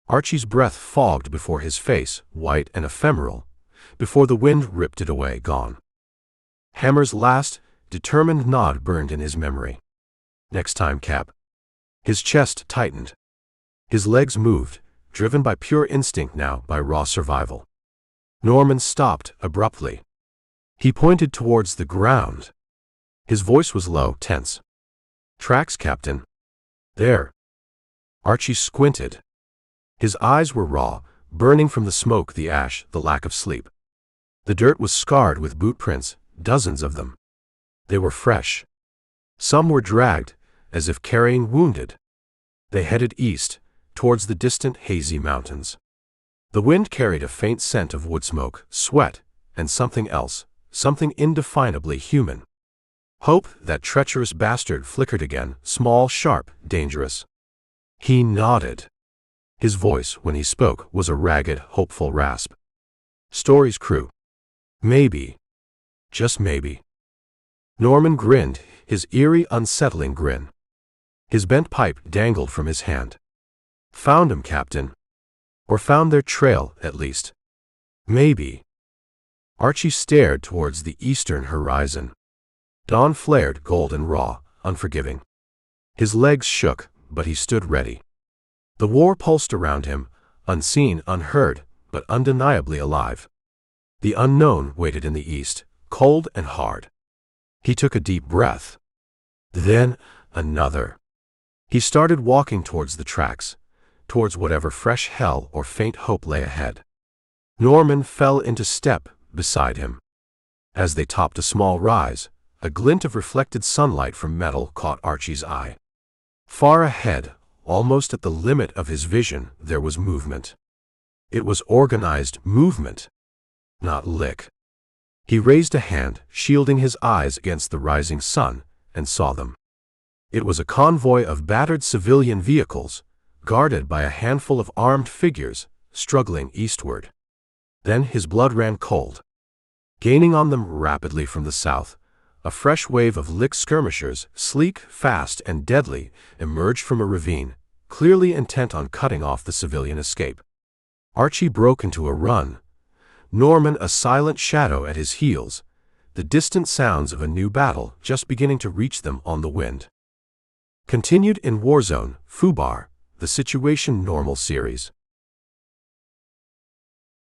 Archie's breath fogged before his face, white and ephemeral, before the wind ripped it away, gone. Hammer's last, determined nod burned in his memory. Next time, Cap. His chest tightened. His legs moved, driven by pure instinct now, by raw survival. Norman stopped abruptly. He pointed towards the ground. His voice was low, tense. Tracks, Captain. There. Archie squinted. His eyes were raw, burning from the smoke, the ash, the lack of sleep. The dirt was scarred with boot prints, dozens of them. They were fresh. Some were dragged, as if carrying wounded. They headed east, towards the distant hazy mountains. The wind carried a faint scent of wood smoke, sweat, and something else, something indefinably human. Hope, that treacherous bastard, flickered again, small, sharp, dangerous. He nodded. His voice, when he spoke, was a ragged, hopeful rasp. "Story's crew. Maybe. Just maybe." Norman grinned, his eerie, unsettling grin. His bent pipe dangled from his hand. "Found 'em, Captain. Or found their trail, at least. Maybe." Archie stared towards the eastern horizon. Dawn flared, golden raw, unforgiving. His legs shook, but he stood ready. The war pulsed around him, unseen, unheard, but undeniably alive. The unknown waited in the east, cold and hard. He took a deep breath. Then another. He started walking towards the tracks, towards whatever fresh hell or faint hope lay ahead. Norman fell into step beside him. As they topped a small rise, a glint of reflected sunlight from metal caught Archie's eye. Far ahead, almost at the limit of his vision, there was movement. It was organized movement, not lick. He raised a hand, shielding his eyes against the rising sun, and saw them. It was a convoy of battered civilian vehicles, guarded by a handful of armed figures, struggling eastward. Then his blood ran cold. Gaining on them rapidly from the south, a fresh wave of lick skirmishers, sleek, fast, and deadly, emerged from a ravine, clearly intent on cutting off the civilian escape. Archie broke into a run, Norman a silent shadow at his heels, the distant sounds of a new battle just beginning to reach them on the wind. Continued in Warzone, FUBAR, the Situation Normal series.